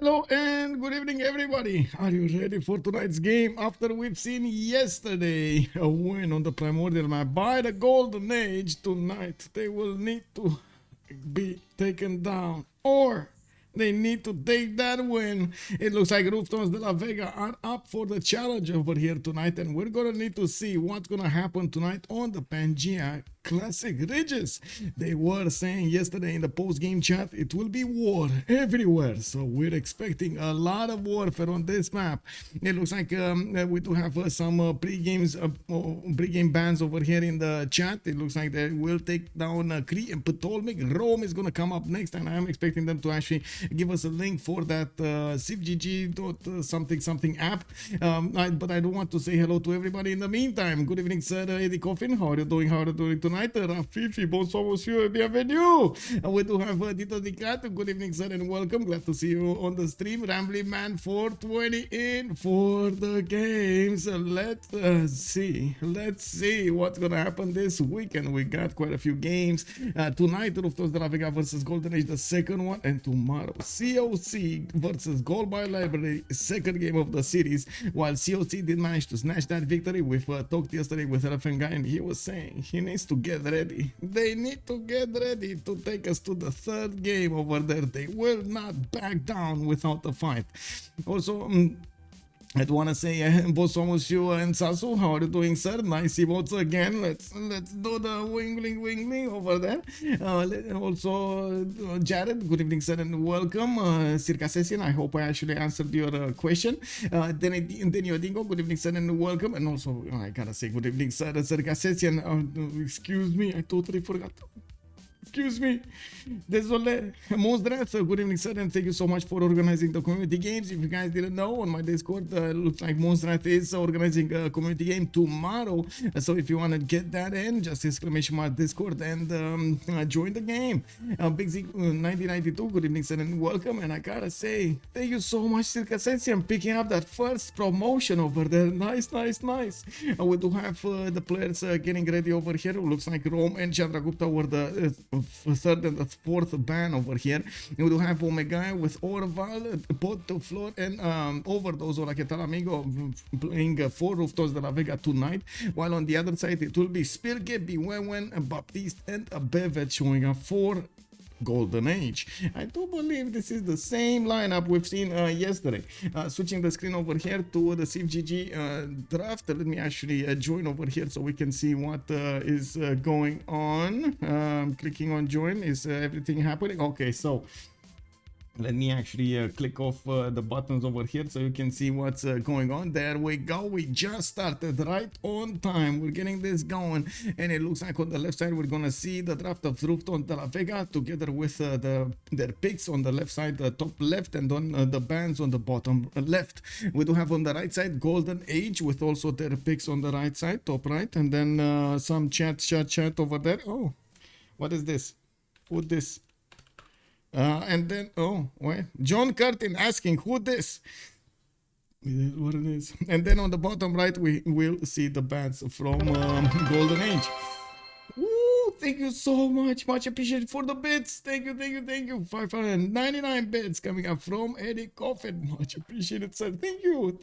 Hello and good evening, everybody. Are you ready for tonight's game? After we've seen yesterday a win on the Primordial map by the Golden Age, tonight they will need to be taken down, or they need to take that win. It looks like Reuftons de la Vega are up for the challenge over here tonight, and we're gonna need to see what's gonna happen tonight on the Pangea Classic Ridges. They were saying yesterday in the post-game chat it will be war everywhere, so we're expecting a lot of warfare on this map. It looks like we do have some pre-game bans over here in the chat. It looks like they will take down Kree and Ptolemy. Rome is gonna come up next, and I'm expecting them to actually give us a link for that Civ6 something app. But I do want to say hello to everybody in the meantime. Good evening, sir Eddie Coffin. How are you doing? How are you doing tonight? Rafifi, bonsoir monsieur, bienvenue. We do have Tito Dicato. Good evening, sir, and welcome. Glad to see you on the stream. Rambly Man 420 in for the games. Let's see what's gonna happen this weekend. We got quite a few games tonight. Reuftons de la Vega versus Golden Age, the second one, and tomorrow COC versus Gold by Library, second game of the series. While COC did manage to snatch that victory, we've talked yesterday with Reuftons guy, and he was saying he needs to get ready. They need to get ready to take us to the third game over there. They will not back down without a fight. Also, I want to say bonsoir monsieur and Sasu, how are you doing, sir? Nice emotes again. Let's do the wingling over there. Also Jared, good evening, sir, and welcome. Circa Session, I hope I actually answered your question. Then Yodingo, good evening, sir, and welcome. And also I gotta say good evening, sir, Circa Session. Excuse me, I totally forgot. Excuse me. Désolé. Monstrat, good evening, sir, and thank you so much for organizing the community games. If you guys didn't know, on my Discord, looks like Monstrat is organizing a community game tomorrow. So if you want to get that in, just exclamation mark Discord and join the game. Big Z 1992, good evening, sir, and welcome. And I gotta say, thank you so much, Circa Sensium, picking up that first promotion over there. Nice. We do have the players getting ready over here. Looks like Rome and Chandragupta were the third and the fourth ban over here. We do have Omegaia with Orval, Potdefleur, and OverDozZ, or like amigo, playing for Reuftons de la Vega tonight. While on the other side, it will be Spylke, Bewewen, Baptiste, and Bevet showing up for Golden Age. I do believe this is the same lineup we've seen yesterday. Switching the screen over here to the CivGG draft. Let me actually join over here so we can see what is going on. Clicking on join. Is everything happening? Okay, so let me actually click off the buttons over here so you can see what's going on. There we go. We just started right on time. We're getting this going, and it looks like on the left side we're gonna see the draft of Reuftons de la Vega together with their picks on the left side, the top left, and on the bands on the bottom left. We do have on the right side Golden Age with also their picks on the right side, top right, and then some chat over there. Oh, what is this? Who's this? And then, oh, wait, John Curtin asking who this? It is what it is. And then on the bottom right, we will see the bands from Golden Age. Woo, thank you so much. Much appreciated for the bits. Thank you. 599 bits coming up from Eddie Coffin. Much appreciated, sir. Thank you.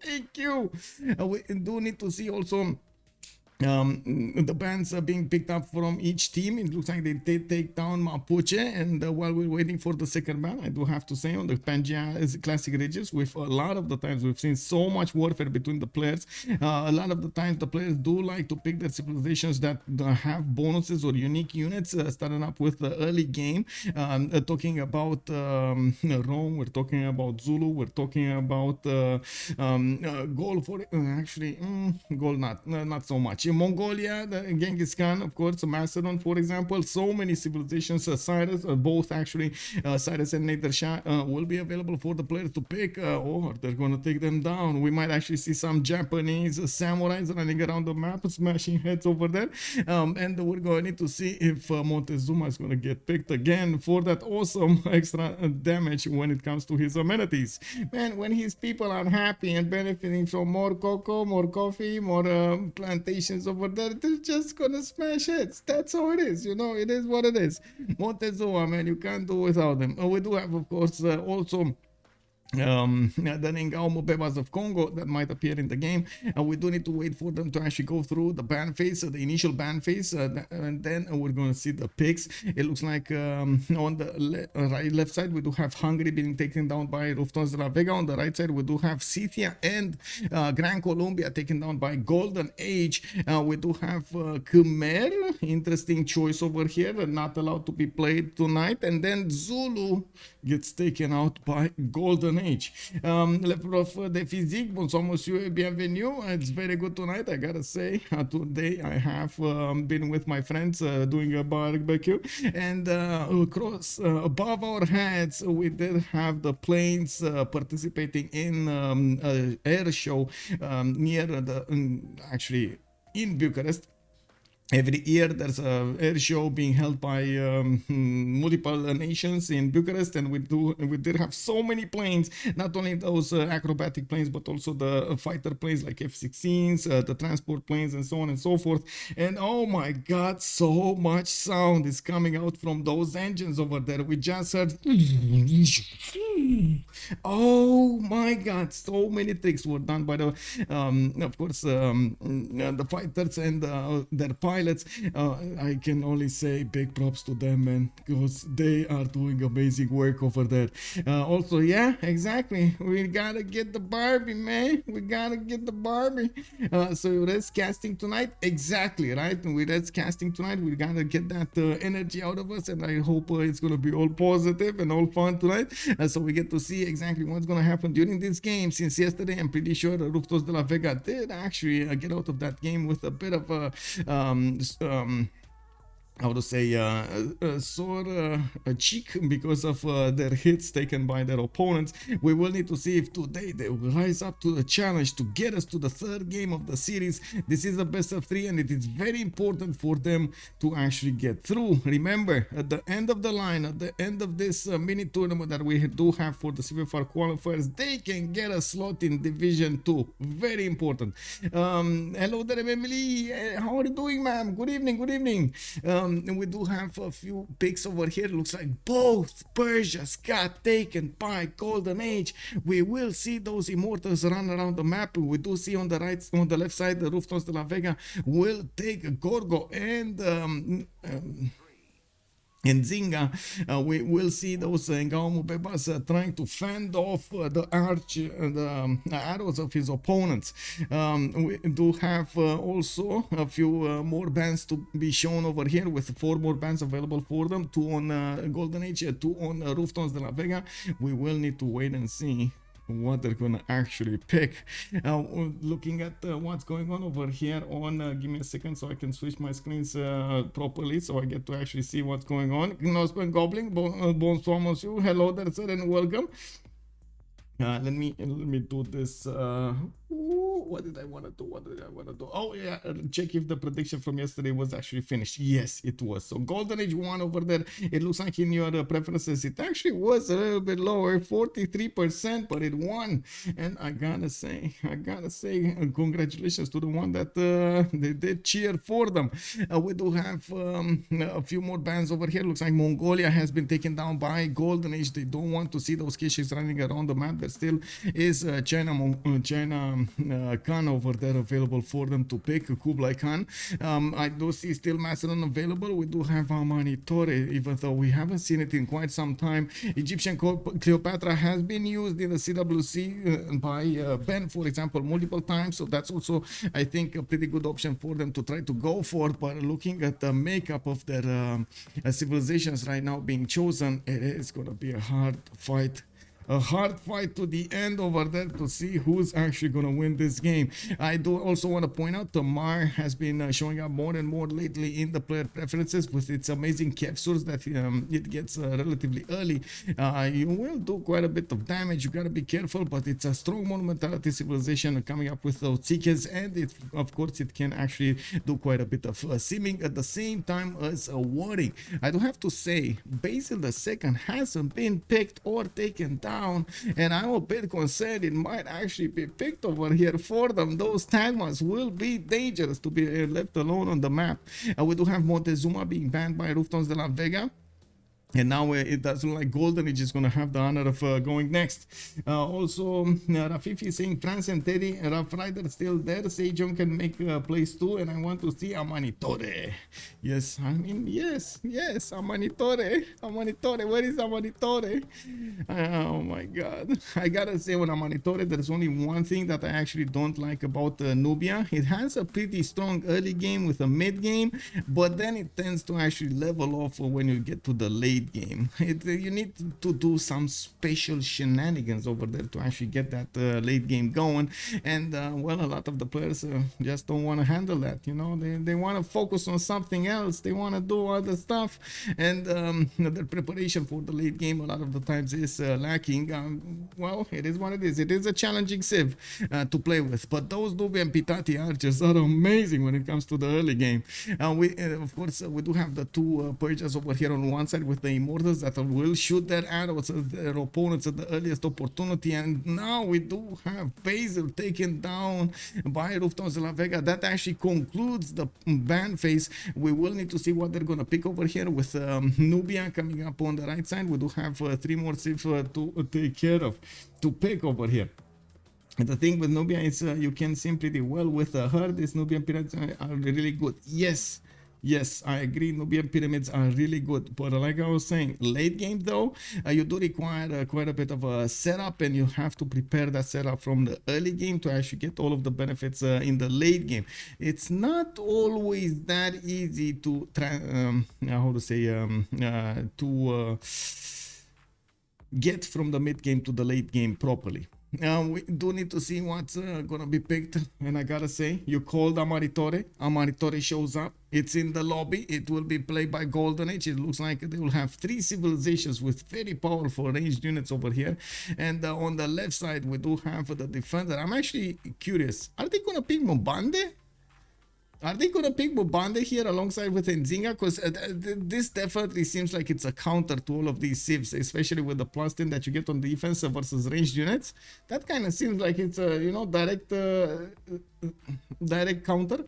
We do need to see also the bands are being picked up from each team. It looks like they take down Mapuche, and while we're waiting for the second ban, I do have to say on the Pangea Classic Ridges, with a lot of the times we've seen so much warfare between the players. A lot of the times the players do like to pick their civilizations that have bonuses or unique units, starting up with the early game. Talking about Rome, we're talking about Zulu, we're talking about Gaul for Gaul not so much. Mongolia, the Genghis Khan, of course, Macedon, for example. So many civilizations. Cyrus, both actually, Cyrus and Nader Shah will be available for the players to pick, or they're going to take them down. We might actually see some Japanese samurais running around the map, smashing heads over there. And we're going to need to see if Montezuma is going to get picked again for that awesome extra damage when it comes to his amenities. Man, when his people are happy and benefiting from more cocoa, more coffee, more plantations over there, they're just gonna smash heads. That's how it is, you know. It is what it is. Montezuma, man, you can't do without them. We do have, of course, also the Mvembas of Kongo that might appear in the game. We do need to wait for them to actually go through the ban phase, the initial ban phase, and then we're going to see the picks. It looks like on the left side we do have Hungary being taken down by Reuftons de la Vega. On the right side we do have Scythia and Gran Colombia taken down by Golden Age. We do have Khmer, interesting choice over here, not allowed to be played tonight, and then Zulu gets taken out by Golden Age. Le prof de physique, bonsoir monsieur et bienvenue. It's very good tonight, I gotta say. Today I have been with my friends doing a barbecue, and across above our heads we did have the planes participating in air show near the actually in Bucharest. Every year there's a air show being held by multiple nations in Bucharest, and we did have so many planes, not only those acrobatic planes but also the fighter planes like F-16s, the transport planes, and so on and so forth. And oh my god, so much sound is coming out from those engines over there. We just heard oh my god, so many tricks were done by the of course the fighters and their pilots. I can only say big props to them, man, because they are doing amazing work over there. Also, yeah, exactly, we gotta get the Barbie, man, we gotta get the Barbie. So that's casting tonight, exactly, right? With that's casting tonight, we gotta get that energy out of us, and I hope it's gonna be all positive and all fun tonight, so we get to see exactly what's gonna happen during this game. Since yesterday, I'm pretty sure Reuftons de la Vega did actually get out of that game with a bit of a how to say sore cheek because of their hits taken by their opponents. We will need to see if today they will rise up to the challenge to get us to the third game of the series. This is a best of 3, and it is very important for them to actually get through. Remember, at the end of the line, at the end of this mini tournament that we do have for the CivFR qualifiers, they can get a slot in Division 2. Very important. Hello there, Emily. How are you doing, ma'am? Good evening, good evening. And we do have a few picks over here. Looks like both Persia's got taken by Golden Age. We will see those immortals run around the map. We do see on the right, on the left side, the Reuftons de la Vega will take Gorgo and Zinga. We will see those Mvembas trying to fend off the arrows of his opponents. We do have also a few more bands to be shown over here, with 4 more bands available for them, 2 on Golden Age, 2 on Reuftons de la Vega. We will need to wait and see what they're gonna actually pick. Looking at what's going on over here on give me a second so I can switch my screens properly, so I get to actually see what's going on. Nospen Goblin, bonsoir monsieur, hello there sir, and welcome. Let me do this. What did I want to do? Oh yeah, check if the prediction from yesterday was actually finished. Yes, it was. So Golden Age won over there. It looks like in your preferences it actually was a little bit lower, 43%, but it won. And I gotta say congratulations to the one that they did cheer for them. We do have a few more bands over here. Looks like Mongolia has been taken down by Golden Age. They don't want to see those kishes running around the map. There still is China Khan over there available for them to pick, Kublai Khan. I do see still Macedon available. We do have Amani Torre, even though we haven't seen it in quite some time. Egyptian Cleopatra has been used in the CWC by Ben, for example, multiple times, so that's also, I think, a pretty good option for them to try to go for. But looking at the makeup of their civilizations right now being chosen, it is going to be a hard fight. A hard fight to the end over there to see who's actually going to win this game. I do also want to point out Tamar has been showing up more and more lately in the player preferences with its amazing capsules that it gets relatively early. You will do quite a bit of damage. You got to be careful, but it's a strong monumentality civilization coming up with those tickets, and it, of course, it can actually do quite a bit of simming at the same time as warring. I do have to say, Basil II hasn't been picked or taken down, and I'm a bit concerned it might actually be picked over here for them. Those Tagmas will be dangerous to be left alone on the map. We do have Montezuma being banned by Reuftons de la Vega. And now it does look like Golden Age is going to have the honor of going next. Also, Rafifi is saying France and Teddy, Rough Rider still there. Sejong can make place too. And I want to see Amanitore. Yes, I mean, yes, Amanitore. Amanitore, where is Amanitore? Oh my God. I gotta say, on Amanitore, there's only one thing that I actually don't like about Nubia. It has a pretty strong early game with a mid game, but then it tends to actually level off when you get to the late game. You need to do some special shenanigans over there to actually get that late game going, and well, a lot of the players just don't want to handle that. You know, they want to focus on something else, they want to do other stuff, and their preparation for the late game a lot of the times is lacking. Well, it is what it is. It is a challenging civ to play with, but those Nubia and Pitati archers are amazing when it comes to the early game. We of course we do have the two Persias over here on one side with the Immortals that will shoot their arrows at their opponents at the earliest opportunity. And now we do have Basil taken down by Reuftons de la Vega. That actually concludes the ban phase. We will need to see what they're going to pick over here with Nubia coming up on the right side. We do have 3 more Civ to take care of, to pick over here. And the thing with Nubia is you can simply do well with her. These Nubian pyramids are really good. Yes, I agree. Nubian pyramids are really good. But like I was saying, late game though, you do require quite a bit of a setup, and you have to prepare that setup from the early game to actually get all of the benefits in the late game. It's not always that easy to get from the mid game to the late game properly. We do need to see what's gonna be picked, and I gotta say, you called Amaritore. Amaritore shows up. It's in the lobby. It will be played by Golden Age. It looks like they will have 3 civilizations with very powerful ranged units over here. And on the left side, we do have the defender. I'm actually curious. Are they gonna pick Mbande? Are they going to pick Mbande here alongside with Nzinga? Because this definitely seems like it's a counter to all of these civs, especially with the +10 that you get on defense versus ranged units. That kind of seems like it's a, you know, direct counter.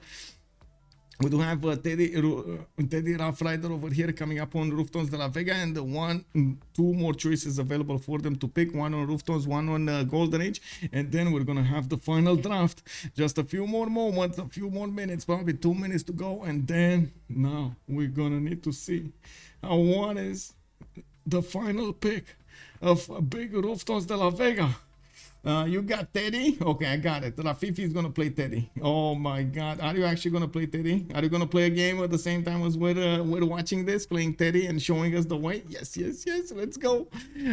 We do have Teddy Rough Rider over here coming up on Reuftons de la Vega, and 2 more choices available for them to pick. One on Reuftons, one on Golden Age, and then we're gonna have the final draft. Just a few more moments, a few more minutes, probably 2 minutes to go, and then now we're gonna need to see what is the final pick of big Reuftons de la Vega. You got Teddy? Okay, I got it. Rafifi is going to play Teddy. Oh my God. Are you actually going to play Teddy? Are you going to play a game at the same time as we're watching this, playing Teddy and showing us the way? Yes. Let's go.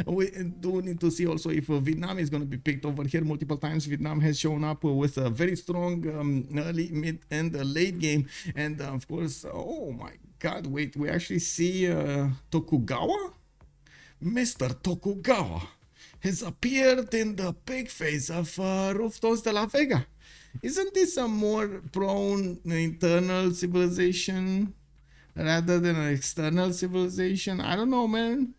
We do need to see also if Vietnam is going to be picked over here multiple times. Vietnam has shown up with a very strong early, mid, and late game. And of course, oh my God, wait, we actually see Tokugawa? Mr. Tokugawa has appeared in the big phase of Reuftons de la Vega. Isn't this a more prone internal civilization rather than an external civilization? I don't know, man.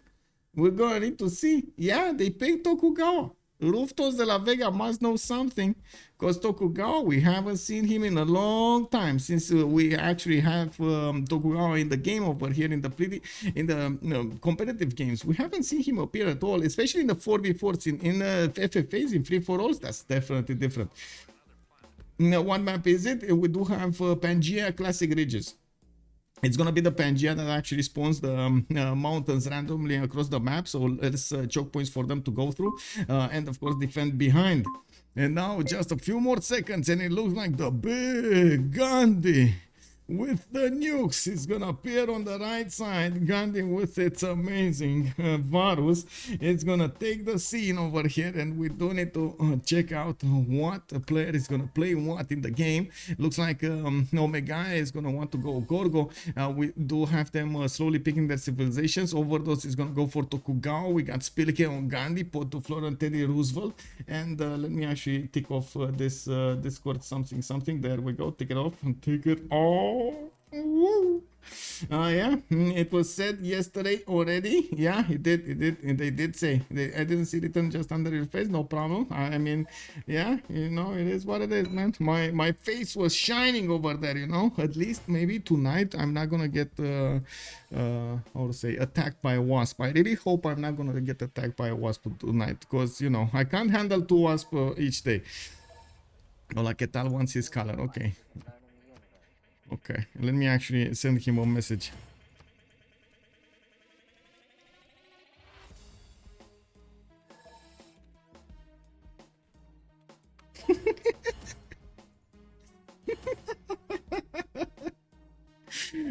We're gonna need to see. Yeah, they picked Tokugawa. Reuftons de la Vega must know something, because Tokugawa, we haven't seen him in a long time since we actually have Tokugawa in the game over here in the competitive games. We haven't seen him appear at all, especially in the 4v4s, in FFAs, in free-for-alls. That's definitely different. Now, what map is it? We do have Pangea Classic Ridges. It's going to be the Pangea that actually spawns the mountains randomly across the map. So there's choke points for them to go through. And of course, defend behind. And now just a few more seconds, and it looks like the big Gandhi with the nukes is gonna appear on the right side. Gandhi with its amazing Varus. It's gonna take the scene over here, and we do need to check out what player is gonna play what in the game. Looks like Omegaia is gonna want to go Gorgo. We do have them slowly picking their civilizations. OverDozZ is gonna go for Tokugawa. We got Spylke on Gandhi, Potdefleur and Teddy Roosevelt. And let me actually tick off this Discord something. There we go. Take it off and take it off. Woo. Yeah, it was said yesterday already. Yeah, it did. It did. They did say. I didn't see written just under your face. No problem. I mean, yeah, you know, it is what it is, man. My face was shining over there. You know, at least maybe tonight I'm not gonna get how to say, attacked by a wasp. I really hope I'm not gonna get attacked by a wasp tonight, because you know I can't handle 2 wasps each day. Hola, ¿qué tal? Wants his color. Okay. Okay, let me actually send him a message.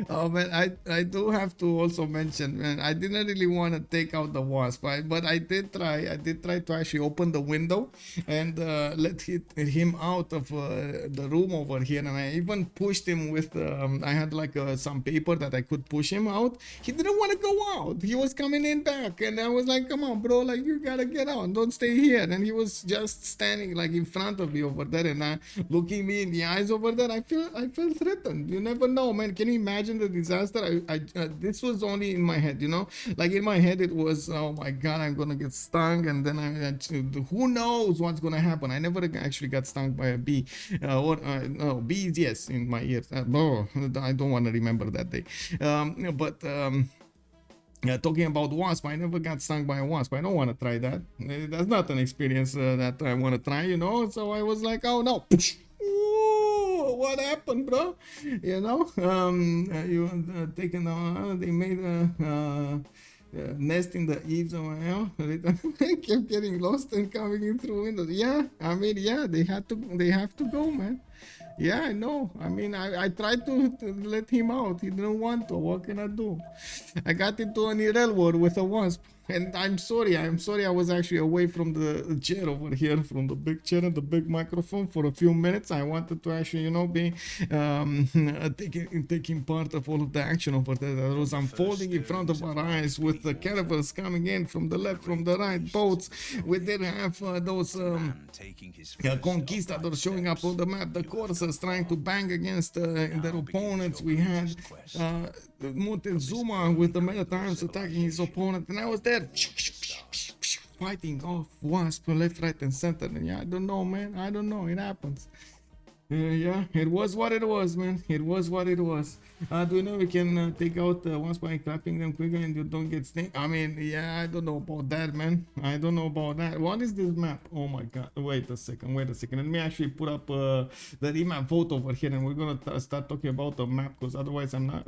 Oh man, I do have to also mention, man, I didn't really want to take out the wasp, but I did try to actually open the window and let him out of the room over here, and I even pushed him with I had like some paper that I could push him out. He didn't want to go out. He was coming in back, and I was like, come on bro, like you gotta get out, don't stay here. And he was just standing like in front of me over there, and looking me in the eyes over there. I felt threatened. You never know, man. Can you imagine the disaster? This was only in my head, you know, like in my head it was, oh my god, I'm gonna get stung, and then who knows what's gonna happen. I never actually got stung by a bee, no, bees, yes, in my ears. No, I don't want to remember that day. Talking about wasp, I never got stung by a wasp. I don't want to try that. That's not an experience that I want to try, you know. So I was like, oh no. What happened, bro? You know, they made a nest in the eaves of my house. They kept getting lost and coming in through windows. Yeah, I mean, yeah, they have to go, man. Yeah, I know. I mean, I tried to let him out. He didn't want to. What can I do? I got into an IRL war with a wasp. And I'm sorry I was actually away from the chair over here, from the big chair and the big microphone for a few minutes. I wanted to actually, you know, be taking part of all of the action over there that was unfolding in front of our eyes, with the caravels coming in from the left, from the right, boats. We did have those conquistadors showing up on the map, the coursers trying to bang against their opponents. We had Montezuma with the meta times attacking his opponent, and I was there fighting off wasp left, right, and center. And yeah, I don't know, man. I don't know. It happens. Yeah, it was what it was, man. It was what it was. Do you know we can take out wasp by clapping them quicker and you don't get sting? I mean, yeah, I don't know about that, man. I don't know about that. What is this map? Oh my god. Wait a second. Let me actually put up the remap vote over here, and we're gonna start talking about the map, because otherwise I'm not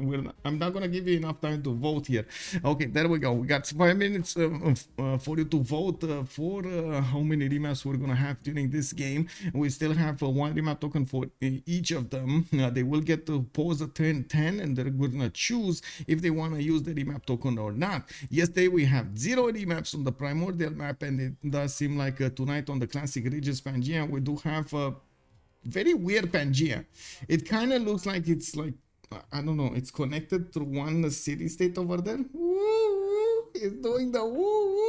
gonna give you enough time to vote here. Okay, there we go. We got 5 minutes for you to vote for how many remaps we're gonna have during this game. We still have one remap token for each of them. They will get to pause a turn 10, and they're gonna choose if they want to use the remap token or not. Yesterday we have 0 remaps on the primordial map, and it does seem like tonight on the classic Regis Pangea we do have a very weird Pangea. It kind of looks like it's like, I don't know, it's connected to one city state over there. Woo! It's doing the woo!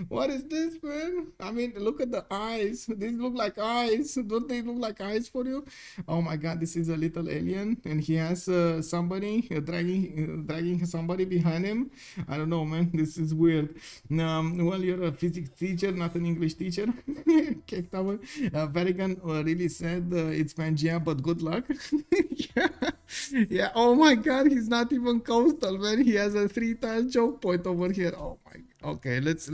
What is this, man? I mean, look at the eyes. These look like eyes. Don't they look like eyes for you? Oh my god, this is a little alien, and he has somebody dragging somebody behind him. I don't know, man. This is weird. Well, you're a physics teacher, not an English teacher. Varigan really said it's Pangea, but good luck. Yeah. Oh my god, he's not even coastal, man. He has a 3-tile choke point over here. Oh my god. Okay, let's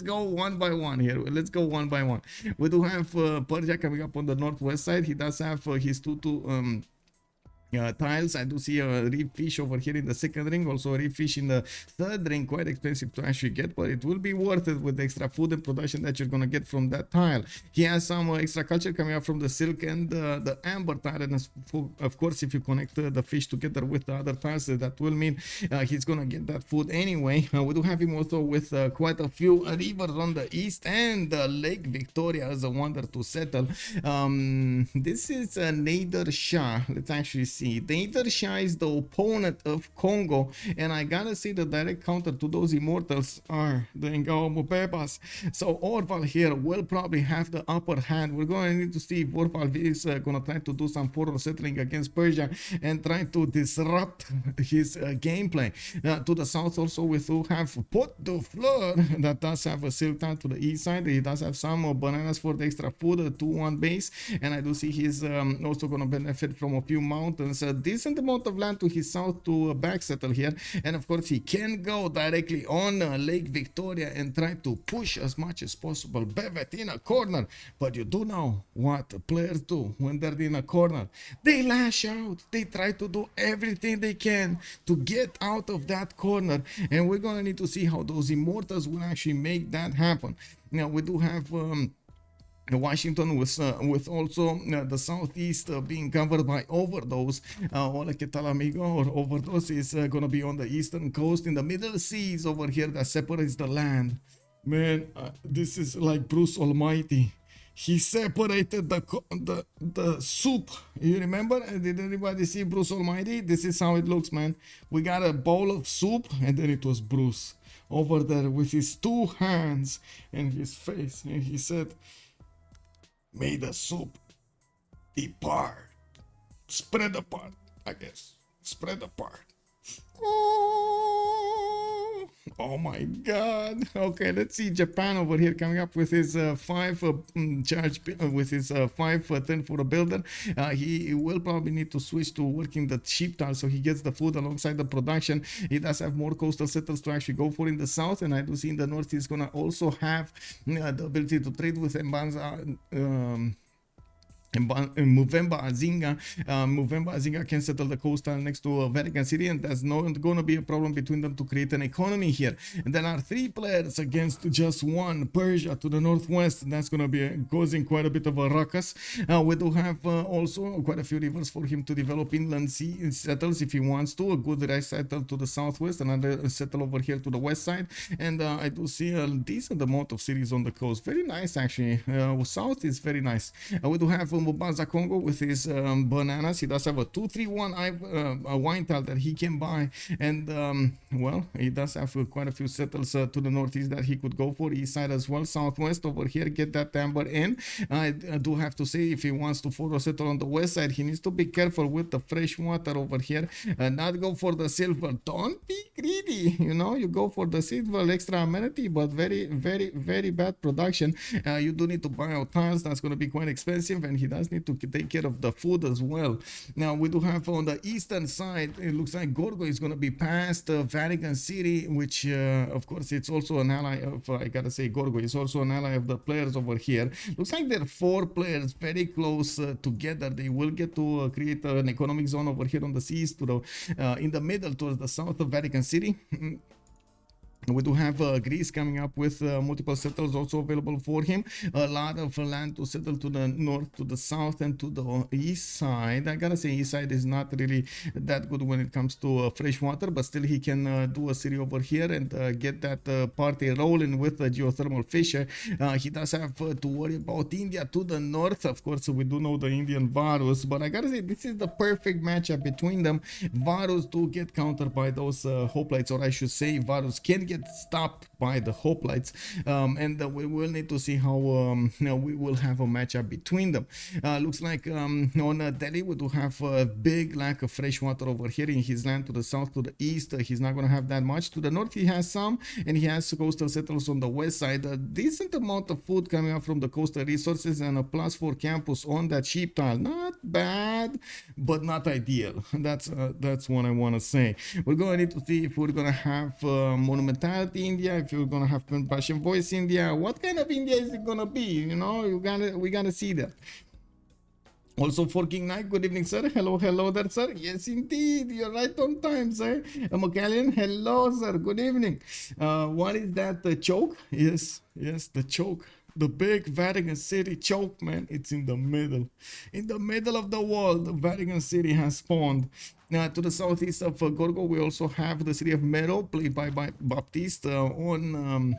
go one by one here. Let's go one by one. We do have Persia coming up on the northwest side. He does have his 2 tiles. I do see a reef fish over here in the second ring, also a reef fish in the third ring. Quite expensive to actually get, but it will be worth it with the extra food and production that you're gonna get from that tile. He has some extra culture coming up from the silk and the amber tile, and of course if you connect the fish together with the other tiles, that will mean he's gonna get that food anyway. We do have him also with quite a few rivers on the east, and Lake Victoria is a wonder to settle. This is Nader Shah. Let's actually see. Nader Shah is the opponent of Kongo, and I gotta say the direct counter to those immortals are the Mvembas. So Orval here will probably have the upper hand. We're going to need to see if Orval is going to try to do some forward settling against Persia and try to disrupt his gameplay. To the south also we do have Potdefleur that does have a silk tile to the east side. He does have some bananas for the extra food, a 2-1 base, and I do see he's also going to benefit from a few mountains, a decent amount of land to his south to back settle here, and of course he can go directly on Lake Victoria and try to push as much as possible. Bevet in a corner, but you do know what players do when they're in a corner. They lash out, they try to do everything they can to get out of that corner, and we're gonna need to see how those immortals will actually make that happen. Now we do have Washington with also the southeast being covered by OverDozZ. Hola, ¿qué tal, amigo? Or OverDozZ is going to be on the eastern coast in the Middle Seas over here that separates the land. Man, this is like Bruce Almighty. He separated the soup. You remember? Did anybody see Bruce Almighty? This is how it looks, man. We got a bowl of soup, and then it was Bruce over there with his 2 hands and his face, and he said, "May the soup depart, spread apart, I guess, spread apart." Oh my god. Okay, let's see Japan over here coming up with his 5 charge with his 5-10 for a builder. He will probably need to switch to working the cheap tile so he gets the food alongside the production. He does have more coastal settlers to actually go for in the south, and I do see in the north he's gonna also have the ability to trade with Mvemba Mvemba can settle the coastline next to Vatican City, and there's not going to be a problem between them to create an economy here. And there are 3 players against just 1. Persia to the northwest, and that's going to be causing quite a bit of a ruckus. We do have also quite a few rivers for him to develop inland sea settles if he wants to. A good rice settle to the southwest, another settle over here to the west side, and I do see a decent amount of cities on the coast. Very nice, actually. South is very nice. We do have Mvemba Kongo with his bananas. He does have a 2-3-1 wine tile that he can buy, and well, he does have quite a few settles to the northeast that he could go for, east side as well, southwest over here, get that timber in. I do have to say, if he wants to forward settle on the west side, he needs to be careful with the fresh water over here, not go for the silver. Don't be greedy, you know, you go for the silver, extra amenity, but very bad production. You do need to buy out tiles, that's going to be quite expensive, and he does need to take care of the food as well. Now we do have on the eastern side, it looks like Gorgo is going to be past Vatican City, which of course it's also an ally of, I gotta say, Gorgo is also an ally of the players over here. Looks like there are 4 players very close together. They will get to create an economic zone over here on the seas to the in the middle towards the south of Vatican City. We do have Greece coming up with multiple settlers also available for him. A lot of land to settle to the north, to the south, and to the east side. I gotta say, east side is not really that good when it comes to fresh water, but still he can do a city over here and get that party rolling with the geothermal fisher. He does have to worry about India to the north. Of course, we do know the Indian Varus, but I gotta say, this is the perfect matchup between them. Varus do get countered by those hoplites, or I should say, Varus can get stopped by the hoplites, and we will need to see how we will have a matchup between them. Looks like on Delhi we do have a big lack of fresh water over here in his land. To the south, to the east, he's not going to have that much. To the north he has some, and he has coastal settlers on the west side. A decent amount of food coming up from the coastal resources, and a +4 campus on that sheep tile. Not bad, but not ideal. That's what I want to say. We're going to need to see if we're going to have monumentality India, if you're gonna have compassion voice India. What kind of India is it gonna be? You know, we gotta see that. Also for King Knight, good evening, sir. Hello there, sir. Yes, indeed, you're right on time, sir. Macallan, hello, sir. Good evening. What is that? The choke? Yes, the choke. The big Vatican City choke, man. It's in the middle of the world. The Vatican City has spawned. To the southeast of Gorgo, we also have the city of Mero, played by Baptiste. On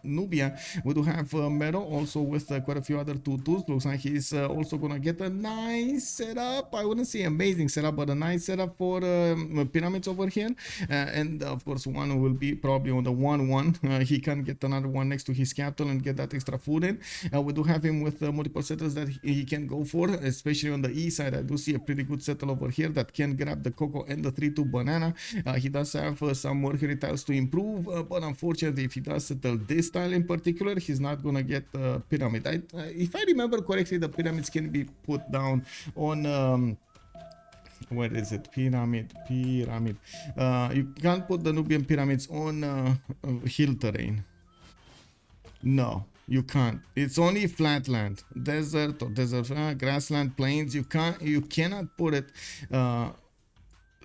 Nubia, we do have Mero also with quite a few other tutus. Looks like he's also gonna get a nice setup. I wouldn't say amazing setup, but a nice setup for pyramids over here. And of course, one will be probably on the 1-1. He can get another one next to his capital and get that extra food in. We do have him with multiple settlers that he can go for, especially on the east side. I do see a pretty good settle over here that can grab the cocoa and the 3-2 banana. He does have some mercury tiles to improve, but unfortunately, if he does settle this tile in particular, he's not gonna get the pyramid. If I remember correctly, the pyramids can be put down on where is it? Pyramid. You can't put the Nubian pyramids on hill terrain. No, you can't. It's only flatland, desert or desert, grassland, plains. You cannot put it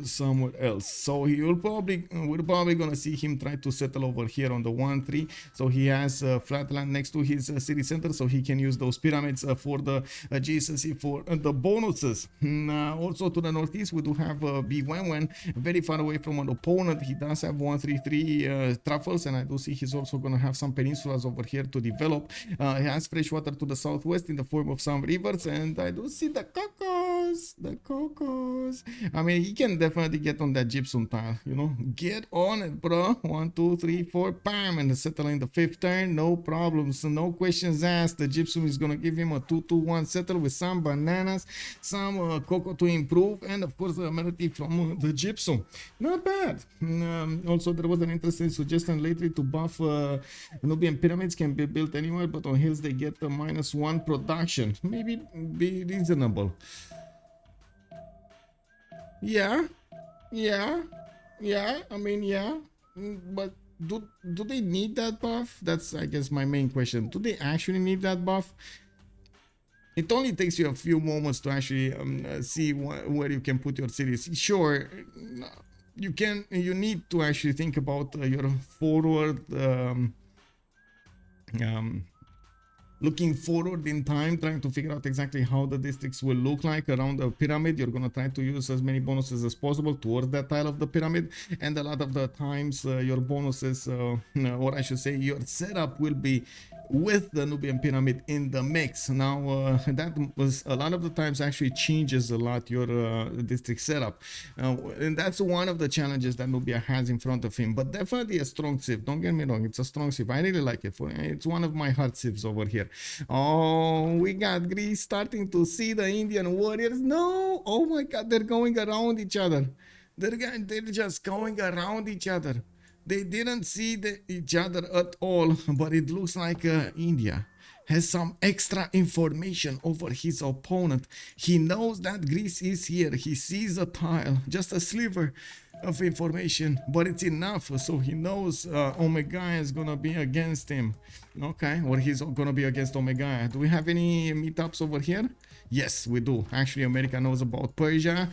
somewhere else. So we're probably gonna see him try to settle over here on the 1-3. So he has flatland next to his city center, so he can use those pyramids for the adjacency for the bonuses. Also to the northeast, we do have Bewewen, very far away from an opponent. He does have 1-3-3 truffles, and I do see he's also gonna have some peninsulas over here to develop. He has fresh water to the southwest in the form of some rivers, and I do see the cocos. I mean, he can definitely get on that gypsum tile, you know, get on it, bro. 1, 2, 3, 4, bam, and settle in the 5th turn, no problems, no questions asked. The gypsum is gonna give him a 2-2-1 settle with some bananas, some cocoa to improve, and of course the amenity from the gypsum. Not bad. Also, there was an interesting suggestion lately to buff Nubian pyramids can be built anywhere, but on hills they get a -1 production. Maybe be reasonable. Yeah, I mean, yeah, but do they need that buff? That's, I guess, my main question. Do they actually need that buff? It only takes you a few moments to actually see where you can put your cities. Sure, you need to actually think about your forward looking forward in time, trying to figure out exactly how the districts will look like around the pyramid. You're gonna try to use as many bonuses as possible towards that tile of the pyramid, and a lot of the times your bonuses, or I should say your setup, will be with the Nubian pyramid in the mix. Now that was a lot of the times actually changes a lot your district setup, and that's one of the challenges that Nubia has in front of him. But definitely a strong civ, don't get me wrong, it's a strong civ. I really like it. It's one of my heart civs over here. Oh, we got Greece starting to see the Indian warriors. No, oh my god, they're going around each other. They're just going around each other. They didn't see each other at all, but it looks like India has some extra information over his opponent. He knows that Greece is here. He sees a tile, just a sliver of information, but it's enough, so he knows Omegaia is gonna be against him. Okay, or he's gonna be against Omegaia. Do we have any meetups over here? Yes, we do. Actually, America knows about Persia.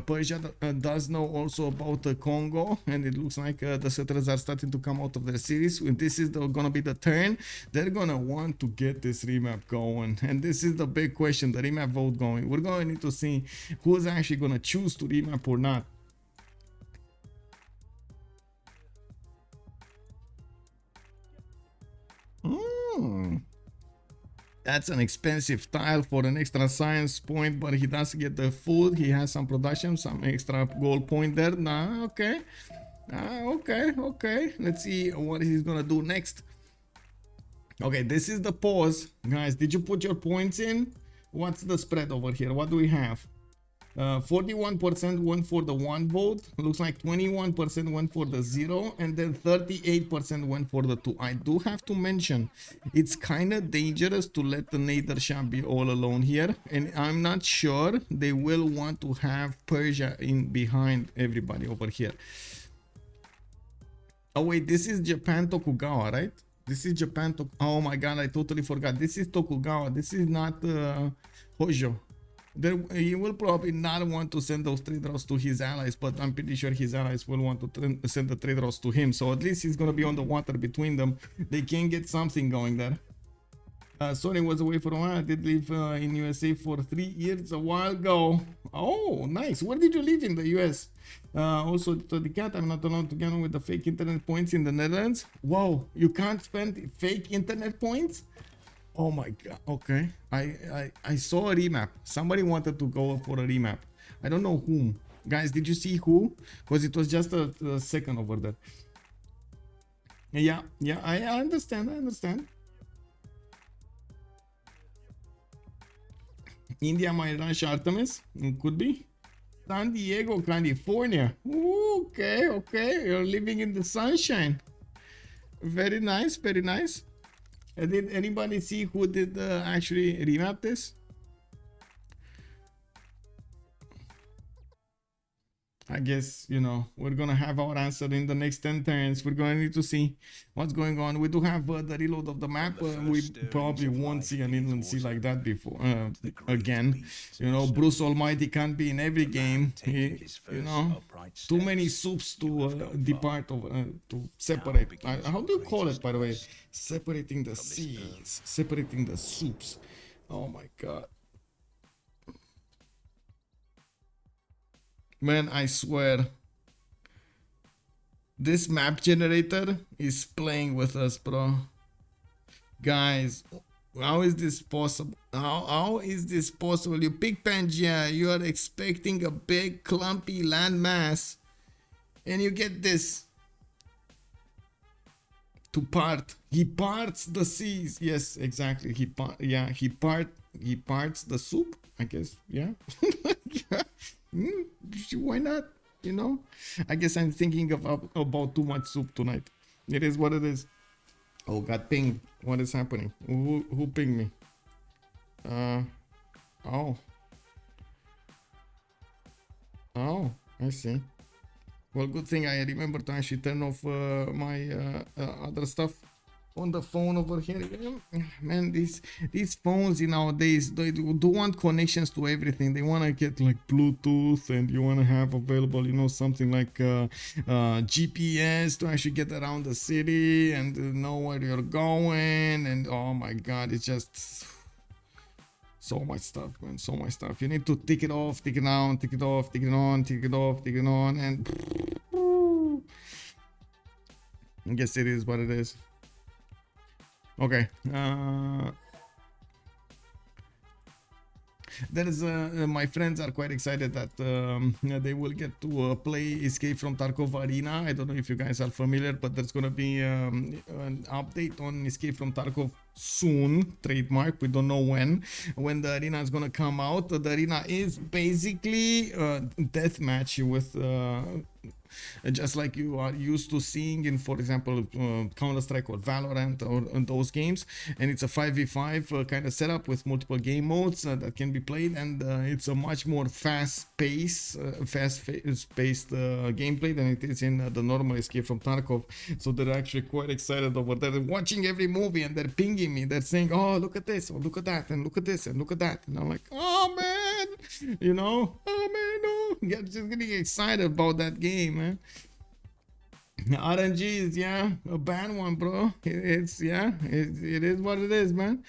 Persia does know also about Kongo, and it looks like the settlers are starting to come out of their cities. This is gonna be the turn. They're gonna want to get this remap going, and this is the big question, the remap vote going. We're gonna need to see who's actually gonna choose to remap or not. That's an expensive tile for an extra science point, but he does get the food. He has some production, some extra gold point there. Nah, okay. Okay. Let's see what he's gonna do next. Okay, this is the pause. Guys, did you put your points in? What's the spread over here? What do we have? 41% went for the 1 vote. Looks like 21% went for the 0, and then 38% went for the 2. I do have to mention, it's kind of dangerous to let the Nader Shah be all alone here, and I'm not sure they will want to have Persia in behind everybody over here. Oh wait, this is Japan Tokugawa, right? This is Japan oh my god, I totally forgot. This is Tokugawa. This is not Hojo. He will probably not want to send those trade routes to his allies, but I'm pretty sure his allies will want to send the trade routes to him. So at least he's going to be on the water between them. They can get something going there. Sony was away for a while. I did live in USA for 3 years a while ago. Oh, nice. Where did you live in the US? Also, to the cat, I'm not allowed to gamble with the fake internet points in the Netherlands. Whoa, you can't spend fake internet points? Oh my god. Okay. I saw a remap. Somebody wanted to go for a remap. I don't know whom. Guys, did you see who? Because it was just a second over there. Yeah, I understand. I understand. India might rush Artemis. It could be. San Diego, California. Okay. You're living in the sunshine. Very nice, very nice. Did anybody see who did actually remap this? I guess, you know, we're gonna have our answer in the next 10 turns. We're gonna need to see what's going on. We do have the reload of the map. We probably won't see an inland sea like that before again. You know, Bruce Almighty can't be in every game. You know, too many soups to depart over, to separate. How do you call it, by the way? Separating the seas, separating the soups. Oh my god. Man, I swear, this map generator is playing with us, bro. Guys, how is this possible? How is this possible? You pick Pangaea, you are expecting a big clumpy landmass, and you get this to part. He parts the seas. Yes, exactly. He parts the soup, I guess. Yeah. Why not? You know, I guess I'm thinking about too much soup tonight. It is what it is. Oh, got pinged. What is happening? Who pinged me? Oh, I see. Well, good thing I remember to actually turn off my other stuff on the phone over here. Man, these phones nowadays, they do want connections to everything. They want to get like Bluetooth, and you want to have available, you know, something like GPS to actually get around the city and know where you're going. And oh my god, it's just so much stuff, man. So much stuff. You need to tick it off, tick it on, tick it off, tick it on, tick it off, tick it on, and I guess it is what it is. Okay, there is my friends are quite excited that they will get to play Escape from Tarkov Arena. I don't know if you guys are familiar, but there's gonna be an update on Escape from Tarkov soon, trademark. We don't know when the arena is gonna come out. The arena is basically deathmatch with just like you are used to seeing in, for example, Counter-Strike or Valorant or those games, and it's a 5v5 kind of setup with multiple game modes that can be played, and it's a much more fast-paced gameplay than it is in the normal Escape from Tarkov. So they're actually quite excited over there. They're watching every movie and they're pinging me. They're saying, "Oh, look at this, or look at that, and look at this, and look at that," and I'm like, "Oh man, you know, oh man, no." Just getting excited about that game, man. RNG is, yeah, a bad one, bro. It is what it is, man.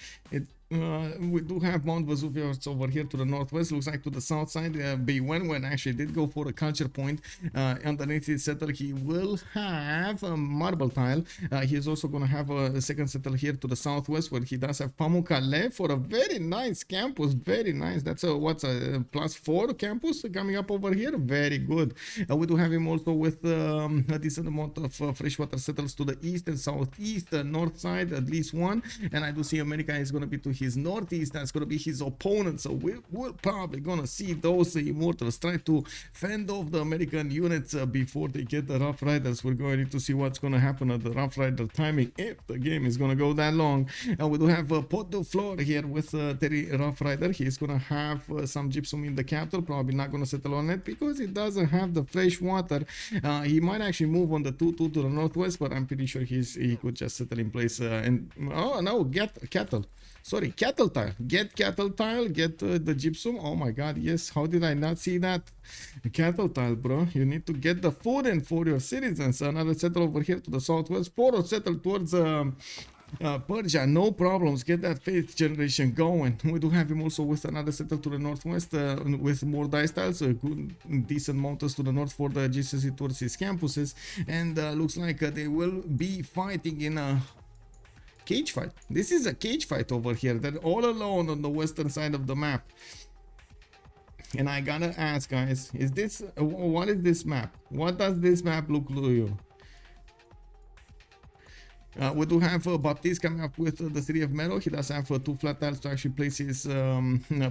We do have Mount Vesuvius over here to the northwest. Looks like to the south side, Bewewen actually did go for a culture point. Underneath his settle, he will have a marble tile. He's also going to have a second settle here to the southwest, where he does have Pamukkale for a very nice campus. Very nice. That's a +4 campus coming up over here. Very good. We do have him also with a decent amount of freshwater settles to the east and southeast, north side, at least one. And I do see America is going to be to his northeast. That's going to be his opponent. So we're probably going to see those Immortals try to fend off the American units before they get the Rough Riders. We're going to see what's going to happen at the Rough Rider timing, if the game is going to go that long. And we do have Potdefleur here with Terry Rough Rider. He's going to have some gypsum in the capital. Probably not going to settle on it because it doesn't have the fresh water. He might actually move on the 2-2 to the northwest, but I'm pretty sure he could just settle in place. Oh no, get cattle. Sorry, cattle tile. Get cattle tile. Get the gypsum. Oh my god, yes. How did I not see that? Cattle tile, bro. You need to get the food in for your citizens. Another settle over here to the southwest. Poro settle towards Persia, no problems. Get that 5th generation going. We do have him also with another settle to the northwest with more dice styles, good, decent mountains to the north for the GCC towards his campuses. And looks like they will be fighting in a cage fight. This is a cage fight over here. They're all alone on the western side of the map. And I gotta ask, guys, is this what is this map? What does this map look to you? We do have Baptiste coming up with the city of Meadow. He does have 2 flat tiles to actually place his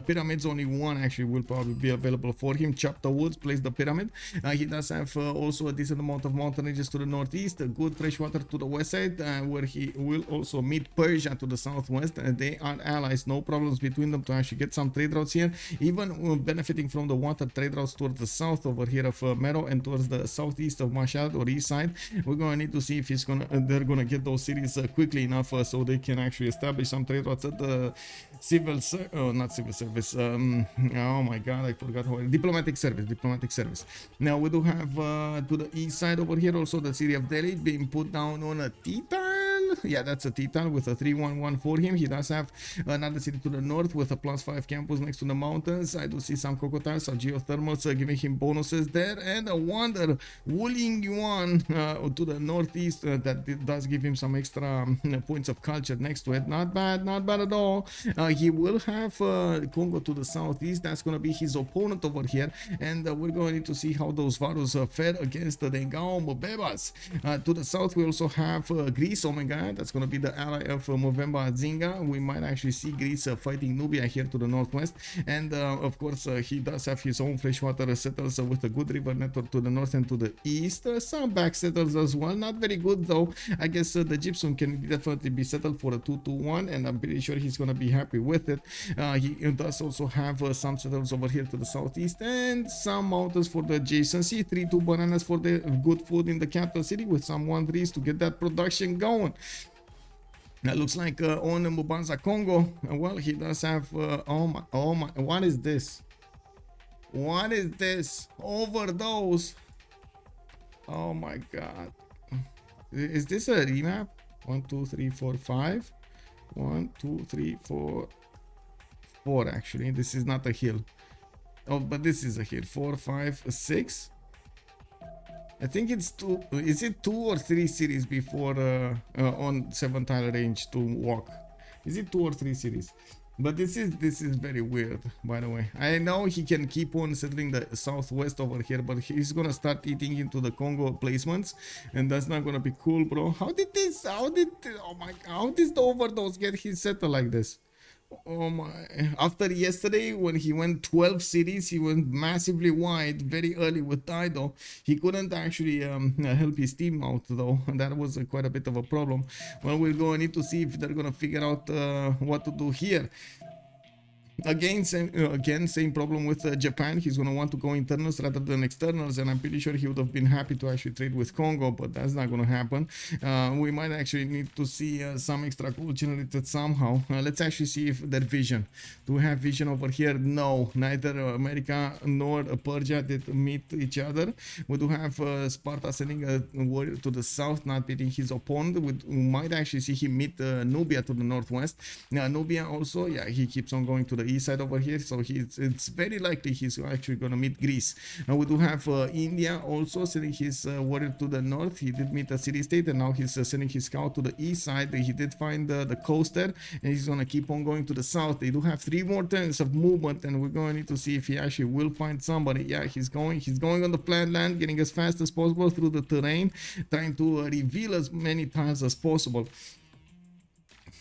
pyramids. Only one actually will probably be available for him. Chop the woods, place the pyramid. He does have also a decent amount of mountain ranges to the northeast, good fresh water to the west side, where he will also meet Persia to the southwest. They are allies, no problems between them to actually get some trade routes here, even benefiting from the water trade routes towards the south over here of Meadow and towards the southeast of Mashhad or east side. We're going to need to see if they're going to get those cities quickly enough so they can actually establish some trade routes at the not civil service, oh my god, I forgot how, diplomatic service. Now we do have to the east side over here also the city of Delhi being put down on a T-tile. Yeah, that's a T-tile with a 311 for him. He does have another city to the north with a +5 campus next to the mountains. I do see some cocotiles, some geothermals giving him bonuses there, and a wonder Wuling Yuan to the northeast that does give him some extra points of culture next to it. Not bad at all. He will have Kongo to the southeast. That's going to be his opponent over here, and we're going to see how those Varus fare against the Mvembas. To the south we also have Greece, Omegaia. That's going to be the ally of Mvemba Zinga. We might actually see Greece fighting Nubia here to the northwest, and of course he does have his own freshwater settles with a good river network to the north and to the east. Some back settles as well, not very good though. I guess the gypsum can definitely be settled for a 2-2-1, and I'm pretty sure he's going to be happy with it. He does also have some settles over here to the southeast and some mountains for the adjacency. 3-2 bananas for the good food in the capital city with some 1-3s to get that production going. That looks like on Mubanza Kongo. Well, he does have oh my, what is this? What is this? OverDozZ. Oh my god. Is this a remap? 1 2 3 4 5. 1 2 3 4 4 actually. This is not a hill. Oh, but this is a hill. 4 5 6. I think it's 2. Is it 2 or 3 series before on 7 tile range to walk? Is it 2 or 3 series? But this is very weird, by the way. I know he can keep on settling the southwest over here, but he's gonna start eating into the Kongo placements, and that's not gonna be cool, bro. How did the OverDozZ get his settle like this? Oh my, after yesterday when he went 12 cities, he went massively wide very early with Dido. He couldn't actually help his team out though, and that was quite a bit of a problem. Well, we're going to need to see if they're going to figure out what to do here. Again, same problem with Japan. He's going to want to go internals rather than externals, and I'm pretty sure he would have been happy to actually trade with Kongo, but that's not going to happen. We might actually need to see some extra gold generated somehow. Let's actually see if their vision. Do we have vision over here? No, neither America nor Persia did meet each other. We do have Sparta sending a warrior to the south, not beating his opponent. We might actually see him meet Nubia to the northwest. Nubia also, yeah, he keeps on going to the east side over here, so it's very likely he's actually going to meet Greece. Now we do have India also sending his warrior to the north. He did meet a city state, and now he's sending his scout to the east side. He did find the coast there, and he's going to keep on going to the south. They do have 3 more turns of movement, and we're going to need to see if he actually will find somebody. Yeah, he's going on the planned land, getting as fast as possible through the terrain, trying to reveal as many tiles as possible.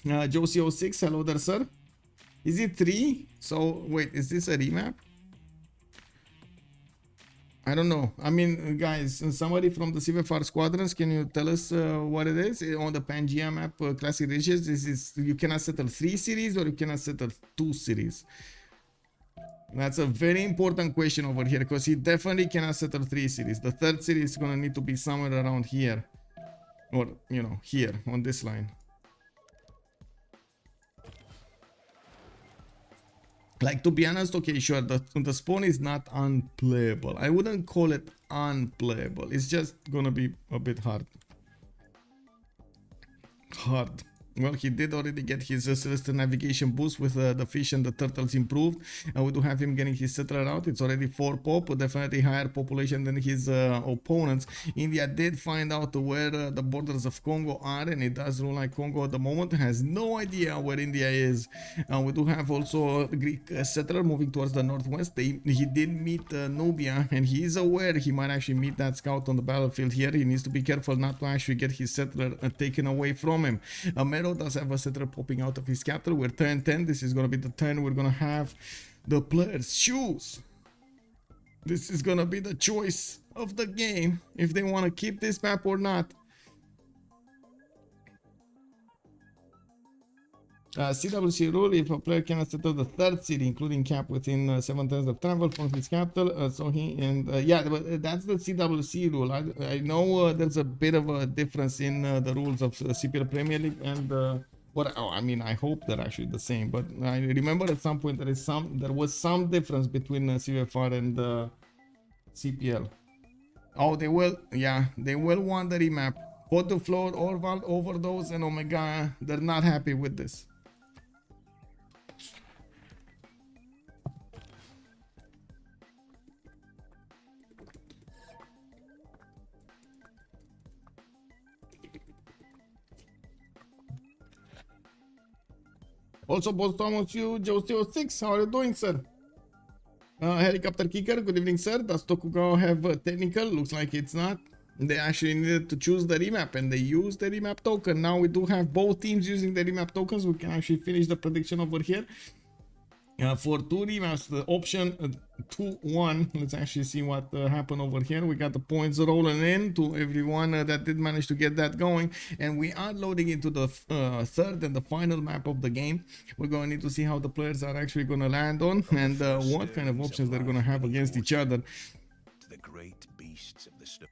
Josie06, hello there, sir. Is it 3? So wait, is this a remap? I don't know. I mean, guys, somebody from the CivFR Squadrons, can you tell us what it is on the Pangea map? Classic Riches. This is, you cannot settle 3 series or you cannot settle 2 series. That's a very important question over here, because he definitely cannot settle 3 series. The 3rd series is gonna need to be somewhere around here, or you know, here on this line. Like, to be honest, okay, sure, the spawn is not unplayable. I wouldn't call it unplayable. It's just gonna be a bit hard. Well, he did already get his celestial navigation boost with the fish and the turtles improved. We do have him getting his settler out. It's already 4 pop, definitely higher population than his opponents. India did find out where the borders of Kongo are, and it does look like Kongo at the moment has no idea where India is. We do have also a Greek settler moving towards the northwest. He did meet Nubia, and he is aware he might actually meet that scout on the battlefield here. He needs to be careful not to actually get his settler taken away from him. Does have a settler popping out of his capital. We're turn 10. This is going to be the turn we're going to have the players choose. This is going to be the choice of the game if they want to keep this map or not. CWC rule: if a player cannot settle the third city, including cap within 7 turns of travel from his capital, yeah, but that's the CWC rule. I know there's a bit of a difference in the rules of CPL Premier League and I mean, I hope they're actually the same. But I remember at some point there was some difference between CivFR and CPL. Oh, they will want the remap. Potdefleur, Orval, OverDozZ, and Omegaia, they're not happy with this. Also, Boss Thomas, you, Civ6, how are you doing, sir? Helicopter Kicker, good evening, sir. Does Tokugawa have technical? Looks like it's not. They actually needed to choose the remap, and they used the remap token. Now we do have both teams using the remap tokens. We can actually finish the prediction over here. For 2 remaps, the option 2-1. Let's actually see what happened over here. We got the points rolling in to everyone that did manage to get that going, and we are loading into the third and the final map of the game. We're going to need to see how the players are actually going to land on and what kind of options they're going to have against each other. The great beasts of the snow.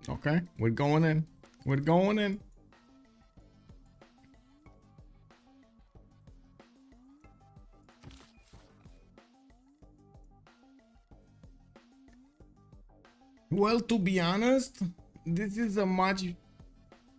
Okay, we're going in. We're going in. Well, to be honest, this is a much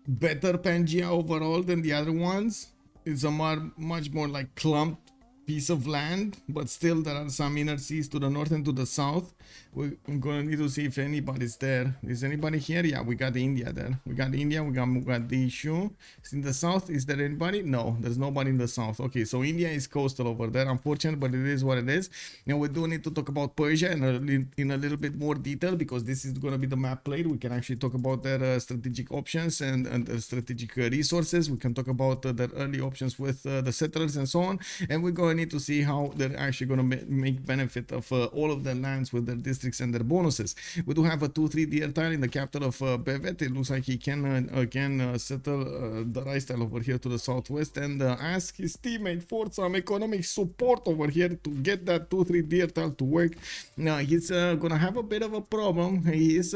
better Pangea overall than the other ones. It's a much more like clumped piece of land, but still there are some inner seas to the north and to the south. We're gonna need to see if anybody's there. Is anybody here? Yeah, we got India there. We got India, we got the issue. In the south, is there anybody? No, there's nobody in the south. Okay, so India is coastal over there, unfortunate, but it is what it is. Now we do need to talk about Persia in a little bit more detail, because this is gonna be the map played. We can actually talk about their strategic options and strategic resources. We can talk about their early options with the settlers and so on, and we're going to need to see how they're actually going to make benefit of all of their lands with their districts and their bonuses. We do have a 2-3 deer tile in the capital of Bevet. It looks like he can again settle the rice tile over here to the southwest and ask his teammate for some economic support over here to get that 2-3 deer tile to work. Now he's gonna have a bit of a problem. He is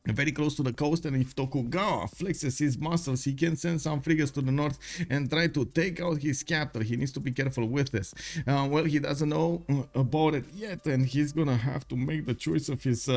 very close to the coast, and if Tokugawa flexes his muscles, he can send some frigates to the north and try to take out his capital. He needs to be careful with this. Well, he doesn't know about it yet, and he's gonna have to make the choice of his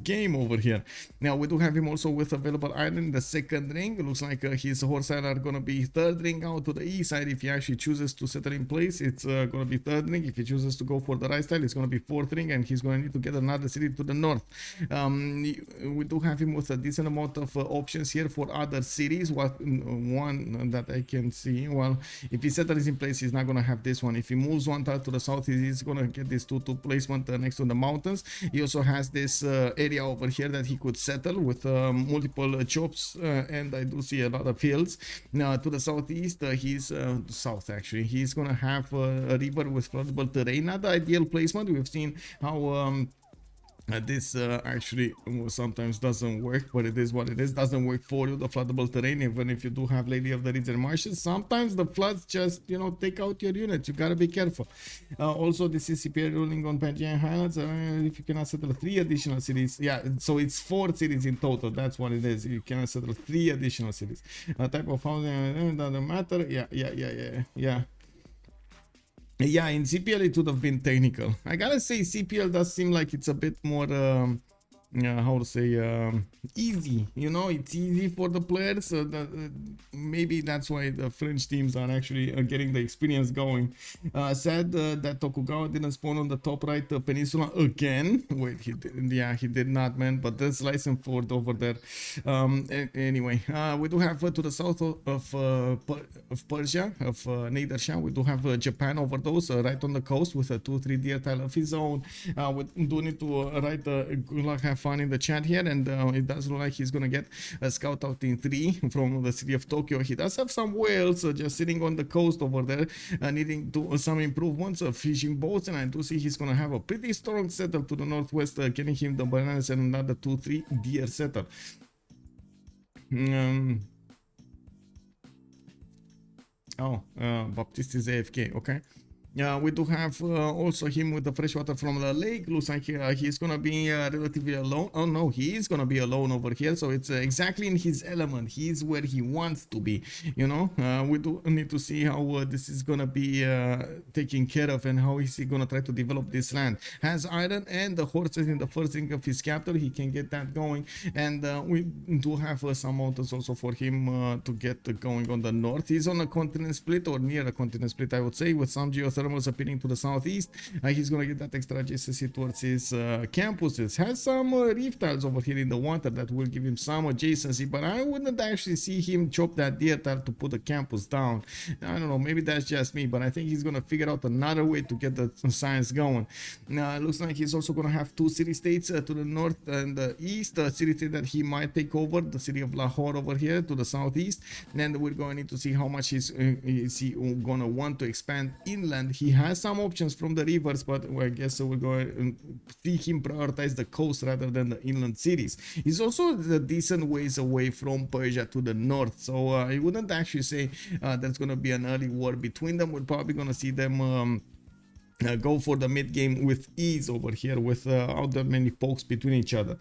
game over here. Now we do have him also with available island in the second ring. It looks like his horse island are gonna be third ring out to the east side. If he actually chooses to settle in place, it's gonna be third ring. If he chooses to go for the right side, it's gonna be fourth ring, and he's gonna need to get another city to the north. We do have him with a decent amount of options here for other cities. One that I can see, well, if he settles in place, he's not going to have this one. If he moves one tile to the south, he's going to get this 2-2 placement next to the mountains. He also has this area over here that he could settle with multiple chops, and I do see a lot of hills. To the southeast, he's south actually, he's going to have a river with floodable terrain. Not the ideal placement. We've seen how This actually sometimes doesn't work, but it is what it is. Doesn't work for you, the floodable terrain, even if you do have Lady of the Region Marshes. Sometimes the floods just, you know, take out your units. You gotta be careful. Also, this is CPA ruling on Pangaean Highlands. If you cannot settle 3 additional cities, yeah, so it's 4 cities in total. That's what it is. You cannot settle 3 additional cities. Type of housing doesn't matter. Yeah. Yeah, in CPL it would have been technical. I gotta say, CPL does seem like it's a bit more how to say, easy, you know, it's easy for the players, so that maybe that's why the French teams are actually getting the experience going. Sad that Tokugawa didn't spawn on the top right peninsula again. Wait, he did, yeah, he did not, man, but there's license for over there. Anyway, we do have to the south of Persia, of Nader Shah, we do have Japan OverDozZ right on the coast with a 2-3 deer tile of his own. We do need to write good luck, have fun in the chat here, and it does look like he's gonna get a scout out in 3 from the city of Tokyo. He does have some whales just sitting on the coast over there, needing to some improvements of fishing boats, and I do see he's gonna have a pretty strong settle to the northwest, getting him the bananas and another 2-3 deer settle. Baptiste is AFK, okay. We do have also him with the fresh water from the lake. Looks like he's gonna be relatively alone. Oh no, he is gonna be alone over here, so it's exactly in his element. He's where he wants to be, you know. We do need to see how this is gonna be taken care of, and how is he gonna try to develop this land. Has iron and the horses in the first ring of his capital. He can get that going, and we do have some mountains also for him to get going on the north. He's on a continent split, or near a continent split, I would say, with some geothermal appearing to the southeast. He's gonna get that extra adjacency towards his campuses. Has some reef tiles over here in the water that will give him some adjacency, but I wouldn't actually see him chop that deer tile to put the campus down. I don't know, maybe that's just me, but I think he's gonna figure out another way to get the science going. It looks like he's also gonna have 2 city states to the north and the east. A city state that he might take over, the city of Lahore over here to the southeast, and we're going to need to see how much is he gonna want to expand inland. He has some options from the rivers, but I guess we're going to see him prioritize the coast rather than the inland cities. He's also a decent ways away from Persia to the north, so I wouldn't actually say there's going to be an early war between them. We're probably going to see them go for the mid game with ease over here, without that many pokes between each other.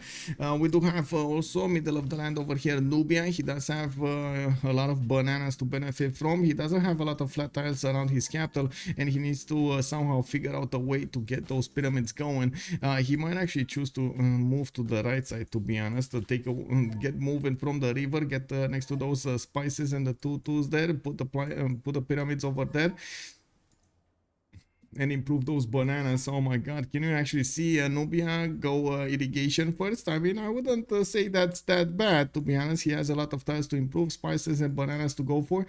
We do have also middle of the land over here, Nubia. He does have a lot of bananas to benefit from. He doesn't have a lot of flat tiles around his capital, and he needs to somehow figure out a way to get those pyramids going. He might actually choose to move to the right side, to be honest, to take get moving from the river, get next to those spices and the tutus there, put the pyramids over there, and improve those bananas. Oh my god, can you actually see Nubia go irrigation first? I mean, I wouldn't say that's that bad, to be honest. He has a lot of tiles to improve, spices and bananas to go for.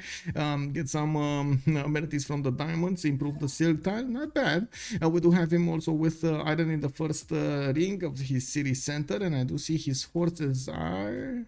Get some amenities from the diamonds, improve the silk tile, not bad. We do have him also with iron in the first ring of his city center, and I do see his horses are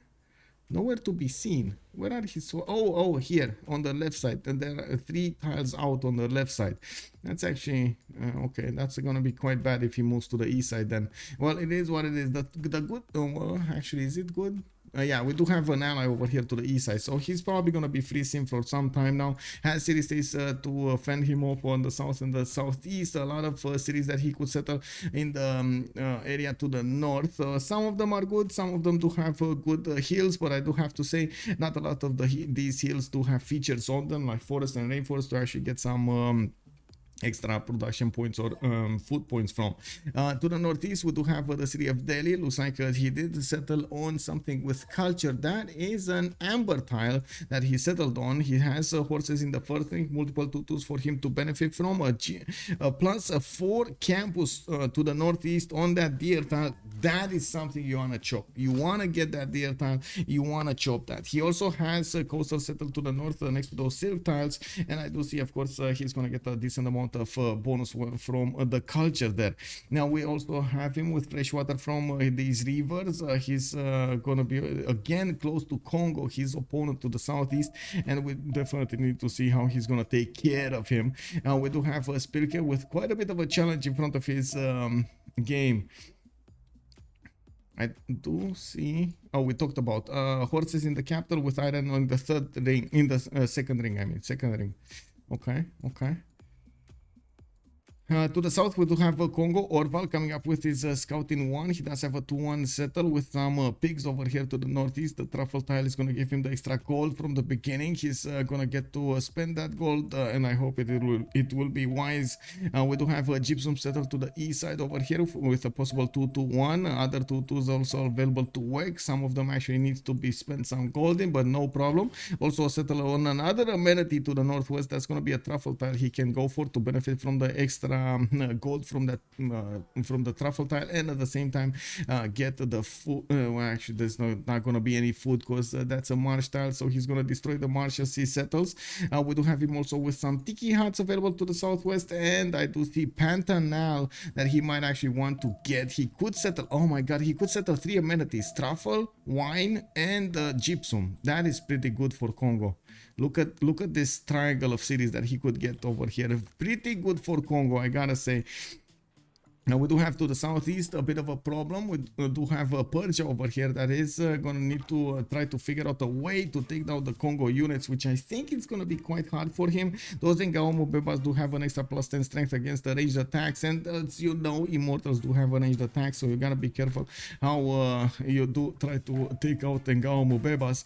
nowhere to be seen. Where are his? Oh, here on the left side, and there are 3 tiles out on the left side. That's actually okay. That's gonna be quite bad if he moves to the east side. Then, well, it is what it is. The good. Well, actually, is it good? Yeah, we do have an ally over here to the east side, so he's probably gonna be free sim for some time now. Has city states to fend him off on the south and the southeast. A lot of cities that he could settle in the area to the north. Some of them are good, some of them do have good hills, but I do have to say not a lot of these hills do have features on them, like forest and rainforest, to actually get some extra production points or food points from. To the northeast, we do have the city of Delhi. Looks like he did settle on something with culture. That is an amber tile that he settled on. He has horses in the first ring, multiple tutus for him to benefit from, plus a 4 campus to the northeast on that deer tile. That is something you want to chop. You want to get that deer tile, you want to chop that. He also has a coastal settled to the north next to those silk tiles, and I do see, of course, he's going to get a decent amount of bonus from the culture there. Now we also have him with fresh water from these rivers. He's gonna be again close to Kongo, his opponent to the southeast, and we definitely need to see how he's gonna take care of him. We do have Spylke with quite a bit of a challenge in front of his game. I do see. Oh, we talked about horses in the capital with iron on the third ring, in the second ring. I mean, second ring. Okay, okay. To the south, we do have Kongo. Orval coming up with his scouting 1. He does have a 2-1 settle with some pigs over here to the northeast. The truffle tile is going to give him the extra gold from the beginning. He's going to get to spend that gold, and I hope it will be wise. We do have a gypsum settle to the east side over here with a possible 2-2-1. Other 2-2s also available to work. Some of them actually needs to be spent some gold in, but no problem. Also a settle on another amenity to the northwest. That's going to be a truffle tile he can go for to benefit from the extra gold from the truffle tile, and at the same time get the food. Well, actually there's not going to be any food because that's a marsh tile, so he's going to destroy the marsh as he settles. We do have him also with some tiki huts available to the southwest, and I do see Pantanal that he might actually want to get. He could settle, oh my god, he could settle 3 amenities: truffle, wine, and gypsum. That is pretty good for Kongo. Look at this triangle of cities that he could get over here. Pretty good for Kongo, I gotta say. Now we do have to the southeast a bit of a problem. We do have Persia over here that is gonna need to try to figure out a way to take down the Kongo units, which I think it's gonna be quite hard for him. Those Mvembas do have an extra +10 strength against the ranged attacks, and as you know, immortals do have a ranged attack, so you gotta be careful how you do try to take out Mvembas.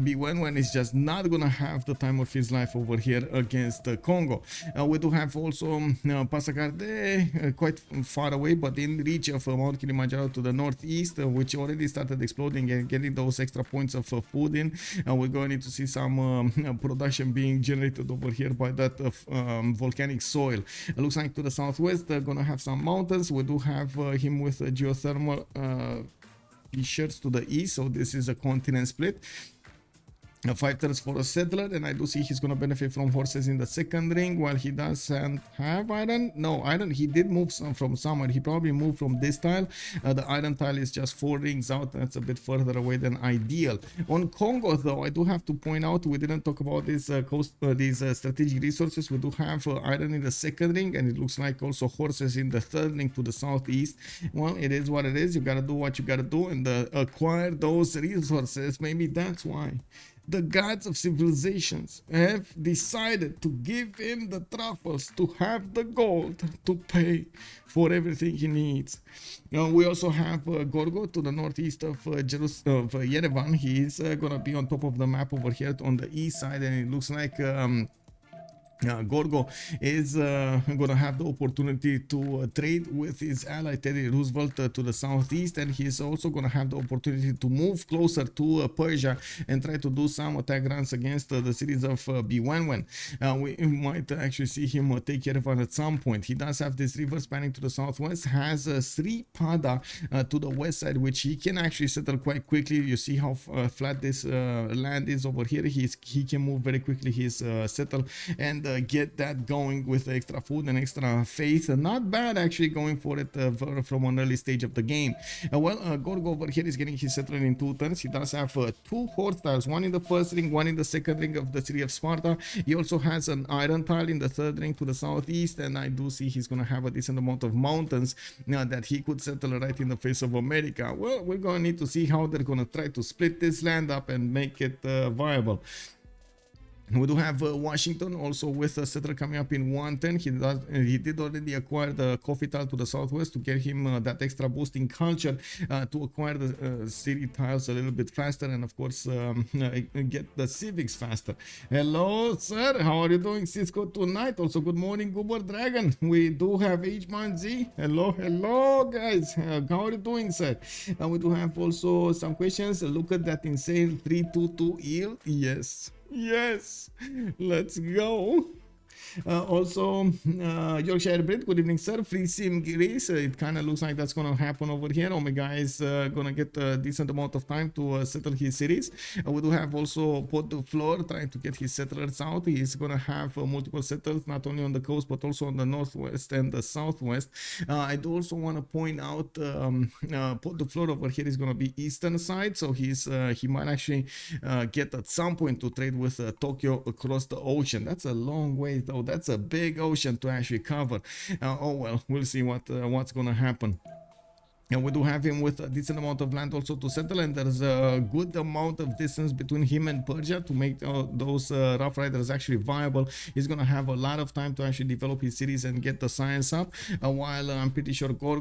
Bewewen is just not gonna have the time of his life over here against Kongo. We do have also Pasakarde quite far away, but in reach of Mount Kilimanjaro to the northeast, which already started exploding and getting those extra points of food in. We're going to see some production being generated over here by that volcanic soil. It looks like to the southwest they're gonna have some mountains. We do have him with geothermal fissures to the east, so this is a continent split. 5 turns for a settler, and I do see he's gonna benefit from horses in the second ring. While he doesn't have iron, no iron, he did move some from somewhere. He probably moved from this tile. The iron tile is just 4 rings out. That's a bit further away than ideal. On Kongo, though, I do have to point out we didn't talk about this these strategic resources. We do have iron in the second ring, and it looks like also horses in the third ring to the southeast. Well, it is what it is. You gotta do what you gotta do and acquire those resources. Maybe that's why the gods of civilizations have decided to give him the truffles to have the gold to pay for everything he needs. We also have Gorgo to the northeast of Yerevan. He is gonna be on top of the map over here on the east side, and it looks like Gorgo is going to have the opportunity to trade with his ally Teddy Roosevelt to the southeast, and he's also going to have the opportunity to move closer to Persia and try to do some attack runs against the cities of Bewewen. We might actually see him take care of it at some point. He does have this river spanning to the southwest, has Sri Pada to the west side, which he can actually settle quite quickly. You see how flat this land is over here. He can move very quickly his settle and get that going with extra food and extra faith. Not bad actually going for it from an early stage of the game. Gorgo over here is getting his settler in 2 turns. He does have 2 horse tiles, 1 in the first ring, 1 in the second ring of the city of Sparta. He also has an iron tile in the third ring to the southeast, and I do see he's going to have a decent amount of mountains that he could settle right in the face of America. Well, we're going to need to see how they're going to try to split this land up and make it viable. We do have Washington also with a settler coming up in 110. He did already acquire the coffee tile to the southwest to get him that extra boost in culture to acquire the city tiles a little bit faster, and of course get the civics faster. Hello sir, how are you doing, Cisco, tonight? Also good morning, Goober Dragon. We do have H-Man Z. Hello guys, how are you doing, sir? We do have also some questions. Look at that insane 322 eel. Yes, let's go. Also, Yorkshire Brit, good evening, sir. Free sim Greece. It kind of looks like that's going to happen over here. Omegaia is going to get a decent amount of time to settle his cities. We do have also Potdefleur trying to get his settlers out. He's going to have multiple settlers, not only on the coast, but also on the northwest and the southwest. I do also want to point out Potdefleur over here is going to be eastern side, so he might actually get at some point to trade with Tokyo across the ocean. That's a long way though. That's a big ocean to actually cover. Oh well, we'll see what's gonna happen. And we do have him with a decent amount of land also to settle, and there's a good amount of distance between him and Persia to make those Rough Riders actually viable. He's gonna have a lot of time to actually develop his cities and get the science up, while I'm pretty sure Persia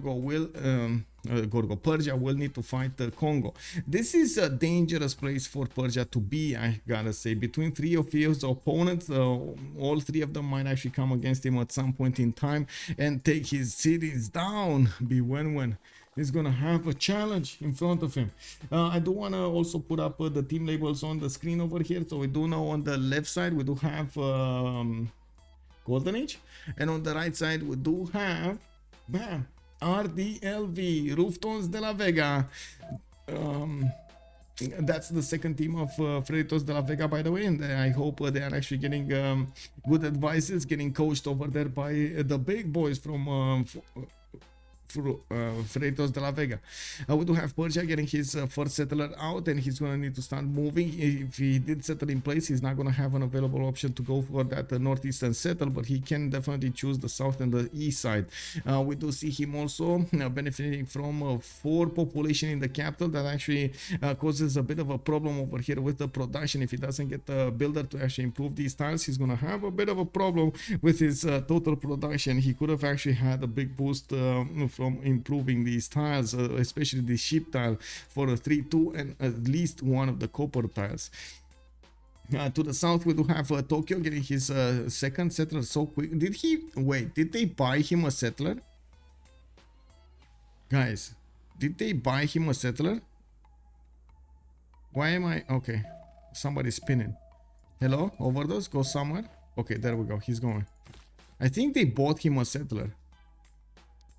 will need to fight Kongo. This is a dangerous place for Persia to be, I gotta say. Between three of his opponents, all three of them might actually come against him at some point in time and take his cities down. Bewewen is gonna have a challenge in front of him. I do want to also put up the team labels on the screen over here. So we do know on the left side we do have Golden Age, and on the right side we do have bam, RDLV, Reuftons de la Vega. That's the second team of Reuftons de la Vega, by the way, and I hope they are actually getting good advices, getting coached over there by the big boys from Reuftons de la Vega. We do have Persia getting his first settler out, and he's gonna need to start moving. If he did settle in place, he's not gonna have an available option to go for that northeastern settle, but he can definitely choose the south and the east side. We do see him also benefiting from 4 population in the capital. That actually causes a bit of a problem over here with the production. If he doesn't get the builder to actually improve these tiles, he's gonna have a bit of a problem with his total production. He could have actually had a big boost from improving these tiles, especially the sheep tile for a 3-2 and at least one of the copper tiles. To the south we do have Tokyo getting his second settler so quick. Did they buy him a settler? Guys, did they buy him a settler? Why am I... Okay, somebody's spinning. Hello, OverDozZ, go somewhere. Okay, there we go, he's going. I think they bought him a settler.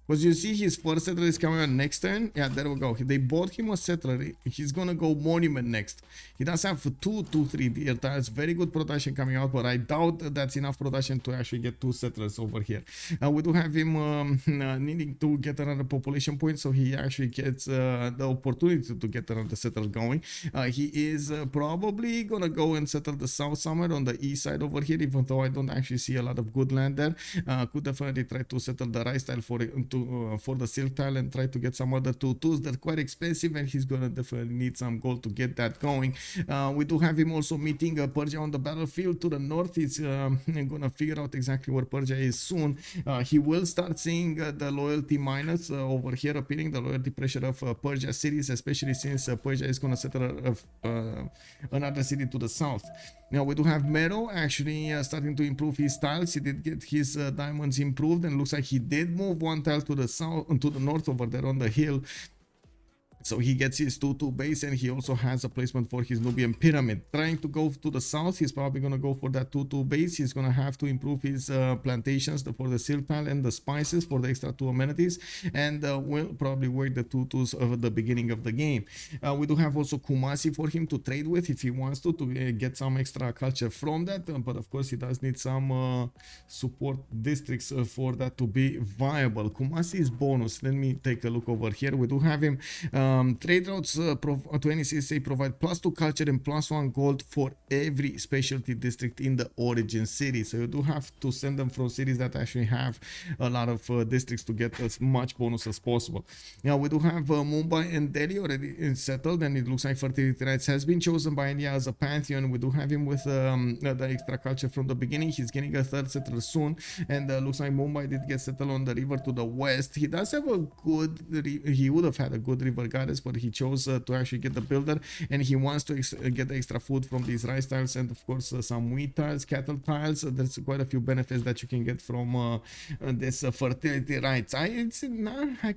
Because you see his first settler is coming on next turn. Yeah, there we go. They bought him a settler. He's gonna go monument next. He does have 2-3 deer tiles. Very good production coming out, but I doubt that's enough production to actually get 2 settlers over here. We do have him needing to get another population point, so he actually gets the opportunity to get another settler going. He is probably gonna go and settle the south somewhere on the east side over here, even though I don't actually see a lot of good land there. Could definitely try to settle the rice tile for the silk tile and try to get some other 2-2s. They're quite expensive, and he's gonna definitely need some gold to get that going. We do have him also meeting Persia on the battlefield to the north. He's gonna figure out exactly where Persia is soon. He will start seeing the loyalty minus over here appearing, the loyalty pressure of Persia cities, especially since Persia is gonna settle another city to the south. Now we do have Mero actually starting to improve his tiles. He did get his diamonds improved, and looks like he did move one tile to the south, to the north over there on the hill. So he gets his 2-2 base, and he also has a placement for his Nubian pyramid. Trying to go to the south, he's probably going to go for that 2-2 base. He's going to have to improve his plantations for the silk tile and the spices for the extra 2 amenities, and will probably work the 2-2s at the beginning of the game. We do have also Kumasi for him to trade with if he wants to get some extra culture from that, but of course he does need some support districts for that to be viable. Kumasi is bonus. Let me take a look over here. We do have him trade routes to any CSA provide +2 culture and +1 gold for every specialty district in the origin city. So you do have to send them from cities that actually have a lot of districts to get as much bonus as possible. Now we do have Mumbai and Delhi already settled, and it looks like fertility rights has been chosen by India as a pantheon. We do have him with the extra culture from the beginning. He's getting a 3rd settler soon, and looks like Mumbai did get settled on the river to the west. He does have a good, he would have had a good river guide, but he chose to actually get the builder, and he wants to get the extra food from these rice tiles, and of course some wheat tiles, cattle tiles. There's quite a few benefits that you can get from this fertility rights. I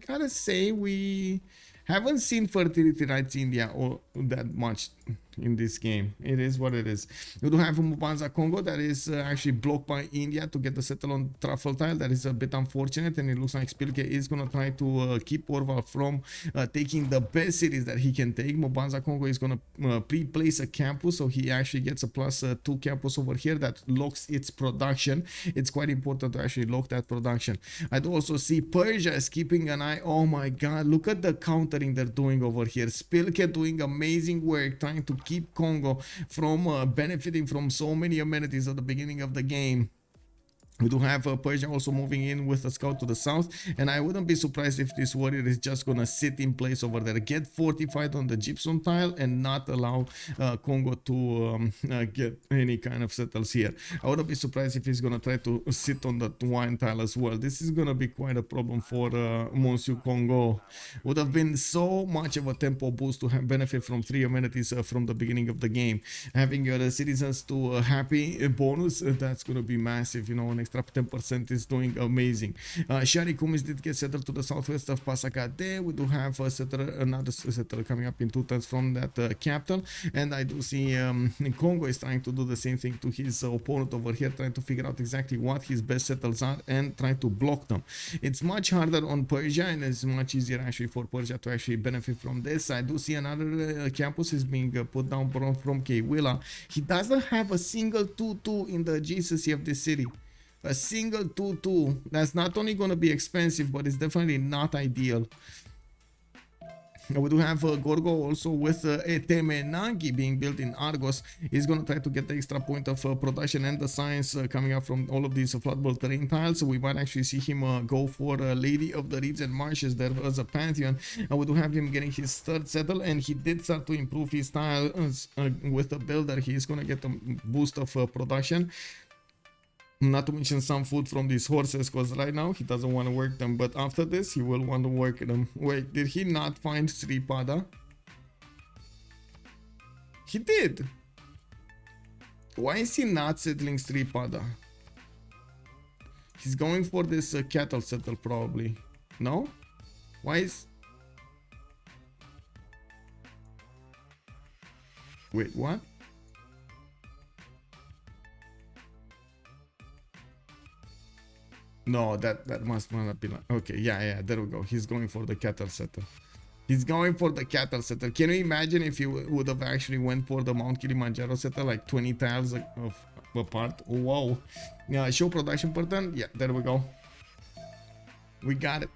gotta say we haven't seen fertility rights in India that much in this game. It is what it is. We do have Mvemba Kongo that is actually blocked by India to get the settle on truffle tile. That is a bit unfortunate, and it looks like Spylke is going to try to keep Orval from taking the best cities that he can take. Mvemba Kongo is going to pre-place a campus, so he actually gets a +2 campus over here that locks its production. It's quite important to actually lock that production. I do also see Persia is keeping an eye. Oh my god, look at the countering they're doing over here. Spylke doing amazing work trying to keep Kongo from benefiting from so many amenities at the beginning of the game. We do have Persia also moving in with a scout to the south, and I wouldn't be surprised if this warrior is just gonna sit in place over there, get fortified on the gypsum tile, and not allow Kongo to get any kind of settles here. I wouldn't be surprised if he's gonna try to sit on the wine tile as well. This is gonna be quite a problem for Monsieur Kongo. Would have been so much of a tempo boost to have benefit from 3 amenities from the beginning of the game. Having your citizens to happy bonus, that's gonna be massive, you know, an extra 10% is doing amazing. Shari Kumis did get settled to the southwest of Pasakade. We do have another settler coming up in 2 turns from that capital, and I do see Kongo is trying to do the same thing to his opponent over here, trying to figure out exactly what his best settles are and try to block them. It's much harder on Persia, and it's much easier actually for Persia to actually benefit from this. I do see another campus is being put down from Kwila. He doesn't have a single 2-2 in the adjacency of this city. A single 2-2. That's not only going to be expensive, but it's definitely not ideal. We do have Gorgo also with Eteme Nangi being built in Argos. He's going to try to get the extra point of production and the science coming up from all of these floodable terrain tiles. So we might actually see him go for Lady of the Reeds and Marshes there as a pantheon. We do have him getting his third settle, and he did start to improve his tiles with the builder. He is going to get a boost of production. Not to mention some food from these horses, because right now he doesn't want to work them, but after this he will want to work them. Wait, did he not find Sripada? He did. Why is he not settling Sripada? He's going for this cattle settle probably. No? Why is... Wait, what? No, that must not be... Okay, yeah, there we go. He's going for the cattle setter. He's going for the cattle setter. Can you imagine if you would have actually went for the Mount Kilimanjaro setter, like 20 tiles of apart? Whoa. Yeah, show production per turn. Yeah, there we go. We got it.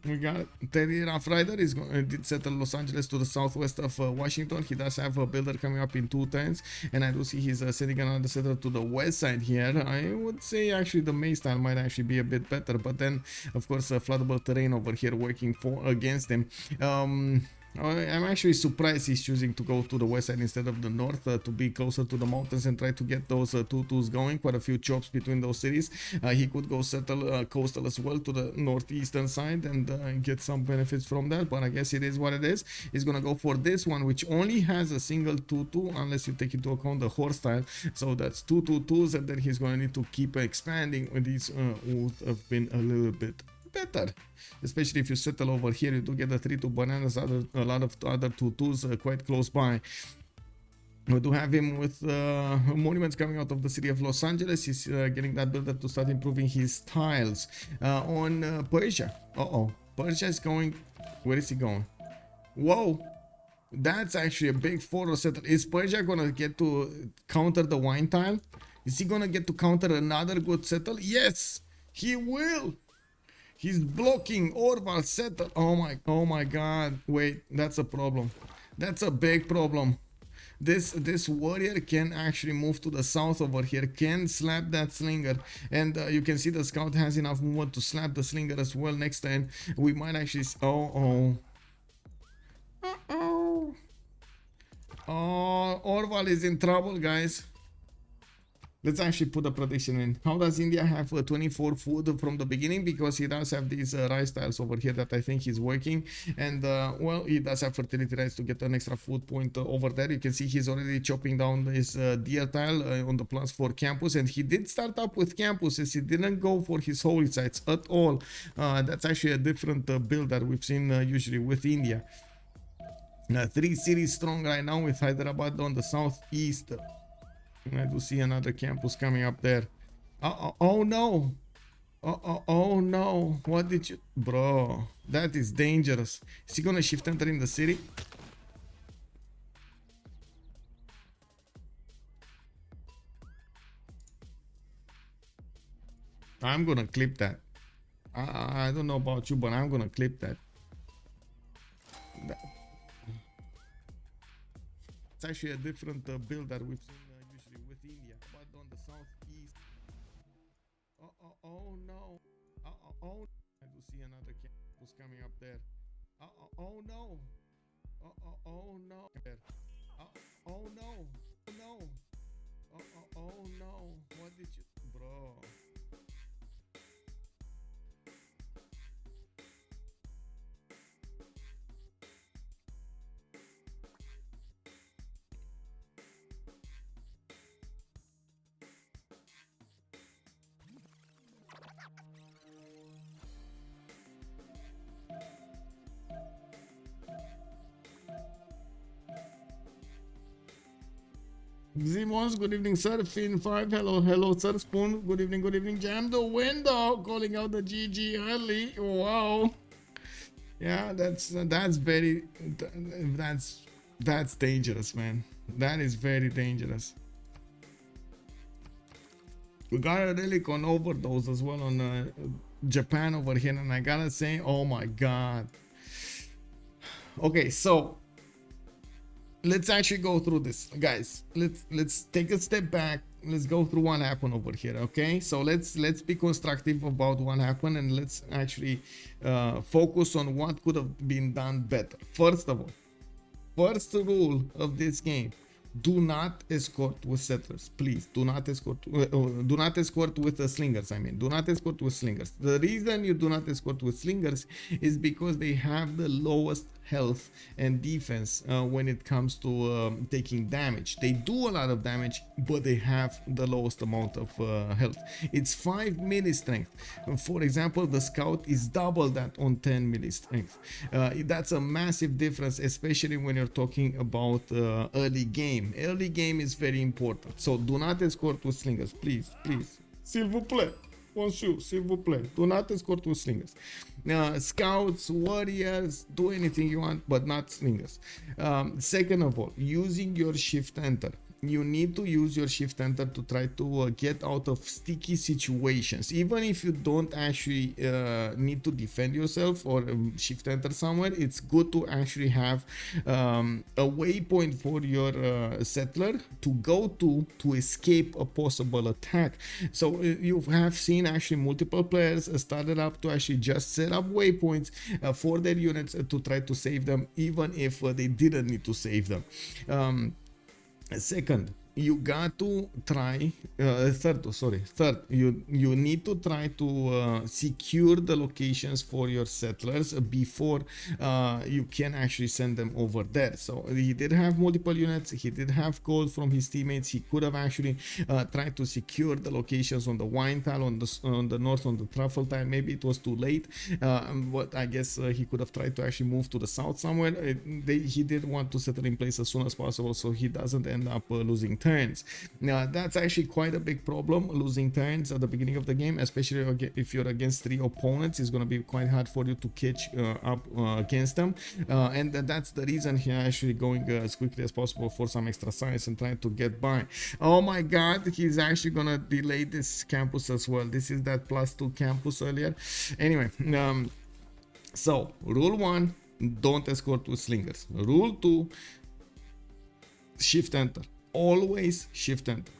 We got it. Teddy Rough Rider is did settle Los Angeles to the southwest of Washington. He does have a builder coming up in 2 turns, and I do see he's sending another settler to the west side here. I would say actually the May style might actually be a bit better, but then of course floodable terrain over here working against him. I'm actually surprised he's choosing to go to the west side instead of the north to be closer to the mountains and try to get those 2-2s going. Quite a few chops between those cities. He could go settle coastal as well to the northeastern side and get some benefits from that, but I guess it is what it is. He's gonna go for this one, which only has a single 2-2 unless you take into account the horse style. So that's 2 2-2s, and then he's gonna need to keep expanding. These would have been a little bit better, especially if you settle over here. You do get the 3-2 bananas, a lot of other 2-2s quite close by. We do have him with monuments coming out of the city of Los Angeles. He's getting that builder to start improving his tiles. On Persia. Persia is going... Where is he going? Whoa! That's actually a big photo settle. Is Persia gonna get to counter the wine tile? Is he gonna get to counter another good settle? Yes! He will! He's blocking Orval settle. Oh my god. Wait, that's a problem. That's a big problem. This warrior can actually move to the south over here, can slap that slinger, and you can see the scout has enough movement to slap the slinger as well. Next time we might actually... Orval is in trouble, guys. Let's actually put a prediction in. How does India have 24 food from the beginning? Because he does have these rice tiles over here that I think he's working. And, well, he does have fertility rights to get an extra food point over there. You can see he's already chopping down his deer tile on the +4 campus. And he did start up with campuses. He didn't go for his holy sites at all. That's actually a different build that we've seen usually with India. 3 cities strong right now with Hyderabad on the southeast. I do see another campus coming up there. Oh no! Oh no! What did you... Bro, that is dangerous. Is he gonna shift enter in the city? I'm gonna clip that. I don't know about you, but I'm gonna clip that. It's actually a different build that we've seen usually with India, but on the southeast. Oh no. Oh, oh no. No. Oh no. What did you, bro? Zimons, good evening, sir. Fin5, hello, sir. Spoon, good evening. Jam the window, calling out the GG early. Wow. Yeah, that's very, that's dangerous, man. That is very dangerous. We got a relic on OverDozZ as well on Japan over here, and I gotta say, oh my god. Okay, so let's actually go through this, guys. Let's take a step back. Let's go through what happened over here. Okay, so let's be constructive about what happened, and let's actually focus on what could have been done better. First of all, first rule of this game: do not escort with settlers. Please do not escort. Do not escort with the slingers. I mean, do not escort with slingers. The reason you do not escort with slingers is because they have the lowest health and defense when it comes to taking damage. They do a lot of damage, but they have the lowest amount of health. It's 5 milli strength. For example, the scout is double that on 10 milli strength. That's a massive difference, especially when you're talking about early game. Early game is very important, so do not escort with slingers, please. S'il vous plaît. Bonjour, s'il vous plaît. Do not escort with slingers. Scouts, warriors, do anything you want, but not slingers. Second of all, using your shift enter. You need to use your shift enter to try to get out of sticky situations. Even if you don't actually need to defend yourself or shift enter somewhere, it's good to actually have a waypoint for your settler to go to escape a possible attack. So you have seen actually multiple players started up to actually just set up waypoints for their units to try to save them, even if they didn't need to save them. Second, you got to try third, you need to try to secure the locations for your settlers before you can actually send them over there. So he did have multiple units, he did have gold from his teammates. He could have actually tried to secure the locations on the wine tile, on the north, on the truffle tile. Maybe it was too late, but I guess he could have tried to actually move to the south somewhere. He did want to settle in place as soon as possible, so he doesn't end up losing turns. Now that's actually quite a big problem, losing turns at the beginning of the game, especially if you're against 3 opponents. It's going to be quite hard for you to catch up against them, and that's the reason he's actually going as quickly as possible for some extra science and trying to get by. Oh my god, he's actually gonna delay this campus as well. This is that +2 campus earlier. Anyway, so rule 1, don't escort with slingers. Rule 2, shift enter. Always shift enter.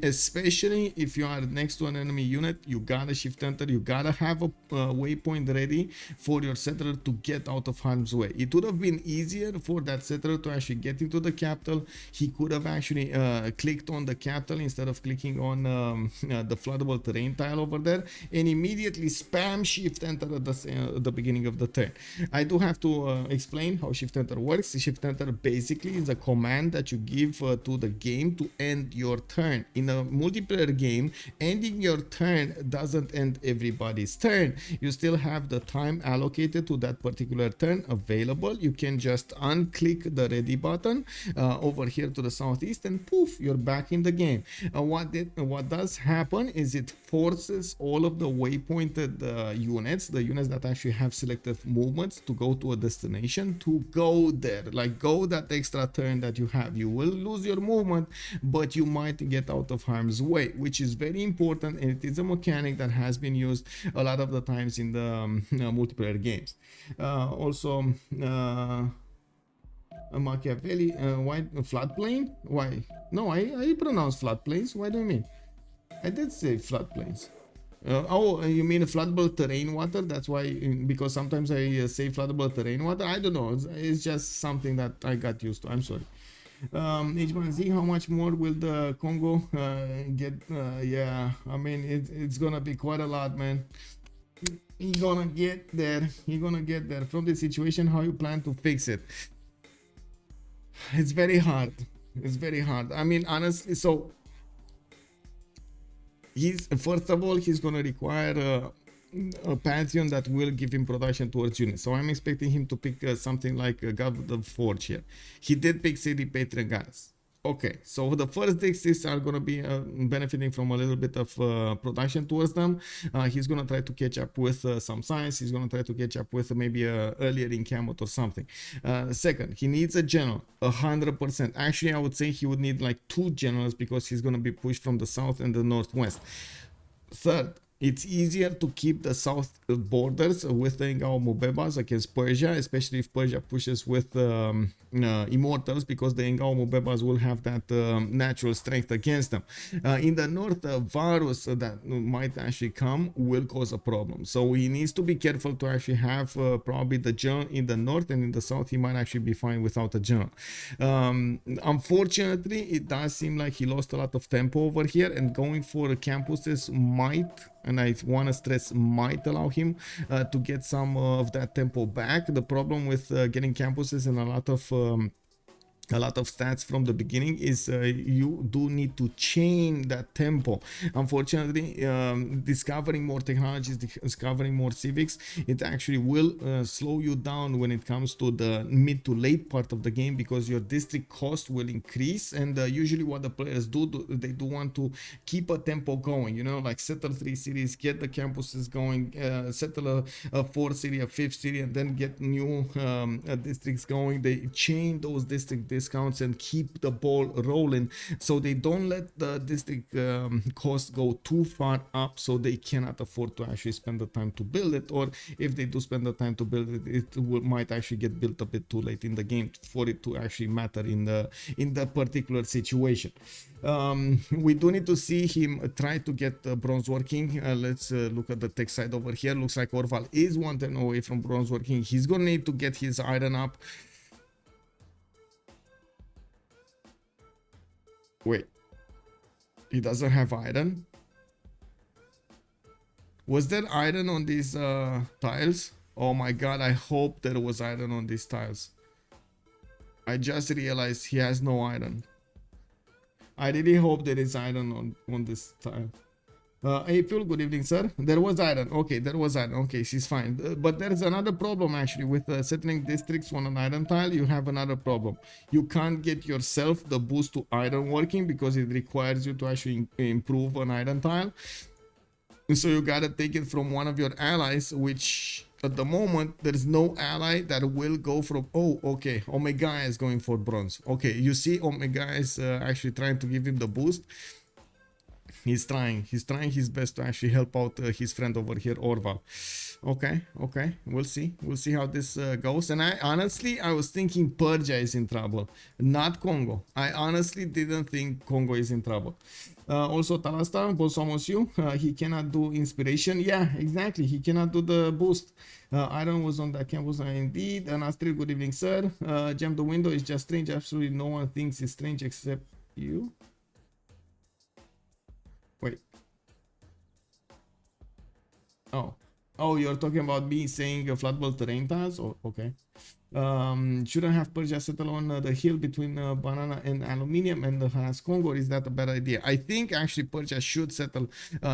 Especially if you are next to an enemy unit, you gotta shift enter. You gotta have a waypoint ready for your settler to get out of harm's way. It would have been easier for that settler to actually get into the capital. He could have actually clicked on the capital instead of clicking on the floodable terrain tile over there, and immediately spam shift enter at the beginning of the turn. I do have to explain how shift enter works. Shift enter basically is a command that you give to the game to end your turn. In a multiplayer game, ending your turn doesn't end everybody's turn. You still have the time allocated to that particular turn available. You can just unclick the ready button over here to the southeast, and poof, you're back in the game. What does happen is it forces all of the waypointed units, the units that actually have selected movements to go to a destination, to go there. Like, go that extra turn that you have. You will lose your movement, but you might get out of harm's way, which is very important, and it is a mechanic that has been used a lot of the times in the multiplayer games. Also, Machiavelli, why floodplain? Why? No, I pronounce floodplains. Why do you mean? I did say floodplains. Oh, you mean floodable terrain water? That's why, because sometimes I say floodable terrain water. I don't know. It's just something that I got used to. I'm sorry. H1Z, how much more will the Kongo get? Yeah, I mean, it's gonna be quite a lot, man. You're gonna get there. You're gonna get there. From the situation, how you plan to fix it? It's very hard. It's very hard. I mean, honestly, so he's first of all he's gonna require a pantheon that will give him production towards units. So I'm expecting him to pick something like God of the Forge here. He did pick City Patriot Guns. Okay, so the first districts are going to be benefiting from a little bit of production towards them. He's going to try to catch up with some science. He's going to try to catch up with maybe a earlier encampment or something. Second, he needs a general, 100%. Actually, I would say he would need like 2 generals because he's going to be pushed from the south and the northwest. Third, it's easier to keep the south borders with the Mvembas against Persia, especially if Persia pushes with Immortals, because the Mvembas will have that natural strength against them. In the north, Varus that might actually come will cause a problem. So he needs to be careful to actually have probably the general in the north, and in the south he might actually be fine without a general. Unfortunately, it does seem like he lost a lot of tempo over here, and going for campuses might, and I want to stress might, allow him to get some of that tempo back. The problem with getting campuses and a lot of stats from the beginning is you do need to chain that tempo. Unfortunately, discovering more technologies, discovering more civics, it actually will slow you down when it comes to the mid to late part of the game, because your district cost will increase. And usually what the players do, they do want to keep a tempo going, you know, like settle 3 cities, get the campuses going, settle a 4th city, a 5th city, and then get new districts going. They chain those district discounts and keep the ball rolling, so they don't let the district cost go too far up, so they cannot afford to actually spend the time to build it. Or if they do spend the time to build it, it might actually get built a bit too late in the game for it to actually matter in the particular situation. We do need to see him try to get bronze working. Let's look at the tech side over here. Looks like Orval is 1 turn away from bronze working. He's gonna need to get his iron up. Wait, he doesn't have iron? Was there iron on these tiles? Oh my god, I hope there was iron on these tiles. I just realized he has no iron. I really hope there is iron on this tile. April, good evening, sir. There was iron. Okay, there was iron. Okay, she's fine. But there's another problem actually with settling districts on an iron tile. You have another problem. You can't get yourself the boost to iron working because it requires you to actually improve an iron tile. So you gotta take it from one of your allies, which at the moment there's no ally that will go from. Oh, okay, Omegaia is going for bronze. Okay, you see Omegaia is actually trying to give him the boost. He's trying his best to actually help out his friend over here, Orval. Okay, we'll see how this goes. And I was thinking Persia is in trouble, not Kongo. I honestly didn't think Kongo is in trouble. Also Talasta, Bolsomos you, he cannot do inspiration. Yeah, exactly, he cannot do the boost. Iron was on that campus, indeed. And Astrid, good evening, sir. Jam the window is just strange. Absolutely no one thinks it's strange except you. Wait. Oh, you're talking about me saying floodable terrain tiles? Oh, okay. Shouldn't have Persia settle on the hill between banana and aluminium and has Kongo. Is that a bad idea? I think actually Persia should settle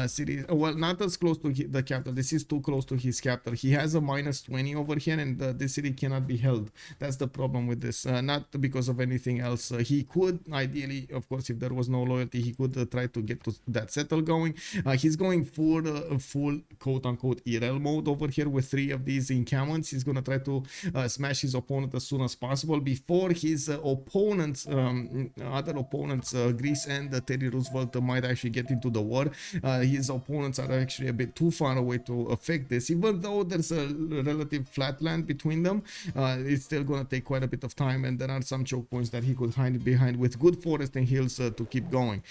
cities. Well, not as close to the capital. This is too close to his capital. He has a -20 over here, and this city cannot be held. That's the problem with this. Not because of anything else. He could ideally, of course, if there was no loyalty, he could try to get to that settle going. He's going for full quote-unquote IRL mode over here with 3 of these encampments. He's gonna try to smash his opponent as soon as possible before his opponents, other opponents, Greece and Teddy Roosevelt, might actually get into the war. His opponents are actually a bit too far away to affect this. Even though there's a relative flatland between them, it's still going to take quite a bit of time, and there are some choke points that he could hide behind with good forest and hills to keep going.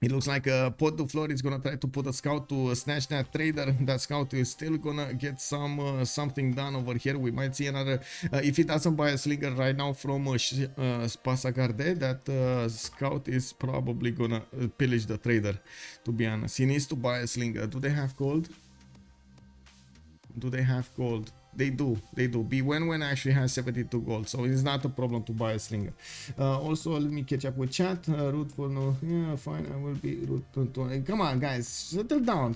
It looks like Potdefleur is gonna try to put a scout to snatch that trader. That scout is still gonna get some something done over here. We might see another. If he doesn't buy a slinger right now from Spasagarde, that scout is probably gonna pillage the trader. To be honest, he needs to buy a slinger. Do they have gold? Do they have gold? They do. Bewewen actually has 72 gold, so it's not a problem to buy a slinger. Also, let me catch up with chat. Root for no, yeah, fine. I will be root to. Come on, guys, settle down.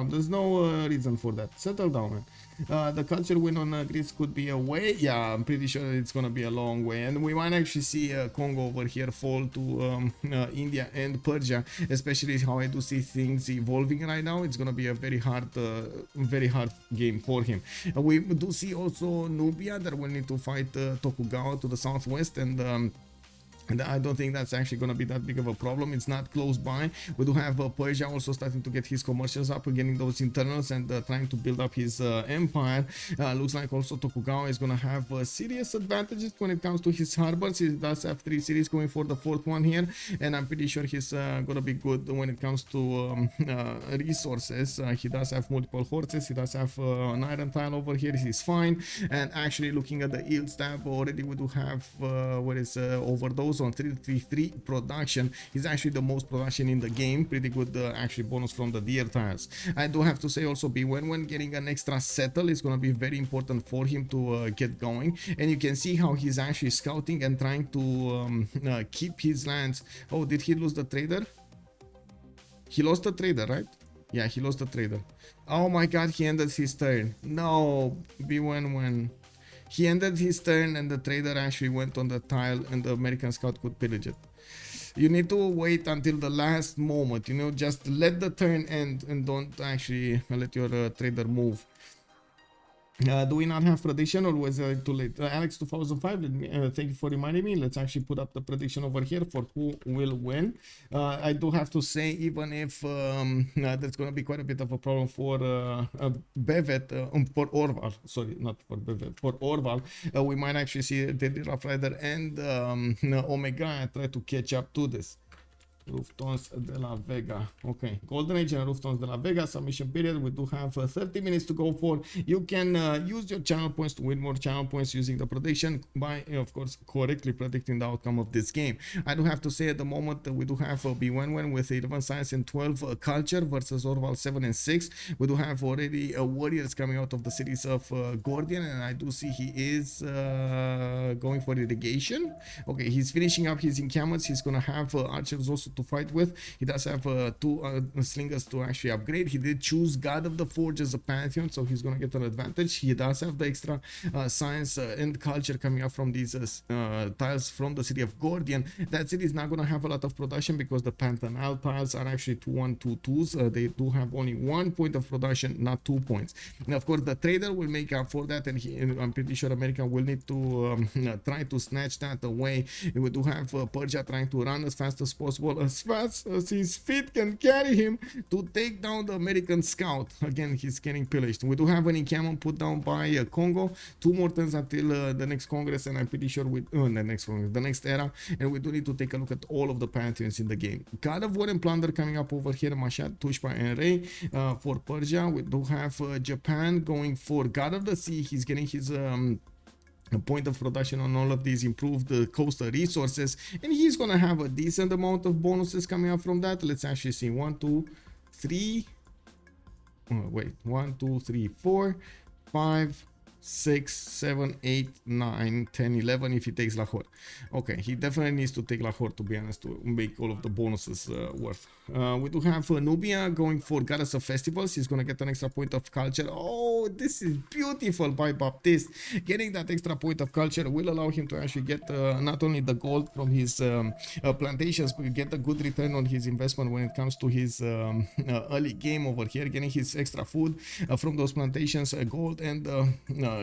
There's no reason for that. Settle down, man. The culture win on grids could be a way. Yeah, I'm pretty sure it's gonna be a long way, and we might actually see Kongo over here fall to India and Persia, especially how I do see things evolving right now. It's gonna be a very hard game for him. We do see also Nubia that will need to fight Tokugawa to the southwest, and I don't think that's actually going to be that big of a problem. It's not close by. We do have Persia also starting to get his commercials up, getting those internals, and trying to build up his empire. Looks like also Tokugawa is going to have serious advantages when it comes to his harbors. He does have 3 cities going for the 4th one here, and I'm pretty sure he's going to be good when it comes to resources. He does have multiple horses. He does have an iron tile over here. He's fine. And actually looking at the yields tab already, we do have what is OverDozZ on 333 production. He's actually the most production in the game. Pretty good actually bonus from the deer tiles. I do have to say also when getting an extra settle is going to be very important for him to get going, and you can see how he's actually scouting and trying to keep his lands. Oh, did he lose the trader? He lost the trader, right? Yeah, he lost the trader. Oh my god, he ended his turn. No, Bewewen. He ended his turn and the trader actually went on the tile and the American scout could pillage it. You need to wait until the last moment, you know, just let the turn end and don't actually let your trader move. Do we not have prediction, or was it too late? Alex 2005, let me, thank you for reminding me. Let's actually put up the prediction over here for who will win. I do have to say, even if there's going to be quite a bit of a problem for Bevet, for Orval, sorry, not for Bevet, for Orval, we might actually see the Rough Rider and Omegaia try to catch up to this. Reuftons de la Vega. Okay, Golden Age and Reuftons de la Vega submission period. We do have 30 minutes to go for. You can use your channel points to win more channel points using the prediction by, of course, correctly predicting the outcome of this game. I do have to say at the moment that we do have Bewewen with 11 science and 12 culture versus Orval 7 and 6. We do have already warriors coming out of the cities of Gordian, and I do see he is going for irrigation. Okay, he's finishing up his encampments. He's gonna have archers also to fight with. He does have 2 slingers to actually upgrade. He did choose God of the Forge as a pantheon, so he's gonna get an advantage. He does have the extra science and culture coming up from these tiles from the city of Gordian. That city is not gonna have a lot of production because the Pantanal tiles are actually 2-1, 2-2s. They do have only 1 point of production, not 2 points. And of course, the trader will make up for that, and I'm pretty sure America will need to try to snatch that away. We do have Persia trying to run as fast as possible, as fast as his feet can carry him, to take down the American scout. Again, he's getting pillaged. We do have an encampment put down by Kongo. 2 more turns until the next Congress, and I'm pretty sure the next era, and we do need to take a look at all of the pantheons in the game. God of War and Plunder coming up over here, Mashad, Tushpa, and Ray for Persia. We do have Japan going for God of the Sea. He's getting his a point of production on all of these improved coastal resources, and he's gonna have a decent amount of bonuses coming up from that. Let's actually see 1 2 3 1 2 3 4 5 6 7 8 9 10 11 if he takes Lahore. Okay, he definitely needs to take Lahore, to be honest, to make all of the bonuses worth. We do have Nubia going for Goddess of Festivals. He's gonna get an extra point of culture. Oh, this is beautiful by Baptiste. Getting that extra point of culture will allow him to actually get not only the gold from his plantations, but get a good return on his investment when it comes to his early game over here, getting his extra food from those plantations, gold and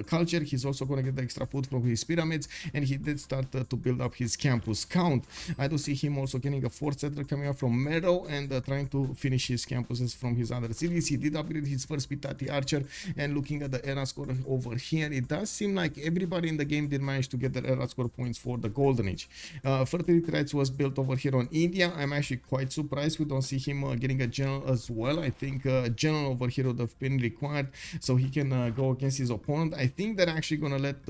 culture. He's also going to get the extra food from his pyramids, and he did start to build up his campus count. I do see him also getting a fourth settler coming up from Mero and trying to finish his campuses from his other cities. He did upgrade his first Pitati archer, and looking at the era score over here, it does seem like everybody in the game did manage to get their era score points for the golden age. Fertility rights was built over here on India. I'm actually quite surprised we don't see him getting a general as well. I think general over here would have been required so he can go against his opponent. I think they're actually gonna let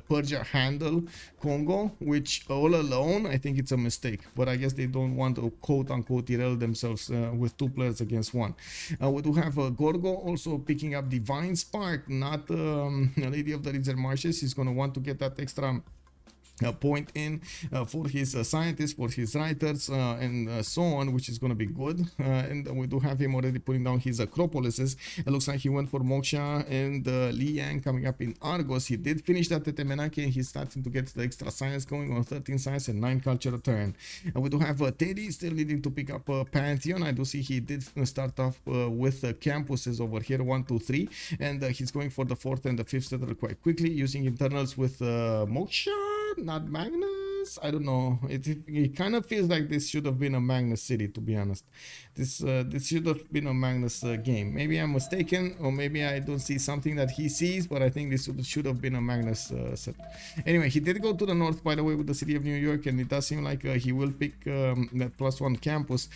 Persia handle Kongo, which all alone I think it's a mistake, but I guess they don't want to quote unquote derail themselves with two players against one. We do have Gorgo also picking up Divine Spark, not Lady of the Ridge and Marshes. He's gonna want to get that extra point in for his scientists, for his writers, and so on, which is going to be good. And we do have him already putting down his acropolises. It looks like he went for Moksha and Liang coming up in Argos. He did finish that at Temenaki, and he's starting to get the extra science going on 13 science and 9 culture turn. We do have Teddy still needing to pick up Pantheon. I do see he did start off with campuses over here 1, 2, 3, and he's going for the 4th and the 5th settler quite quickly, using internals with Moksha. Not Magnus. I don't know. It kind of feels like this should have been a Magnus city, to be honest. This should have been a Magnus game. Maybe I'm mistaken, or maybe I don't see something that he sees, but I think this should have been a Magnus set. Anyway, he did go to the north, by the way, with the city of New York, and it does seem like he will pick that +1 campus.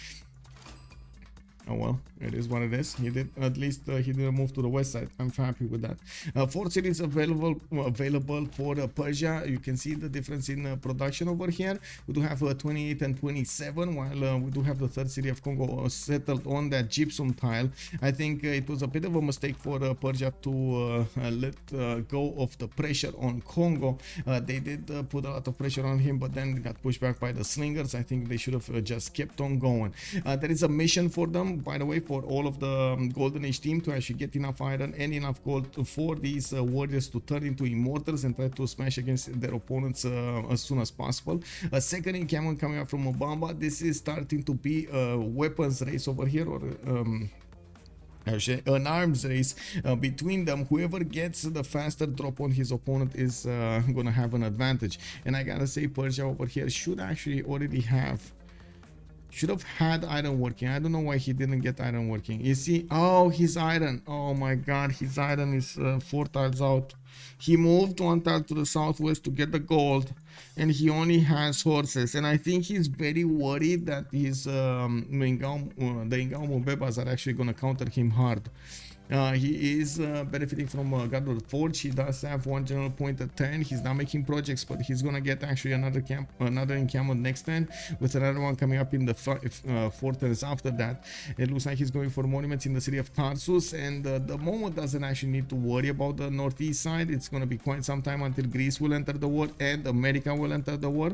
Oh well, it is what it is. He did, at least he didn't move to the west side. I'm happy with that. 4 cities available for Persia. You can see the difference in production over here. We do have 28 and 27, while we do have the 3rd city of Kongo settled on that gypsum tile. I think it was a bit of a mistake for Persia to let go of the pressure on Kongo. They did put a lot of pressure on him, but then got pushed back by the slingers. I think they should have just kept on going. There is a mission for them, by the way, for all of the Golden Age team to actually get enough iron and enough gold for these warriors to turn into immortals and try to smash against their opponents as soon as possible. A second encampment coming up from Mvemba. This is starting to be a weapons race over here, or an arms race between them. Whoever gets the faster drop on his opponent is gonna have an advantage. And I gotta say, Persia over here should actually already should have had iron working. I don't know why he didn't get iron working. You see, oh, his iron, oh my god, his iron is 4 tiles out. He moved 1 tile to the southwest to get the gold, and he only has horses. And I think he's very worried that his the Mvembas are actually going to counter him hard. He is benefiting from Gandhi Forge. He does have 1 general point at 10. He's not making projects, but he's gonna get actually another encampment next turn, with another one coming up in the 4 turns after that. It looks like he's going for monuments in the city of Tarsus, and the moment doesn't actually need to worry about the northeast side. It's gonna be quite some time until Greece will enter the war and America will enter the war.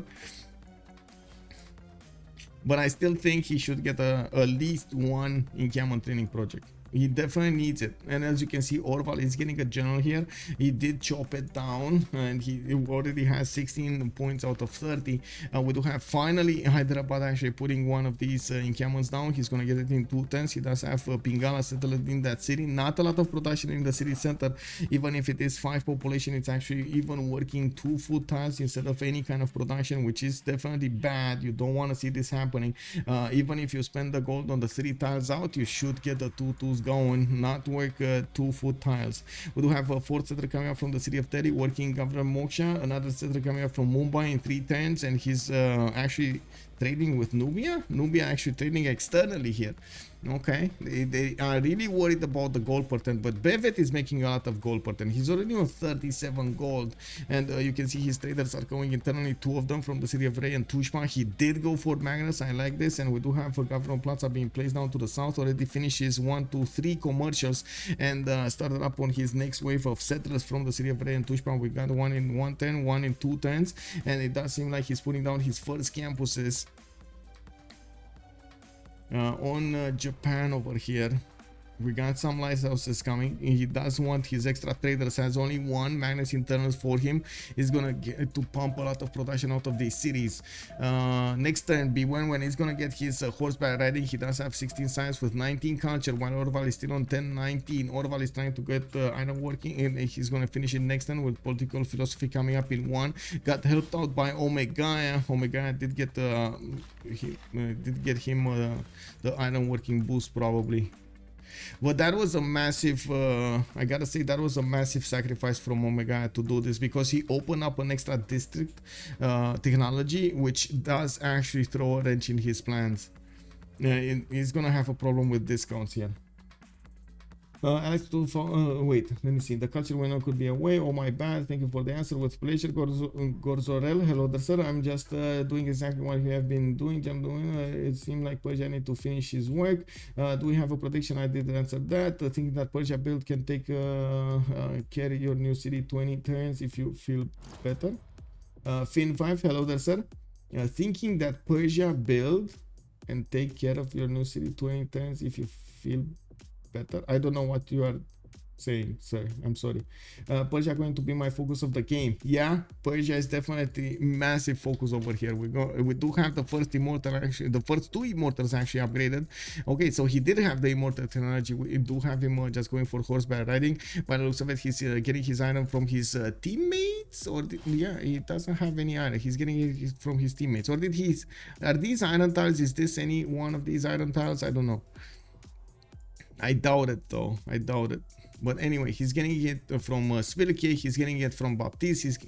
But I still think he should get at least 1 encampment training project. He definitely needs it. And as you can see, Orval is getting a general here. He did chop it down, and he already has 16 points out of 30. We do have finally Hyderabad actually putting one of these encampments down. He's gonna get it in 2 turns. He does have Pingala settled in that city. Not a lot of production in the city center. Even if it is 5 population, it's actually even working 2 food tiles instead of any kind of production, which is definitely bad. You don't want to see this happening. Even if you spend the gold on the 3 tiles out, you should get the 2 twos going, not work 2 food tiles. We do have a 4th settler coming up from the city of Teddy, working Governor Moksha, another settler coming up from Mumbai in 3 turns, and he's actually trading with Nubia. Nubia actually trading externally here. Okay, they are really worried about the gold per turn, but Bevet is making a lot of gold per turn. He's already on 37 gold, and you can see his traders are going internally, 2 of them from the city of Ray and Tushma. He did go for Magnus. I like this, and we do have Governor Plaza being placed down to the south. Already finished his 1, 2, 3 commercials, and started up on his next wave of settlers from the city of Ray and Tushma. We got 1 in 1 turn, 1 in 2 turns, and it does seem like he's putting down his first campuses on Japan over here. We got some lighthouses coming. He does want his extra traders, has only one Magnus internals for him. He's gonna get to pump a lot of production out of these cities. Next turn, Bewewen, when he's gonna get his horseback riding, he does have 16 science with 19 culture, while Orval is still on 10-19. Orval is trying to get iron working, and he's gonna finish it next turn with political philosophy coming up in 1. Got helped out by Omegaia. Omegaia did get him the iron working boost probably. But that was a massive, I gotta say, that was a massive sacrifice from Omegaia to do this, because he opened up an extra district technology, which does actually throw a wrench in his plans. He's gonna have a problem with discounts here. Alex, wait, let me see. The culture winner could be away. Oh, my bad. Thank you for the answer. With pleasure. Gorzorel, hello there, sir. I'm just doing exactly what we have been doing. It seemed like Persia need to finish his work. Do we have a prediction? I did answer that. Thinking that Persia build can take carry your new city 20 turns if you feel better. Fin5, hello there, sir. Thinking that Persia build and take care of your new city 20 turns if you feel better. I don't know what you are saying, sir. I'm sorry. Persia going to be my focus of the game. Yeah, Persia is definitely massive focus over here. We do have the first immortal, actually the first 2 immortals actually upgraded. Okay, so he did have the immortal technology. We do have him just going for horseback riding. By the looks of it, he's getting his item from his teammates, or yeah, he doesn't have any item. He's getting it from his teammates, or did he? Are these iron tiles? Is this any one of these iron tiles? I don't know. I doubt it though. I doubt it. But anyway, he's getting it from Spylke, he's getting it from Baptiste,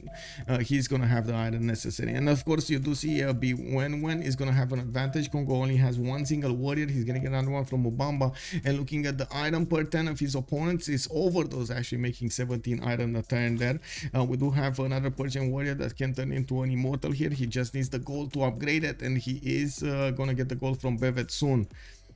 he's gonna have the item necessary. And of course, you do see Bewewen is gonna have an advantage. Kongo only has 1 single warrior, he's gonna get another one from Mvemba. And looking at the item per turn of his opponents, is OverDozZ actually making 17 item a turn there. We do have another Persian warrior that can turn into an immortal here. He just needs the gold to upgrade it, and he is gonna get the gold from Bevet soon.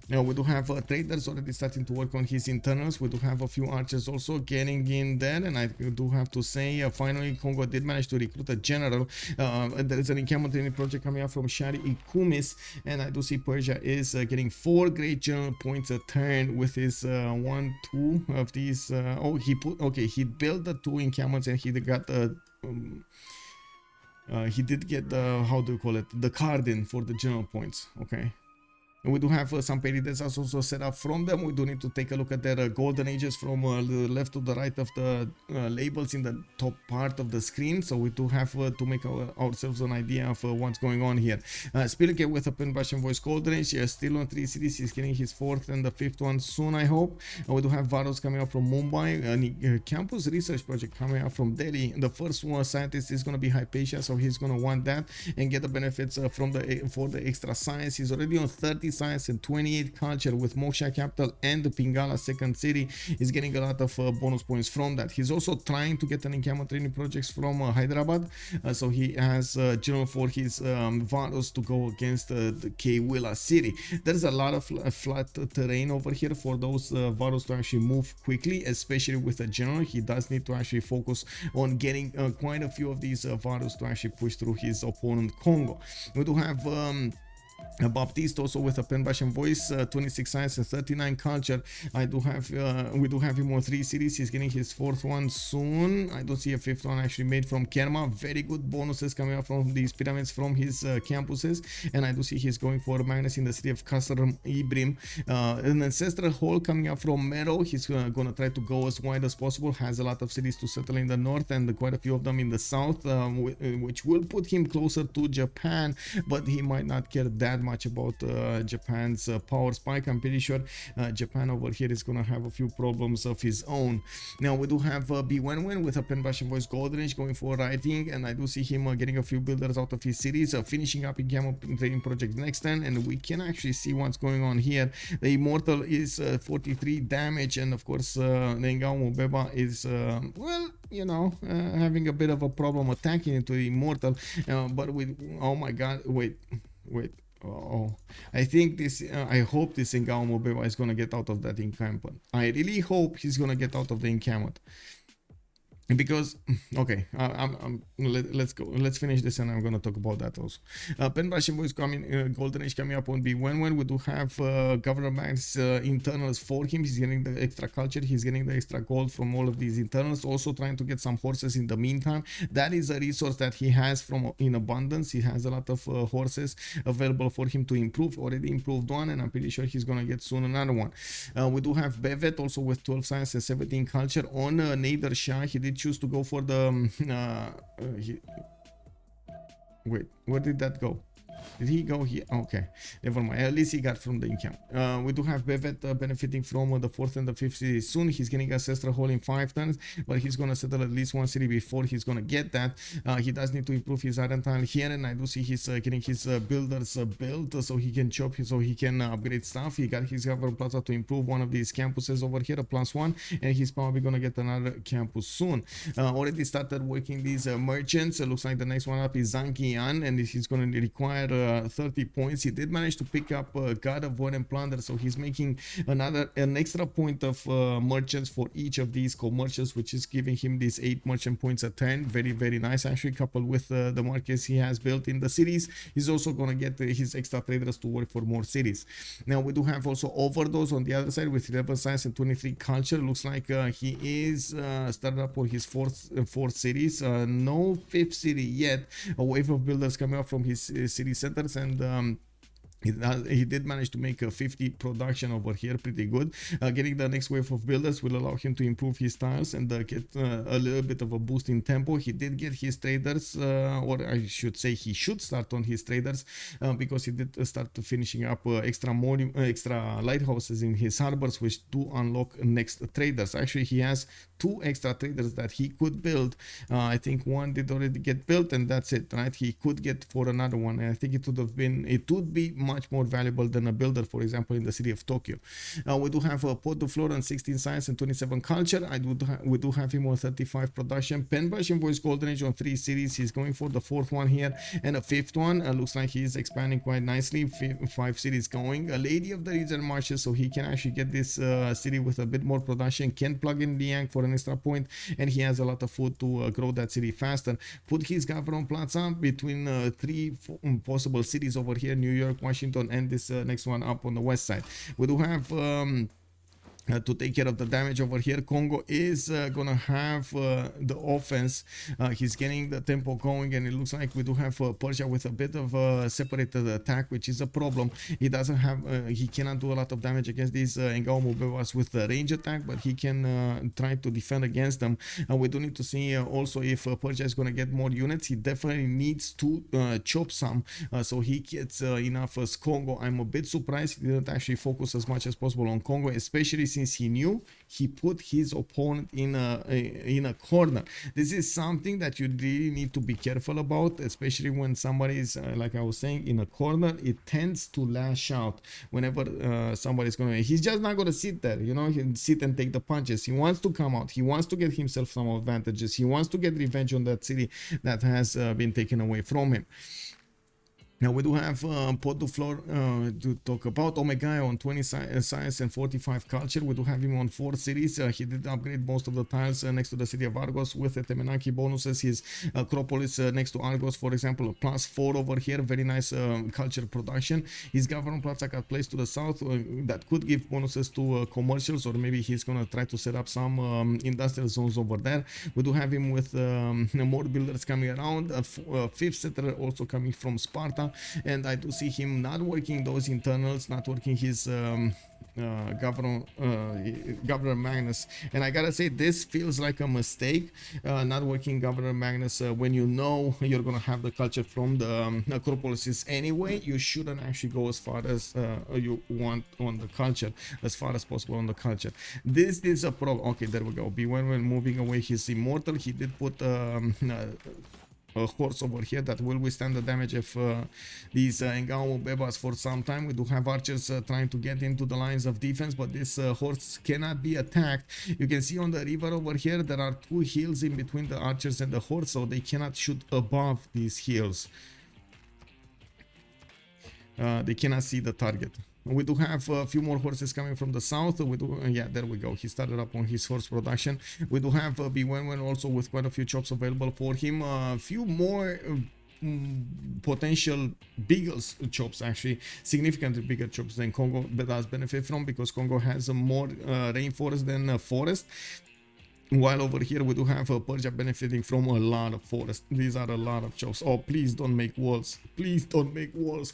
Now we do have traders already starting to work on his internals. We do have a few archers also getting in there, and I do have to say finally Kongo did manage to recruit a general. There is an encampment training project coming up from Shah Ikumis, and I do see Persia is getting 4 great general points a turn with his 1, 2 of these. He built the 2 encampments, and he got he did get the, how do you call it, the card in for the general points. Okay. And we do have some periodets also set up from them. We do need to take a look at their golden ages from the left to the right of the labels in the top part of the screen. So we do have to make ourselves an idea of what's going on here. Spylke with a pen brush and voice cold range, still on 3 cities. He's getting his 4th and the 5th one soon, I hope. We do have Varos coming up from Mumbai, a campus research project coming up from Delhi. The first one scientist is going to be Hypatia, so he's going to want that and get the benefits from for the extra science. He's already on 30 science and 28 culture with Moksha capital and the Pingala second city. He's getting a lot of bonus points from that. He's also trying to get an encampment training projects from Hyderabad, so he has general for his Varos to go against the Kwila city. There's a lot of flat terrain over here for those Varos to actually move quickly, especially with a general. He does need to actually focus on getting quite a few of these Varos to actually push through his opponent Kongo. We do have Baptiste also with a pen brush and voice, 26 science and 39 culture. We do have him on 3 cities. He's getting his 4th one soon. I don't see a 5th one actually made from Kerma. Very good bonuses coming up from these pyramids from his campuses, and I do see he's going for Magnus in the city of Kasram Ibrim. An ancestral hall coming up from Mero. He's gonna try to go as wide as possible. Has a lot of cities to settle in the north and quite a few of them in the south, which will put him closer to Japan, but he might not care that much about Japan's power spike. I'm pretty sure Japan over here is gonna have a few problems of his own. Now we do have Bewewen with a pen brush and voice gold range going for writing, and I do see him getting a few builders out of his cities, finishing up in Camo training project next turn, and we can actually see what's going on here. The immortal is 43 damage, and of course the Mvemba is well, you know, having a bit of a problem attacking into the immortal, but with, oh my god, wait. Oh, I think this, I hope this Mvemba is gonna get out of that encampment. I really hope he's gonna get out of the encampment. because okay, let's go, let's finish this and I'm gonna talk about that also. Pen Russian voice coming, Golden Age coming up on Bewewen. We do have Governor Max internals for him. He's getting the extra culture, he's getting the extra gold from all of these internals, also trying to get some horses in the meantime. That is a resource that he has from in abundance. He has a lot of horses available for him to improve. Already improved one, and I'm pretty sure he's gonna get soon another one. We do have Bevet also with 12 science and 17 culture on Nader Shah. He did choose to go for the wait, where did that go? Did he go here? Okay, never mind. At least he got from the income. We do have Bevet benefiting from the 4th and the 5th city soon. He's getting Ancestral Hall in 5 turns, but he's gonna settle at least one city before he's gonna get that. He does need to improve his iron tile here, and I do see he's getting his builders built so he can chop, so he can upgrade stuff. He got his government plaza to improve one of these campuses over here, a +1, and he's probably gonna get another campus soon. Already started working these merchants. Looks like the next one up is Zankian, and he's gonna require 30 points. He did manage to pick up God of War and Plunder, so he's making an extra point of merchants for each of these co-merchants, which is giving him these 8 merchant points a turn. Very, very nice, actually, coupled with the markets he has built in the cities. He's also gonna get his extra traders to work for more cities. Now we do have also OverDozZ on the other side with 11 science and 23 culture. Looks like he is started up on his fourth cities. No 5th city yet. A wave of builders coming up from his city centers, and he did manage to make a 50 production over here, pretty good. Getting the next wave of builders will allow him to improve his tiles and get a little bit of a boost in tempo. He did get his traders, or I should say he should start on his traders, because he did start finishing up extra lighthouses in his harbors, which do unlock next traders. Actually, he has 2 extra traders that he could build. I think one did already get built, and that's it, right? He could get for another one, and I think it would be much more valuable than a builder, for example, in the city of Tokyo. We do have Potdefleur on 16 science and 27 culture. We do have him on 35 production. Pen Russian voice Golden Age on 3 cities. He's going for the 4th one here and a 5th one. Looks like he's expanding quite nicely. 5 cities going. A Lady of the Region marches, so he can actually get this city with a bit more production. Can plug in Liang for an extra point, and he has a lot of food to grow that city faster. Put his government plaza between 3 possible cities over here: New York, Washington, and this next one up on the west side. We do have to take care of the damage over here. Kongo is gonna have the offense. He's getting the tempo going, and it looks like we do have Persia with a bit of a separated attack, which is a problem. He doesn't have, he cannot do a lot of damage against these Mvembas with the range attack, but he can try to defend against them. We do need to see also if Persia is gonna get more units. He definitely needs to chop some, so he gets enough as Kongo. I'm a bit surprised he didn't actually focus as much as possible on Kongo, especially since he knew he put his opponent in a corner. This is something that you really need to be careful about, especially when somebody is like I was saying, in a corner. It tends to lash out whenever somebody's gonna, he's just not gonna sit there, you know, he sit and take the punches. He wants to come out, he wants to get himself some advantages, he wants to get revenge on that city that has been taken away from him. Now we do have Potdefleur to talk about. Omegaia on 20 science and 45 culture. We do have him on 4 cities. He did upgrade most of the tiles next to the city of Argos with the Temenaki bonuses. His Acropolis next to Argos, for example, a +4 over here. Very nice culture production. His government plaza got placed to the south that could give bonuses to commercials, or maybe he's gonna try to set up some industrial zones over there. We do have him with more builders coming around. A 5th settler also coming from Sparta. And I do see him not working those internals, not working his Governor Magnus. And I gotta say, this feels like a mistake, not working Governor Magnus when you know you're gonna have the culture from the Acropolises anyway. You shouldn't actually go as far as you want on the culture, as far as possible on the culture. This is a problem. Okay, there we go. Bewewen moving away his immortal. He did put a horse over here that will withstand the damage of these Mvembas for some time. We do have archers trying to get into the lines of defense, but this horse cannot be attacked. You can see on the river over here there are 2 hills in between the archers and the horse, so they cannot shoot above these hills. They cannot see the target. We do have a few more horses coming from the south. We do, yeah, there we go. He started up on his horse production. We do have Bewewen also with quite a few chops available for him. A few more potential bigger chops, actually significantly bigger chops than Kongo, that does benefit from, because Kongo has a more rainforest than forest. While over here we do have Persia benefiting from a lot of forest. These are a lot of chops. Oh, please don't make walls. Please don't make walls.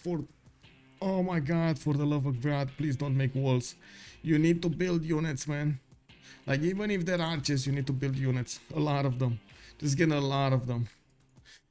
Oh my god, for the love of God, please don't make walls. You need to build units, man. Like, even if they're archers, you need to build units. A lot of them. Just get a lot of them.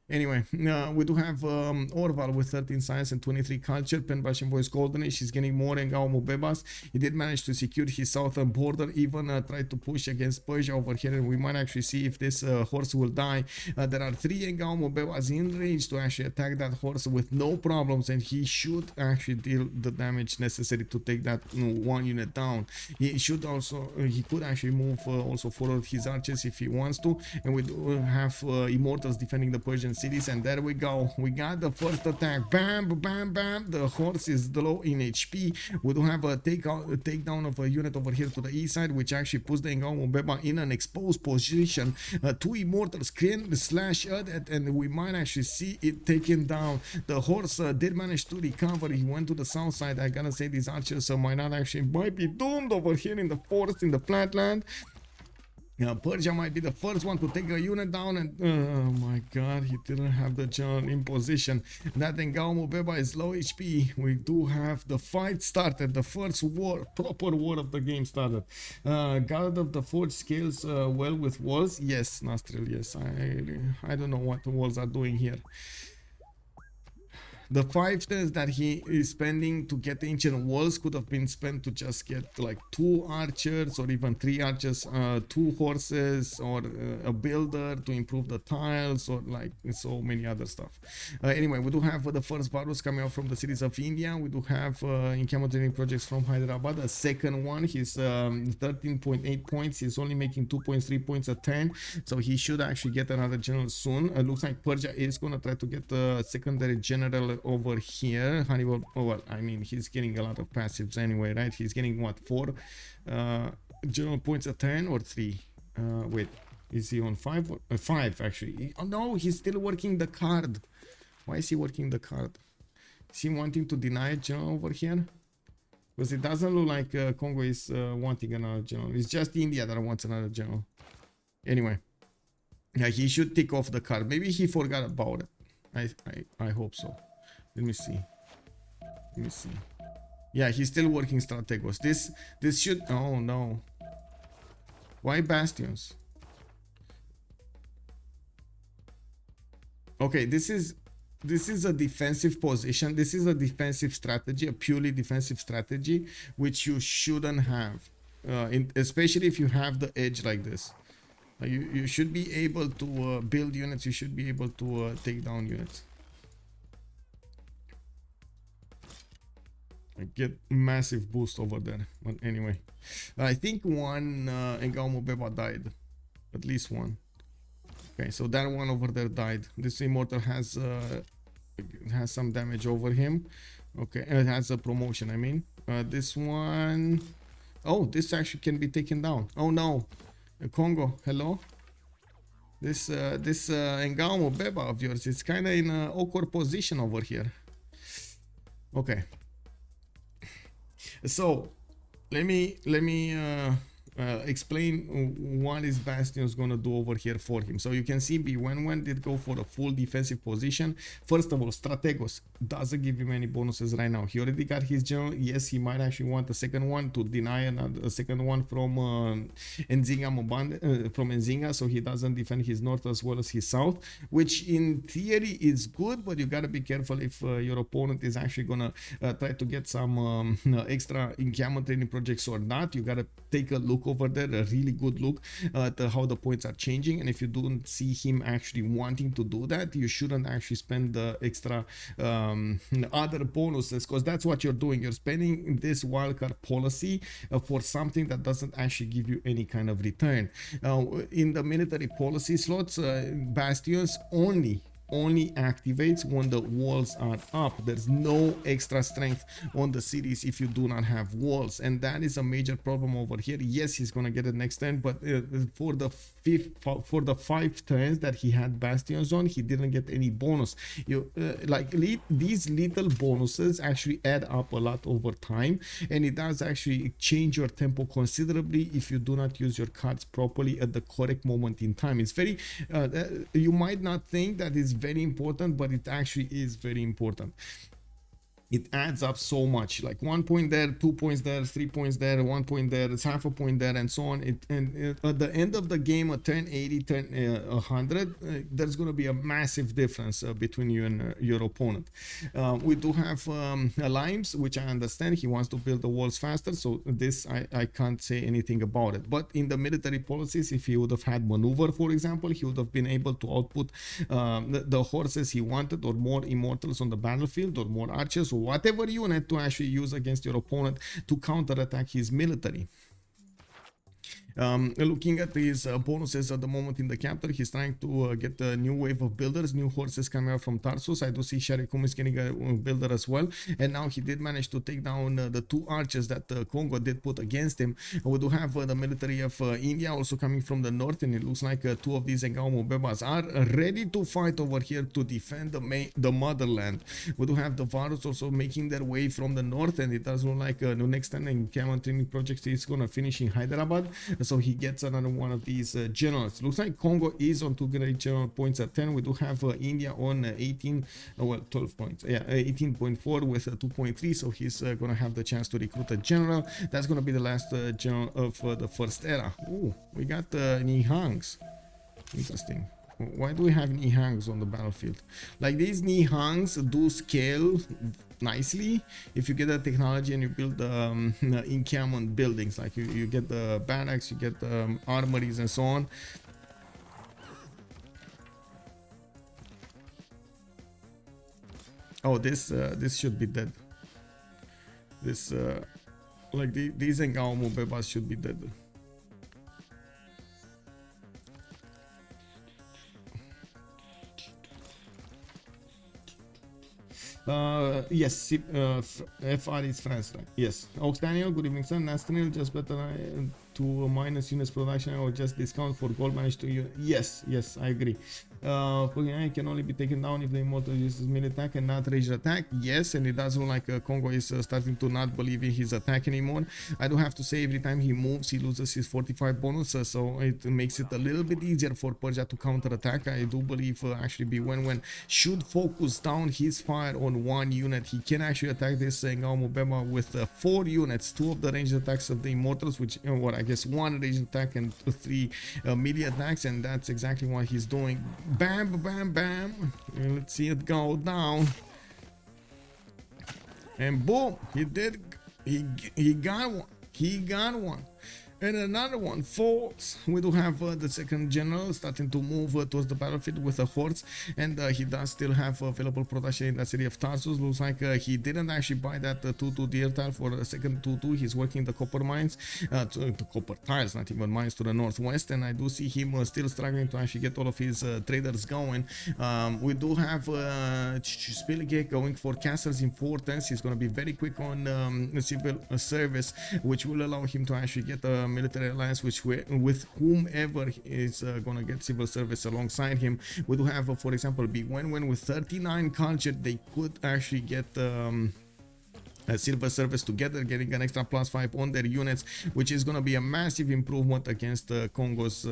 Anyway, we do have Orval with 13 science and 23 culture. Penbash and Voice Golden Age. He's getting more Engao Bebas. He did manage to secure his southern border, even tried to push against Persia over here, and we might actually see if this horse will die. There are 3 Engao Bebas in range to actually attack that horse with no problems, and he should actually deal the damage necessary to take that one unit down. He should also, he could actually move also forward his archers if he wants to, and we do have Immortals defending the Persian cities, and there we go. We got the first attack. Bam, bam, bam. The horse is low in HP. We do have a takedown of a unit over here to the east side, which actually puts the Engao Mvemba in an exposed position. 2 Immortals can slash at it, and we might actually see it taken down. The horse did manage to recover. He went to the south side. I gotta say, these archers might be doomed over here in the forest, in the flatland. Persia might be the first one to take a unit down, and oh my god, he didn't have the general in position. That Engao Mvemba is low HP. We do have the fight started. The first war, proper war of the game started. God of the Forge scales well with walls. Yes, Nastrel, yes. I don't know what the walls are doing here. The 5 turns that he is spending to get ancient walls could have been spent to just get like 2 archers, or even 3 archers, 2 horses, or a builder to improve the tiles, or like so many other stuff. Anyway, we do have the first Varus coming out from the cities of India. We do have encampment training projects from Hyderabad. The second one, he's 13.8 points. He's only making 2.3 points a turn, so he should actually get another general soon. It looks like Persia is gonna try to get the secondary general over here. Hannibal, oh well, I mean, he's getting a lot of passives anyway, right? He's getting what, 4 general points a turn, or 3? Wait, is he on 5? 5 actually. Oh no, he's still working the card. Why is he working the card? Is he wanting to deny general over here? Because it doesn't look like Kongo is wanting another general. It's just India that wants another general. Anyway, yeah, he should tick off the card. Maybe he forgot about it. I hope so. Let me see. Yeah, he's still working Strategos. This should, oh no. Why bastions? Okay, this is a defensive position. This is a defensive strategy, a purely defensive strategy, which you shouldn't have, especially if you have the edge like this. You should be able to build units. You should be able to take down units. I get massive boost over there, but anyway, I think one Engao Mvemba died, at least one. Okay, so that one over there died. This immortal has some damage over him. Okay, it has a promotion, I mean. This one, oh, this actually can be taken down. Oh no, Kongo, hello. This Engao Mvemba of yours is kind of in an awkward position over here. Okay. So let me explain what is Bastion's gonna do over here for him. So you can see Bewewen did go for a full defensive position. First of all, Strategos doesn't give him any bonuses right now. He already got his general. Yes, he might actually want a second one to deny a second one from Nzinga, so he doesn't defend his north as well as his south, which in theory is good, but you gotta be careful if your opponent is actually gonna try to get some extra encampment training projects or not. You gotta take a look over there, a really good look at how the points are changing, and if you don't see him actually wanting to do that, you shouldn't actually spend the extra other bonuses, because that's what you're doing. You're spending this wildcard policy for something that doesn't actually give you any kind of return. In the military policy slots, bastions only only activates when the walls are up. There's no extra strength on the cities if you do not have walls, and that is a major problem over here. Yes, he's gonna get it next turn, but for the 5 turns that he had bastions on, he didn't get any bonus. These little bonuses actually add up a lot over time, and it does actually change your tempo considerably if you do not use your cards properly at the correct moment in time. It's very you might not think that it's very important, but it actually is very important. It adds up so much, like 1 point there, 2 points there, 3 points there, 1 point there, it's half a point there, and so on. At the end of the game, at turn 80, turn 100, there's going to be a massive difference between you and your opponent. We do have Limes, which I understand he wants to build the walls faster, so this I can't say anything about it. But in the military policies, if he would have had maneuver, for example, he would have been able to output the horses he wanted, or more immortals on the battlefield, or more archers, or whatever unit to actually use against your opponent to counterattack his military. Looking at his bonuses at the moment in the capital, he's trying to get a new wave of builders, new horses coming out from Tarsus. I do see Sharikum is getting a builder as well, and now he did manage to take down the 2 archers that Kongo did put against him. We do have the military of India also coming from the north, and it looks like 2 of these Mvembas are ready to fight over here to defend the motherland. We do have the Varus also making their way from the north, and it does look like the next time in Camel Training Project is going to finish in Hyderabad. So he gets another one of these generals. Looks like Kongo is on 2 great general points at 10. We do have India on 18, well, 12 points. Yeah, 18.4 with 2.3. So he's going to have the chance to recruit a general. That's going to be the last general of the first era. Ooh, we got Nihangs. Interesting. Why do we have Nihangs on the battlefield? Like, these Nihangs do scale nicely if you get the technology and you build encampment buildings. Like you get the barracks, you get the armories and so on. Oh, this should be dead. This like these Mvembas should be dead. Yes, FR is France, right? Yes. Ox Daniel, good evening, sir. Nastanil, just better to minus units production or just discount for gold managed to you. Yes, I agree. Pokemon can only be taken down if the immortal uses melee attack and not ranged attack. Yes, and it does look like Kongo is starting to not believe in his attack anymore. I do have to say, every time he moves, he loses his 45 bonus, so it makes it a little bit easier for Persia to counter attack. I do believe actually Bewewen should focus down his fire on 1 unit. He can actually attack this Mvemba with 4 units, 2 of the ranged attacks of the immortals, which what I guess 1 ranged attack and 3 melee attacks, and that's exactly what he's doing. Bam, bam, bam. And let's see it go down. And boom, he did. He got one. He got one. And another one falls. We do have the second general starting to move towards the battlefield with a horse, and he does still have available production in that city of Tarsus. Looks like he didn't actually buy that 2-2 deer tile for a second 2-2. He's working the copper mines, the copper tiles, not even mines, to the northwest, and I do see him still struggling to actually get all of his traders going. We do have Spylke going for castles in 4 turns. He's going to be very quick on civil service, which will allow him to actually get a military alliance with whomever is gonna get civil service alongside him. We do have for example Bewewen with 39 culture. They could actually get silver service together, getting an extra +5 on their units, which is going to be a massive improvement against Kongo's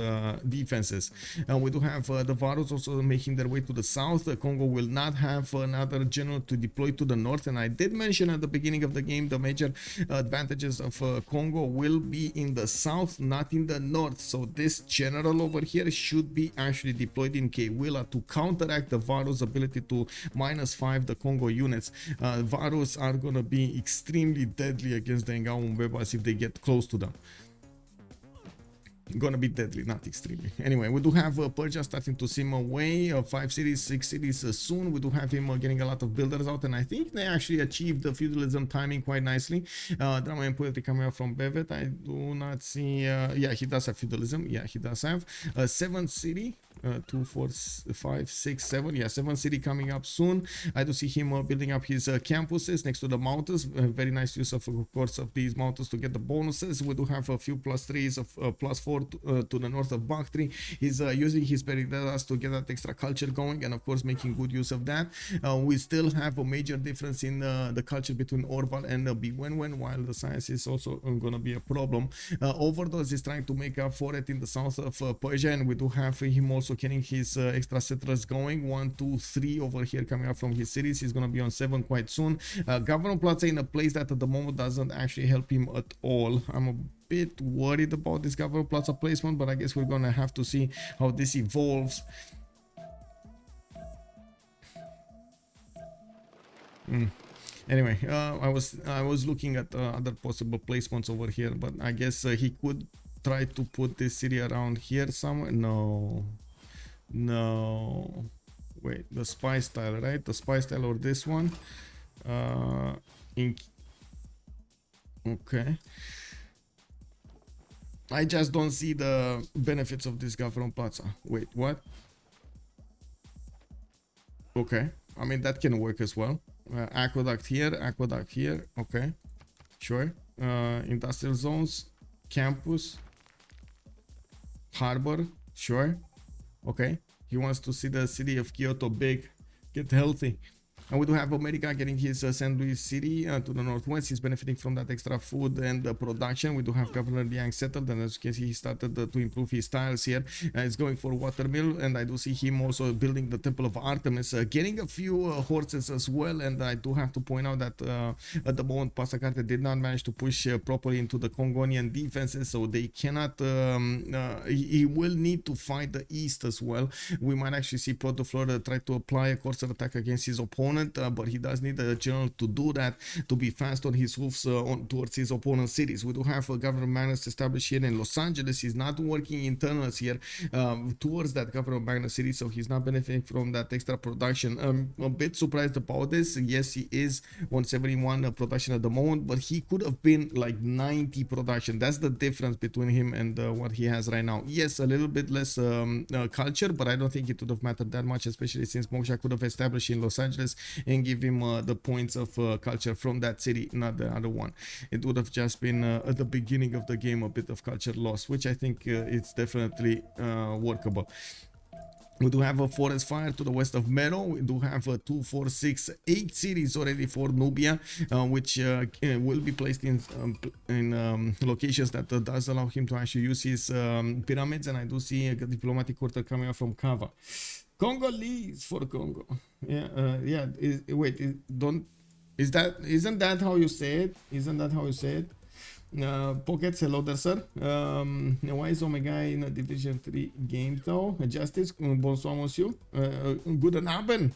defenses. We do have the Varus also making their way to the south. Kongo will not have another general to deploy to the north, and I did mention at the beginning of the game the major advantages of Kongo will be in the south, not in the north. So this general over here should be actually deployed in Kewila to counteract the Varus' ability to -5 the Kongo units. Varus are going to be extremely deadly against the Mvembas if they get close to them. Gonna be deadly, not extremely. Anyway, we do have Persia starting to sim away. 5 cities, 6 cities soon. We do have him getting a lot of builders out, and I think they actually achieved the feudalism timing quite nicely. Drama and poetry coming out from Bevet. I do not see. Yeah, he does have feudalism. Yeah, he does have 7th city. 2, 4, 5, 6, 7. Yeah, 7 city coming up soon. I do see him building up his campuses next to the mountains. Very nice use of course of these mountains to get the bonuses. We do have a few +3s of +4 to the north of Bakhtri. He's using his Peridelas to get that extra culture going, and of course making good use of that. We still have a major difference in the culture between Orval and Bewewen, while the science is also going to be a problem. OverDozZ is trying to make up for it in the south of Persia, and we do have him also getting his extra settlers going. 1, 2, 3 over here coming up from his cities. He's going to be on 7 quite soon. Governor Plaza in a place that at the moment doesn't actually help him at all. I'm a bit worried about this Governor Plaza placement, but I guess we're going to have to see how this evolves. Anyway, I was looking at other possible placements over here, but I guess he could try to put this city around here somewhere. No, wait, the spy style, right? The spy style or this one. Okay, I just don't see the benefits of this Governor Plaza. Wait, what? Okay, I mean that can work as well. Aqueduct here, okay, sure. Industrial zones, campus, harbor, sure, okay. He wants to see the city of Kyoto big, get healthy. And we do have Omegaia getting his St. Louis city to the northwest. He's benefiting from that extra food and production. We do have Governor Liang settled, and as you can see, he started to improve his tiles here. He's going for watermill, and I do see him also building the Temple of Artemis, getting a few horses as well. And I do have to point out that at the moment, Pasacarte did not manage to push properly into the Congonian defenses, so they cannot. He will need to fight the east as well. We might actually see Potdefleur try to apply a courser attack against his opponent. But he does need a general to do that, to be fast on his hoofs towards his opponent's cities. We do have a Governor Magnus established here in Los Angeles. He's not working internals here towards that Governor Magnus city, so he's not benefiting from that extra production. I'm a bit surprised about this. Yes, he is 171 production at the moment, but he could have been like 90 production. That's the difference between him and what he has right now. Yes, a little bit less culture, but I don't think it would have mattered that much, especially since Moksha could have established in Los Angeles and give him the points of culture from that city, not the other one. It would have just been at the beginning of the game a bit of culture loss, which I think it's definitely workable. We do have a forest fire to the west of Mero. We do have 2, 4, 6, 8 cities already for Nubia, which will be placed in locations that does allow him to actually use his pyramids. And I do see a diplomatic quarter coming up from Kava. Congolese for Congo. Yeah, isn't that how you say it? Isn't that how you say it? Pockets, hello there, sir. Why is Omegaia in a Division 3 game though? Justice, bonsoir monsieur. Good Abend.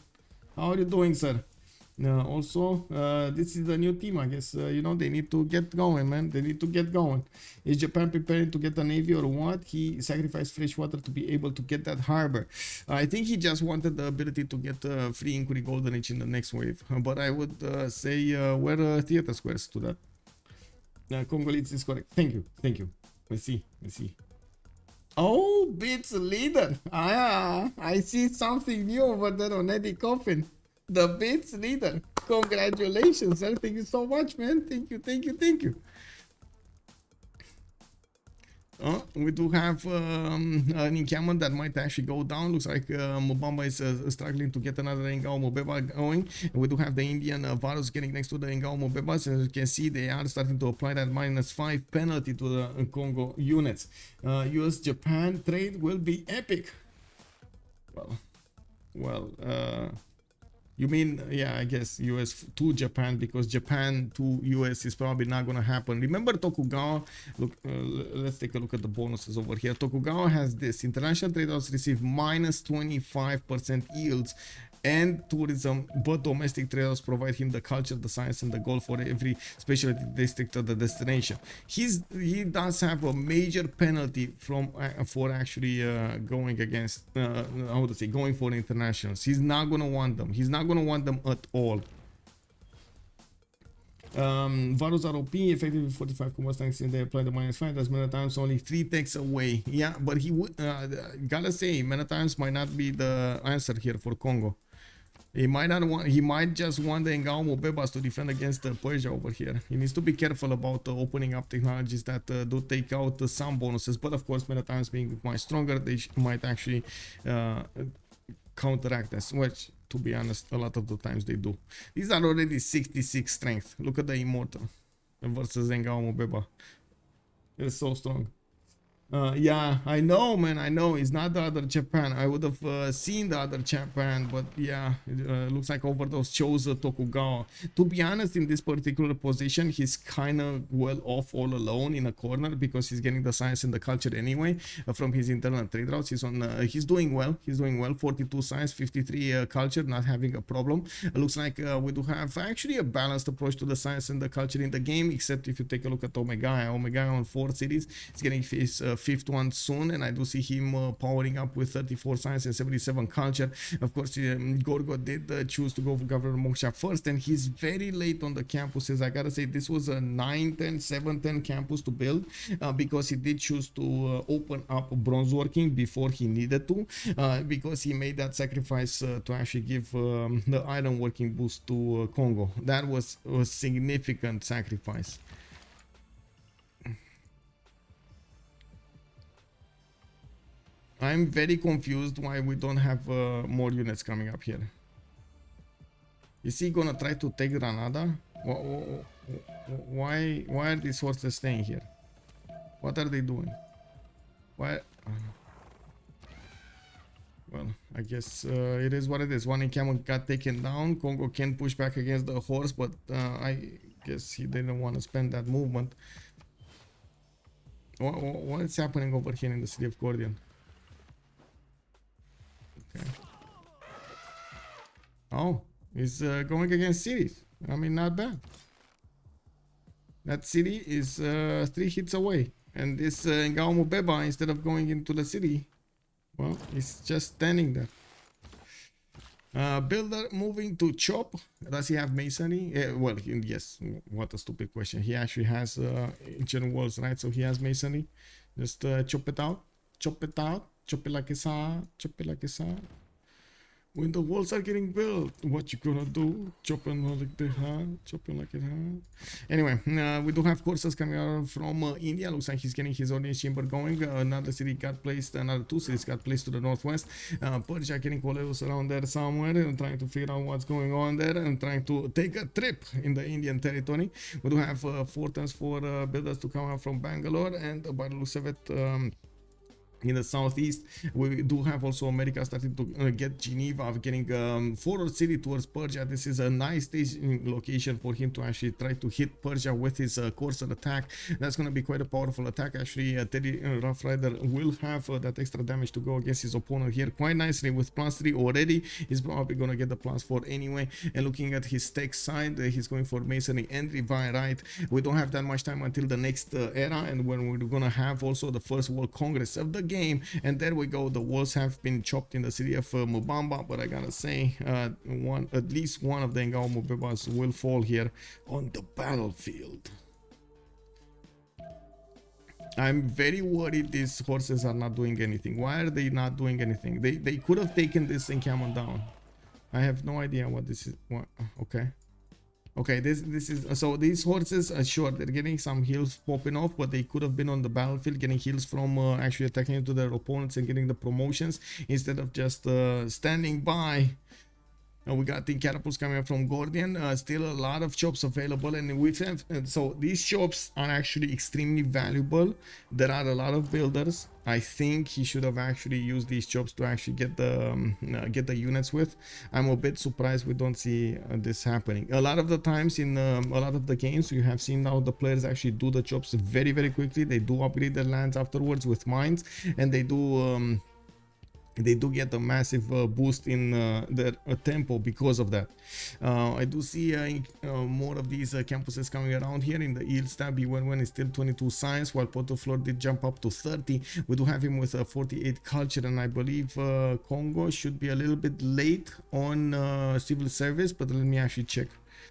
How are you doing, sir? Also, this is the new team, I guess. You know, they need to get going, man. They need to get going. Is Japan preparing to get a navy or what? He sacrificed fresh water to be able to get that harbor. I think he just wanted the ability to get free inquiry golden age in the next wave. But I would say wear theater squares to that. Congolese is correct. Thank you. Let's see. Oh, Bits leader. I see something new over there on Eddie Coffin. The Bits leader. Congratulations, sir. Thank you so much, man. Thank you. We do have an encampment that might actually go down. Looks like Mvemba is struggling to get another Ngao Mvemba going. And we do have the Indian Varus getting next to the Ngao Mvembas. As you can see, they are starting to apply that -5 penalty to the Congo units. US-Japan trade will be epic. Well, you mean, yeah, I guess US to Japan, because Japan to US is probably not going to happen. Remember Tokugawa? Look, let's take a look at the bonuses over here. Tokugawa has this. International traders receive -25% yields and tourism, but domestic traders provide him the culture, the science, and the gold for every specialty district of the destination. He does have a major penalty for actually going against going for internationals. He's not gonna want them. He's not gonna want them at all. Varus are OP, effectively 45 combat strength since they apply the -5. That's many times only 3 techs away. Yeah, but he would, gotta say, many times might not be the answer here for Kongo. He might not want, he might just want the Ngao Bebas to defend against Persia over here. He needs to be careful about opening up technologies that do take out some bonuses, but of course, many times being much stronger, they might actually counteract this, which, to be honest, a lot of the times they do. These are already 66 strength. Look at the Immortal versus Ngao Beba. It's so strong. Yeah, I know, man. I know it's not the other Japan. I would have seen the other Japan, but yeah, it looks like OverDozZ chose Tokugawa. To be honest, in this particular position, he's kind of well off all alone in a corner because he's getting the science and the culture anyway from his internal trade routes. He's doing well. He's doing well. 42 science, 53 culture, not having a problem. It looks like we do have actually a balanced approach to the science and the culture in the game, except if you take a look at Omegaia. Omegaia on 4 cities, he's getting his 5th one soon, and I do see him powering up with 34 science and 77 culture. Of course, Gorgo did choose to go for Governor Moksha first, and he's very late on the campuses. I gotta say, this was a 9-10, 7-10 campus to build because he did choose to open up bronze working before he needed to, because he made that sacrifice to actually give the iron working boost to Kongo. That was a significant sacrifice. I'm very confused why we don't have more units coming up here. Is he gonna try to take Granada? Why are these horses staying here? What are they doing? Why? Well, I guess it is what it is. One encampment got taken down. Kongo can push back against the horse, but I guess he didn't want to spend that movement. What is happening over here in the city of Gordian? Okay. Oh, he's going against cities. I mean, not bad. That city is 3 hits away. And this Ngao Beba, instead of going into the city, well, he's just standing there. Builder moving to chop. Does he have masonry? Well, yes. What a stupid question. He actually has ancient walls, right? So he has masonry. Just chop it out. Chop it out. Chop it like it's hot. Chop it like it's hot. When the walls are getting built, what you gonna do? Chopping like the hot. Chopping like it hot. Anyway, we do have courses coming out from India. Looks like he's getting his audience chamber going. Another city got placed. Another 2 cities got placed to the northwest. Persia getting collaterals around there somewhere and trying to figure out what's going on there and trying to take a trip in the Indian territory. We do have 4 turns for builders to come out from Bangalore, and by the looks of it, in the southeast, we do have also America starting to get Geneva, getting forward city towards Persia. This is a nice staging location for him to actually try to hit Persia with his courser attack. That's going to be quite a powerful attack. Actually, Teddy Rough Rider will have that extra damage to go against his opponent here quite nicely with +3 already. He's probably going to get the +4 anyway. And looking at his tech side, he's going for Masonry and Divine Right. We don't have that much time until the next era, and when we're going to have also the first World Congress of the game. And there we go, the walls have been chopped in the city of Mvemba, but I gotta say, at least one of the Ngao Bebas will fall here on the battlefield. I'm very worried these horses are not doing anything. Why are they not doing anything? They could have taken this encampment down. I have no idea what this is. What? Okay, this is, so these horses, sure, they're getting some heals popping off, but they could have been on the battlefield getting heals from actually attacking into their opponents and getting the promotions instead of just standing by. We got the catapults coming up from Gordian. Still a lot of chops available, and we have, so these chops are actually extremely valuable. There are a lot of builders. I think he should have actually used these chops to actually get the units with. I'm a bit surprised we don't see this happening. A lot of the times in a lot of the games, you have seen now the players actually do the chops very, very quickly. They do upgrade their lands afterwards with mines, and they do get a massive boost in their tempo because of that. I do see more of these campuses coming around here in the yield stab. Bewewen is still 22 science, while Potdefleur did jump up to 30. We do have him with 48 culture, and I believe Kongo should be a little bit late on civil service, but let me actually check.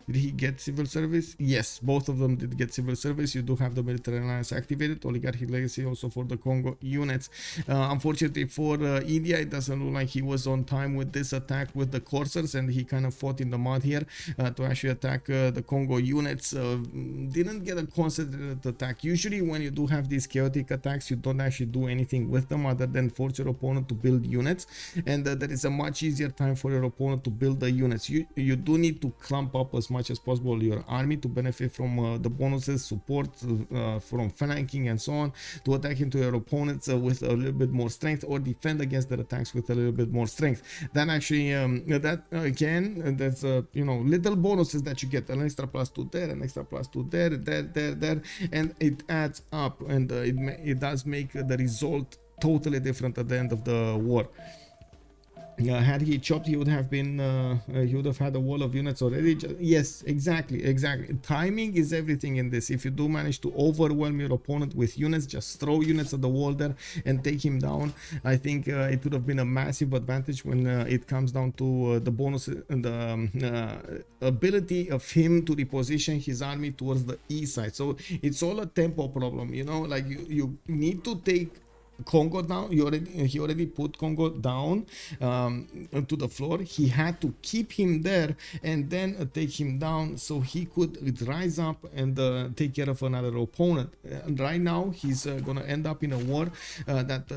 Did he get civil service? Yes, both of them did get civil service. You do have the military alliance activated. Oligarchic legacy also for the Congo units. Unfortunately for India, it doesn't look like he was on time with this attack with the coursers, and he kind of fought in the mud here to actually attack the Congo units. Didn't get a concentrated attack. Usually when you do have these chaotic attacks, you don't actually do anything with them other than force your opponent to build units, and there is a much easier time for your opponent to build the units. You do need to clump up as much as possible your army to benefit from the bonuses, support from flanking and so on, to attack into your opponents with a little bit more strength, or defend against their attacks with a little bit more strength. Then actually again, there's you know, little bonuses that you get, an extra +2 there, an extra +2 there, and it adds up, and it does make the result totally different at the end of the war. Had he chopped, he would have been he would have had a wall of units already. Yes, exactly. Timing is everything in this. If you do manage to overwhelm your opponent with units, just throw units at the wall there and take him down. I think it would have been a massive advantage when it comes down to the bonus and the ability of him to reposition his army towards the east side. So it's all a tempo problem, you know, like you need to take Kongo down. He already put Kongo down to the floor. He had to keep him there and then take him down so he could rise up and take care of another opponent. And right now he's gonna end up in a war that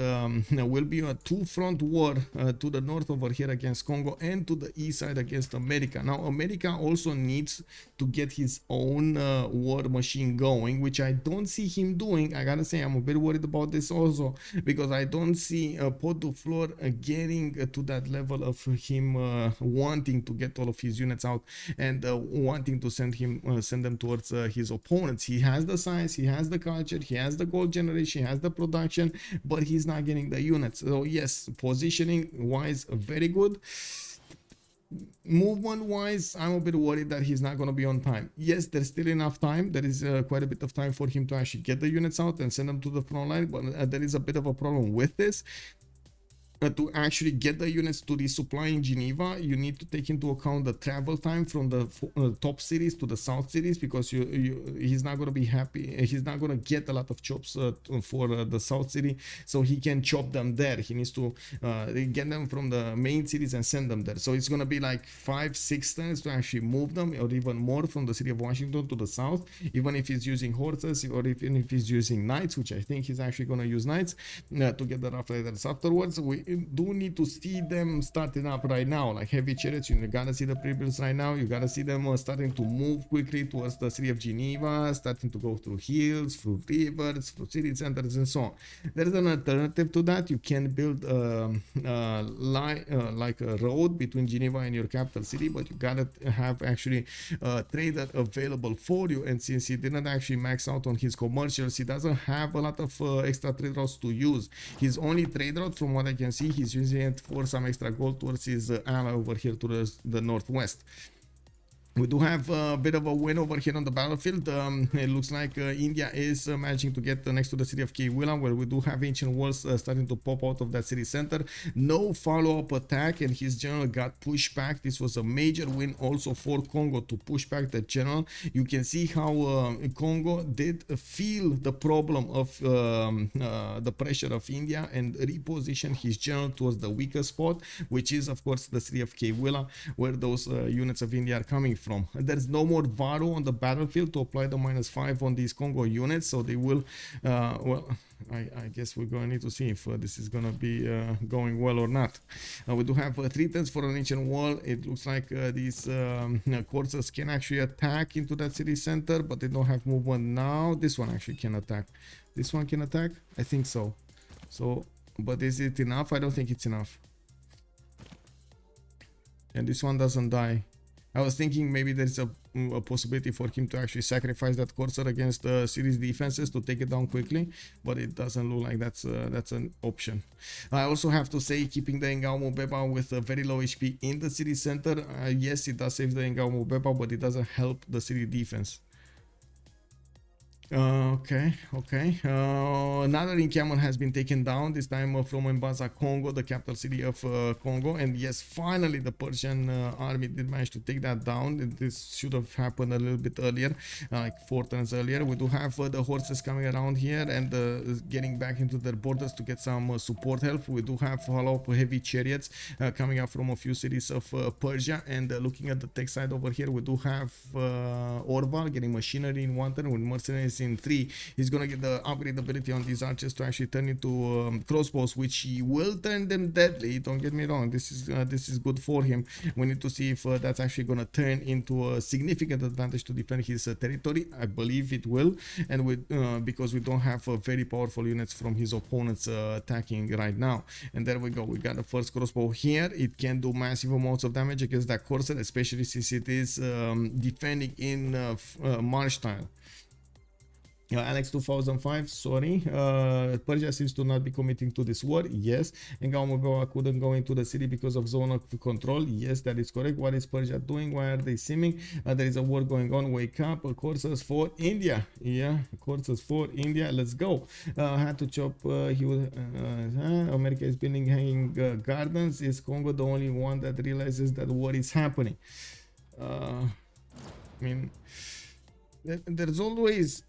will be a two-front war to the north over here against Kongo, and to the east side against America. Now America also needs to get his own war machine going, which I don't see him doing. I gotta say, I'm a bit worried about this also, because I don't see Potdefleur getting to that level of him wanting to get all of his units out and wanting to send them towards his opponents. He has the science, he has the culture, he has the gold generation, he has the production, but he's not getting the units. So yes, positioning wise, very good. Movement wise, I'm a bit worried that he's not going to be on time. Yes, there's still enough time. There is quite a bit of time for him to actually get the units out and send them to the front line, but there is a bit of a problem with this. To actually get the units to resupply in Geneva, you need to take into account the travel time from the top cities to the south cities, because he's not going to be happy. He's not going to get a lot of chops for the south city, so he can chop them there. He needs to get them from the main cities and send them there. So it's going to be like 5-6 turns to actually move them, or even more, from the city of Washington to the south, even if he's using horses, or even if he's using knights, which I think he's actually going to use knights to get the rough riders afterwards. We do need to see them starting up right now, like heavy chariots. You gotta see the pre-builds right now. You gotta see them starting to move quickly towards the city of Geneva, starting to go through hills, through rivers, through city centers, and so on. There's an alternative to that. You can build like a road between Geneva and your capital city, but you gotta have actually a trader available for you. And since he didn't actually max out on his commercials, he doesn't have a lot of extra trade routes to use. His only trade route, from what I can see, he's using it for some extra gold towards his ally over here to the northwest. We do have a bit of a win over here on the battlefield. It looks like India is managing to get next to the city of Bewewen, where we do have ancient walls starting to pop out of that city center. No follow-up attack, and his general got pushed back. This was a major win also for Kongo to push back the general. You can see how Kongo did feel the problem of the pressure of India and reposition his general towards the weaker spot, which is of course the city of Bewewen, where those units of India are coming from. There's no more Varo on the battlefield to apply the -5 on these Kongo units, so they will well, I guess we're going to need to see if this is going to be going well or not. We do have 3 turns for an ancient wall. It looks like these coursers can actually attack into that city center, but they don't have movement now. This one actually can attack. This one can attack? I think so. But is it enough? I don't think it's enough. And this one doesn't die. I was thinking maybe there's a possibility for him to actually sacrifice that courser against the city's defenses to take it down quickly, but it doesn't look like that's an option. I also have to say, keeping the Mvemba with a very low HP in the city center, yes, it does save the Mvemba, but it doesn't help the city defense. Okay. Nader in Cameroon has been taken down, this time from Mvemba, Kongo, the capital city of Congo. And yes, finally the Persian army did manage to take that down. This should have happened a little bit earlier, like 4 turns earlier. We do have the horses coming around here and getting back into their borders to get some support help. We do have follow-up heavy chariots coming up from a few cities of Persia. And looking at the tech side over here, we do have Orval getting machinery in 1 turn with mercenaries in 3. He's gonna get the upgrade ability on these archers to actually turn into crossbows, which he will turn them deadly. Don't get me wrong, this is good for him. We need to see if that's actually gonna turn into a significant advantage to defend his territory. I believe it will, and because we don't have very powerful units from his opponents attacking right now. And there we go, we got the first crossbow here. It can do massive amounts of damage against that corsair, especially since it is defending in march style. Alex 2005, sorry, Persia seems to not be committing to this war. Yes. And Omegaia couldn't go into the city because of zone of control. Yes, that is correct. What is Persia doing? Why are they simming? There is a war going on. Wake up. Courses for India. Yeah, courses for India. Let's go. Had to chop. He was America is building hanging gardens. Is Congo the only one that realizes that war is happening? I mean, there's always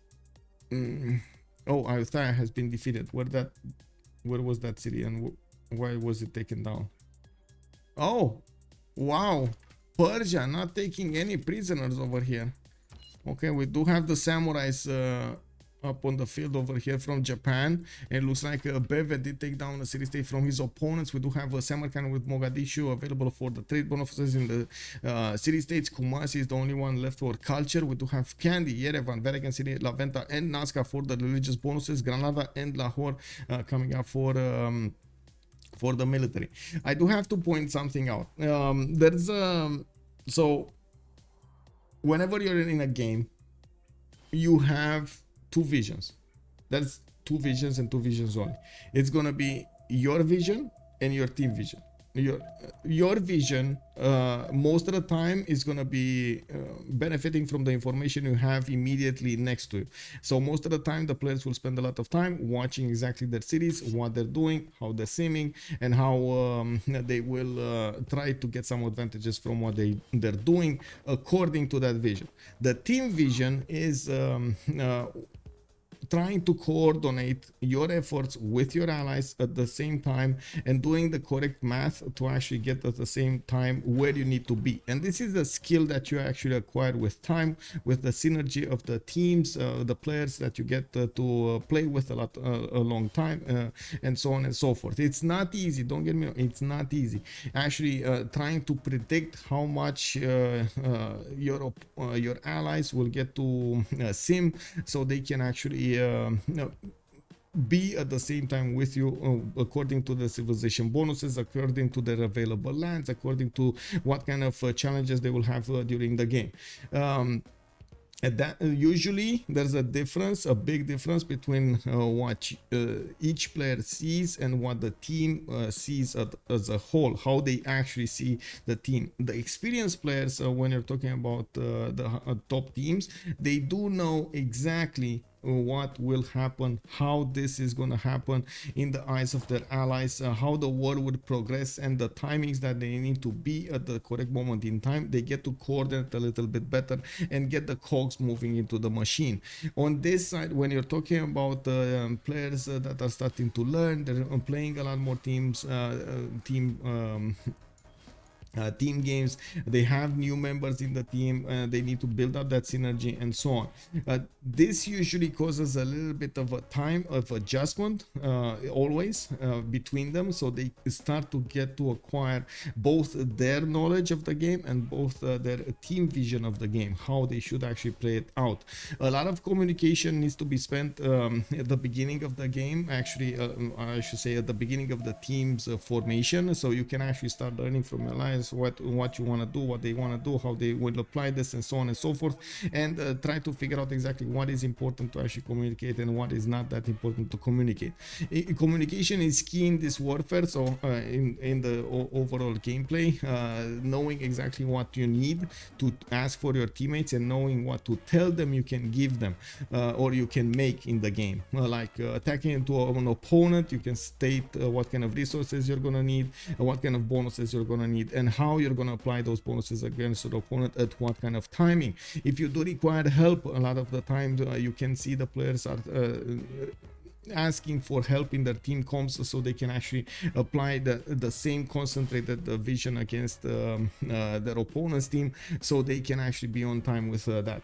oh, Althea has been defeated. Where was that city and why was it taken down? Oh, wow, Persia not taking any prisoners over here. Okay, we do have the samurais up on the field over here from Japan. It looks like Bevet did take down the city-state from his opponents. We do have a Samarkand with Mogadishu available for the trade bonuses in the city-states. Kumasi is the only one left for culture. We do have Gandhi, Yerevan, Vatican City, La Venta, and Nazca for the religious bonuses. Granada and Lahore coming up for the military. I do have to point something out. So whenever you're in a game, you have 2 visions. That's 2 visions and 2 visions only. It's gonna be your vision and your team vision. Your vision most of the time is gonna be benefiting from the information you have immediately next to you. So most of the time the players will spend a lot of time watching exactly their cities, what they're doing, how they're simming, and how they will try to get some advantages from what they're doing according to that vision. The team vision is trying to coordinate your efforts with your allies at the same time and doing the correct math to actually get at the same time where you need to be. And this is a skill that you actually acquire with time, with the synergy of the teams, the players that you get to play with a long time, and so on and so forth. It's not easy, don't get me wrong, it's not easy. Actually trying to predict how much your allies will get to sim so they can actually be at the same time with you according to the civilization bonuses, according to their available lands, according to what kind of challenges they will have during the game. That usually there's a big difference between what each player sees and what the team sees as a whole, how they actually see the team. The experienced players, when you're talking about the top teams, they do know exactly what will happen, how this is going to happen in the eyes of their allies, how the war would progress, and the timings that they need to be at the correct moment in time. They get to coordinate a little bit better and get the cogs moving into the machine. On this side, when you're talking about players that are starting to learn, they're playing a lot more team games, they have new members in the team, they need to build up that synergy and so on. This usually causes a little bit of a time of adjustment always between them, so they start to get to acquire both their knowledge of the game and both their team vision of the game, how they should actually play it out. A lot of communication needs to be spent at the beginning of the game, actually I should say at the beginning of the team's formation, so you can actually start learning from alliance resources, what you want to do, what they want to do, how they will apply this, and so on and so forth, and try to figure out exactly what is important to actually communicate and what is not that important to communicate. Communication is key in this warfare, so in the overall gameplay, knowing exactly what you need to ask for your teammates and knowing what to tell them you can give them, or you can make in the game, like attacking into an opponent, you can state what kind of resources you're gonna need, what kind of bonuses you're gonna need, and how you're gonna apply those bonuses against the opponent at what kind of timing. If you do require help, a lot of the time you can see the players are asking for help in their team comms, so they can actually apply the same concentrated vision against their opponent's team, so they can actually be on time with that.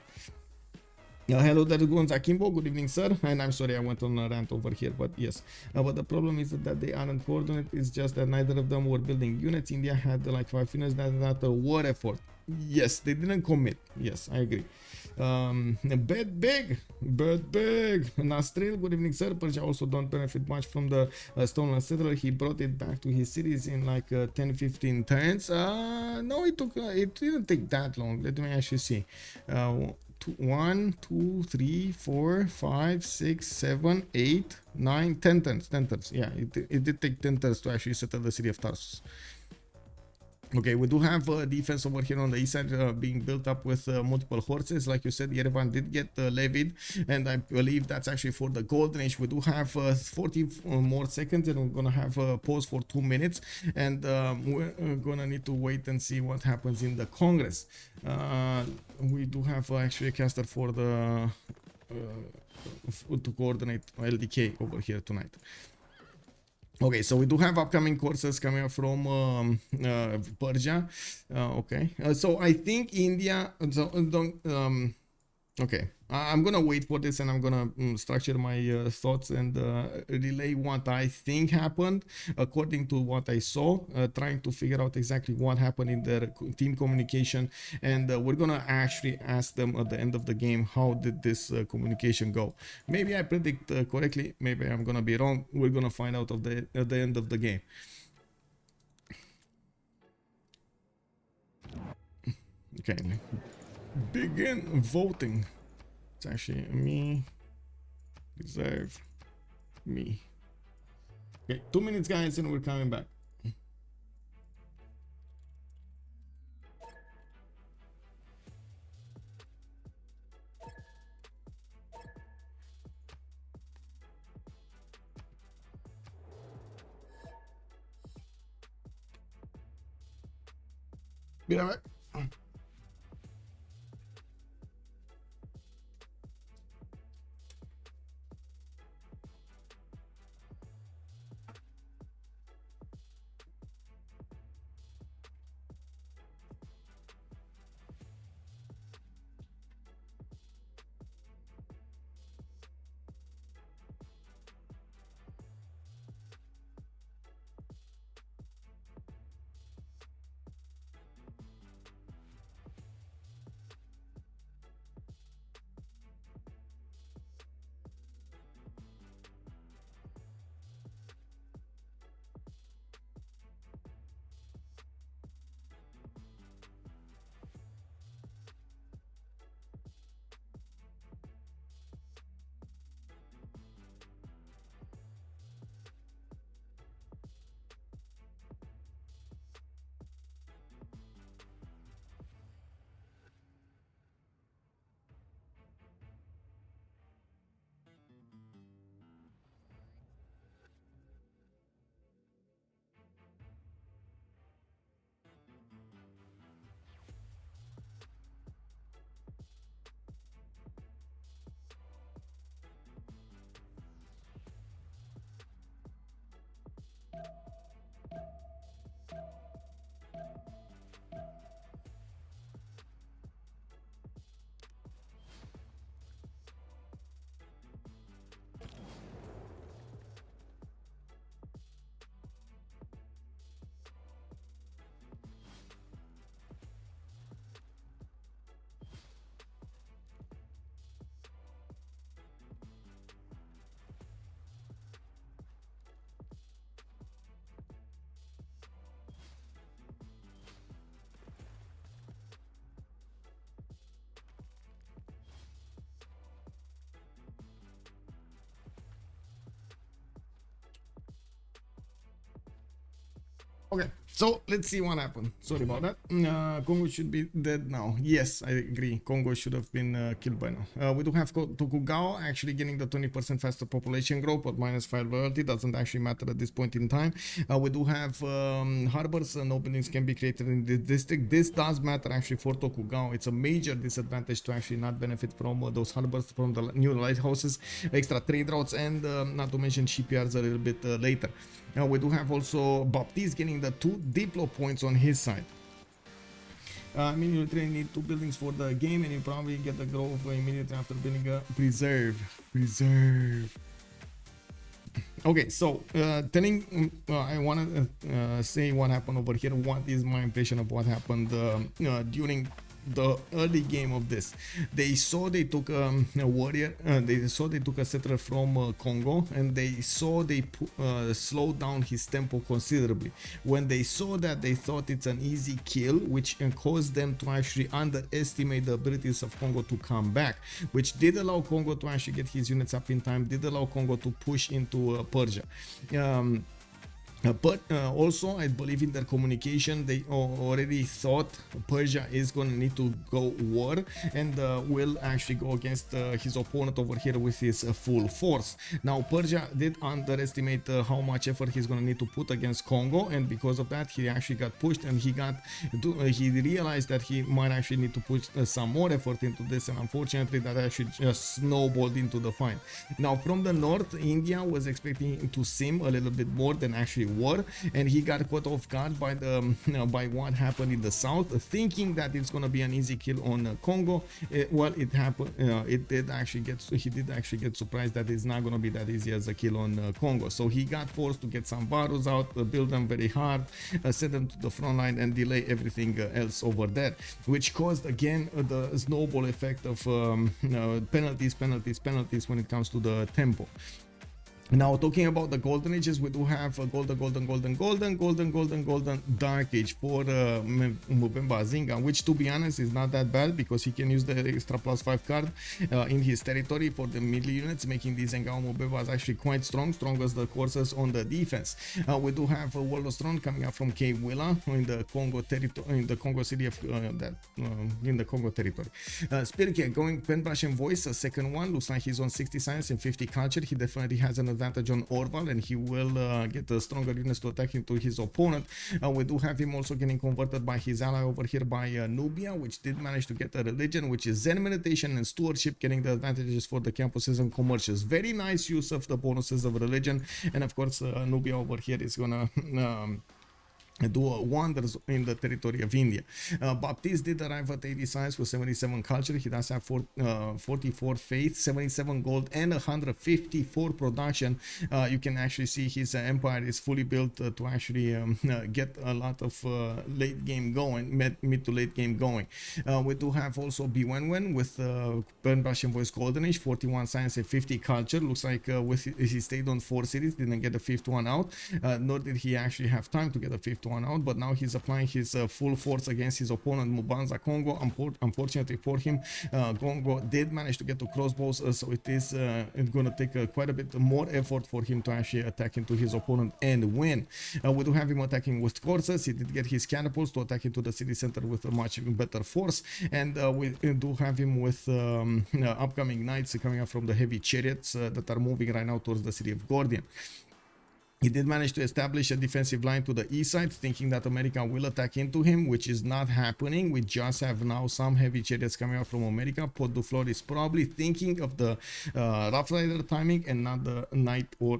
Hello there, Gonzakimbo. Good evening, sir. And I'm sorry I went on a rant over here, but yes. But the problem is that they aren't coordinated. It's just that neither of them were building units. India had like 5 units. That's not a war effort. Yes, they didn't commit. Yes, I agree. Bet big. Nastril, good evening, sir. Persia also don't benefit much from the stolen settler. He brought it back to his cities in like 10-15 turns. No, it didn't take that long. Let me actually see. 1, 2, 3, 4, 5, 6, 7, 8, 9, 10 turns. 10 turns. Yeah, it did take 10 turns to actually settle the city of Tarsus. Okay, we do have defense over here on the east side being built up with multiple horses. Like you said, Yerevan did get levied, and I believe that's actually for the Golden Age. We do have 40 more seconds, and we're gonna have a pause for 2 minutes, and we're gonna need to wait and see what happens in the Congress. We do have actually a caster for the to coordinate LDK over here tonight. Okay, so we do have upcoming courses coming up from Persia. Okay, so I think India. Okay, I'm gonna wait for this, and I'm gonna structure my thoughts and relay what I think happened according to what I saw, trying to figure out exactly what happened in their team communication, and we're gonna actually ask them at the end of the game, how did this communication go. Maybe I predict correctly, maybe I'm gonna be wrong. We're gonna find out at the end of the game. Okay, begin voting. It's actually me, reserve, me. Okay, 2 minutes, guys, and we're coming back. Be right back. Okay, so let's see what happened. Sorry about that. Kongo should be dead now. Yes, I agree. Kongo should have been killed by now. We do have Tokugawa actually getting the 20% faster population growth, but -5 loyalty doesn't actually matter at this point in time. We do have harbors and openings can be created in this district. This does matter actually for Tokugawa. It's a major disadvantage to actually not benefit from those harbors, from the new lighthouses, extra trade routes, and not to mention shipyards a little bit later. We do have also Baptiste getting the 2 Diplo points on his side. I mean, you literally need 2 buildings for the game, and you probably get the growth immediately after building a preserve. Okay, so I want to say what happened over here. What is my impression of what happened during the early game of this? They saw they took a warrior, they saw they took a settler from Kongo, and they saw they slowed down his tempo considerably. When they saw that, they thought it's an easy kill, which caused them to actually underestimate the abilities of Kongo to come back, which did allow Kongo to actually get his units up in time, did allow Kongo to push into Persia. But also, I believe in their communication. They already thought Persia is going to need to go war and will actually go against his opponent over here with his full force. Now, Persia did underestimate how much effort he's going to need to put against Kongo, and because of that, he actually got pushed, and he realized that he might actually need to put some more effort into this, and unfortunately, that actually just snowballed into the fight. Now, from the north, India was expecting to sim a little bit more than actually war, and he got caught off guard by the by what happened in the south, thinking that it's gonna be an easy kill on Kongo. Well, it happened. He did actually get surprised that it's not gonna be that easy as a kill on Kongo. So he got forced to get some Varus out, build them very hard, send them to the front line, and delay everything else over there, which caused again the snowball effect of penalties when it comes to the tempo. Now, talking about the golden ages, we do have a golden dark age for Mvemba Zinga, which, to be honest, is not that bad because he can use the extra +5 card in his territory for the middle units, making these Mvembas actually quite strong as the courses on the defense. We do have a World of Strong coming up from Cape Willa in the Kongo territory, in the Kongo city of in the Kongo territory. Spylke going pen brush and voice, a second one, looks like he's on 60 science and 50 culture. He definitely has an advantage on Orval, and he will get a stronger units to attack into his opponent. We do have him also getting converted by his ally over here by Nubia, which did manage to get a religion, which is Zen meditation and stewardship, getting the advantages for the campuses and commercials. Very nice use of the bonuses of religion, and of course Nubia over here is gonna do wonders in the territory of India. Baptiste did arrive at 80 science with 77 culture. He does have 44 faith, 77 gold, and 154 production. You can actually see his empire is fully built to actually get a lot of late game going, mid to late game going. We do have also Bewewen with Burn Brush and Voice Golden Age, 41 science and 50 culture. Looks like he stayed on 4 cities, didn't get the 5th one out, nor did he actually have time to get the 5th one out, but now he's applying his full force against his opponent Mbanza Kongo. Unfortunately for him, Kongo did manage to get to crossbows, so it is going to take quite a bit more effort for him to actually attack into his opponent and win. We do have him attacking with courses. He did get his catapults to attack into the city center with a much better force, and we do have him with upcoming knights coming up from the heavy chariots that are moving right now towards the city of Gordian. He did manage to establish a defensive line to the east side, thinking that America will attack into him, which is not happening. We just have now some heavy chariots coming out from America. Potdefleur is probably thinking of the Rough Rider timing and not the Knight or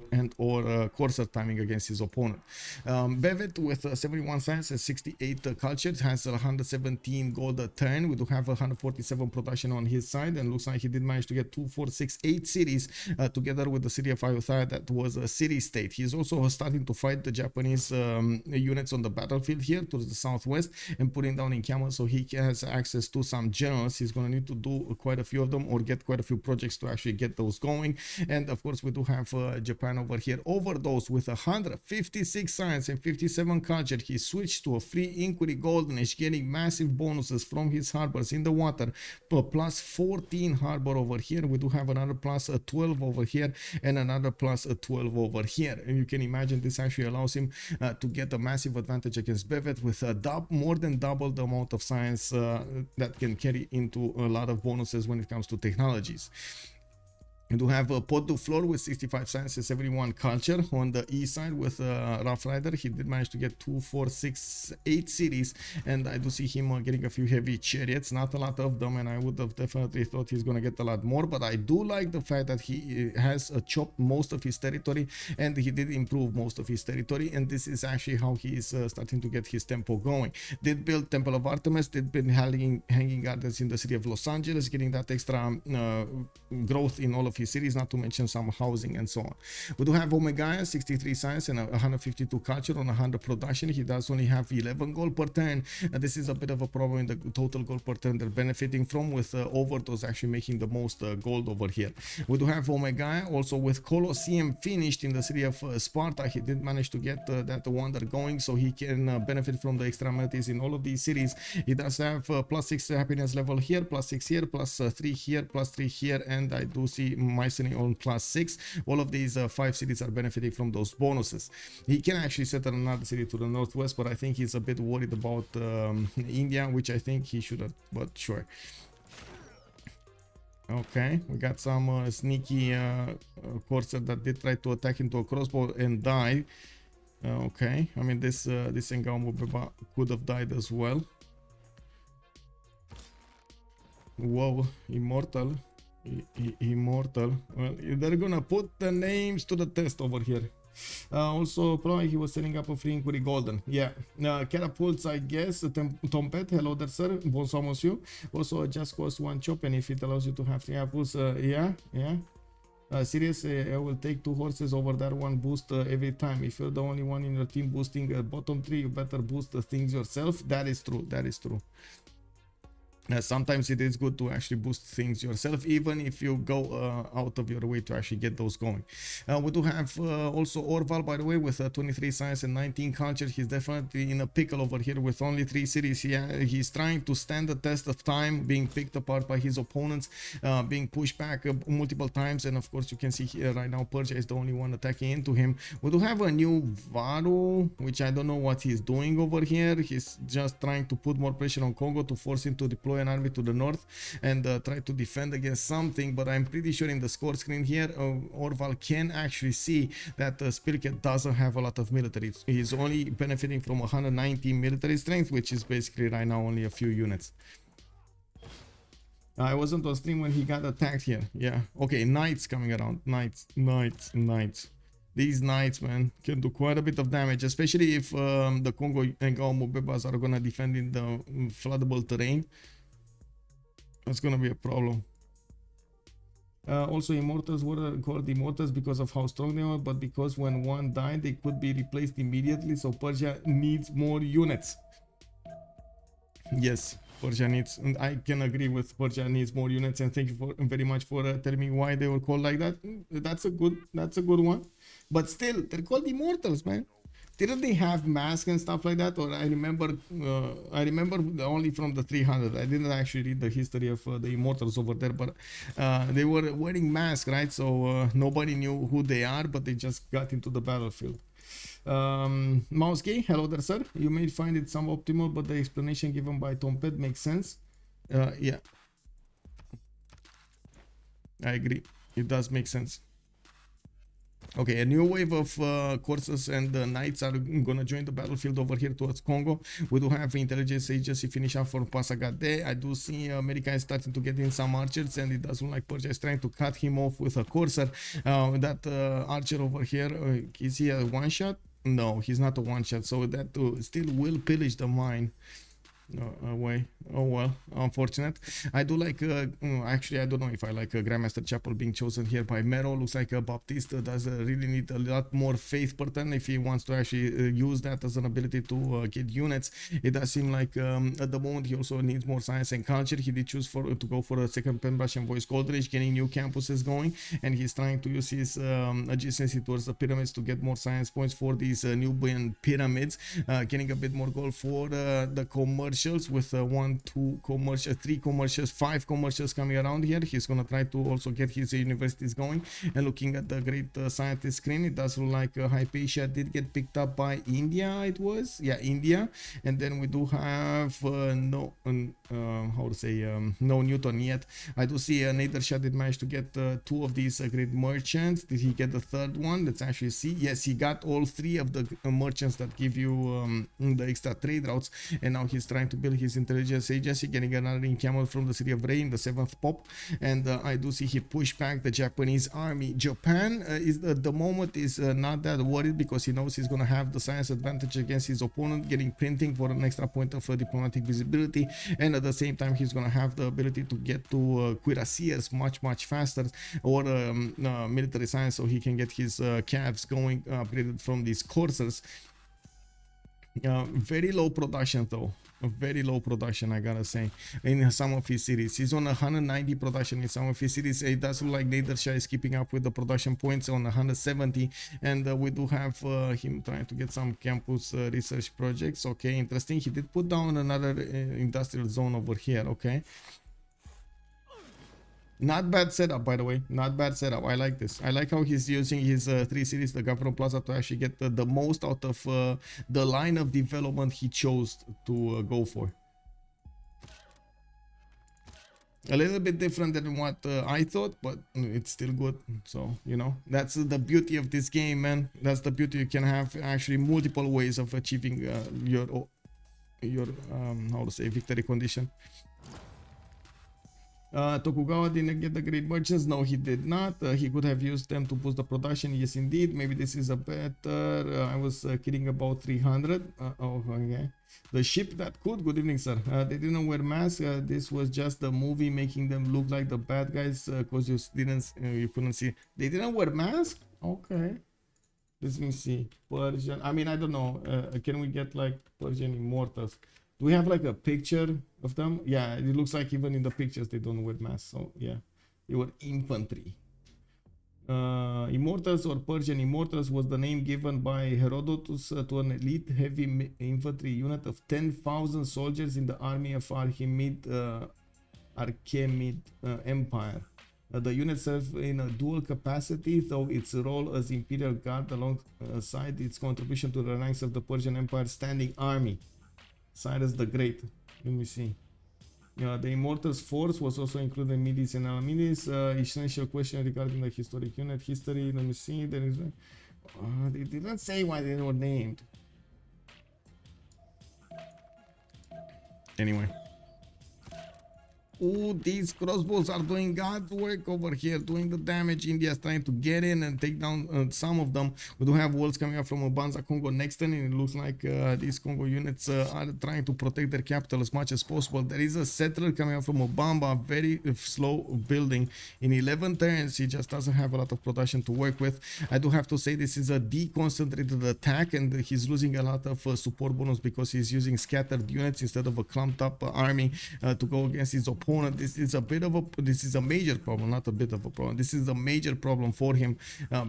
Corsair timing against his opponent. Bevet with 71 science and 68 culture has 117 gold a turn. We do have 147 production on his side, and looks like he did manage to get 2, 4, 6, 8 cities together with the city of Ayutthaya that was a city state. He's also starting to fight the Japanese units on the battlefield here towards the southwest and putting down in camels, so he has access to some generals. He's going to need to do quite a few of them or get quite a few projects to actually get those going. And of course we do have Japan over here. OverDozZ with 156 science and 57 culture. He switched to a free inquiry golden age, getting massive bonuses from his harbors in the water, plus 14 harbor over here. We do have another plus 12 over here and another plus 12 over here, and you can imagine this actually allows him to get a massive advantage against Bevet with more than double the amount of science that can carry into a lot of bonuses when it comes to technologies. You do have Potdefleur with 65 science and 71 culture on the east side with Rough Rider. He did manage to get 2, 4, 6, 8 cities, and I do see him getting a few heavy chariots, not a lot of them, and I would have definitely thought he's gonna get a lot more, but I do like the fact that he has chopped most of his territory, and he did improve most of his territory, and this is actually how he is starting to get his tempo going. Did build Temple of Artemis, did build hanging gardens in the city of Los Angeles, getting that extra growth in all of his cities, not to mention some housing and so on. We do have Omegaia, 63 science and 152 culture on 100 production. He does only have 11 gold per turn. This is a bit of a problem in the total gold per turn they're benefiting from, with OverDozZ actually making the most gold over here. We do have Omegaia also with Colosseum finished in the city of Sparta. He did manage to get that wonder going, so he can benefit from the extra amenities in all of these cities. He does have +6 happiness level here, +6 here, +3 here, +3 here, and I do see Mycenae on +6. All of these 5 cities are benefiting from those bonuses. He can actually settle another city to the northwest, but I think he's a bit worried about India, which I think he shouldn't, but sure. Okay, we got some sneaky Corsair that did try to attack into a crossbow and die. Okay, I mean this Mvemba could have died as well. Whoa, immortal. Immortal. Well, they're gonna put the names to the test over here. Also, probably he was setting up a free inquiry golden. Yeah. Catapults, I guess. Tompet, hello there, sir. Bonsoir, monsieur. Also, just cost 1 chop, and if it allows you to have 3 apples, yeah. Serious, I will take 2 horses over that 1 boost every time. If you're the only one in your team boosting bottom 3, you better boost the things yourself. That is true. That is true. Sometimes it is good to actually boost things yourself, even if you go out of your way to actually get those going. We do have also Orval, by the way, with 23 science and 19 culture. He's definitely in a pickle over here with only 3 cities. He's trying to stand the test of time, being picked apart by his opponents, being pushed back multiple times, and of course you can see here right now Persia is the only one attacking into him. We do have a new Varu, which I don't know what he's doing over here. He's just trying to put more pressure on Kongo to force him to deploy an army to the north and try to defend against something, but I'm pretty sure in the score screen here Orval can actually see that Spylke doesn't have a lot of military. He's only benefiting from 119 military strength, which is basically right now only a few units. I wasn't on stream when he got attacked here. Yeah, okay, knights coming around. Knights. These knights, man, can do quite a bit of damage, especially if the Kongo and Mvembas are gonna defend in the floodable terrain. That's gonna be a problem. Also, immortals were called immortals because of how strong they are, but because when one died, they could be replaced immediately. So Persia needs more units. Yes, Persia needs, and I can agree with Persia needs more units. And thank you very much for telling me why they were called like that. That's a good one. But still, they're called immortals, man. Didn't they have masks and stuff like that? Or I remember only from the 300. I didn't actually read the history of the immortals over there, but they were wearing masks, right? So nobody knew who they are, but they just got into the battlefield. Mousegay, hello there, sir. You may find it some optimal, but the explanation given by Tompet makes sense. Yeah, I agree. It does make sense. Okay, a new wave of courses and knights are gonna join the battlefield over here towards Kongo. We do have intelligence agency finish up for Pasagade. I do see America is starting to get in some archers, and it doesn't like Persia is trying to cut him off with a courser. That archer over here, is he a one-shot? No, he's not a one-shot, so that still will pillage the mine. Away. Oh well, unfortunate. I do like actually I don't know if I like Grandmaster Chapel being chosen here by Mero. Looks like Baptiste does really need a lot more faith per turn if he wants to actually use that as an ability to get units. It does seem like at the moment he also needs more science and culture. He did choose to go for a second Penbrush and Voice Goldridge, getting new campuses going, and he's trying to use his adjacency towards the pyramids to get more science points for these Nubian pyramids, getting a bit more gold for the commercial commercials with 1, 2 commercials, 3 commercials, 5 commercials coming around here. He's gonna try to also get his universities going. And looking at the great scientist screen, it does look like Hypatia did get picked up by India. It was, yeah, India. And then we do have no Newton yet. I do see Nader Shah did manage to get 2 of these great merchants. Did he get the third one? Let's actually see. Yes, he got all 3 of the merchants that give you the extra trade routes. And now he's trying to build his intelligence agency, getting another encampment from the city of Ray in the 7th pop. And I do see he pushed back the Japanese army. Japan is at the moment is not that worried, because he knows he's gonna have the science advantage against his opponent, getting printing for an extra point of diplomatic visibility, and at the same time he's gonna have the ability to get to cuirassiers much faster, or military science, so he can get his calves going upgraded from these coursers. Very low production though, very low production, I gotta say, in some of his cities. He's on 190 production in some of his cities. It does look like Nader Shah is keeping up with the production points on 170, and we do have him trying to get some campus research projects. Okay, interesting. He did put down another industrial zone over here. Okay, not bad setup, by the way, not bad setup. I like this. I like how he's using his 3 cities, the government plaza, to actually get the most out of the line of development he chose to go for. A little bit different than what I thought, but it's still good. So, you know, that's the beauty of this game, man. That's the beauty. You can have actually multiple ways of achieving your how to say, victory condition. Tokugawa didn't get the great merchants. No, he did not. He could have used them to boost the production. Yes, indeed. Maybe this is a better. I was kidding about 300. Oh, okay. The ship that could. Good evening, sir. They didn't wear masks. This was just the movie making them look like the bad guys, because you couldn't see. They didn't wear masks. Okay. Let me see. Persian. I mean, I don't know. Can we get like Persian immortals? Do we have like a picture of them? Yeah, it looks like even in the pictures they don't wear masks. So yeah, they were infantry. Immortals or Persian immortals was the name given by Herodotus to an elite heavy infantry unit of 10,000 soldiers in the army of Archemid Empire. The unit served in a dual capacity, though its role as Imperial Guard alongside its contribution to the ranks of the Persian Empire standing army. Cyrus the Great. Let me see. The Immortals force was also included in Midis and Alamidis. Essential question regarding the historic unit history. Let me see. There is. They didn't say why they were named. Anyway. Ooh, these crossbows are doing God's work over here, doing the damage. India is trying to get in and take down some of them. We do have walls coming up from Banza Kongo next turn, and it looks like these Kongo units are trying to protect their capital as much as possible. There is a settler coming up from Mvemba, very slow building. In 11 turns, he just doesn't have a lot of production to work with. I do have to say this is a deconcentrated attack, and he's losing a lot of support bonus because he's using scattered units instead of a clumped up army to go against his opponent. This is a major problem, not a bit of a problem. This is a major problem for him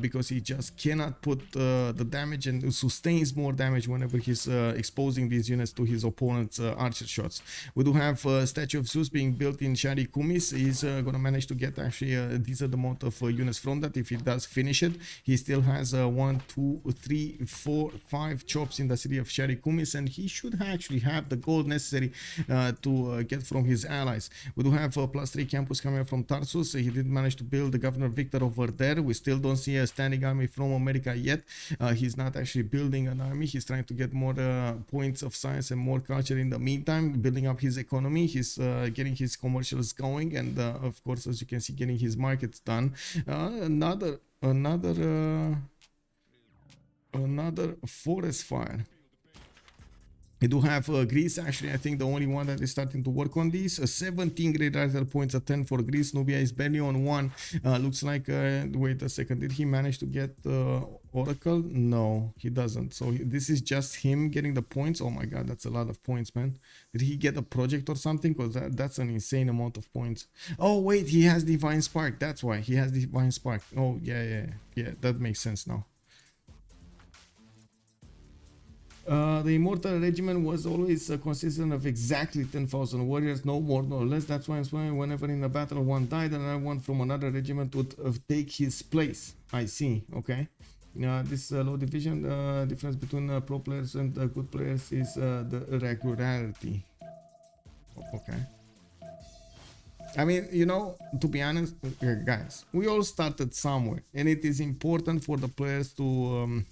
because he just cannot put the damage, and sustains more damage whenever he's exposing these units to his opponent's archer shots. We do have a statue of Zeus being built in Shari Kumis. He's gonna manage to get actually a decent amount of units from that if he does finish it. He still has 1, 2, 3, 4, 5 chops in the city of Shari Kumis, and he should actually have the gold necessary to get from his allies. We do have a +3 campus coming from Tarsus. He did manage to build the Governor Victor over there. We still don't see a standing army from America yet. He's not actually building an army. He's trying to get more points of science and more culture in the meantime, building up his economy. He's getting his commercials going, and of course, as you can see, getting his markets done. Another forest fire. We do have Greece, actually, I think the only one that is starting to work on these. 17 great writer points at 10 for Greece. Nubia is barely on 1. Looks like, wait a second, did he manage to get Oracle? No, he doesn't. So this is just him getting the points. Oh my god, that's a lot of points, man. Did he get a project or something? Because that's an insane amount of points. Oh wait, he has Divine Spark. That's why he has Divine Spark. Oh yeah, that makes sense now. The Immortal Regiment was always consistent of exactly 10,000 warriors, no more, no less. That's why whenever in a battle one died, another one from another regiment would take his place. I see, okay. This low division difference between pro players and good players is the regularity. Okay. I mean, you know, to be honest, guys, we all started somewhere, and it is important for the players to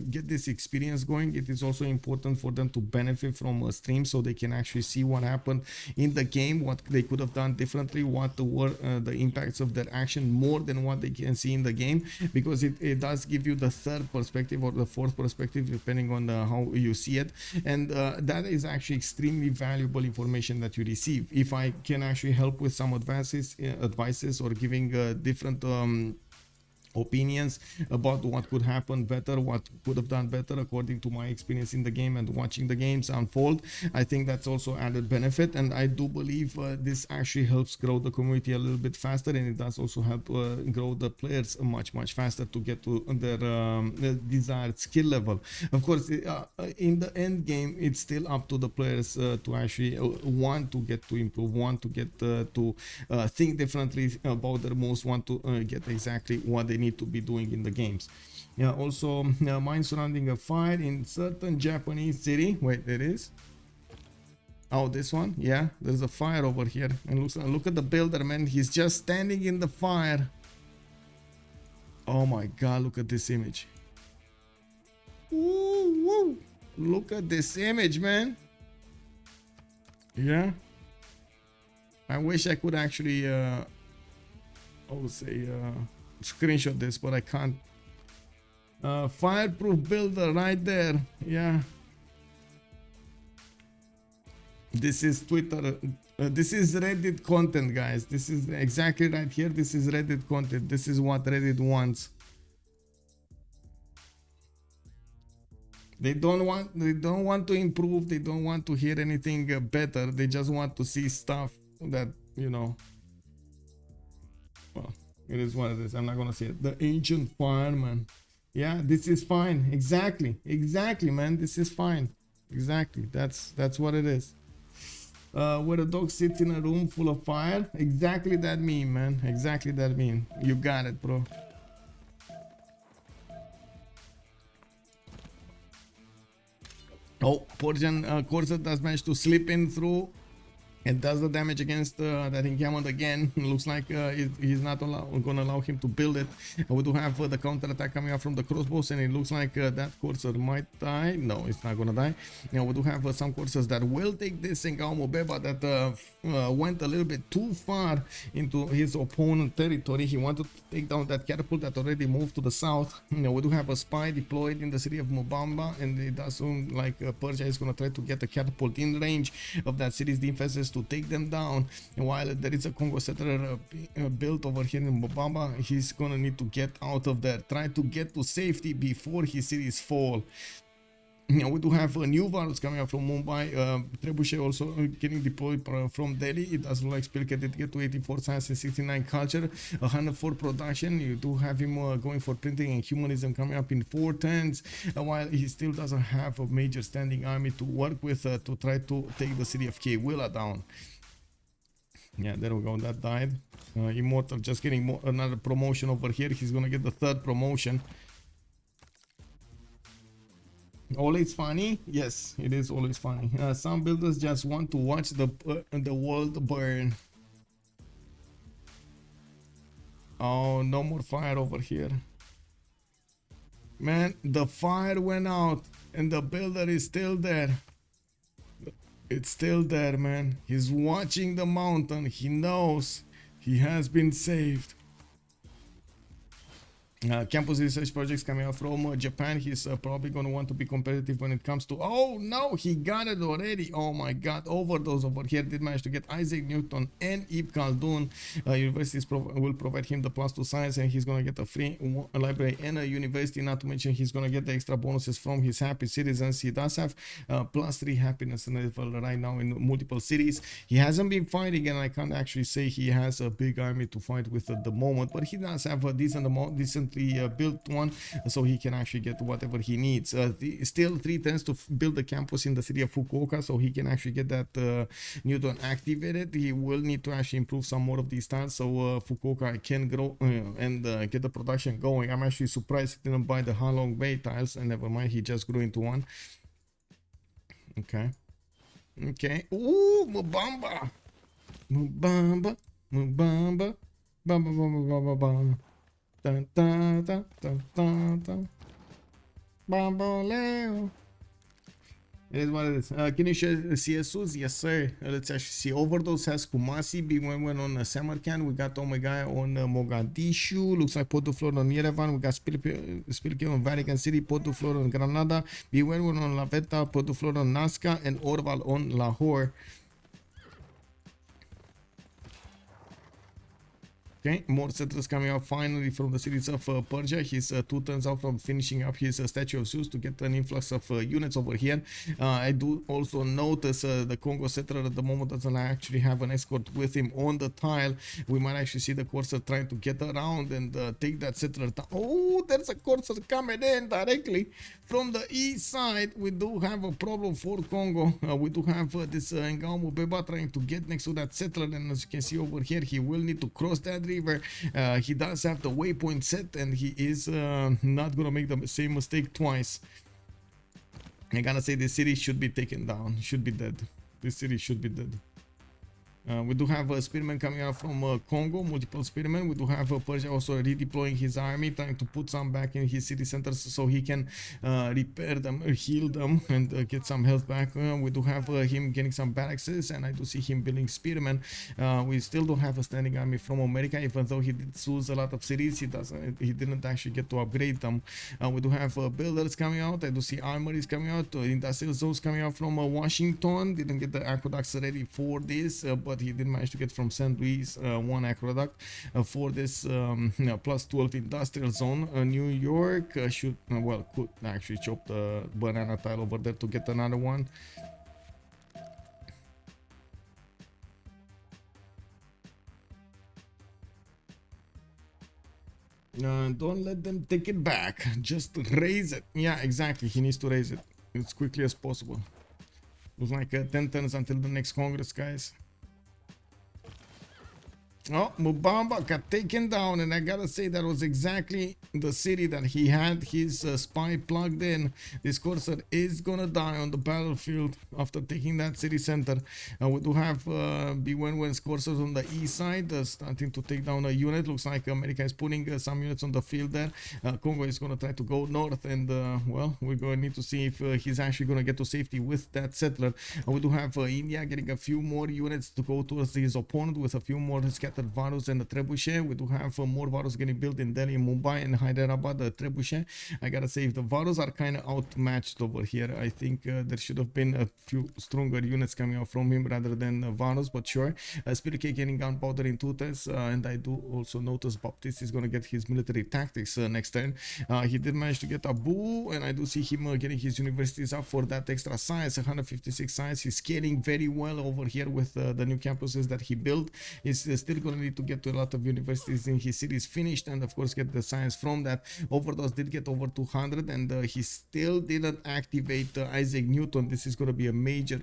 get this experience going. It is also important for them to benefit from a stream, so they can actually see what happened in the game, what they could have done differently, what were the impacts of their action more than what they can see in the game, because it does give you the third perspective or the fourth perspective, depending on how you see it, and that is actually extremely valuable information that you receive. If I can actually help with some advices or giving different opinions about what could happen better, what could have done better according to my experience in the game and watching the games unfold, I think that's also added benefit, and I do believe this actually helps grow the community a little bit faster, and it does also help grow the players much faster to get to their desired skill level. Of course, in the end game, it's still up to the players to actually want to get to improve, want to get to think differently about their moves, want to get exactly what they need to be doing in the games. Yeah, also mine surrounding a fire in certain Japanese city. Wait, there is. Oh, this one? Yeah, there's a fire over here. And look at the builder, man. He's just standing in the fire. Oh my god, look at this image. Woo, woo. Look at this image, man. Yeah. I wish I could actually I would say screenshot this, but I can't. Fireproof builder right there. Yeah, this is Twitter, this is Reddit content, guys. This is exactly right here. This is Reddit content. This is what Reddit wants. They don't want to improve. They don't want to hear anything better. They just want to see stuff that, you know, well, it is what it is. I'm not gonna say it. The ancient fireman. Yeah, this is fine. Exactly, man. This is fine. Exactly. That's what it is. Where a dog sits in a room full of fire. Exactly that meme, man. Exactly that meme. You got it, bro. Oh, Persian Corsair does manage to slip in through. It does the damage against that encampment again. Looks like he's not gonna allow him to build it. We do have the counter attack coming out from the crossbows, and it looks like that Corsair might die. No, it's not gonna die. You know, we do have some Corsairs that will take this Mvemba that went a little bit too far into his opponent territory. He wanted to take down that catapult that already moved to the south. You know, we do have a spy deployed in the city of Mvemba, and it does seem like Persia is gonna try to get the catapult in range of that city's defenses to take them down. And while there is a Kongo settler built over here in Mvemba, he's gonna need to get out of there, try to get to safety before his cities fall. You know, we do have new varus coming up from Mumbai. Trebuchet also getting deployed from Delhi. It does look like Spylke did get to 84 science and 69 culture, 104 production. You do have him going for printing and humanism coming up in 410s, while he still doesn't have a major standing army to work with to try to take the city of Kwilla down. Yeah, there we go. That died. Immortal just getting another promotion over here. He's gonna get the third promotion. Always funny? Yes, it is always funny. Some builders just want to watch the world burn. Oh, no more fire over here. Man, the fire went out and the builder is still there. It's still there, man. He's watching the mountain. He knows he has been saved. Campus research projects coming out from Japan. He's probably going to want to be competitive when it comes to... Oh no, he got it already. Oh my god, OverDozZ over here did manage to get Isaac Newton and Ibn Khaldun. Universities will provide him the +2 science, and he's going to get a free library and a university. Not to mention he's going to get the extra bonuses from his happy citizens. He does have +3 happiness level right now in multiple cities. He hasn't been fighting, and I can't actually say he has a big army to fight with at the moment, but he does have a decent recently built one, so he can actually get whatever he needs. Still 3 turns to build a campus in the city of Fukuoka, so he can actually get that Newton activated. He will need to actually improve some more of these tiles, so Fukuoka can grow and get the production going. I'm actually surprised he didn't buy the Halong Bay tiles, and never mind, he just grew into one. Okay. Ooh, Mvemba. Mvemba. Bamba, bamba, bamba, bamba, bamba. Dun, dun, dun, dun, dun, dun. Bamboleo. It is what it is. Can you share CSUs? Yes, sir. Let's actually see. OverDozZ has Kumasi, Bewewen on Samarkand. We got Omegaia on Mogadishu. Looks like Potdefleur on Yerevan. We got Spylke on Vatican City, Potdefleur on Granada, Bewewen on La Veta, Potdefleur on Nazca, and Orval on Lahore. Okay, more settlers coming out finally from the cities of Persia. He's 2 turns out from finishing up his statue of Zeus to get an influx of units over here. I do also notice the Kongo settler at the moment doesn't actually have an escort with him on the tile. We might actually see the courser trying to get around and take that settler down. Oh, there's a courser coming in directly from the east side. We do have a problem for Kongo. We do have this Mvemba trying to get next to that settler, and as you can see over here, he will need to cross that river. He does have the waypoint set, and he is not gonna make the same mistake twice. I gotta say, this city should be taken down, should be dead. This city should be dead. We do have spearmen coming out from Congo, multiple spearmen. We do have Persia also redeploying his army, trying to put some back in his city centers so he can repair them, heal them, and get some health back. We do have him getting some barracks, and I do see him building spearmen. We still do have a standing army from America, even though he did lose a lot of cities. He didn't actually get to upgrade them. We do have builders coming out. I do see armories coming out, industrial zones coming out from Washington. Didn't get the aqueducts ready for this, but he did manage to get from St. Louis 1 aqueduct for this plus 12 industrial zone. New York should well, could actually chop the banana tile over there to get another one. Don't let them take it back, just raise it. Yeah, exactly, he needs to raise it as quickly as possible. Looks like 10 turns until the next Congress, guys. Oh, Mvemba got taken down, and I gotta say that was exactly the city that he had his spy plugged in. This courser is gonna die on the battlefield after taking that city center. We do have Bewewen's coursers on the east side starting to take down a unit. Looks like America is putting some units on the field there. Kongo is gonna try to go north, and well, we're gonna need to see if he's actually gonna get to safety with that settler. We do have India getting a few more units to go towards his opponent with a few more scattered Varus and the Trebuchet. We do have more Varus getting built in Delhi, Mumbai, and Hyderabad, the Trebuchet. I gotta say, if the Varus are kind of outmatched over here, I think there should have been a few stronger units coming out from him rather than Varus, but sure. Spylke getting gunpowder in 2 turns, and I do also notice Baptiste is gonna get his military tactics next turn. He did manage to get Abu, and I do see him getting his universities up for that extra science, 156 science. He's scaling very well over here with the new campuses that he built. He's still gonna need to get to a lot of universities in his cities finished, and of course get the science from that. OverDozZ did get over 200, and he still didn't activate Isaac Newton. This is going to be a major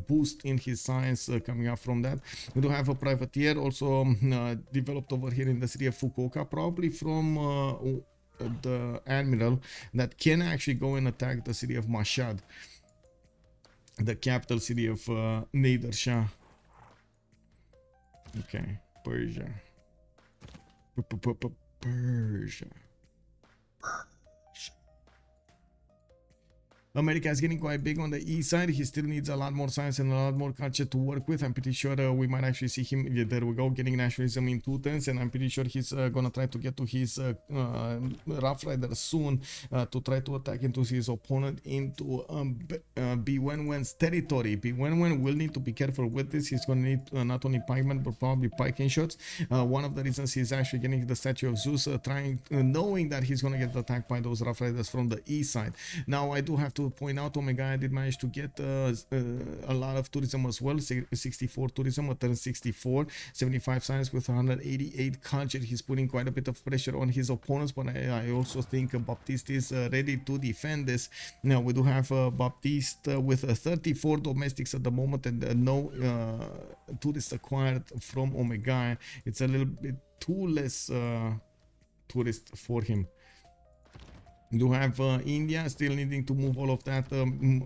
boost in his science coming up from that. We do have a privateer also developed over here in the city of Fukuoka, probably from the admiral, that can actually go and attack the city of Mashhad, the capital city of Nader Shah. Okay, Persia. Persia. America is getting quite big on the east side. He still needs a lot more science and a lot more culture to work with. I'm pretty sure we might actually see him, yeah, there we go, getting nationalism in 2 turns, and I'm pretty sure he's gonna try to get to his Rough Rider soon to try to attack into his opponent into Bewenwen's territory. Bewenwen will need to be careful with this. He's gonna need not only pikemen but probably piking shots. One of the reasons he's actually getting the statue of Zeus, knowing that he's gonna get attacked by those Rough Riders from the east side. Now I do have to to point out, Omegaia did manage to get a lot of tourism as well. 64 tourism, a turn 64, 75 science with 188 culture. He's putting quite a bit of pressure on his opponents, but I also think Baptiste is ready to defend this. Now we do have Baptiste with 34 domestics at the moment, and no tourists acquired from Omegaia. It's a little bit too less tourist for him. You do have India still needing to move all of that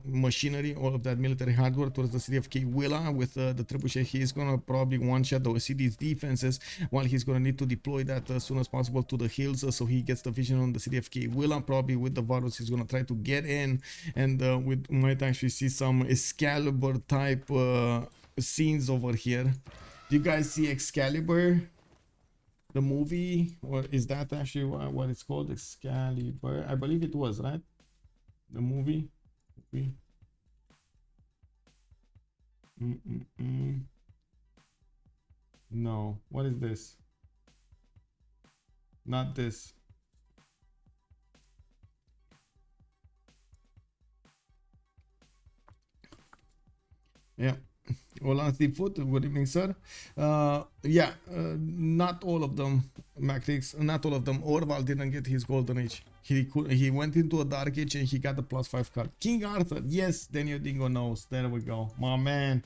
machinery, all of that military hardware towards the city of Kewilla with the trebuchet. He's gonna probably one-shot the city's defenses, while he's gonna need to deploy that as soon as possible to the hills, so he gets the vision on the city of Kewilla. Probably with the Varus, he's gonna try to get in, and we might actually see some Excalibur type scenes over here. Do you guys see Excalibur? The movie, or is that actually what it's called? Excalibur, I believe it was, right? The movie. No, what is this? Not this. Yeah. Hola, Seafood, good evening, sir. Yeah, not all of them, Matrix, not all of them. Orval didn't get his golden age. He went into a dark age and he got the +5 card. King Arthur, yes, Daniel Dingo knows. There we go, my man.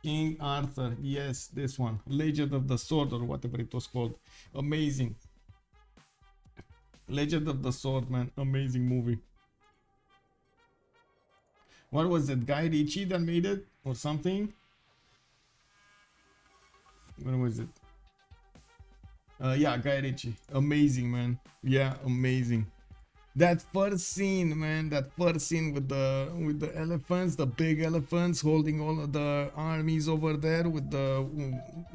King Arthur, yes, this one. Legend of the Sword, or whatever it was called. Amazing. Legend of the Sword, man. Amazing movie. What was it? Guy Ritchie that made it? Or something? What was it? Yeah, Guy Ritchie. Amazing, man. Yeah, amazing. That first scene, man. That first scene with the elephants, the big elephants holding all of the armies over there with the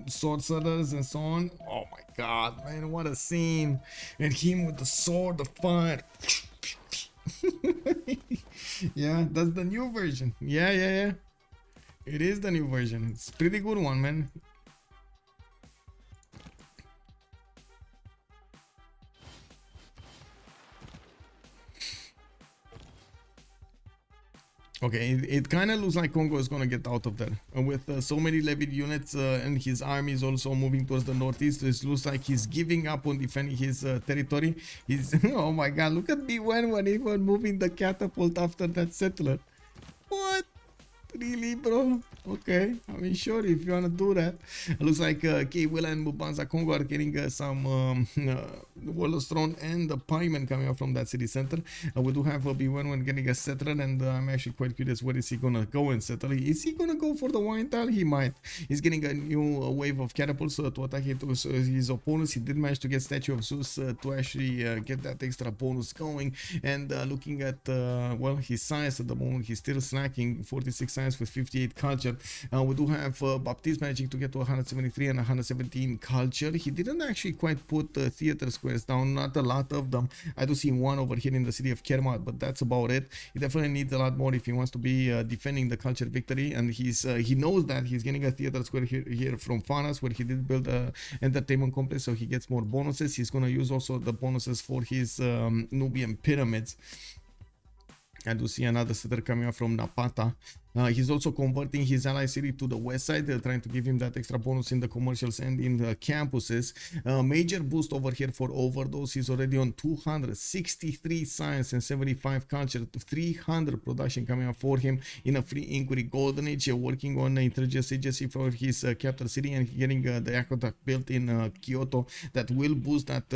sorcerers and so on. Oh my god, man, what a scene. And him with the sword of fire. Yeah, that's the new version. Yeah. It is the new version. It's pretty good one, man. Okay, it kind of looks like Kongo is gonna get out of there with so many levied units and his army is also moving towards the northeast. It looks like he's giving up on defending his territory. He's oh my god, look at Bewewen when he was moving the catapult after that settler. What? Really, bro? Okay, I mean, sure, if you wanna do that. It looks like Kewilla and Mubanza Kongo are getting some Warlord's Throne and the Pieman coming out from that city center. We do have Bewewen getting a settler, and I'm actually quite curious where is he gonna go and settle. Is he gonna go for the wine tile? He might. He's getting a new wave of catapults to attack his opponents. He did manage to get Statue of Zeus to actually get that extra bonus going. And looking at well, his science at the moment, he's still slacking. 46 science with 58 culture. We do have Baptiste managing to get to 173 and 117 culture. He didn't actually quite put theater squares down, not a lot of them. I do see one over here in the city of Kermat, but that's about it. He definitely needs a lot more if he wants to be defending the culture victory, and he knows that he's getting a theater square here from Fanas, where he did build a entertainment complex, so he gets more bonuses. He's going to use also the bonuses for his Nubian pyramids. I do see another setter coming up from Napata. He's also converting his ally city to the west side, trying to give him that extra bonus in the commercials and in the campuses. Major boost over here for OverDozZ. He's already on 263 science and 75 culture, 300 production coming up for him in a free inquiry golden age, working on intelligence agency for his capital city, and getting the aqueduct built in Kyoto that will boost that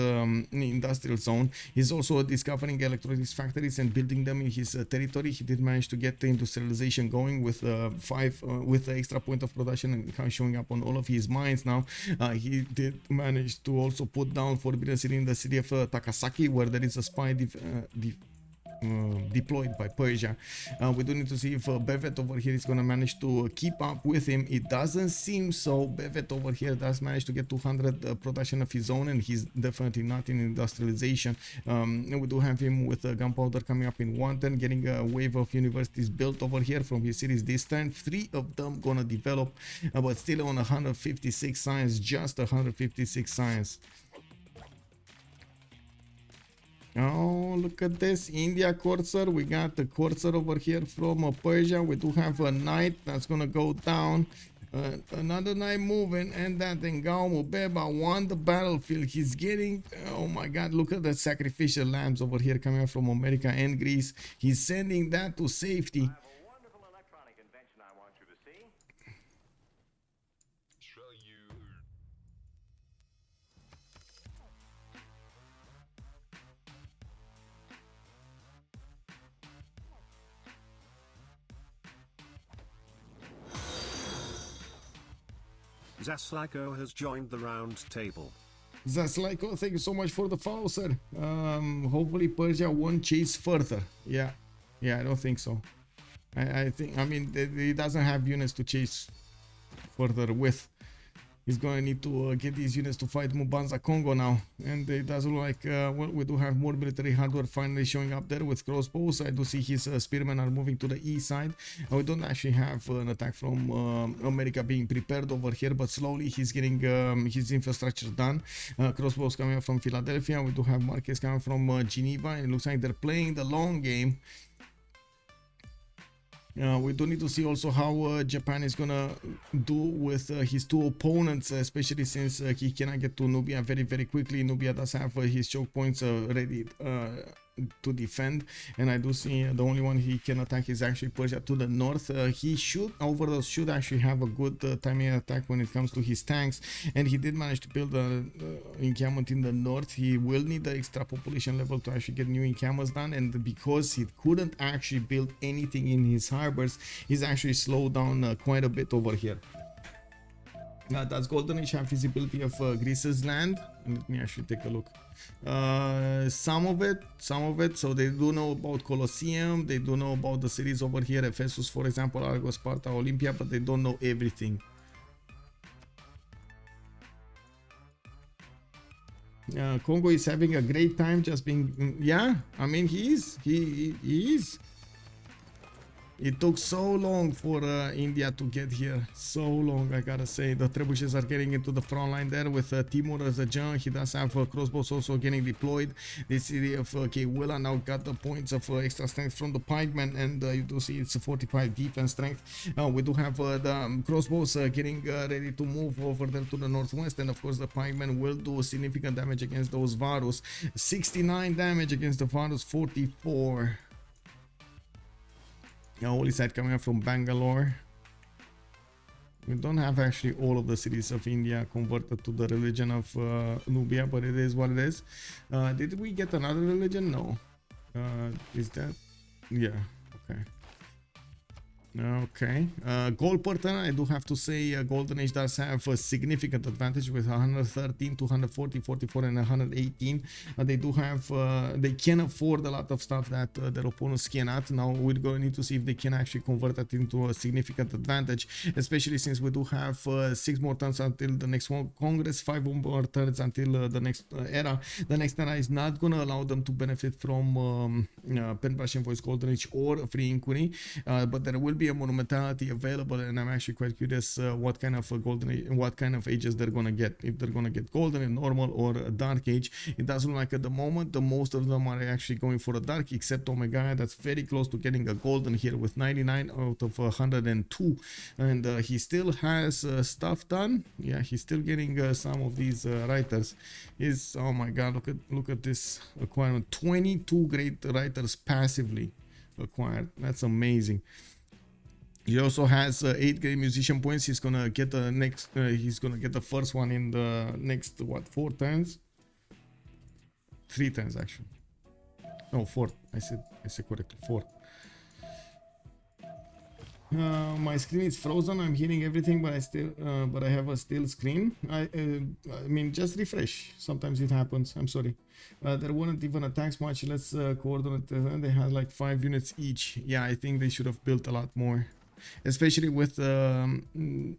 industrial zone. He's also discovering electronics factories and building them in his territory. He did manage to get the industrialization going with with the extra point of production and showing up on all of his mines now. He did manage to also put down Forbidden City in the city of Takasaki, where there is a spy deployed by Persia. We do need to see if Bevet over here is going to manage to keep up with him. It doesn't seem so. Bevet over here does manage to get 200 production of his own, and he's definitely not in industrialization. We do have him with gunpowder coming up in 110, getting a wave of universities built over here from his cities this time. 3 of them gonna develop, but still on 156 science, just 156 science. Oh, look at this. India courser. We got the courser over here from Persia. We do have a knight that's going to go down. Another knight moving, and that Mvemba won the battlefield. He's getting, oh my god, look at the sacrificial lambs over here coming from America and Greece. He's sending that to safety. Zaslyko has joined the round table. Zaslyko, thank you so much for the follow, sir. Hopefully Persia won't chase further. Yeah, I don't think so. I think, I mean, he doesn't have units to chase further with. He's gonna need to get these units to fight Mvemba Kongo now, and it does look like well, we do have more military hardware finally showing up there with crossbows. I do see his spearmen are moving to the east side. We don't actually have an attack from America being prepared over here, but slowly he's getting his infrastructure done. Crossbows coming from Philadelphia. We do have markets coming from Geneva, and it looks like they're playing the long game. We do need to see also how Japan is gonna do with his two opponents, especially since he cannot get to Nubia very quickly. Nubia does have his choke points ready to defend, and I do see the only one he can attack is actually Persia to the north. He should, OverDozZ should actually have a good timing attack when it comes to his tanks, and he did manage to build an encampment in the north. He will need the extra population level to actually get new encampments done, and because he couldn't actually build anything in his harbors, he's actually slowed down quite a bit over here. Now, does Golden Age have visibility of Greece's land? Let me actually take a look. Some of it. So they do know about Colosseum. They do know about the cities over here, Ephesus, for example, Argos, Sparta, Olympia, but they don't know everything. Kongo is having a great time just being, yeah, I mean, he is. It took so long for India to get here. So long, I gotta say. The trebuchets are getting into the front line there with Timur as a junk. He does have crossbows also getting deployed. The city of Willa now got the points of extra strength from the pikemen, and you do see it's a 45 defense strength. We do have the crossbows getting ready to move over there to the northwest, and of course the pikemen will do significant damage against those Varus. 69 damage against the Varus, 44. Holy side coming up from Bangalore. We don't have actually all of the cities of India converted to the religion of Nubia, but it is what it is. Did we get another religion? No. Is that? Yeah. Okay. Okay, gold pattern, I do have to say Golden Age does have a significant advantage with 113, 240, 44 and 118. They do have, they can afford a lot of stuff that their opponents cannot. Now we're going to need to see if they can actually convert that into a significant advantage, especially since we do have 6 more turns until the next one Congress, 5 more turns until the next era. The next era is not going to allow them to benefit from Pen Russian Voice Golden Age or Free Inquiry, but there will be a monumentality available, and I'm actually quite curious what kind of a golden age, what kind of ages they're gonna get. If they're gonna get golden and normal or a dark age. It doesn't look like at the moment the most of them are actually going for a dark, except Omegaia, that's very close to getting a golden here with 99 out of 102, and he still has stuff done. Yeah, he's still getting some of these writers. Is, oh my god, look at this acquirement. 22 great writers passively acquired. That's amazing. He also has 8 great musician points. He's gonna get the next. He's gonna get the first one in the next 4 turns? 3 turns actually. No, 4. I said correctly. 4. My screen is frozen. I'm hearing everything, but but I have a still screen. I mean, just refresh. Sometimes it happens. I'm sorry. There weren't even attacks, much less coordinate. They had like 5 units each. Yeah, I think they should have built a lot more, especially with the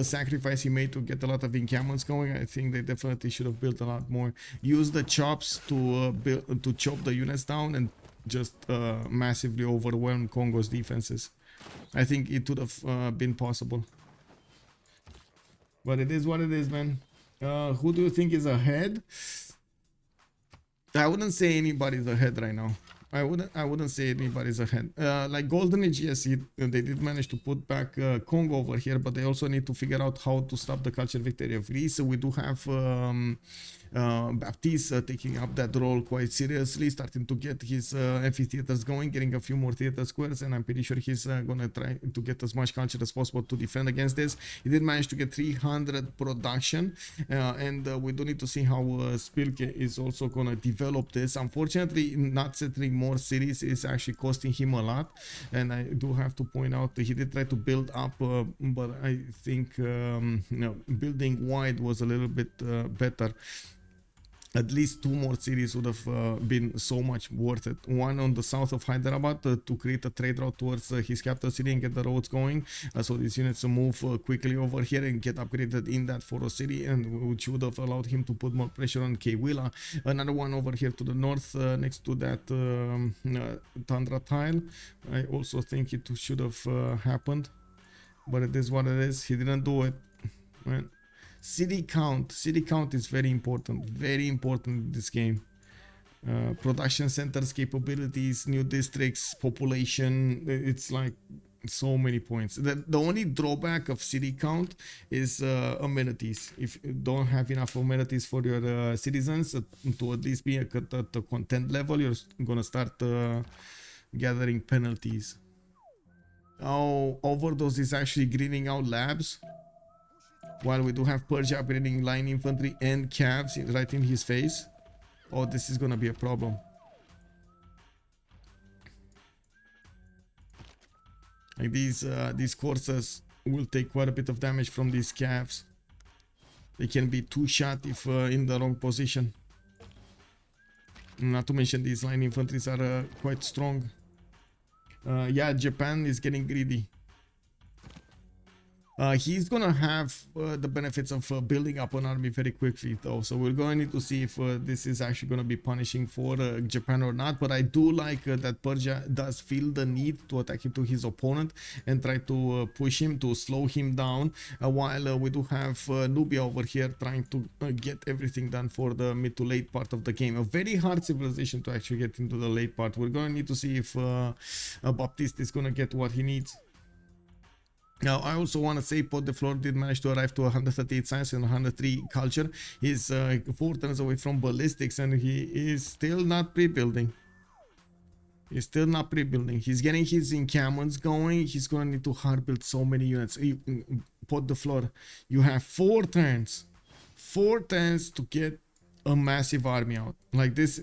sacrifice he made to get a lot of encampments going. I think they definitely should have built a lot more. Use the chops to chop the units down and just massively overwhelm Kongo's defenses. I think it would have been possible, but it is what it is, man. Who do you think is ahead? I wouldn't say anybody's ahead right now. I wouldn't say anybody's ahead. Like Golden Age, yes, they did manage to put back Kongo over here, but they also need to figure out how to stop the culture victory of Greece. So we do have Baptiste taking up that role quite seriously, starting to get his amphitheaters going, getting a few more theater squares, and I'm pretty sure he's gonna try to get as much culture as possible to defend against this. He did manage to get 300 production, and we do need to see how Spylke is also gonna develop this. Unfortunately, not settling more cities is actually costing him a lot, and I do have to point out that he did try to build up, but I think building wide was a little bit better. At least 2 more cities would have been so much worth it. One on the south of Hyderabad to create a trade route towards his capital city and get the roads going, so these units to move quickly over here and get upgraded in that Foro city, and which would have allowed him to put more pressure on Kwila. Another one over here to the north next to that Tundra tile. I also think it should have happened, but it is what it is. He didn't do it, right? City count is very important in this game. Production centers, capabilities, new districts, population, it's like so many points. The only drawback of city count is amenities. If you don't have enough amenities for your citizens to at least be at the content level, you're gonna start gathering penalties. Oh, OverDozZ is actually greening out labs, while we do have Persia upgrading line infantry and calves right in his face. Oh, this is gonna be a problem. Like these courses will take quite a bit of damage from these calves. They can be 2-shot if in the wrong position. Not to mention these line infantries are quite strong. Yeah, Japan is getting greedy. He's gonna have the benefits of building up an army very quickly though, so we're going to need to see if this is actually going to be punishing for Japan or not. But I do like that Persia does feel the need to attack into his opponent and try to push him, to slow him down, while we do have Nubia over here trying to get everything done for the mid to late part of the game. A very hard civilization to actually get into the late part. We're going to need to see if Baptiste is going to get what he needs. Now, I also want to say Potdefleur did manage to arrive to 138 science and 103 culture. He's 4 turns away from ballistics, and he is still not pre-building. He's getting his encampments going. He's going to need to hard build so many units. Potdefleur, you have 4 turns. 4 turns to get a massive army out like this.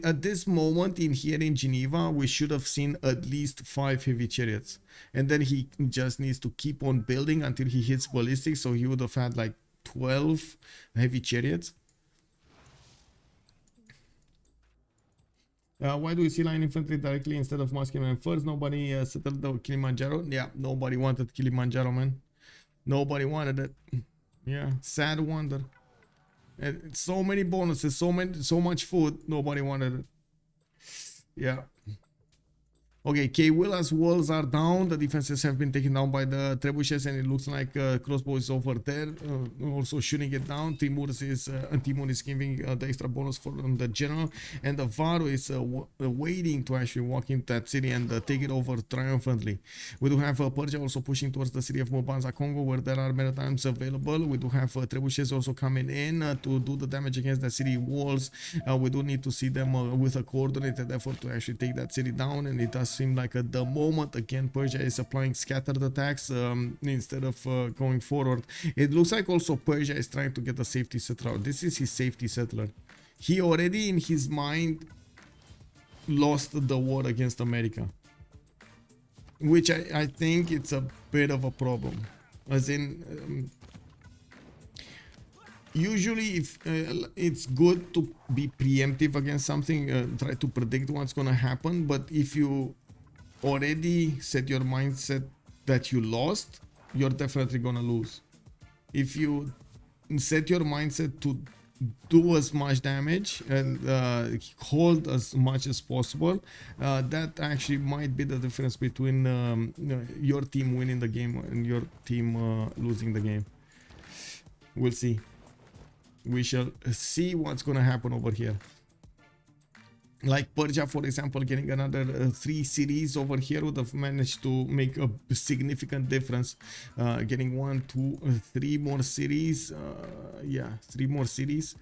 At this moment in here in Geneva, we should have seen at least 5 heavy chariots, and then he just needs to keep on building until he hits ballistics, so he would have had like 12 heavy chariots. Why do we see line infantry directly instead of muskemen first? Nobody settled the Kilimanjaro. Yeah, nobody wanted Kilimanjaro, man. Nobody wanted it. Yeah, sad wonder. And so many bonuses, so much food, nobody wanted it. Yeah. Okay, Kwila's walls are down. The defenses have been taken down by the trebuchets, and it looks like crossbow is over there, also shooting it down. Timur is giving the extra bonus from the general, and the Varu is waiting to actually walk into that city and take it over triumphantly. We do have Persia also pushing towards the city of Mvemba, Kongo, where there are maritimes available. We do have trebuchets also coming in to do the damage against the city walls. We do need to see them with a coordinated effort to actually take that city down, and it does seem like at the moment again Persia is applying scattered attacks instead of going forward. It looks like also Persia is trying to get a safety settler. This is his safety settler. He already in his mind lost the war against America, which I think it's a bit of a problem, as in usually if it's good to be preemptive against something, try to predict what's gonna happen, but if you already set your mindset that you lost, you're definitely gonna lose. If you set your mindset to do as much damage and hold as much as possible, that actually might be the difference between your team winning the game and your team losing the game. We'll see. We shall see what's gonna happen over here. Like Persia, for example, getting another 3 cities over here would have managed to make a significant difference. Getting 1, 2, 3 more cities. Yeah, 3 more cities.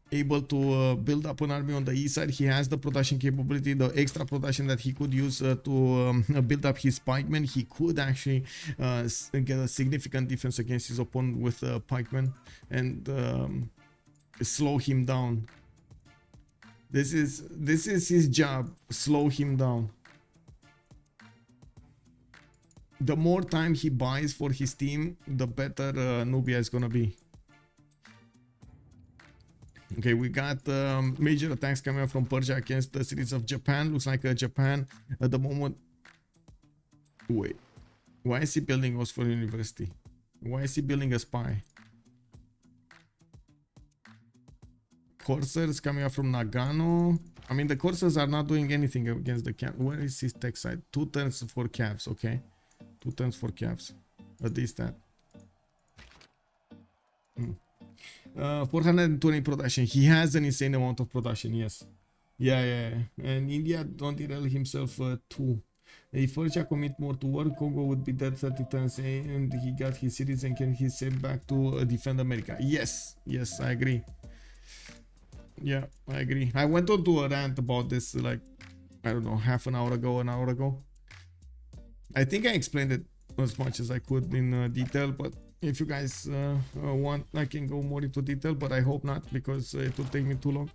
Able to build up an army on the east side. He has the production capability, the extra production that he could use to build up his pikemen. He could actually get a significant defense against his opponent with pikemen and slow him down. This is his job. Slow him down. The more time he buys for his team, the better Nubia is gonna be. Okay, we got major attacks coming up from Persia against the cities of Japan. Looks like Japan at the moment. Wait, why is he building Oxford University? Why is he building a spy? Corsairs coming up from Nagano. I mean, the Corsairs are not doing anything against the camp. Where is his tech side? 2 turns for calves, okay. 2 turns for calves. At least that. 420 production. He has an insane amount of production, yes. Yeah. And India don't derail himself too. If Persia commit more to war, Kongo would be dead 30 turns and he got his cities and can he send back to defend America. Yes, I agree. Yeah, I agree. I went on to a rant about this like, I don't know, half an hour ago. I think I explained it as much as I could in detail, but if you guys want, I can go more into detail, but I hope not because it will take me too long.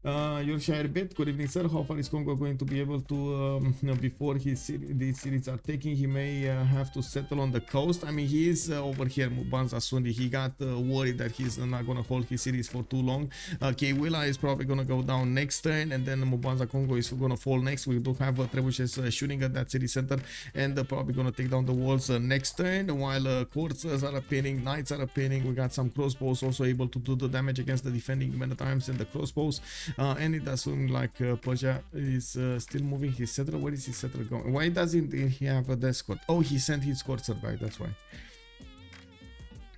Yorkshire bit. Good evening, sir. How far is Kongo going to be able to before these cities are taken? He may have to settle on the coast. I mean, he is over here, Mubanza Sundi. He got worried that he's not gonna hold his cities for too long. Kewila is probably gonna go down next turn, and then Mubanza Kongo is gonna fall next. We do have trebuchets shooting at that city center, and probably gonna take down the walls next turn. While corsairs are appearing, knights are appearing. We got some crossbows also able to do the damage against the defending men at arms and the crossbows. And it does seem like Persia is still moving his settler. Where is his settler going? Why doesn't he have a escort? Oh, he sent his courser back, that's why.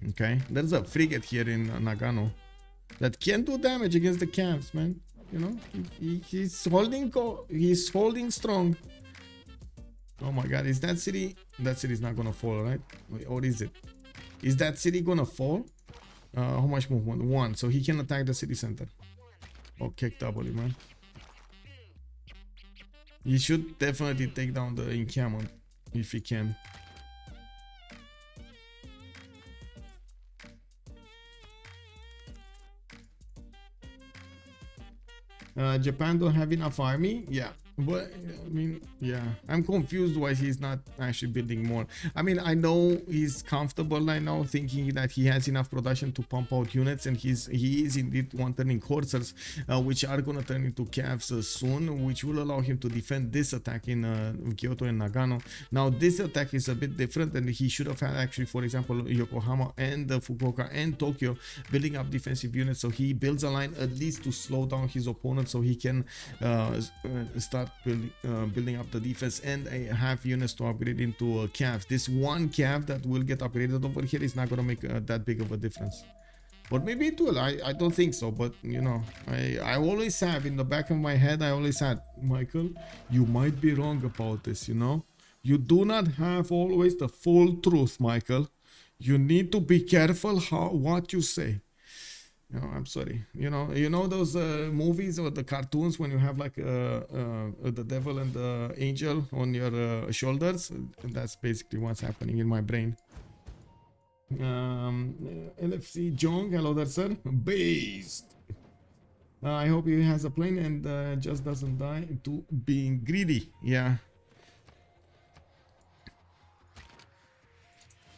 Okay, there's a frigate here in Nagano that can do damage against the camps, man. You know, he's holding strong. Oh my god, is that city? That city is not gonna fall, right? Or is it? Is that city gonna fall? How much movement? 1, so he can attack the city center. Oh, kick W, man. He should definitely take down the encampment if he can. Japan don't have enough army? Yeah. But I mean, yeah, I'm confused why he's not actually building more. I mean, I know he's comfortable right now thinking that he has enough production to pump out units, and he is indeed one turning corsairs, which are gonna turn into calves soon, which will allow him to defend this attack in Kyoto and Nagano. Now this attack is a bit different, and he should have had actually, for example, Yokohama and Fukuoka and Tokyo building up defensive units, so he builds a line at least to slow down his opponent, so he can start building up the defense and have units to upgrade into calves. This one calf that will get upgraded over here is not gonna make that big of a difference, but maybe it will. I don't think so, but you know, I always have in the back of my head, I always had, Michael, you might be wrong about this, you know, you do not have always the full truth, Michael. You need to be careful what you say. No, I'm sorry. You know those movies or the cartoons when you have like the devil and the angel on your shoulders? That's basically what's happening in my brain. LFC Jong, hello there, sir. Based. I hope he has a plane and just doesn't die to being greedy. Yeah.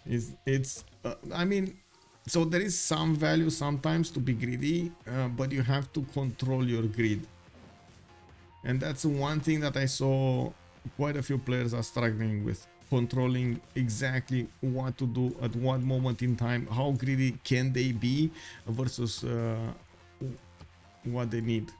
It's I mean, so there is some value sometimes to be greedy, but you have to control your greed. And that's one thing that I saw quite a few players are struggling with. Controlling exactly what to do at what moment in time, how greedy can they be versus what they need.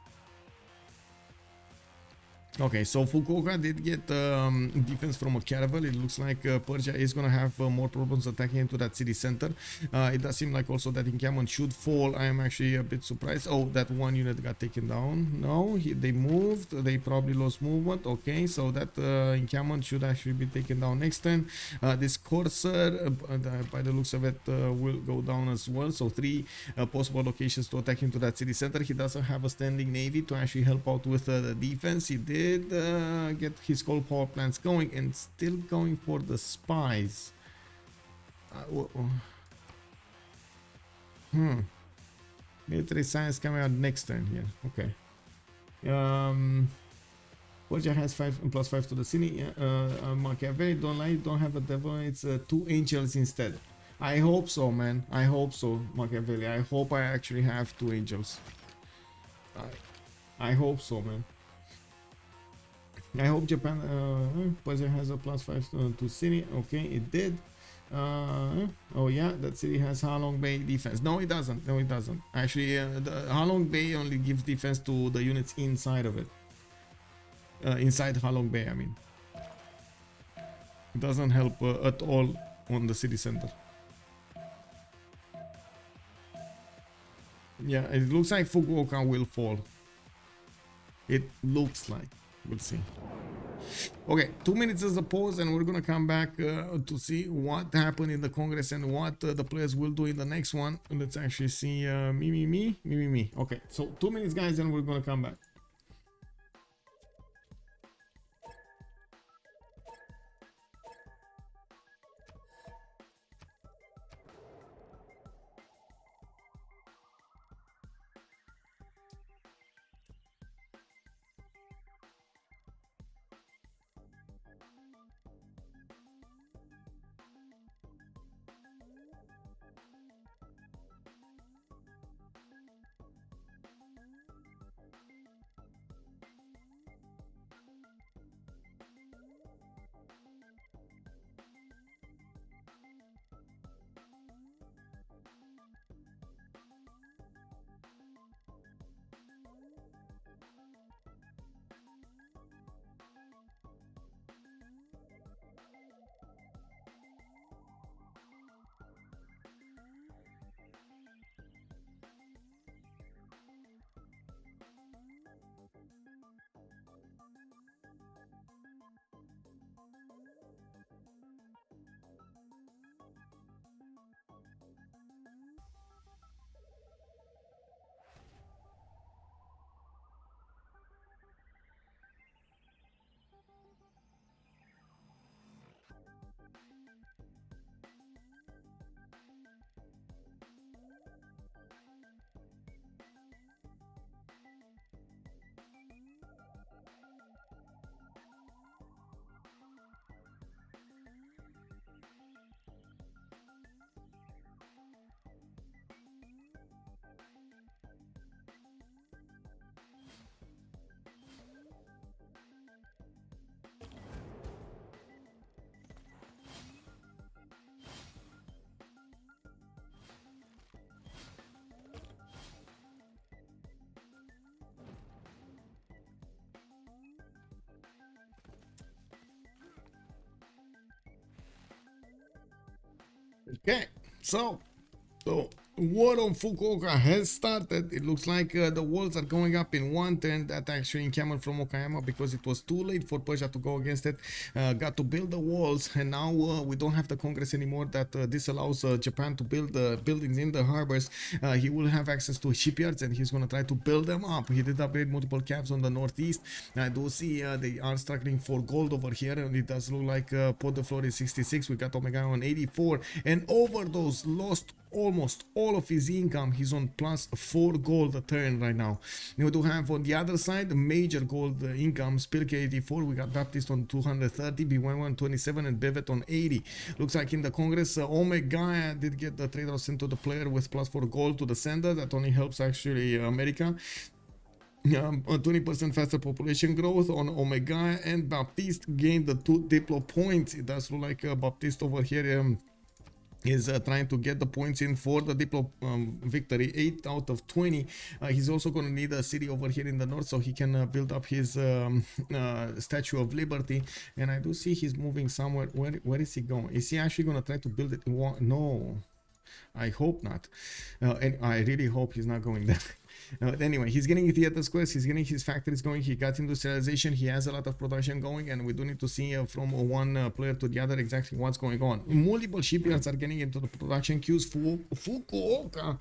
Okay, so Fukuoka did get defense from a caravel. It looks like Persia is gonna have more problems attacking into that city center. It does seem like also that encampment should fall. I am actually a bit surprised. Oh, that one unit got taken down. No, they moved. They probably lost movement. Okay, so that encampment should actually be taken down next turn. This Corsair, by the looks of it, will go down as well. So 3 possible locations to attack into that city center. He doesn't have a standing navy to actually help out with the defense. He did get his coal power plants going and still going for the spies. Military science coming out next turn here. Okay. Persia has 5 and +5 to the city. Machiavelli, don't lie, don't have a devil. It's 2 angels instead. I hope so, man. I hope so, Machiavelli. I hope I actually have 2 angels. I hope so, man. I hope Japan Persia has a +5 to city. Okay, it did. Oh yeah, that city has Halong Bay defense. No, it doesn't. No, it doesn't. Actually, the Halong Bay only gives defense to the units inside of it. Inside Halong Bay, I mean. It doesn't help at all on the city center. Yeah, it looks like Fukuoka will fall. It looks like. We'll see. Okay, 2 minutes as a pause, and we're gonna come back to see what happened in the Congress and what the players will do in the next one. Let's actually see. Me. Okay, so 2 minutes, guys, and we're gonna come back. Okay, so war on Fukuoka has started. It looks like the walls are going up in one turn. That actually encampment from Okayama, because it was too late for Persia to go against it, got to build the walls, and now we don't have the Congress anymore that disallows Japan to build buildings in the harbors. He will have access to shipyards, and he's gonna try to build them up. He did upgrade multiple caps on the northeast. I do see they are struggling for gold over here, and it does look like Potdefleur is 66. We got Omegaia on 84, and OverDozZ lost almost all of his income. He's on +4 gold a turn right now. We do have on the other side major gold income. Spylke 84, we got Baptiste on 230, Bewewen 27, and Bevet on 80. Looks like in the Congress, Omegaia did get the trade sent to the player with +4 gold to the sender. That only helps actually America. 20% faster population growth on Omegaia, and Baptiste gained the 2 diplo points. It does look like Baptiste over here is trying to get the points in for the Diplo victory, 8 out of 20. He's also going to need a city over here in the north so he can build up his Statue of Liberty. And I do see he's moving somewhere. Where is he going? Is he actually going to try to build it? No, I hope not. And I really hope he's not going there. Anyway, he's getting theater squares, he's getting his factories going, he got industrialization, he has a lot of production going, and we do need to see from one player to the other exactly what's going on. Multiple shipyards are getting into the production queues. Fukuoka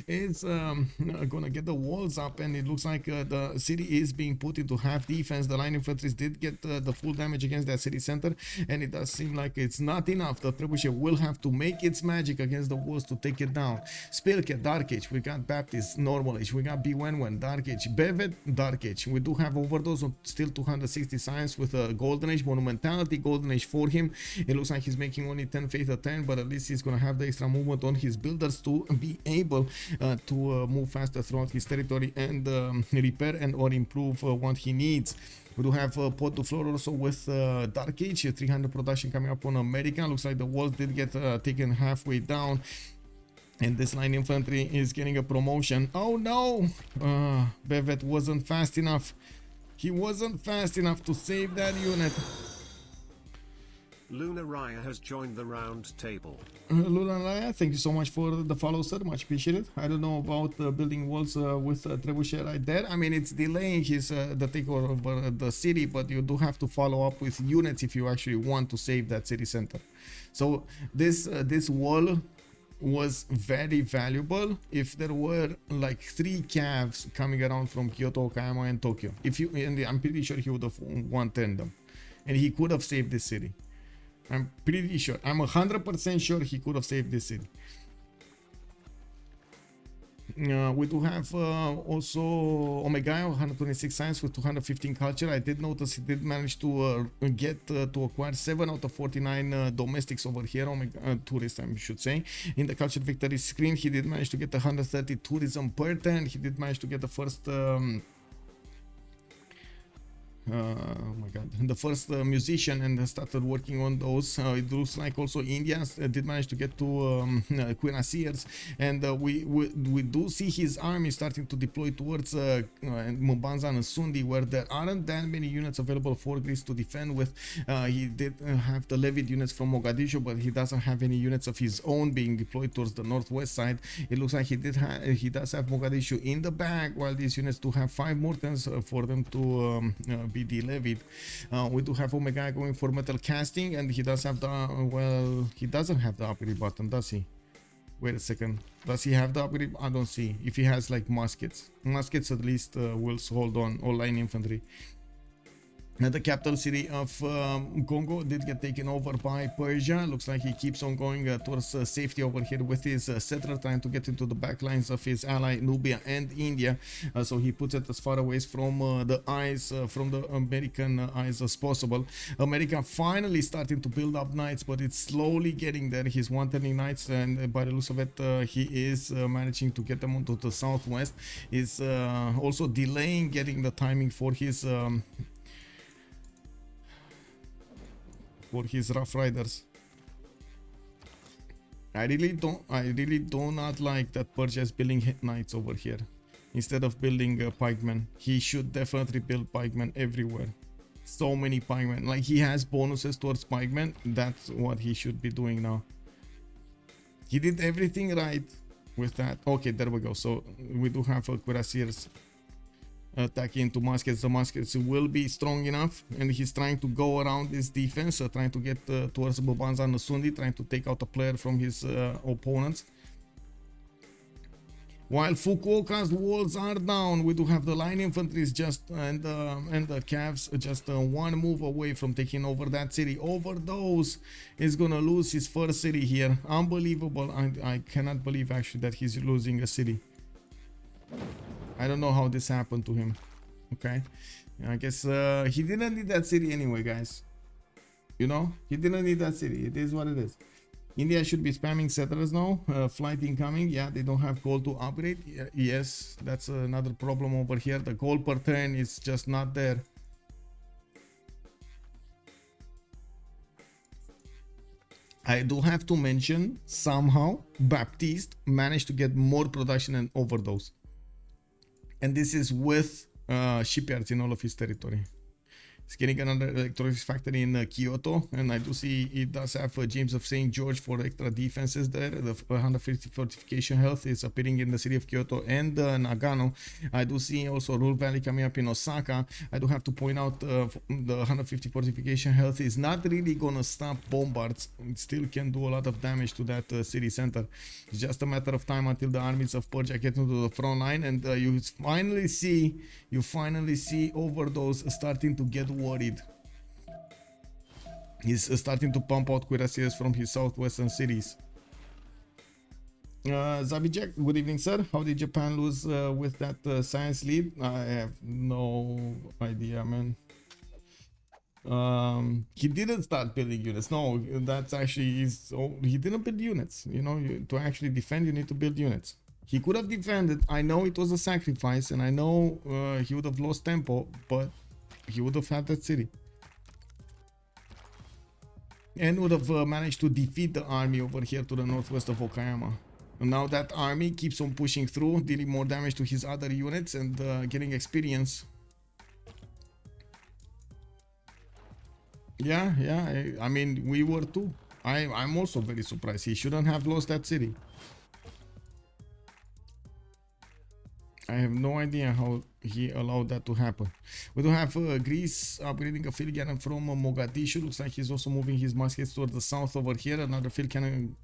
is gonna get the walls up, and it looks like the city is being put into half defense. The line infantries did get the full damage against that city center, and it does seem like it's not enough. The trebuchet will have to make its magic against the walls to take it down. Spylke, Dark Age, we got Baptiste, Normal Age, we got Bewewen, Dark Age, Bevet, Dark Age. We do have OverDozZ on still 260 science with a Golden Age, Monumentality, Golden Age for him. It looks like he's making only 10 faith a turn, but at least he's gonna have the extra movement on his builders to be able to move faster throughout his territory and repair and or improve what he needs. We do have Potdefleur also with Dark Age, 300 production coming up on America. Looks like the walls did get taken halfway down. And this line infantry is getting a promotion. Oh no! Bevet wasn't fast enough. He wasn't fast enough to save that unit. Luna Raya has joined the round table. Luna Raya, thank you so much for the follow, sir. Much appreciated. I don't know about building walls with trebuchet right there. I mean, it's delaying his the takeover of the city, but you do have to follow up with units if you actually want to save that city center. So this wall was very valuable if there were like 3 calves coming around from Kyoto, Okayama, and Tokyo. And I'm pretty sure he would have one-turned them, and he could have saved this city. I'm pretty sure. I'm 100% sure he could have saved this city. We do have also Omegaia, 126 science with 215 culture. I did notice he did manage to get to acquire 7 out of 49 domestics over here, tourists I should say. In the culture victory screen, he did manage to get 130 tourism per turn. He did manage to get the first oh my god, the first musician, and started working on those. It looks like also India did manage to get to cuirassiers, and we do see his army starting to deploy towards Mbanza and Sundi, where there aren't that many units available for Greece to defend with. He did have the levied units from Mogadishu, but he doesn't have any units of his own being deployed towards the northwest side. It looks like he does have Mogadishu in the bag, while these units do have 5 more turns for them to be de-levied. We do have Omegaia going for metal casting, and he does have the well, he doesn't have the upgrade button, does he? Wait a second, does he have the upgrade? I don't see. If he has like muskets at least will hold on, or line infantry. The capital city of Kongo did get taken over by Persia. Looks like he keeps on going towards safety over here with his settler, trying to get into the back lines of his ally Nubia and India. So he puts it as far away from the eyes, from the American eyes as possible. America finally starting to build up knights, but it's slowly getting there. He's one-turning knights, and by the looks of it, he is managing to get them onto the southwest. He's also delaying getting the timing for his Rough Riders. I really do not like that Persia is building knights over here instead of building pikemen. He should definitely build pikemen everywhere. So many pikemen, like he has bonuses towards pikemen. That's what he should be doing now. He did everything right with that. Okay, there we go. So we do have cuirassiers attacking into muskets. The muskets will be strong enough, and he's trying to go around this defense, trying to get towards Bobanza and Sundi, trying to take out a player from his opponents. While Fukuoka's walls are down, we do have the line infantry just and the calves just one move away from taking over that city. OverDozZ is gonna lose his first city here. Unbelievable. I cannot believe actually that he's losing a city. I don't know how this happened to him. Okay, I guess he didn't need that city anyway, guys. You know, he didn't need that city. It is what it is. India should be spamming settlers now. Flight incoming. Yeah, they don't have gold to upgrade. Yes, that's another problem over here. The gold per turn is just not there. I do have to mention somehow Baptiste managed to get more production than OverDozZ. And this is with shipyards in all of his territory. He's getting another electronics factory in Kyoto, and I do see it does have James of St. George for extra defenses there. The 150 fortification health is appearing in the city of Kyoto and Nagano. I do see also Rule Valley coming up in Osaka. I do have to point out the 150 fortification health is not really gonna stop bombards. It still can do a lot of damage to that city center. It's just a matter of time until the armies of Persia get into the front line, and you finally see OverDozZ starting to get worried. He's starting to pump out cuirassiers from his southwestern cities. Zabijek, good evening, sir. How did Japan lose with that science lead? I have no idea, man. He didn't start building units. No, that's actually his. He didn't build units. You know, to actually defend, you need to build units. He could have defended. I know it was a sacrifice, and I know he would have lost tempo, but he would have had that city. And would have managed to defeat the army over here to the northwest of Okayama. And now that army keeps on pushing through, dealing more damage to his other units and getting experience. Yeah, I mean, we were too. I'm also very surprised. He shouldn't have lost that city. I have no idea how he allowed that to happen. We do have Greece upgrading a field cannon from Mogadishu. Looks like he's also moving his muskets towards the south over here. Another field cannon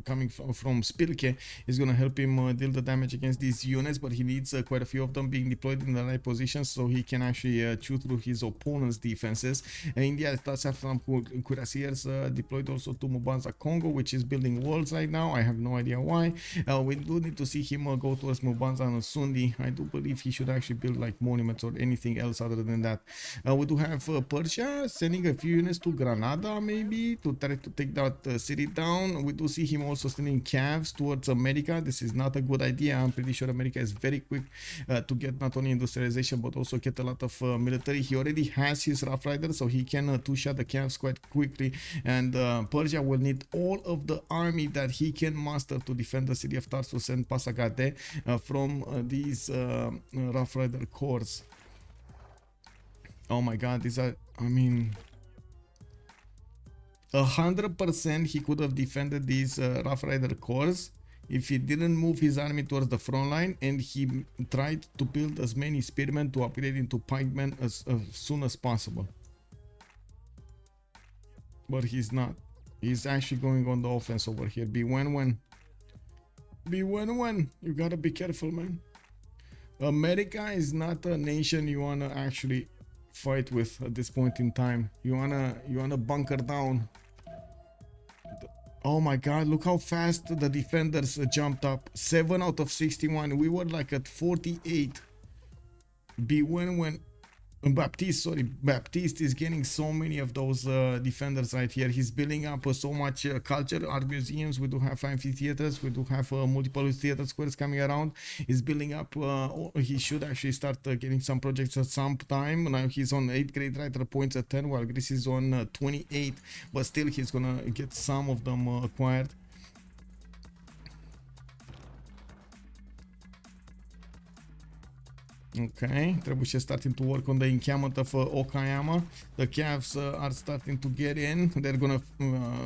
coming from Spylke is going to help him deal the damage against these units, but he needs quite a few of them being deployed in the right positions so he can actually chew through his opponent's defenses. India does have some cuirassiers deployed also to Mvemba, Kongo, which is building walls right now. I have no idea why. We do need to see him go towards Mvemba and Sundi. I do believe he should actually build like monuments or anything else other than that. We do have Persia sending a few units to Granada, maybe to try to take that city down. We do see him also sending calves towards America. This is not a good idea. I'm pretty sure America is very quick to get not only industrialization but also get a lot of military. He already has his Rough Riders, so he can two-shot the calves quite quickly, and Persia will need all of the army that he can muster to defend the city of Tarsus and Pasargadae from these Rough Rider cores. Oh my god, these are, I mean, 100% he could have defended these Rough Rider cores if he didn't move his army towards the front line and he tried to build as many spearmen to upgrade into pikemen as soon as possible. But he's not. He's actually going on the offense over here. Bewewen. You gotta be careful, man. America is not a nation you wanna actually fight with at this point in time. You wanna bunker down. Oh my god, look how fast the defenders jumped up. 7 out of 61. We were like at 48. Baptiste is getting so many of those defenders right here. He's building up so much culture, art museums. We do have amphitheaters. We do have multiple theater squares coming around. He's building up. He should actually start getting some projects at some time. Now he's on 8 grade writer points at 10, while Greece is on 28. But still, he's gonna get some of them acquired. Okay, Trebuchet starting to work on the encampment of Okayama. The calves are starting to get in. They're gonna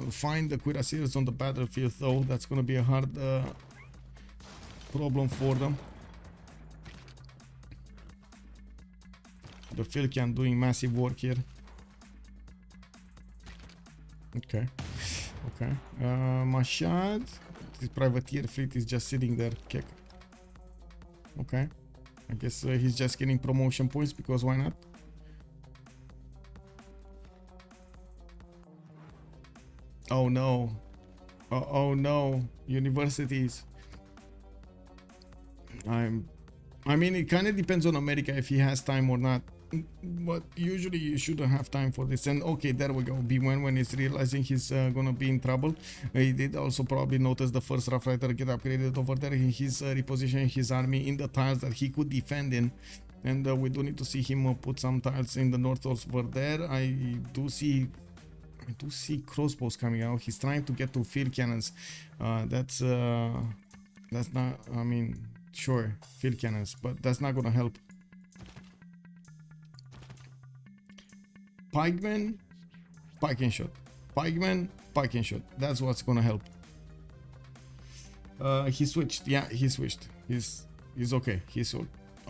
find the cuirassiers on the battlefield, though. That's gonna be a hard problem for them. The Filkan doing massive work here. Okay. Mashad. This privateer fleet is just sitting there. Kick. Okay. I guess he's just getting promotion points because why not? Oh no. Oh no. Universities. I mean, it kind of depends on America if he has time or not. But usually you shouldn't have time for this. And okay, there we go. Bewen is realizing he's gonna be in trouble. He did also probably notice the first Rough Rider get upgraded over there. He's repositioning his army in the tiles that he could defend in. And we do need to see him put some tiles in the north over there. I do see I do see crossbows coming out. He's trying to get to field cannons. That's not, I mean, sure, field cannons, but that's not gonna help. Pikeman, pike and shot. Pikeman, pike and shot. That's what's gonna help. He switched. Yeah, he switched. He's okay. He's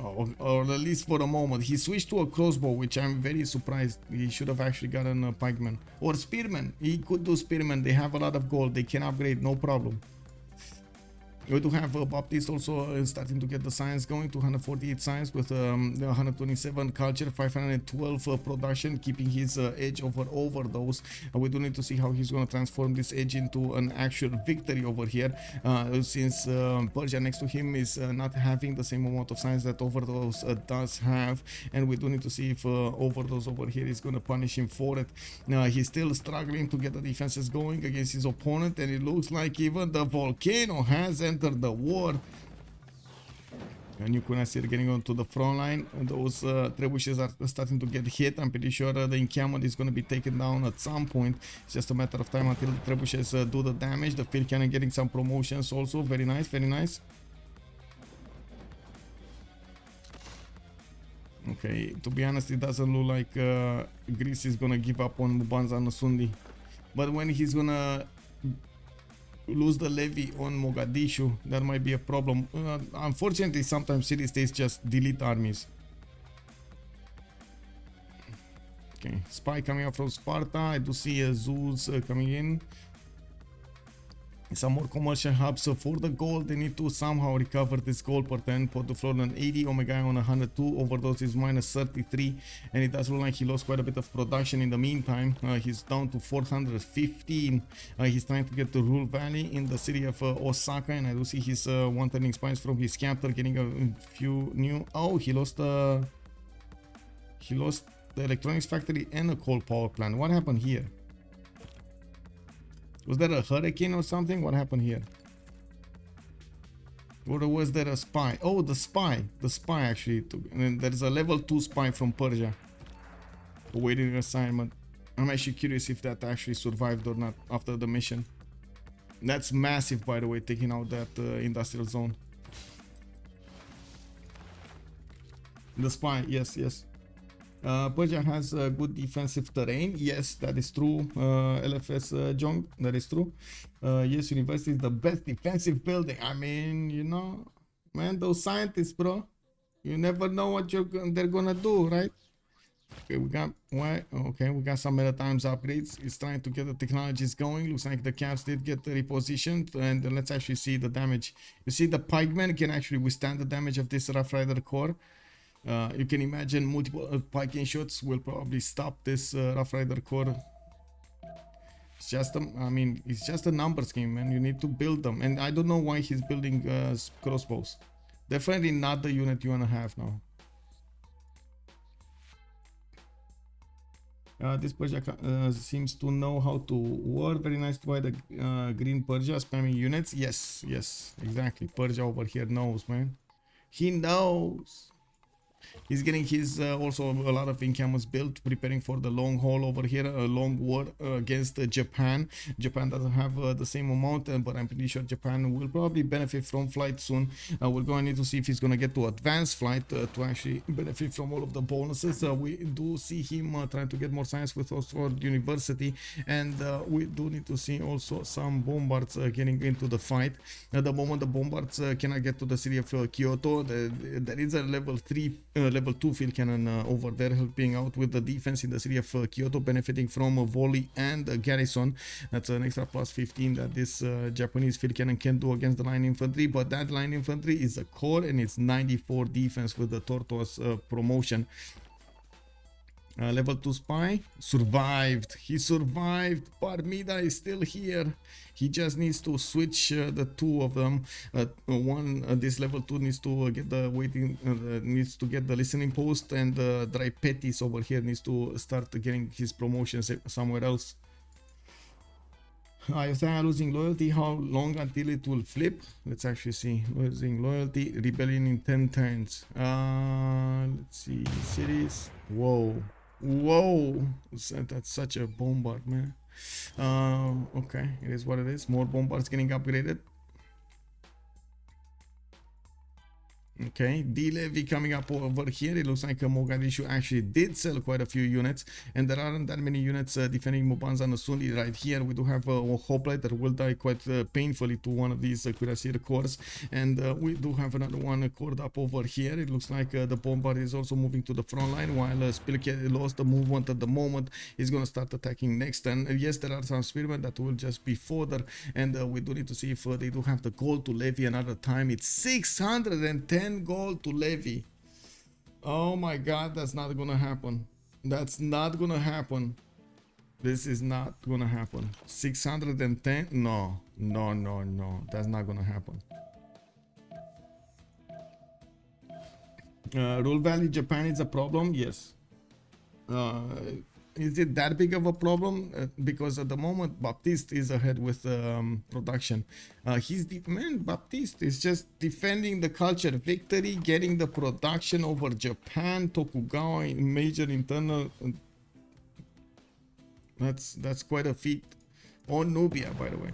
or at least for the moment. He switched to a crossbow, which I'm very surprised. He should have actually gotten a pikeman or spearman. He could do spearman. They have a lot of gold. They can upgrade, no problem. We do have Baptiste also starting to get the science going, 248 science with 127 culture, 512 production, keeping his edge over OverDozZ. We do need to see how he's going to transform this edge into an actual victory over here, since Persia next to him is not having the same amount of science that OverDozZ does have, and we do need to see if OverDozZ over here is going to punish him for it. He's still struggling to get the defenses going against his opponent, and it looks like even the volcano has entered the war. And you can see it getting onto the front line, and those trebuchets are starting to get hit. I'm pretty sure the encampment is going to be taken down at some point. It's just a matter of time until the trebuchets do the damage. The field cannon getting some promotions also. Very nice, very nice. Okay, to be honest, it doesn't look like Greece is gonna give up on Mubanza Nasundi, but when he's gonna lose the levy on Mogadishu, that might be a problem. Unfortunately, sometimes city-states just delete armies. Okay, spy coming out from Sparta. I do see zoos coming in. Some more commercial hubs. So for the gold, they need to somehow recover this gold per 10. Potdefleur on 80, Omegaia on 102, OverDozZ is minus 33, and it does look like he lost quite a bit of production in the meantime. He's down to 415. He's trying to get to Rule Valley in the city of Osaka, and I do see his one turning spines from his captor getting a few new. Oh, he lost the electronics factory and a coal power plant. What happened here? Was there a hurricane or something? What happened here? Or was there a spy? Oh, the spy. The spy actually took. And there's a level 2 spy from Persia awaiting assignment. I'm actually curious if that actually survived or not after the mission. That's massive, by the way, taking out that industrial zone. The spy, yes, yes. Persia has good defensive terrain. Yes, that is true. LFS Jong, that is true. Yes, university is the best defensive building. I mean, you know, man, those scientists, bro, you never know what they're gonna do, right? Okay, we got what? Okay, we got some meta times upgrades. It's trying to get the technologies going. Looks like the caps did get repositioned, and let's actually see the damage. You see, the pikemen can actually withstand the damage of this Rough Rider core. You can imagine multiple piking shots will probably stop this Rough Rider core. It's just I mean, it's just a numbers game, man. You need to build them, and I don't know why he's building crossbows. Definitely not the unit you wanna have now. This Persia seems to know how to war. Very nice by the green Persia spamming units. Yes, yes, exactly. Persia over here knows, man. He knows. He's getting his also a lot of encampments built, preparing for the long haul over here, a long war against Japan. Japan doesn't have the same amount, but I'm pretty sure Japan will probably benefit from flight soon. We're going to need to see if he's going to get to advanced flight to actually benefit from all of the bonuses. We do see him trying to get more science with Oxford University, and we do need to see also some bombards getting into the fight. At the moment, the bombards cannot get to the city of Kyoto. There is a level 2 field cannon over there helping out with the defense in the city of Kyoto, benefiting from a volley and a garrison. That's an extra plus 15 that this Japanese field cannon can do against the line infantry, but that line infantry is a core and it's 94 defense with the Tortoise promotion. Level 2 spy survived. He survived. Parmida is still here. He just needs to switch the two of them. This level 2 needs to get the waiting, needs to get the listening post, and Drypetis over here needs to start getting his promotions somewhere else. Isaiah losing loyalty. How long until it will flip? Let's actually see. Losing loyalty. Rebellion in 10 turns. Let's see. Cities. Whoa. Whoa. That's such a bombard, man. Okay, it is what it is. More bombards getting upgraded. Okay, D-Levy coming up over here. It looks like Mogadishu actually did sell quite a few units, and there aren't that many units defending Mubanza and Suli right here. We do have a hoplite that will die quite painfully to one of these cuirassier cores, and we do have another one cored up over here. It looks like the bombard is also moving to the front line, while Spylke lost the movement at the moment. He's going to start attacking next, and yes, there are some spearmen that will just be fodder, and we do need to see if they do have the gold to levy another time. It's 610 gold to levy. Oh my god, that's not gonna happen. That's not gonna happen. This is not gonna happen. 610? No, that's not gonna happen. Rule Valley Japan is a problem? Yes. Is it that big of a problem? Because at the moment Baptiste is ahead with production. Baptiste is just defending the culture victory, getting the production over Japan, Tokugawa in major internal. That's quite a feat. On Nubia, by the way.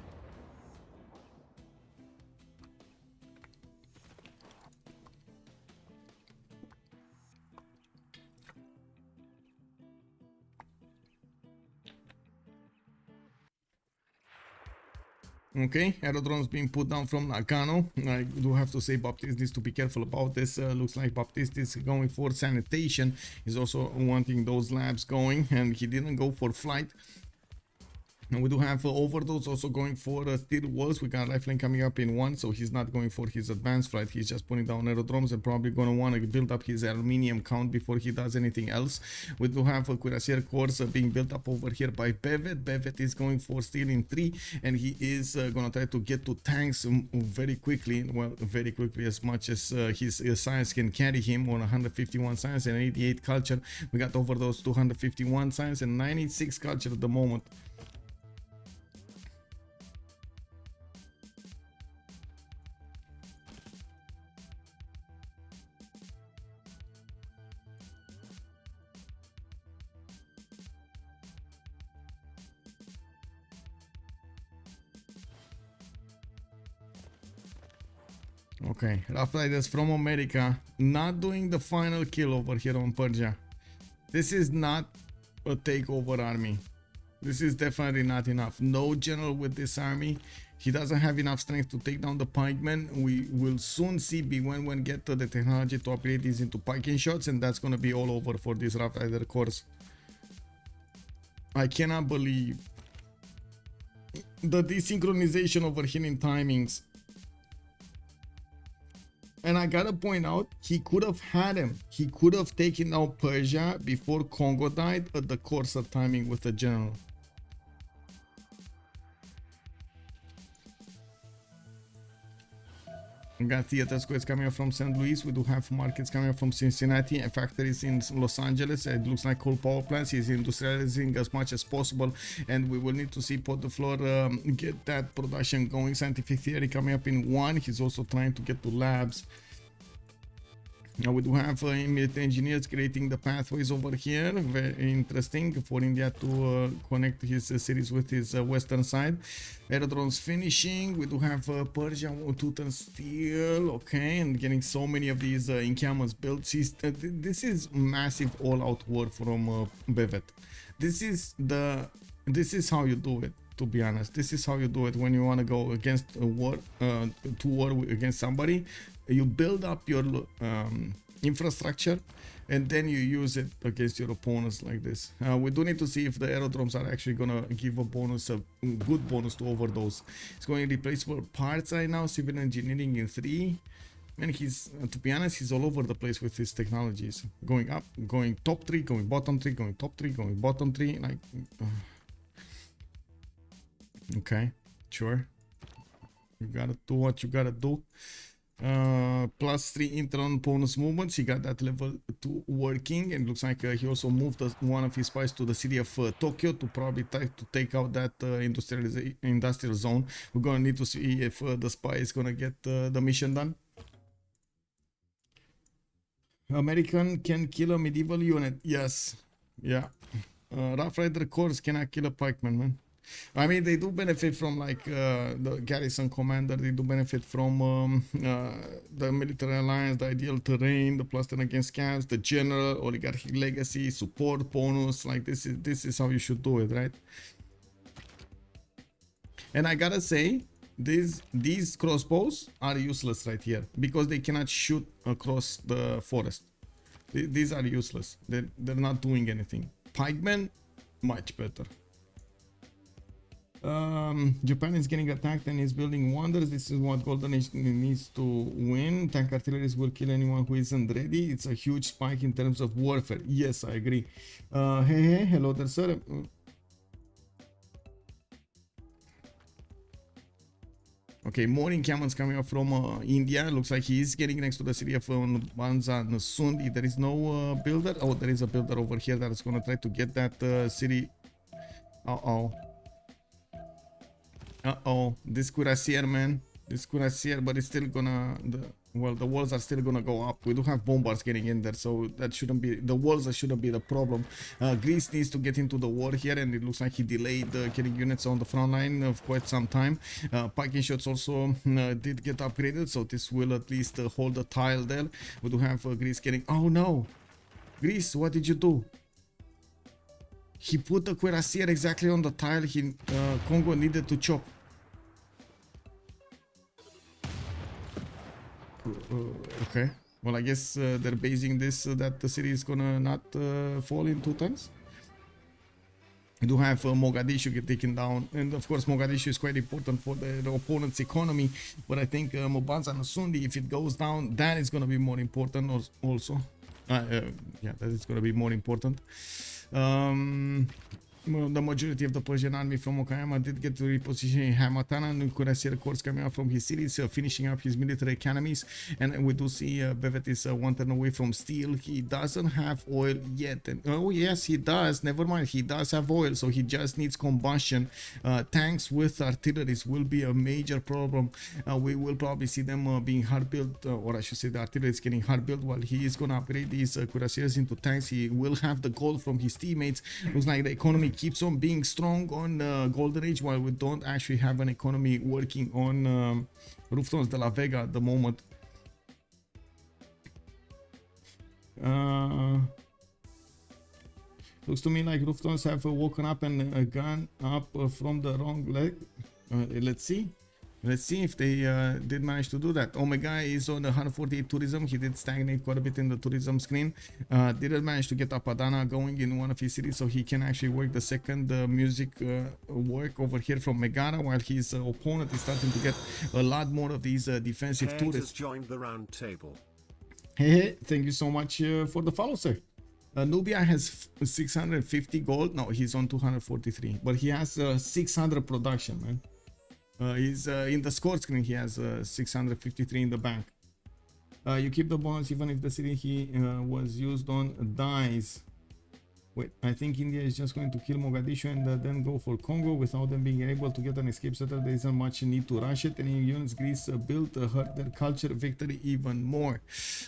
Okay, aerodromes being put down from Nakano. I do have to say Baptiste needs to be careful about this. Looks like Baptiste is going for sanitation. He's also wanting those labs going, and he didn't go for flight. And we do have OverDozZ also going for steel walls. We got Lifeline coming up in 1, so he's not going for his advanced flight. He's just putting down aerodromes and probably going to want to build up his aluminium count before he does anything else. We do have a cuirassier course being built up over here by Bevet. Bevet is going for steel in 3, and he is going to try to get to tanks very quickly. Well, very quickly, as much as his science can carry him on 151 science and 88 culture. We got OverDozZ 251 science and 96 culture at the moment. Okay, Rough Riders from America not doing the final kill over here on Persia. This is not a takeover army. This is definitely not enough. No general with this army. He doesn't have enough strength to take down the pikemen. We will soon see Bewewen get the technology to upgrade these into piking shots, and that's going to be all over for this Rough Rider course. I cannot believe the desynchronization over here in timings. And I gotta point out, he could have had him. He could have taken out Persia before Kongo died at the course of timing with the general. We got theater squares coming up from St. Louis. We do have markets coming up from Cincinnati and factories in Los Angeles. It looks like coal power plants. He's industrializing as much as possible, and we will need to see Potdefleur get that production going. Scientific theory coming up in 1. He's also trying to get to labs. Now we do have military engineers creating the pathways over here. Very interesting for India to connect his cities with his western side. Aerodromes finishing. We do have Persia tooth and steel. Okay, and getting so many of these encampments built. This is massive all-out war from Bevet. This is how you do it. To be honest, this is how you do it when you want to go against a war, to war against somebody. You build up your infrastructure, and then you use it against your opponents like this. We do need to see if the aerodromes are actually gonna give a bonus, a good bonus to OverDozZ. It's going replaceable parts right now. Civil engineering in 3. And he's, to be honest, he's all over the place with his technologies. Going up, going top 3, going bottom 3, going top 3, going bottom 3. Like, okay, sure. You gotta do what you gotta do. +3 internal bonus movements. He got that level 2 working, and looks like he also moved one of his spies to the city of Tokyo to probably try to take out that industrial zone. We're gonna need to see if the spy is gonna get the mission done. American can kill a medieval unit. Yes. Yeah. Rough Rider Corps cannot kill a pikeman, man. I mean, they do benefit from like the garrison commander. They do benefit from the military alliance, the ideal terrain, the +10 against scams, the general, oligarchic legacy, support bonus. Like this is how you should do it, right? And I gotta say, these crossbows are useless right here because they cannot shoot across the forest. These are useless. They're not doing anything. Pikemen, much better. Japan is getting attacked and is building wonders. This is what Golden Age needs to win. Tank artilleries will kill anyone who isn't ready. It's a huge spike in terms of warfare. Yes, I agree. Hey, hello there, sir. Okay, morning cannons coming up from India. Looks like he is getting next to the city of Banza Nasundi. There is no builder. Oh, there is a builder over here that is going to try to get that city. This cuirassier, man. This cuirassier, but it's still gonna... the walls are still gonna go up. We do have bombards getting in there, so that shouldn't be... The walls shouldn't be the problem. Greece needs to get into the war here, and it looks like he delayed getting units on the front line of quite some time. Parking shots also did get upgraded, so this will at least hold the tile there. We do have Greece getting... Oh no! Greece, what did you do? He put the cuirassier exactly on the tile Kongo needed to chop. Okay. Well, I guess they're basing this that the city is gonna not fall in 2 turns. We do have Mogadishu get taken down, and of course Mogadishu is quite important for the opponent's economy. But I think Mobanza Nasundi, if it goes down, that is gonna be more important also. Yeah, that is gonna be more important. The majority of the Persian army from Omegaia did get to reposition in Hamatana, and Cuirassier corps coming out from his cities, finishing up his military economies. And we do see Bevet is 1 turn away from steel. He doesn't have oil yet. And, oh yes, he does. Never mind, he does have oil, so he just needs combustion. Tanks with artilleries will be a major problem. We will probably see them being hard built, or I should say the artillery is getting hard built, while he is going to upgrade these Cuirassiers into tanks. He will have the gold from his teammates. Looks like the economy keeps on being strong on Golden Age, while we don't actually have an economy working on Reuftons de la Vega at the moment. Looks to me like Reuftons have woken up and gone up from the wrong leg. Let's see. Let's see if they did manage to do that. Omegaia is on the 148 tourism. He did stagnate quite a bit in the tourism screen. Didn't manage to get Apadana going in one of his cities, so he can actually work the second music work over here from Megara, while his opponent is starting to get a lot more of these defensive tourists. Joined the round table. Hey, thank you so much for the follow, sir. Nubia has 650 gold. No, he's on 243, but he has 600 production, man. He's in the score screen. He has 653 in the bank. You keep the bonus even if the city he was used on dies. Wait, I think India is just going to kill Mogadishu and then go for Kongo without them being able to get an escape settler. There isn't much need to rush it. Any units Greece built hurt their culture victory even more.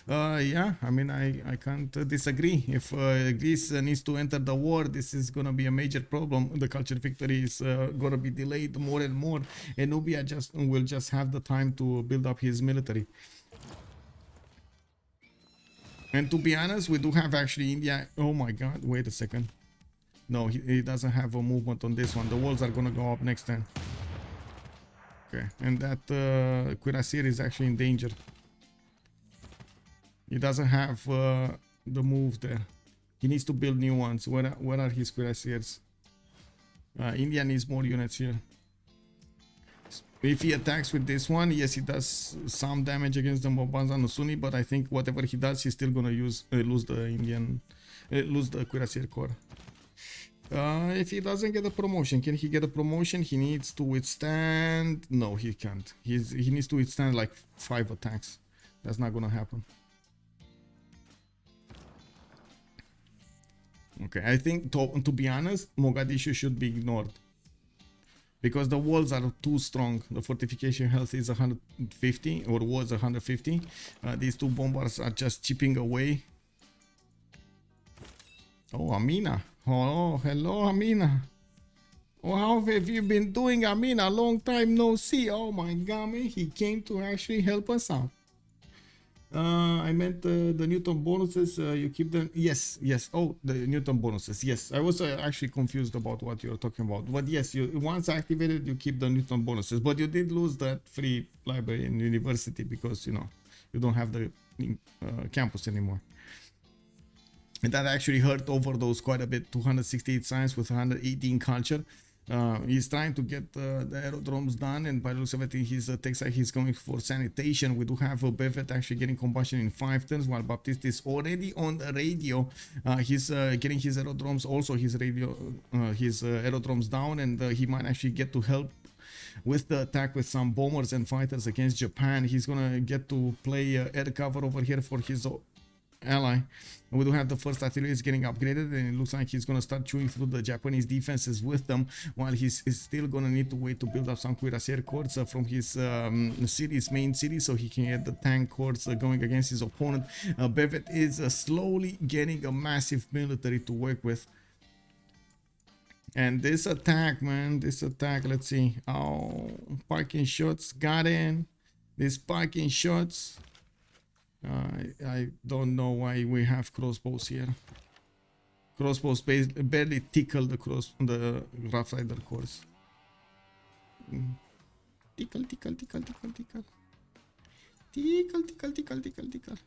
Yeah, I mean, I can't disagree. If Greece needs to enter the war, this is going to be a major problem. The culture victory is going to be delayed more and more, and Nubia will just have the time to build up his military. And to be honest, we do have actually India. Oh my god, wait a second. No, he doesn't have a movement on this one. The walls are gonna go up next turn. Okay, and that Cuirassier is actually in danger. He doesn't have the move there. He needs to build new ones. Where are his Cuirassiers? India needs more units here. If he attacks with this one, yes, he does some damage against the Mobanza Nusuni, but I think whatever he does, he's still gonna lose the Cuirassier Corps. If he doesn't get a promotion, can he get a promotion? He needs to withstand... No, he can't. He needs to withstand like 5 attacks. That's not gonna happen. Okay, I think to be honest, Mogadishu should be ignored, because the walls are too strong. The fortification health is 150, or was 150. These 2 bombers are just chipping away. Oh, Amina. Oh, hello, Amina. Oh, how have you been doing? I mean, a long time no see. Oh my god, man. He came to actually help us out. I meant the Newton bonuses. You keep them. Yes, yes. Oh, the Newton bonuses. Yes, I was actually confused about what you're talking about. But yes, you once activated, you keep the Newton bonuses. But you did lose that free library in university because you know you don't have the campus anymore. And that actually hurt OverDozZ quite a bit. 268 science with 118 culture. He's trying to get the aerodromes done, and by the looks of it, his tech side, he's going for sanitation. We do have Bevet actually getting combustion in 5 turns, while Baptiste is already on the radio. He's getting his aerodromes, also his aerodromes down, and he might actually get to help with the attack with some bombers and fighters against Japan. He's gonna get to play air cover over here for his ally. We do have the first artillery is getting upgraded, and it looks like he's gonna start chewing through the Japanese defenses with them, while he's still gonna need to wait to build up some cuirassier corps from his main city, so he can get the tank corps going against his opponent. Bevet is slowly getting a massive military to work with. And this attack, man, this attack, let's see. Oh, parking shots got in. This parking shots. I don't know why we have crossbows here. Crossbows barely tickle the Rough Rider course. Tickle, tickle, tickle, tickle, tickle. Tickle, tickle, tickle, tickle, tickle.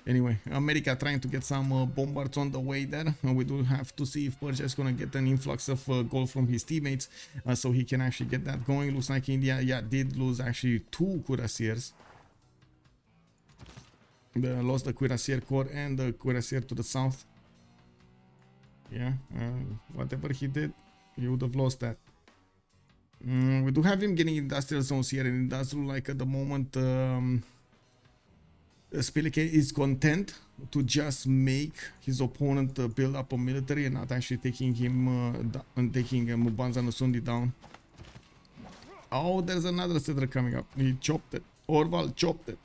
Anyway, America trying to get some bombards on the way there. We do have to see if Persia is going to get an influx of gold from his teammates, so he can actually get that going. Looks like India, yeah, did lose actually 2 cuirassiers. Lost the cuirassier corps and the cuirassier to the south. Yeah, whatever he did, he would have lost that. We do have him getting industrial zones here, and it does look like at the moment Spylke is content to just make his opponent build up a military and not actually taking him Mubanza Nusundi down. Oh, there's another settler coming up. He chopped it. Orval chopped it.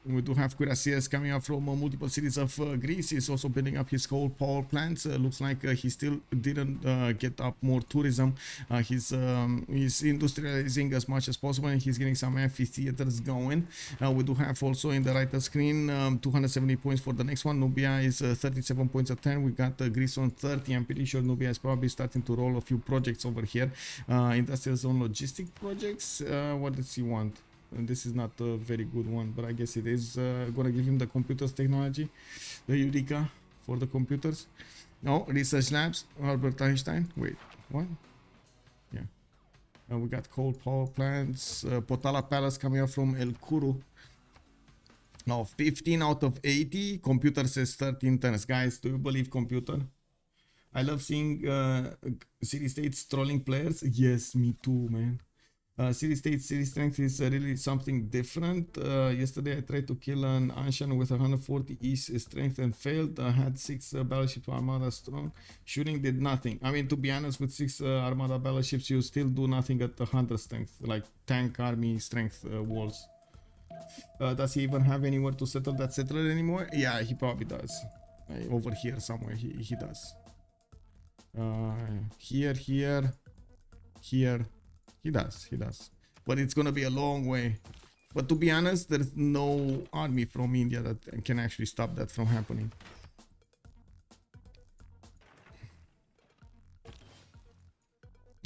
We do have cuirassiers coming up from multiple cities of Greece. He's also building up his coal power plants. Looks like he still didn't get up more tourism. He's industrializing as much as possible, and he's getting some amphitheaters going. We do have also in the right screen 270 points for the next one. Nubia is 37 points at 10. We got Greece on 30. I'm pretty sure Nubia is probably starting to roll a few projects over here. Industrial zone logistic projects. What does he want? And this is not a very good one, but I guess it is gonna give him the computers technology, the Eureka for the computers. No, research labs, Albert Einstein. Wait, what? Yeah. We got coal power plants, Potala Palace coming up from El Kuru. Now 15 out of 80. Computer says 13 turns. Guys, do you believe computer? I love seeing city states trolling players. Yes, me too, man. City state, city strength is really something different. Yesterday I tried to kill an Anshan with 140 East strength and failed. Had 6 battleship armada strong. Shooting did nothing. I mean, to be honest, with 6 armada battleships, you still do nothing at 100 strength, like tank army strength walls. Does he even have anywhere to settle that settler anymore? Yeah, he probably does. Over here somewhere, he does. Here. He does. But it's gonna be a long way. But to be honest, there's no army from India that can actually stop that from happening.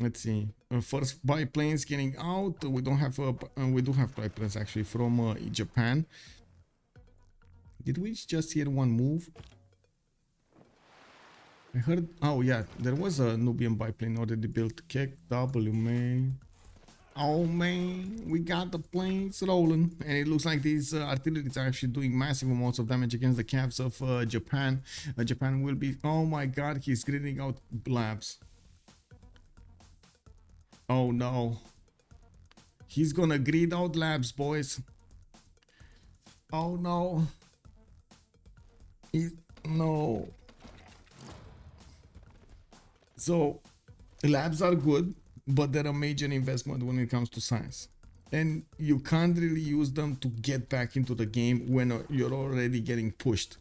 Let's see. First biplanes getting out. We don't have we do have biplanes actually from Japan. Did we just hear one move? I heard. Oh yeah, there was a Nubian biplane already built. Kick W, man. Oh man, we got the planes rolling, and it looks like these artillery are actually doing massive amounts of damage against the caps of Japan. Japan will be. Oh my God, he's gridding out labs. Oh no, he's gonna grid out labs, boys. Oh no, no. So labs are good, but they're a major investment when it comes to science, and you can't really use them to get back into the game when you're already getting pushed,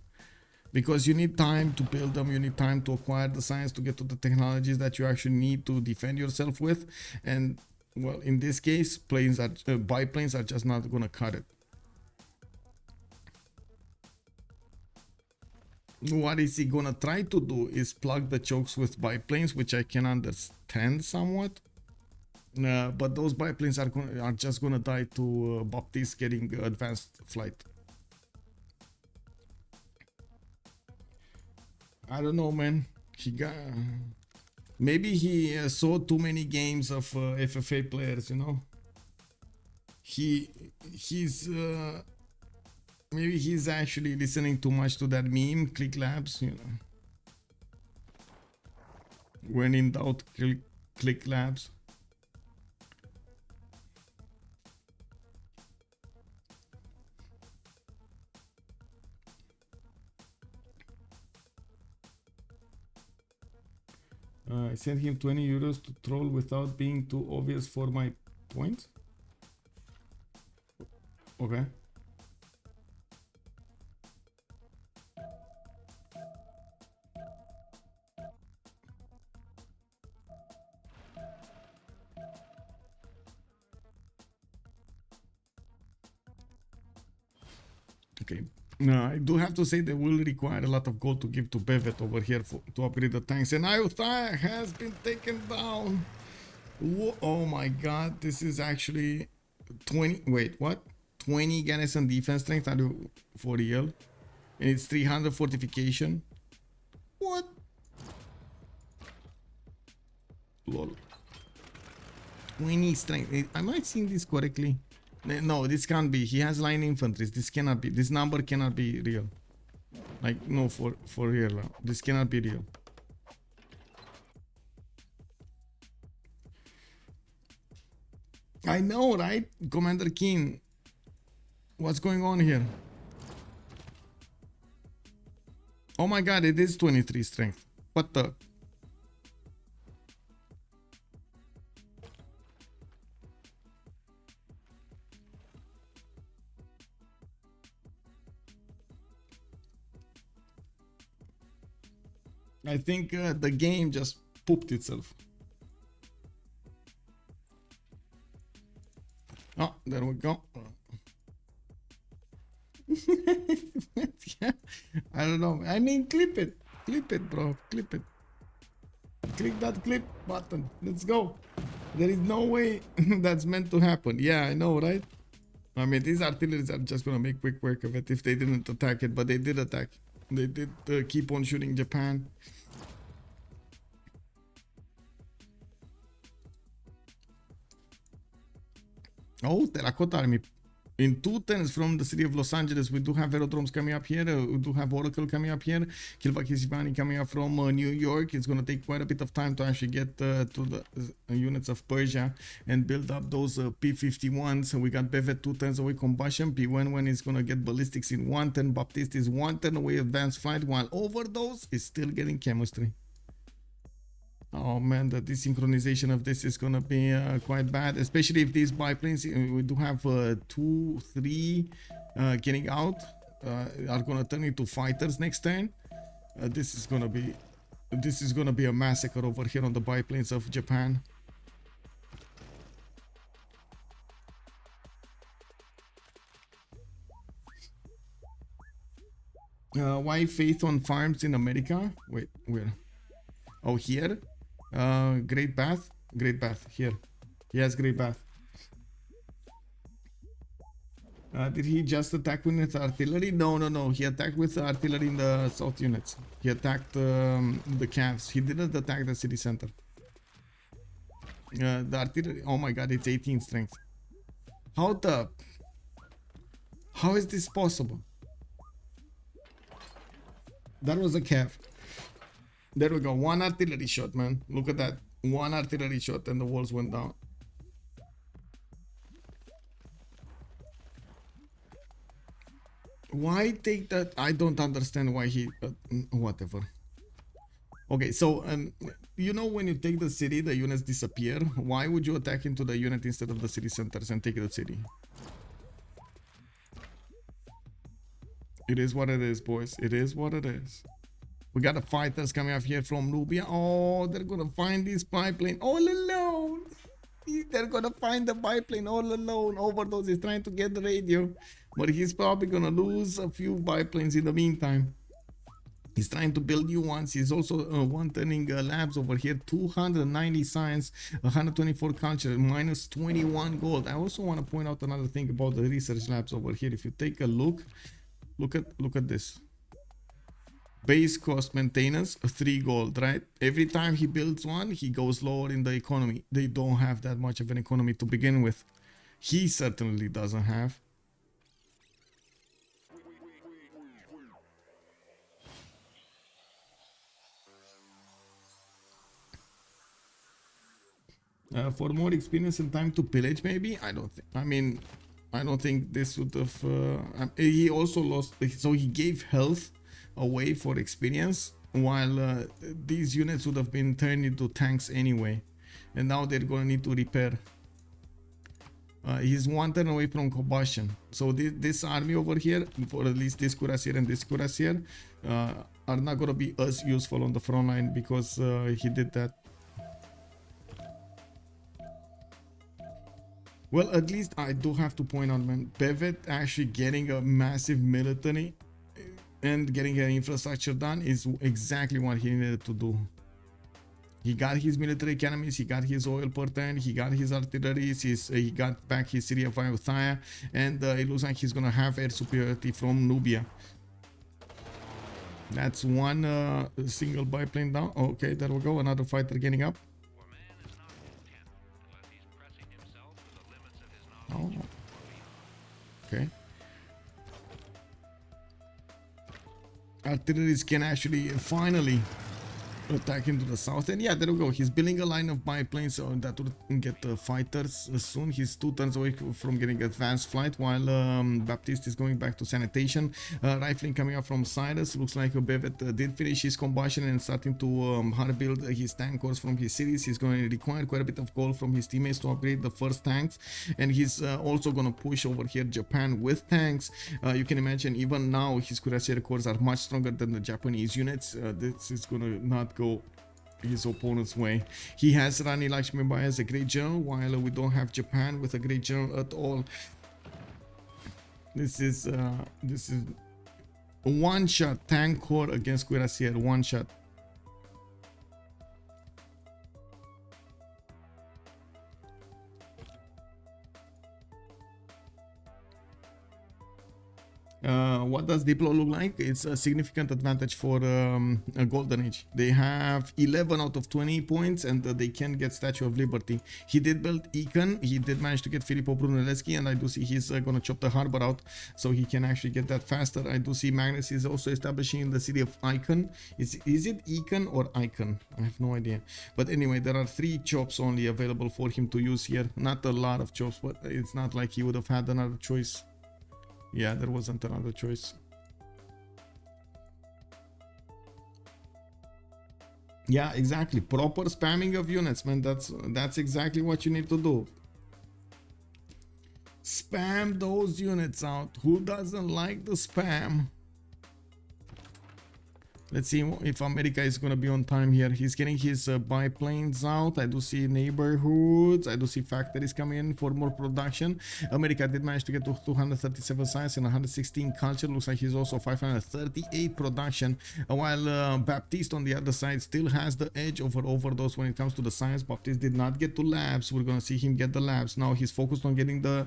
because you need time to build them, you need time to acquire the science, to get to the technologies that you actually need to defend yourself with. And well, in this case, biplanes are just not gonna cut it. What is he gonna try to do is plug the chokes with biplanes, which I can understand somewhat. But those biplanes are just gonna die to Baptiste getting advanced flight. I don't know, man. Maybe he saw too many games of FFA players, you know. Maybe he's actually listening too much to that meme, Click Labs, you know. When in doubt, click Labs. I sent him 20 euros to troll without being too obvious for my points. Okay. Okay. I do have to say they will require a lot of gold to give to Bevet over here to upgrade the tanks. And Iotha has been taken down. Oh my god, this is actually 20. Wait, what? 20 garrison defense strength? Are you for real? And it's 300 fortification? What? Lol. 20 strength. Am I seeing this correctly? No, this can't be. He has line infantry. This cannot be. This number cannot be real. Like, no, for real. This cannot be real. I know, right? Commander Keen. What's going on here? Oh my god, it is 23 strength. What the? I think the game just pooped itself. Oh, there we go. Yeah, I don't know. I mean, clip it. Clip it, bro. Clip it. Click that clip button. Let's go. There is no way that's meant to happen. Yeah, I know, right? I mean, these artilleries are just gonna make quick work of it if they didn't attack it, but they did attack. They did keep on shooting Japan. Oh, Terracotta Army. In 2 turns from the city of Los Angeles, we do have aerodromes coming up here. We do have Oracle coming up here. Kilvakisivani coming up from New York. It's going to take quite a bit of time to actually get to the units of Persia and build up those P-51s. So we got Bevet 2 turns away combustion. Bewewen is going to get ballistics in 1 turn. Baptiste is 1 turn away advanced flight, while OverDozZ is still getting chemistry. Oh man, the desynchronization of this is gonna be quite bad, especially if these biplanes, we do have 2, 3 getting out, are gonna turn into fighters next turn. This is gonna be a massacre over here on the biplanes of Japan. Why faith on farms in America? Wait, where? Oh, here. Great Bath here. He has Great Bath. Did he just attack with artillery? No. He attacked with artillery in the south units. He attacked the camps. He didn't attack the city center. The artillery. Oh my god, it's 18 strength. How is this possible? That was a cav. There we go. 1 artillery shot, man. Look at that. 1 artillery shot and the walls went down. Why take that? I don't understand why he... whatever. Okay, so you know when you take the city, the units disappear. Why would you attack into the unit instead of the city centers and take the city? It is what it is, boys. It is what it is. We got the fighters coming up here from Nubia. Oh, they're gonna find this biplane all alone. They're gonna find the biplane all alone. OverDozZ is trying to get the radio, but he's probably gonna lose a few biplanes in the meantime. He's trying to build new ones. He's also one-turning labs over here. 290 science, 124 culture, minus 21 gold. I also want to point out another thing about the research labs over here. If you take a look at this. Base cost maintenance, 3 gold, right? Every time he builds one, he goes lower in the economy. They don't have that much of an economy to begin with. He certainly doesn't have. For more experience and time to pillage, maybe? I don't think. I mean, I don't think this would have. He also lost, so he gave health away for experience, while these units would have been turned into tanks anyway, and now they're gonna need to repair. He's 1 turn away from combustion, so this army over here, for at least this cuirassier and this cuirassier, are not gonna be as useful on the front line because he did that. Well, at least I do have to point out, man, Bevet actually getting a massive military and getting an infrastructure done is exactly what he needed to do. He got his military academies, he got his oil per turn, he got his artillery, he got back his city of Ayutthaya, and it looks like he's gonna have air superiority from Nubia. That's one single biplane down. Okay, there we go, another fighter getting up. Oh, okay. Artilleries can actually finally attack into the south, and yeah, there we go. He's building a line of biplanes so that would get fighters soon. He's 2 turns away from getting advanced flight, while Baptiste is going back to sanitation. Rifling coming up from Cyrus. Looks like Bevet did finish his combustion and starting to hard build his tank cores from his cities. He's going to require quite a bit of gold from his teammates to upgrade the first tanks, and he's also going to push over here Japan with tanks. You can imagine even now his cuirassier cores are much stronger than the Japanese units. This is going to not go his opponent's way. He has Rani Lakshmibai as a great general, while we don't have Japan with a great general at all. This is a one-shot tank core against cuirassier, one shot. What does Diplo look like? It's a significant advantage for a Golden Age. They have 11 out of 20 points, and they can get Statue of Liberty. He did build Econ. He did manage to get Filippo Brunelleschi, and I do see he's gonna chop the harbor out, so he can actually get that faster. I do see Magnus is also establishing the city of Icon. Is it Econ or Icon? I have no idea. But anyway, there are 3 chops only available for him to use here. Not a lot of chops, but it's not like he would have had another choice. Yeah, there wasn't another choice. Yeah, exactly. Proper spamming of units, man. That's exactly what you need to do. Spam those units out. Who doesn't like the spam? Let's see if America is going to be on time here. He's getting his biplanes out. I do see neighborhoods. I do see factories coming in for more production. America did manage to get to 237 science and 116 culture. Looks like he's also 538 production. While Baptiste on the other side still has the edge over OverDozZ when it comes to the science. Baptiste did not get to labs. We're going to see him get the labs. Now he's focused on getting the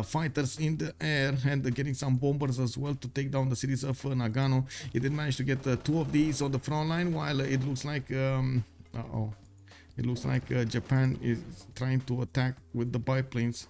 fighters in the air and getting some bombers as well to take down the cities of Nagano. He did manage to get 2 of these on the front line, while it looks like Japan is trying to attack with the biplanes.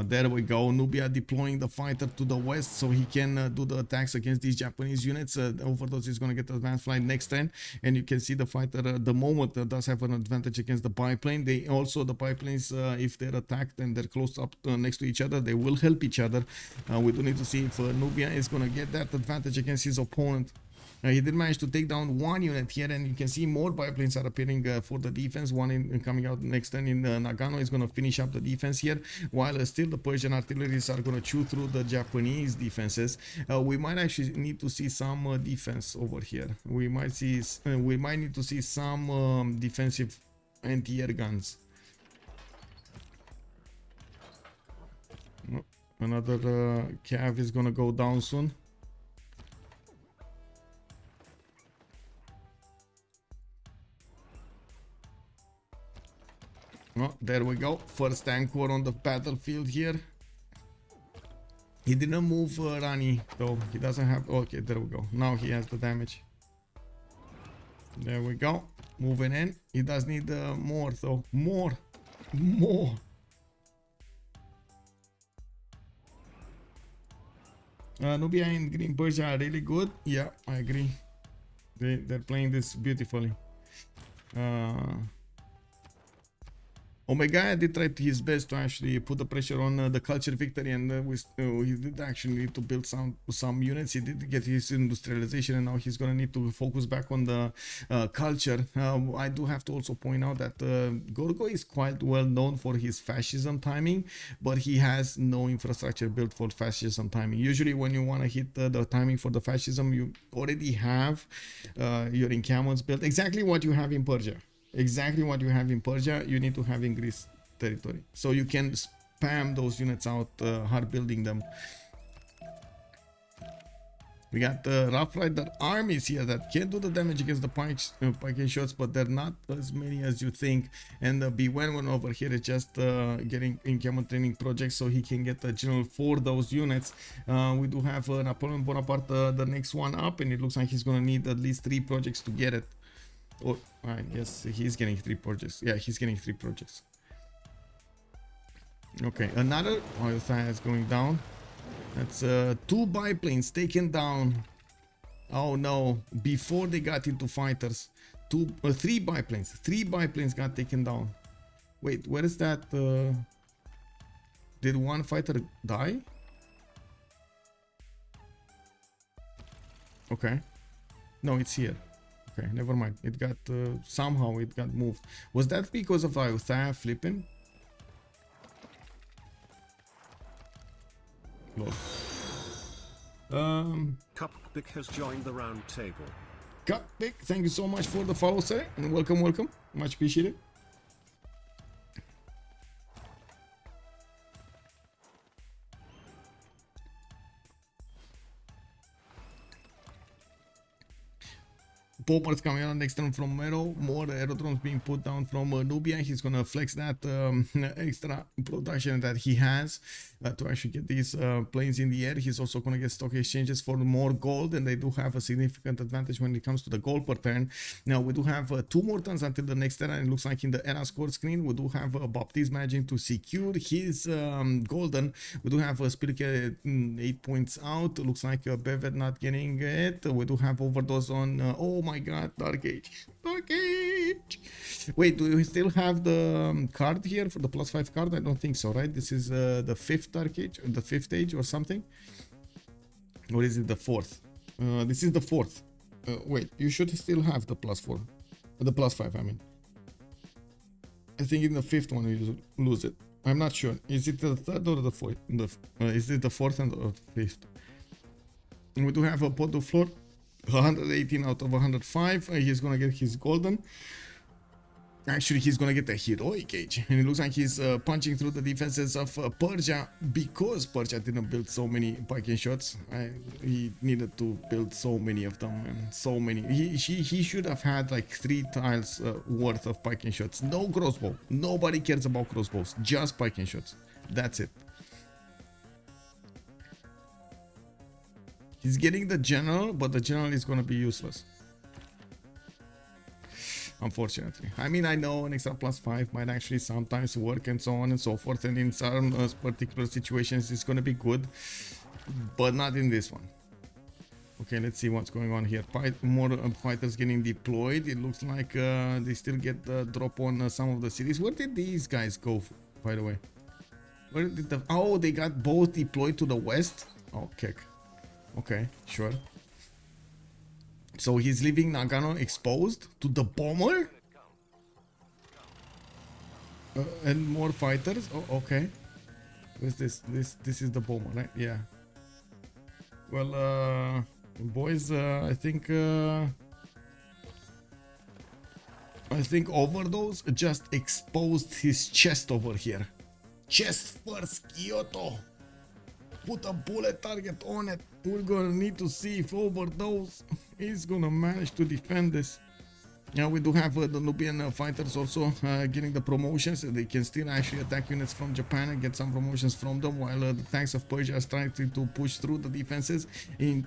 There we go. Nubia deploying the fighter to the west so he can do the attacks against these Japanese units. OverDozZ is going to get advanced flight next turn, and you can see the fighter the moment does have an advantage against the biplane. They also, the biplanes, if they're attacked and they're close up next to each other, they will help each other. We do need to see if Nubia is going to get that advantage against his opponent. He did manage to take down one unit here, and you can see more biplanes are appearing for the defense. One coming out next turn in Nagano is going to finish up the defense here, while still the Persian artilleries are going to chew through the Japanese defenses. We might actually need to see some defense over here. We might need to see some defensive anti-air guns. Another cav is gonna go down soon. Oh, there we go. First tank war on the battlefield here. He didn't move Rani though. He doesn't have. Okay, there we go. Now he has the damage. There we go. Moving in. He does need more though. More. Nubia and Green Persia are really good. Yeah, I agree. They're playing this beautifully. Omegaia did try his best to actually put the pressure on the culture victory, and he did actually need to build some units. He did get his industrialization, and now he's gonna need to focus back on the culture. I do have to also point out that Gorgo is quite well known for his fascism timing, but he has no infrastructure built for fascism timing. Usually when you want to hit the timing for the fascism, you already have your encampments built. Exactly what you have in Persia. Exactly what you have in Persia, you need to have in Greece territory. So you can spam those units out, hard building them. We got the Rough Rider armies here that can do the damage against the pike shots, but they're not as many as you think. And the Bewewen over here is just getting encampment training projects so he can get a general for those units. We do have Napoleon Bonaparte, the next one up, and it looks like he's gonna need at least 3 projects to get it. Oh, I guess he's getting 3 projects. Yeah, he's getting 3 projects. Okay, another oil side is going down. That's 2 biplanes taken down. Oh no, before they got into fighters. 3 biplanes. 3 biplanes got taken down. Wait, where is that? Did one fighter die? Okay. No, it's here. Okay, never mind. It got somehow it got moved. Was that because of Iotha flipping? Lord. Cuppick has joined the round table. Cuppick, thank you so much for the follow, sir, and welcome. Much appreciated. Poppers coming out next turn from Mero. More aerodromes being put down from Nubia. He's gonna flex that extra production that he has to actually get these planes in the air. He's also gonna get stock exchanges for more gold, and they do have a significant advantage when it comes to the gold per turn. Now we do have 2 more turns until the next turn, and it looks like in the era score screen we do have Baptiste managing to secure his golden. We do have Spylke 8 points out. Looks like Bevet not getting it. We do have OverDozZ on. Oh my god, Dark Age. Wait, do you still have the card here for the +5 card? I don't think so, right? This is the 5th Dark Age, or the 5th age or something, or is it the 4th? This is the 4th. Wait, you should still have the +4, the +5, I mean. I think in the 5th one you lose it. I'm not sure. Is it the 3rd or the 4th? Is it the 4th and the 5th? And we do have a Potdefleur. 118 out of 105. He's gonna get his golden. Actually, he's gonna get a heroic age, and it looks like he's punching through the defenses of Persia, because Persia didn't build so many pike shots. He needed to build so many of them, and so many. He should have had like 3 tiles worth of pike shots. No crossbow. Nobody cares about crossbows. Just pike shots. That's it. He's getting the general, but the general is gonna be useless. Unfortunately. I mean, I know an extra +5 might actually sometimes work and so on and so forth, and in some particular situations it's gonna be good, but not in this one. Okay, let's see what's going on here. More fighters getting deployed. It looks like they still get the drop on some of the cities. Where did these guys go, by the way? Where did the... Oh, they got both deployed to the west? Oh, kick. Okay, sure. So he's leaving Nagano exposed to the bomber? And more fighters? Oh, okay. What's this? This is the bomber, right? Yeah. Well, boys, I think OverDozZ just exposed his chest over here. Chest first, Kyoto. Put a bullet target on it. We're gonna need to see if OverDozZ is gonna manage to defend this. Now we do have the Nubian fighters also getting the promotions. They can still actually attack units from Japan and get some promotions from them, while the tanks of Persia are trying to push through the defenses.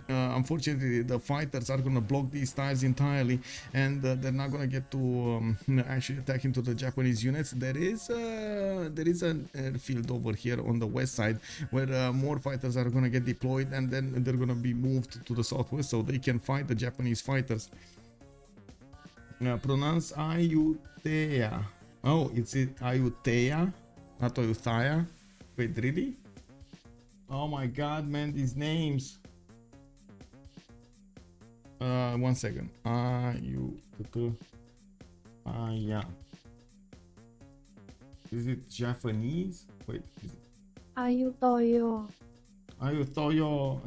Unfortunately, the fighters are going to block these tiles entirely, and they're not going to get to actually attack into the Japanese units. There is an airfield over here on the west side where more fighters are going to get deployed, and then they're going to be moved to the southwest so they can fight the Japanese fighters. Pronounce Ayutthaya. Oh, it's Ayutthaya, not Ayutthaya. Wait, really? Oh my god, man, these names. 1 second. Ayutthaya. Is it Japanese? Wait, is it? Ayutthaya. Ayutthaya.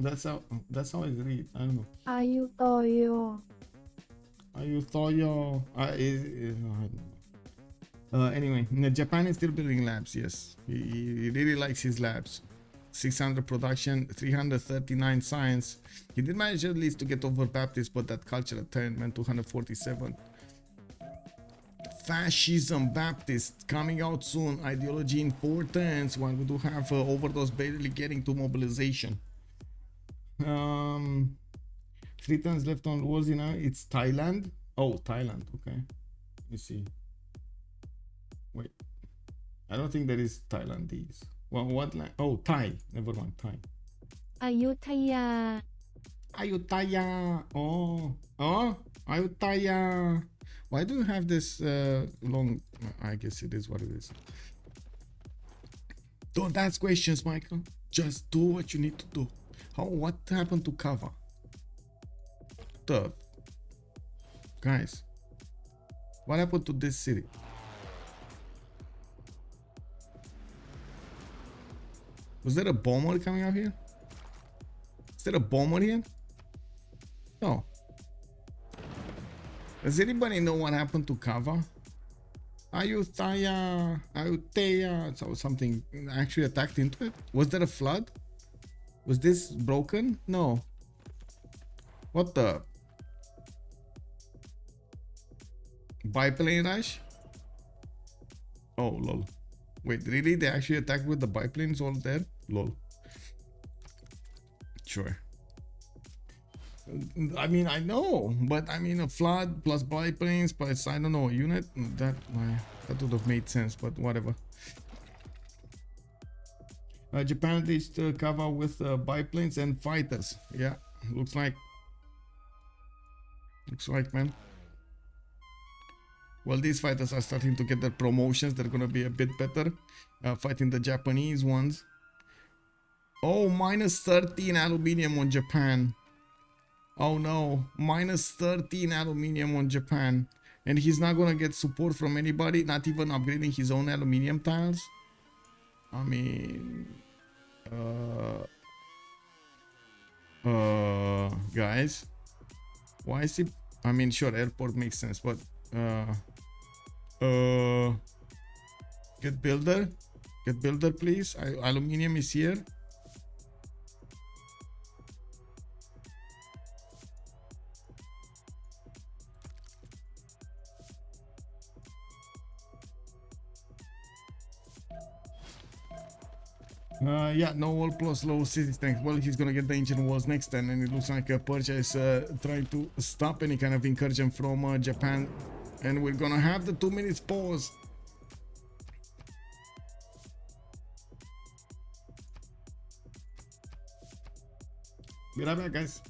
That's how it reads. I don't know. Ayutthaya. Ayutthaya. Anyway, Japan is still building labs. Yes, he really likes his labs. 600 production, 339 science. He did manage at least to get over Baptiste, but that cultural turn meant 247. Fascism Baptiste coming out soon. Ideology in 4 turns. While we do have OverDozZ barely getting to mobilization. 3 turns left on walls. You know, it's Thailand. Oh, Thailand. Okay, let me see. Wait, I don't think there is Thailandese. Well, what land? Oh, Thai. Never mind, Thai. Ayutthaya. Ayutthaya. Oh, Ayutthaya. Why do you have this long? I guess it is what it is. Don't ask questions, Michael. Just do what you need to do. What happened to Kava? Guys, what happened to this city? Was there a bomber coming out here? Is there a bomber here? No. Does anybody know what happened to Kava? Ayutthaya, so something actually attacked into it? Was there a flood? Was this broken? No. What the? Biplane rush? Oh, lol. Wait, really? They actually attacked with the biplanes all there? Lol. Sure. I mean, I know, but I mean, a flood plus biplanes plus, I don't know, a unit? That would have made sense, but whatever. Japan reached Kava with biplanes and fighters. Yeah, looks like, man. Well, these fighters are starting to get their promotions. They're gonna be a bit better fighting the Japanese ones. Oh, minus 13 aluminium on Japan. Oh no, minus 13 aluminium on Japan. And he's not gonna get support from anybody, not even upgrading his own aluminium tiles. I mean, guys, why is he? I mean, sure, airport makes sense, but get builder, please. Aluminium is here. Yeah, no wall plus low city strength. Well, he's gonna get the engine walls next turn, and it looks like Persia is trying to stop any kind of incursion from Japan, and we're gonna have the 2 minutes pause. Be right back, guys.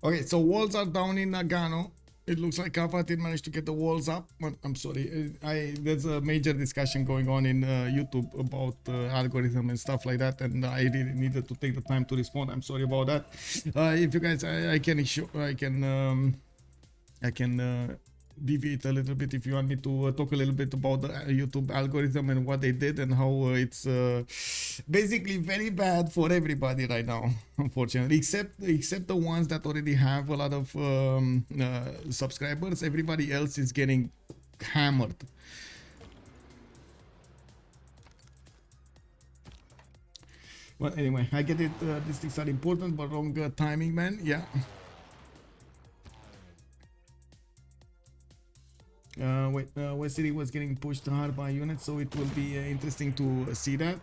Okay, so walls are down in Nagano. It looks like Kappa did manage to get the walls up. But I'm sorry, there's a major discussion going on in YouTube about algorithm and stuff like that, and I really needed to take the time to respond. I'm sorry about that. If you guys, I can deviate a little bit if you want me to talk a little bit about the YouTube algorithm and what they did and how it's basically very bad for everybody right now, unfortunately, except the ones that already have a lot of subscribers. Everybody else is getting hammered. Well, anyway, I get it. These things are important, but wrong timing, man. Yeah. West City was getting pushed hard by units, so it will be interesting to see that.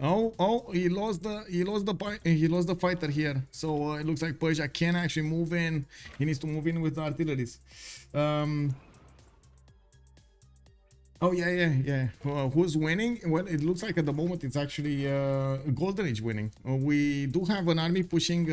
Oh, he lost the fighter here. So it looks like Persia can actually move in. He needs to move in with the artilleries. Oh yeah. Who's winning? Well, it looks like at the moment it's actually Golden Age winning. We do have an army pushing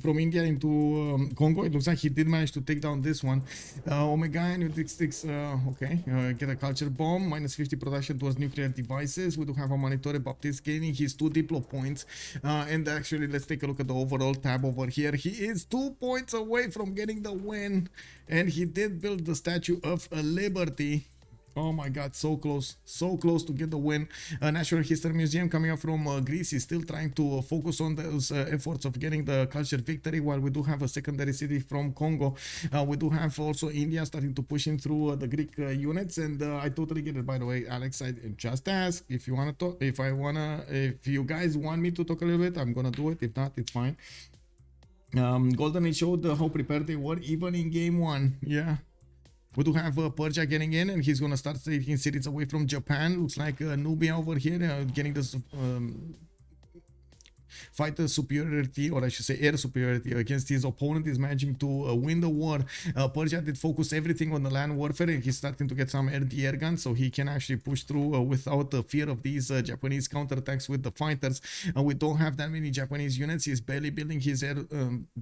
from India into Kongo. It looks like he did manage to take down this one. Omegaia, new sticks. Okay, get a culture bomb. Minus 50 production towards nuclear devices. We do have a monitor. Baptiste gaining his 2 diplo points. And actually, let's take a look at the overall tab over here. He is 2 points away from getting the win, and he did build the Statue of Liberty. Oh my god, so close to get the win. Natural History Museum coming up from Greece is still trying to focus on those efforts of getting the culture victory, while we do have a secondary city from Congo. We do have also India starting to push in through the Greek units, and I totally get it. By the way, Alex, I just ask if you want to talk, if you guys want me to talk a little bit, I'm gonna do it. If not, it's fine. Golden Age showed how prepared they were even in game 1. Yeah. We do have Persia getting in, and he's gonna start taking cities away from Japan. Looks like Nubia over here getting this fighter superiority, or I should say air superiority against his opponent. Is managing to win the war. Persia did focus everything on the land warfare, and he's starting to get some air guns, so he can actually push through without the fear of these Japanese counterattacks with the fighters. We don't have that many Japanese units. He's barely building his air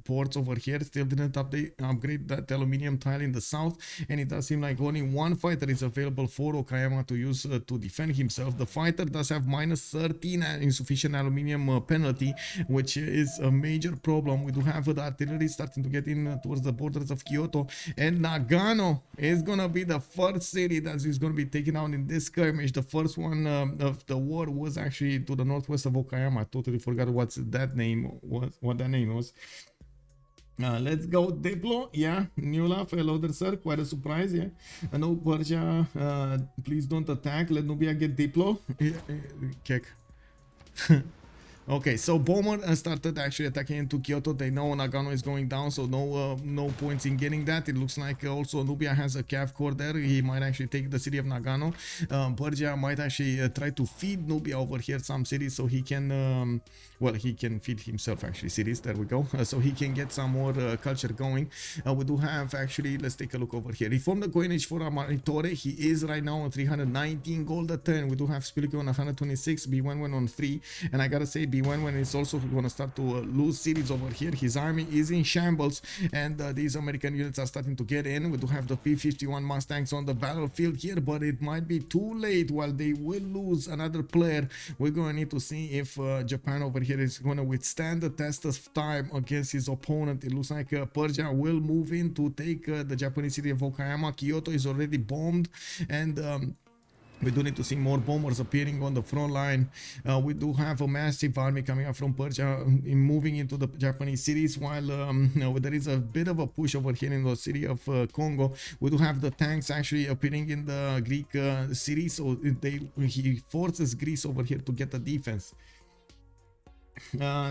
ports over here. Still didn't upgrade that aluminium tile in the south, and it does seem like only one fighter is available for Okayama to use to defend himself. The fighter does have minus 13 insufficient aluminium penalty, which is a major problem. We do have the artillery starting to get in towards the borders of Kyoto, and Nagano is gonna be the first city that is gonna be taken out in this skirmish. The first one of the war was actually to the northwest of Okayama. I totally forgot what that name was. Let's go Diplo. Yeah, Nula, hello there, sir. Quite a surprise. Yeah, no, Persia, please don't attack. Let Nubia get Diplo. Kek. Okay, so Bomber started actually attacking into Kyoto. They know Nagano is going down, so no points in getting that. It looks like also Nubia has a cav core there. He might actually take the city of Nagano. Persia might actually try to feed Nubia over here some cities, so he can well, he can feed himself actually cities. There we go. So he can get some more culture going. We do have actually, let's take a look over here. Reform the coinage for Amaritore. He is right now on 319 gold a turn. We do have Spylke on 126, Bewewen on 3, and I gotta say Bewewen is also going to start to lose cities over here. His army is in shambles, and these American units are starting to get in. We do have the P-51 Mustangs on the battlefield here, but it might be too late. While they will lose another player, we're going to need to see if Japan over here is going to withstand the test of time against his opponent. It looks like Persia will move in to take the Japanese city of Okayama. Kyoto is already bombed, and we do need to see more bombers appearing on the front line. We do have a massive army coming up from Persia moving into the Japanese cities, while there is a bit of a push over here in the city of Kongo. We do have the tanks actually appearing in the Greek city, so he forces Greece over here to get the defense.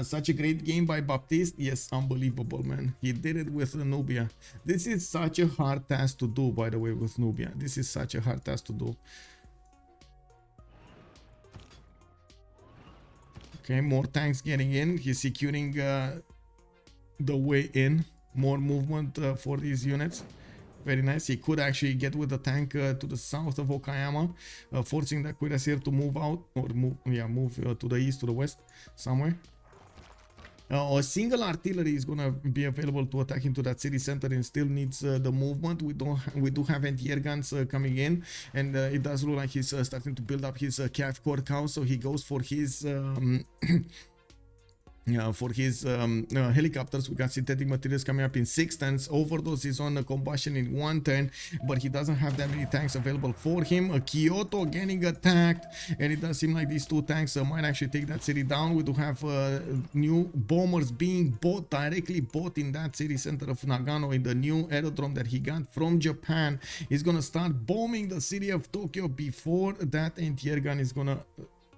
Such a great game by Baptiste. Yes, unbelievable, man. He did it with Nubia. This is such a hard task to do, by the way, with Nubia. This is such a hard task to do. Okay, more tanks getting in. He's securing the way in. More movement for these units. Very nice. He could actually get with the tank to the south of Okayama, forcing the cuirassier to move out, or move to the east, to the west, somewhere. A single artillery is gonna be available to attack into that city center and still needs the movement. We do have anti-air guns coming in, and it does look like he's starting to build up his calf core cow, so he goes for his helicopters. We got synthetic materials coming up in 6 turns. OverDozZ is on combustion in 1 turn, but he doesn't have that many tanks available for him. Kyoto getting attacked, and it does seem like these 2 tanks might actually take that city down. We do have new bombers being directly bought in that city center of Nagano in the new aerodrome that he got from Japan. He's gonna start bombing the city of Tokyo before that anti-air gun is gonna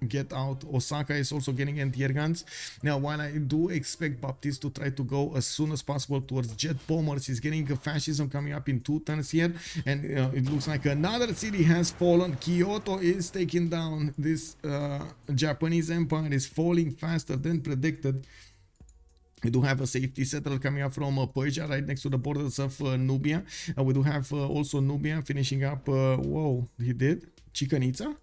get out. Osaka is also getting anti-air guns. Now, while I do expect Baptiste to try to go as soon as possible towards jet bombers, he's getting a fascism coming up in 2 turns here, and it looks like another city has fallen. Kyoto is taken down. This Japanese empire is falling faster than predicted. We do have a safety settler coming up from Persia right next to the borders of Nubia. We do have also Nubia finishing up. Whoa, he did? Chichen Itza?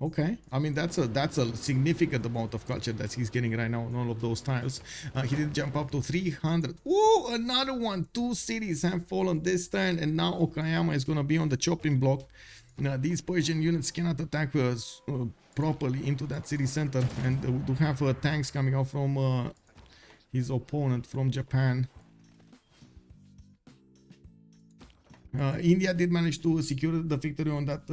Okay, I mean that's a significant amount of culture that he's getting right now on all of those tiles. He did jump up to 300. Ooh, another one. 2 cities have fallen this turn, and now Okayama is gonna be on the chopping block. These Persian units cannot attack properly into that city center, and we do have tanks coming out from his opponent from Japan. India did manage to secure the victory on that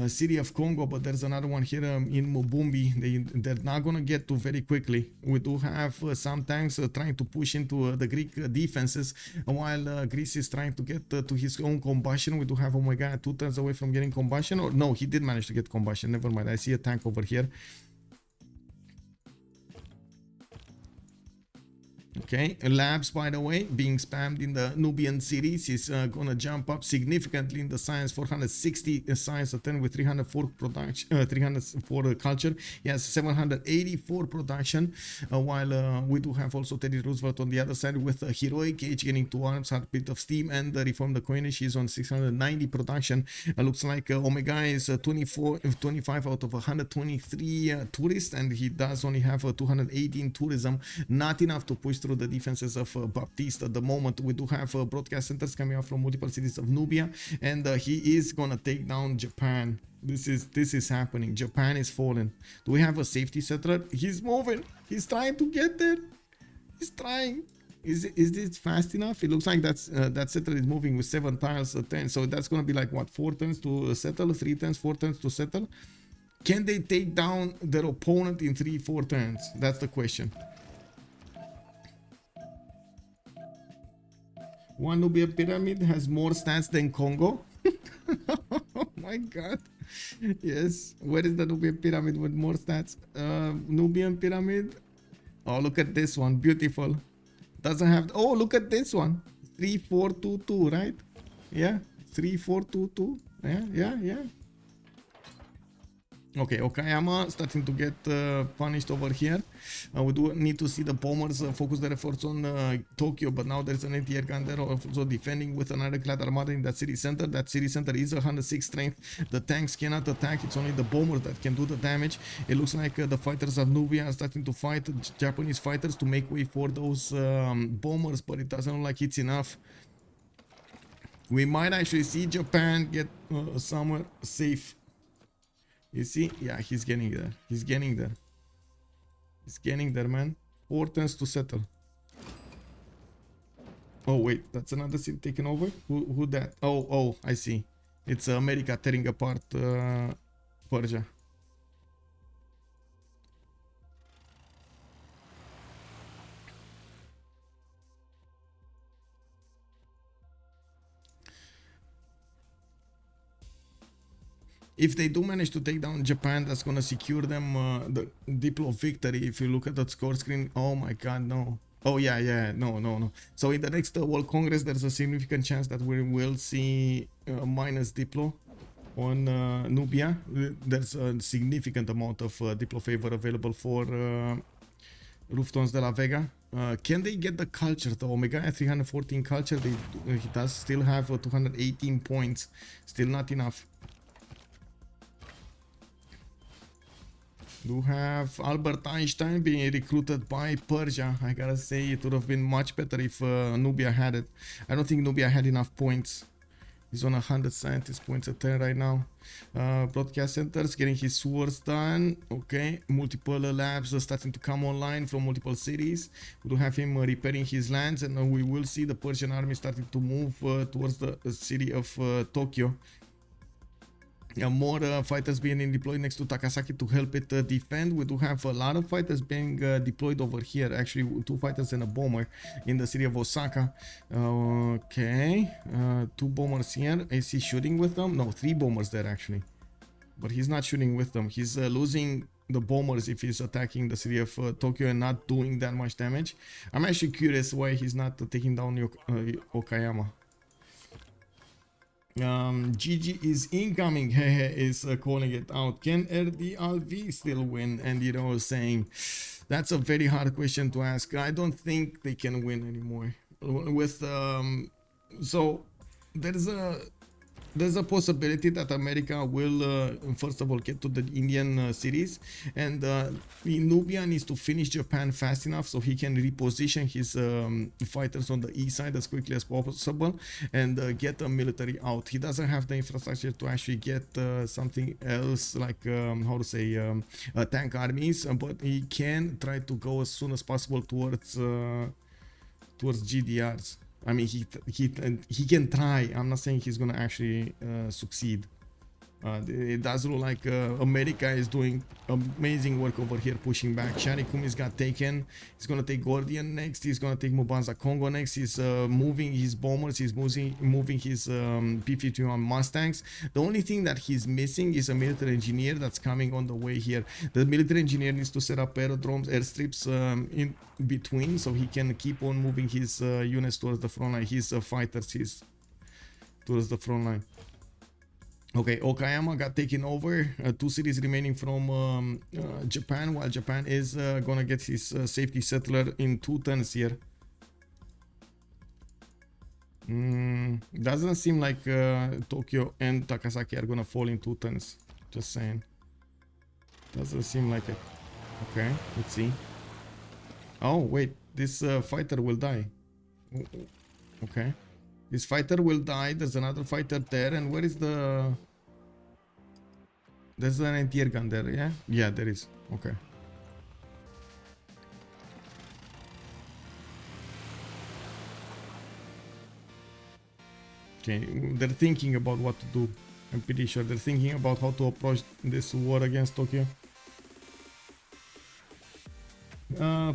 city of Kongo, but there's another one here in Mvemba. They're not gonna get to very quickly. We do have some tanks trying to push into the Greek defenses, while Greece is trying to get to his own combustion. We do have Omegaia 2 turns away from getting combustion, or no, he did manage to get combustion. Never mind, I see a tank over here. Okay, labs, by the way, being spammed in the Nubian cities. He's gonna jump up significantly in the science. 460 science attend with 304 production, 304 culture. He has 784 production, while we do have also Teddy Roosevelt on the other side with a heroic age getting 2 arms, heartbeat of steam, and reform the coinage. He's on 690 production. Looks like Omegaia is 25 out of 123 tourists, and he does only have 218 tourism. Not enough to push through the defenses of Baptiste at the moment. We do have broadcast centers coming out from multiple cities of Nubia, and he is gonna take down Japan. This is happening. Japan is falling. Do we have a safety settler? He's moving. He's trying to get there. He's trying. Is this fast enough? It looks like that settler is moving with 7 tiles a 10. So that's gonna be like what, 4 turns to settle, 3 turns, 4 turns to settle. Can they take down their opponent in 3-4 turns? That's the question. One Nubia pyramid has more stats than Kongo. Oh my god. Yes. Where is the Nubian pyramid with more stats? Nubian pyramid. Oh, look at this one. Beautiful. Doesn't have. Oh, look at this one. 3-4-2-2, right? Yeah. 3-4-2-2. Yeah. Okay, Okayama starting to get punished over here. We do need to see the bombers focus their efforts on Tokyo, but now there's an anti-air gun there also defending with another clad armada in that city center. That city center is 106 strength. The tanks cannot attack. It's only the bombers that can do the damage. It looks like the fighters of Nubia are starting to fight Japanese fighters to make way for those bombers, but it doesn't look like it's enough. We might actually see Japan get somewhere safe. You see? Yeah, he's getting there. He's getting there. He's getting there, man. 4 turns to settle. Oh, wait. That's another city taken over? Who that? Oh, I see. It's America tearing apart Persia. If they do manage to take down Japan, that's gonna secure them the Diplo victory. If you look at that score screen, oh my god, no. Oh yeah, no. So in the next World Congress, there's a significant chance that we will see minus Diplo on Nubia. There's a significant amount of Diplo favor available for Reuftons de la Vega. Can they get the culture? The Omegaia 314 culture, he does still have 218 points. Still not enough. Do have Albert Einstein being recruited by Persia. I gotta say, it would have been much better if Nubia had it. I don't think Nubia had enough points. He's on 100 scientist points at 10 right now. Broadcast centers getting his swords done. Okay, multiple labs are starting to come online from multiple cities. We do have him repairing his lands, and we will see the Persian army starting to move towards the city of Tokyo. More fighters being deployed next to Takasaki to help it defend. We do have a lot of fighters being deployed over here. Actually, 2 fighters and a bomber in the city of Osaka. Okay, 2 bombers here. Is he shooting with them? No, 3 bombers there actually. But he's not shooting with them. He's losing the bombers if he's attacking the city of Tokyo and not doing that much damage. I'm actually curious why he's not taking down Okayama. GG is incoming. Hehe is calling it out. Can RDLV still win? And you know, saying that's a very hard question to ask. I don't think they can win anymore. With so there's a possibility that America will first of all get to the Indian cities, and Nubia needs to finish Japan fast enough so he can reposition his fighters on the east side as quickly as possible and get a military out. He doesn't have the infrastructure to actually get something else like how to say tank armies, but he can try to go as soon as possible towards GDRs. I mean, he can try. I'm not saying he's gonna actually succeed. It does look like America is doing amazing work over here, pushing back. Sharikumi's got taken. He's gonna take Gordian next. He's gonna take Mubanza Kongo next. He's moving his bombers. He's moving his P-51 Mustangs. The only thing that he's missing is a military engineer that's coming on the way here. The military engineer needs to set up aerodromes, airstrips in between, so he can keep on moving his units towards the front line. His fighters towards the front line. Okay, Okayama got taken over. 2 cities remaining from Japan, while Japan is gonna get his safety settler in 2 turns here. Doesn't seem like Tokyo and Takasaki are gonna fall in 2 turns. Just saying. Doesn't seem like it. Okay, let's see. Oh, wait. This fighter will die. Okay. This fighter will die. There's another fighter there. And where is the... There's an anti-air gun there, yeah? Yeah, there is. Okay. Okay, they're thinking about what to do. I'm pretty sure they're thinking about how to approach this war against Tokyo.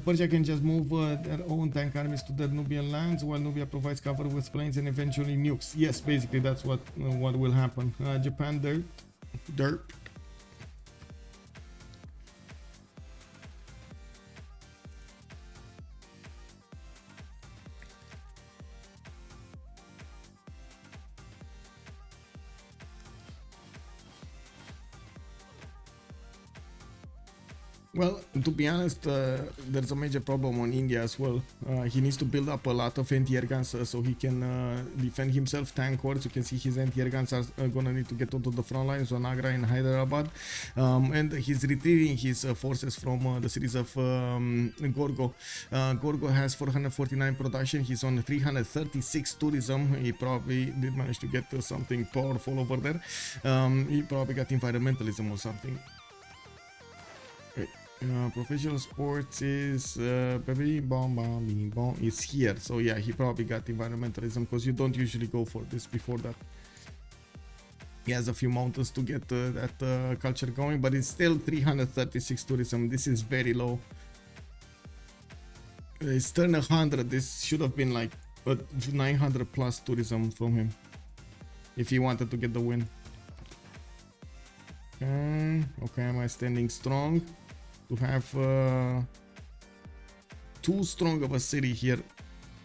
Persia can just move their own tank armies to the Nubian lands, while Nubia provides cover with planes and eventually nukes. Yes, basically that's what will happen. Japan dirt. Well, to be honest, there's a major problem on India as well. He needs to build up a lot of anti-air guns so he can defend himself. Tank hordes, you can see his anti-air guns are gonna need to get onto the front lines on Agra and Hyderabad. And he's retrieving his forces from the cities of Gorgo. Gorgo has 449 production. He's on 336 tourism. He probably did manage to get something powerful over there. He probably got environmentalism or something. Professional sports is is here, so yeah, he probably got environmentalism because you don't usually go for this before that. He has a few mountains to get that culture going, but it's still 336 tourism. This is very low. It's turned 100. This should have been like 900 plus tourism from him if he wanted to get the win. Okay, am I standing strong? To have too strong of a city here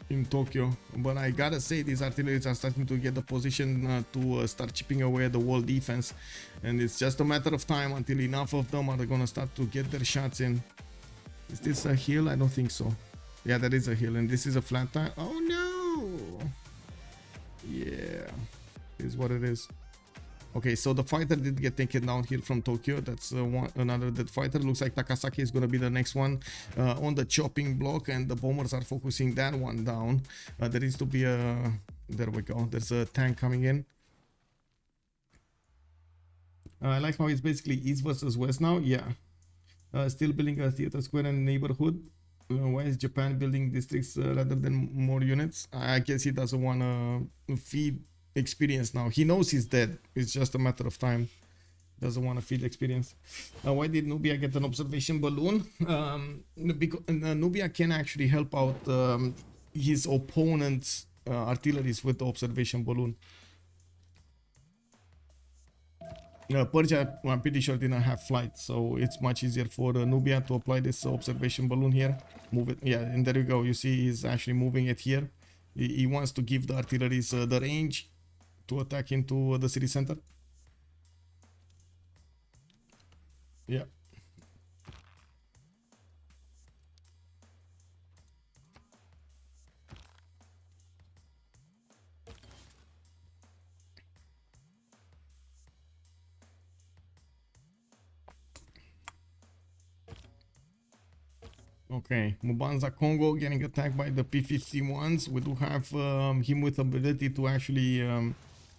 in Tokyo, but I gotta say these artilleries are starting to get the position to start chipping away at the wall defense, and it's just a matter of time until enough of them are gonna start to get their shots in. Is this a hill? I don't think so. Yeah, that is a hill, and this is a flat tire. Oh no! Yeah, is what it is. Okay, so the fighter did get taken down here from Tokyo. That's another dead fighter. Looks like Takasaki is going to be the next one on the chopping block, and the bombers are focusing that one down. There needs to be a... There we go. There's a tank coming in. I like how it's basically east versus west now. Yeah. Still building a theater square and neighborhood. Why is Japan building districts rather than more units? I guess he doesn't want to feed experience now. He knows he's dead. It's just a matter of time. Doesn't want to feed experience. Why did Nubia get an observation balloon? Because Nubia can actually help out his opponent's artilleries with the observation balloon. Persia, I'm pretty sure, didn't have flight, so it's much easier for Nubia to apply this observation balloon here. Move it, yeah, and there you go. You see he's actually moving it here. He wants to give the artilleries the range to attack into the city center. Yeah. Okay, Mubanza Kongo getting attacked by the P-51s. We do have him with ability to actually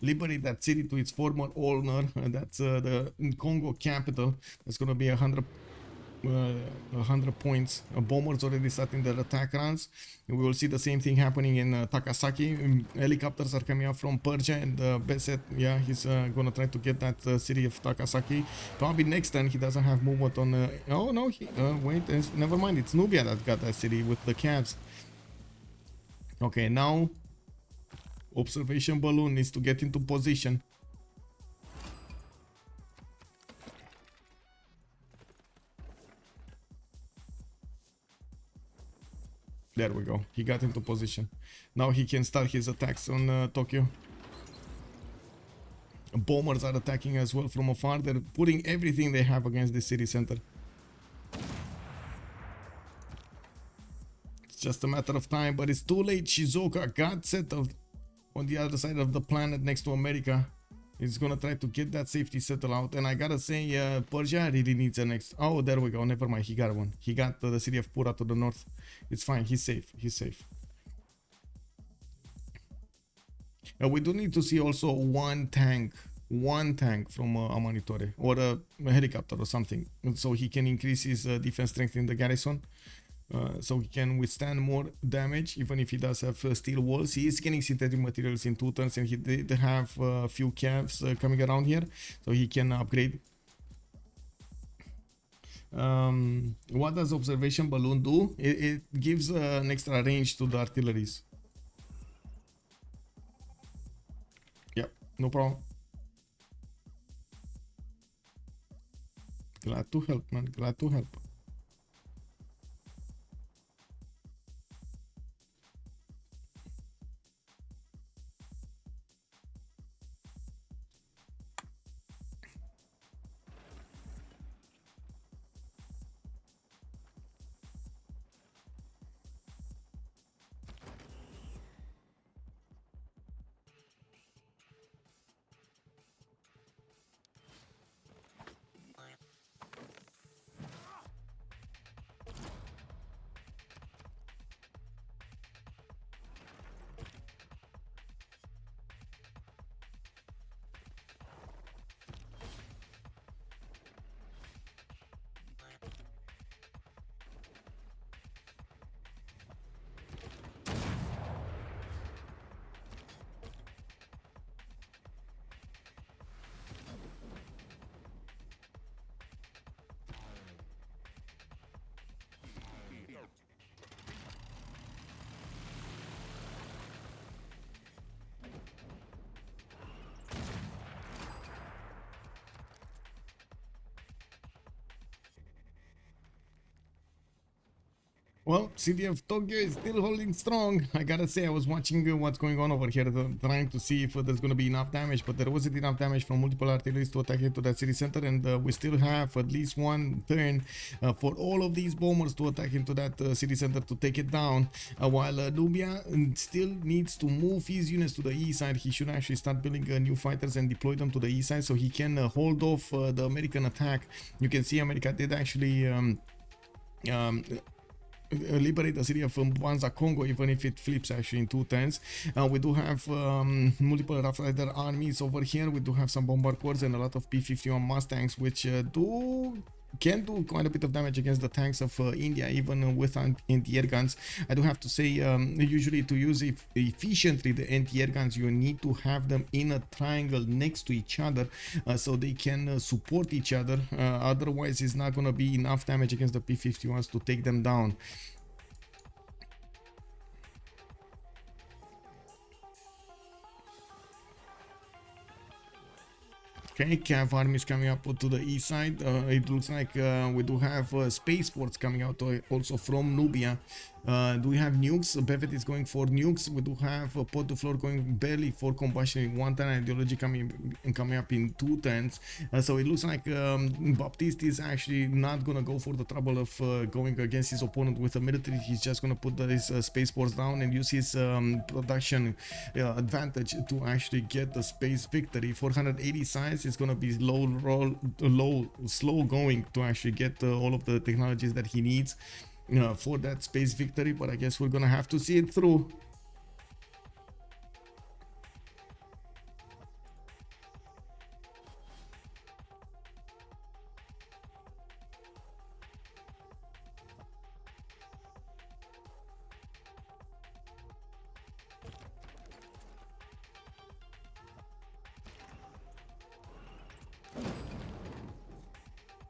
liberate that city to its former owner. That's the Kongo capital. That's going to be 100 points. Bombers already starting their attack runs. We will see the same thing happening in Takasaki. Helicopters are coming up from Persia, and Bevet, yeah, he's gonna try to get that city of Takasaki. Probably next turn he doesn't have movement on. Oh no, wait, never mind. It's Nubia that got that city with the cabs. Okay, now observation balloon needs to get into position. There we go. He got into position. Now he can start his attacks on Tokyo. Bombers are attacking as well from afar. They're putting everything they have against the city center. It's just a matter of time, but it's too late. Shizuoka got settled on the other side of the planet next to America. He's gonna try to get that safety settled out, and I gotta say, Persia really needs a next. Oh, there we go. Never mind. He got one. He got the city of Pura to the north. It's fine. He's safe. He's safe. We do need to see also one tank from Amanitore, or a helicopter or something, so he can increase his defense strength in the garrison. So he can withstand more damage, even if he does have steel walls. He is getting synthetic materials in 2 turns, and he did have a few calves coming around here, so he can upgrade. What does observation balloon do? It gives an extra range to the artilleries. Yep, no problem. Glad to help, man. Glad to help. Well, city of Tokyo is still holding strong. I gotta say, I was watching what's going on over here, trying to see if there's gonna be enough damage, but there wasn't enough damage from multiple artilleries to attack into that city center, and we still have at least one turn for all of these bombers to attack into that city center to take it down. While Nubia still needs to move his units to the east side, he should actually start building new fighters and deploy them to the east side so he can hold off the American attack. You can see America did actually liberate the city of Mvemba, Kongo, even if it flips actually in 2 turns. We do have multiple Rough Rider armies over here. We do have some bombard corps and a lot of P-51 Mustangs, which can do quite a bit of damage against the tanks of India, even with anti-air guns. I do have to say, usually to use efficiently the anti-air guns, you need to have them in a triangle next to each other so they can support each other. Otherwise, it's not going to be enough damage against the P-51s to take them down. Okay, Cav armies coming up to the east side. It looks like we do have spaceports coming out also from Nubia. Do we have nukes? Bevet is going for nukes. We do have Potdefleur going barely for combustion in 1 turn, ideology coming up in 2 turns. So it looks like Baptiste is actually not gonna go for the trouble of going against his opponent with the military. He's just gonna put his spaceports down and use his production advantage to actually get the space victory. 480 size is gonna be slow going to actually get all of the technologies that he needs for that space victory, but I guess we're gonna have to see it through.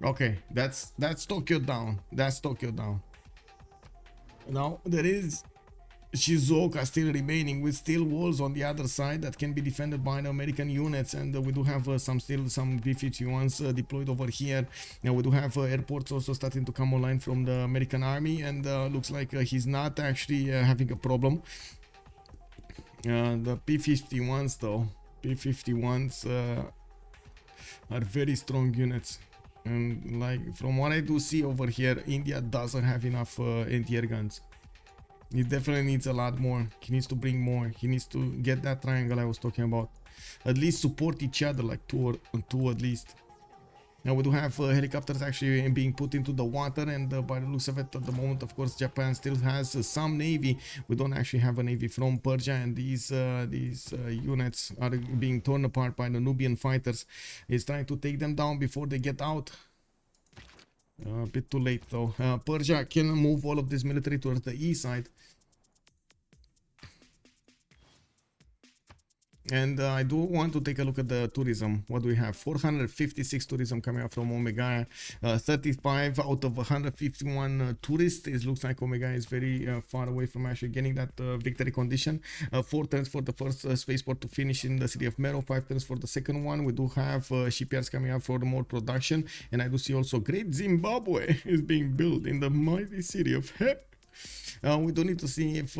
Okay, that's Tokyo down. That's Tokyo down. Now there is Shizuoka still remaining with steel walls on the other side that can be defended by the American units, and we do have some B-51s deployed over here. Now we do have airports also starting to come online from the American army, and looks like he's not actually having a problem. The P-51s though, P-51s are very strong units. And like from what I do see over here, India doesn't have enough anti-air guns. He definitely needs a lot more. He needs to bring more. He needs to get that triangle I was talking about. At least support each other, like two at least. Now we do have helicopters actually being put into the water, and by the looks of it at the moment, of course, Japan still has some navy. We don't actually have a navy from Persia, and these units are being torn apart by the Nubian fighters. He's trying to take them down before they get out. A bit too late though. Persia can move all of this military towards the east side. And I do want to take a look at the tourism. What do we have? 456 tourism coming out from Omegaia. 35 out of 151 tourists. It looks like Omegaia is very far away from actually getting that victory condition. 4 turns for the first spaceport to finish in the city of Mero. 5 turns for the second one. We do have shipyards coming out for more production. And I do see also Great Zimbabwe is being built in the mighty city of Hep. We do need to see if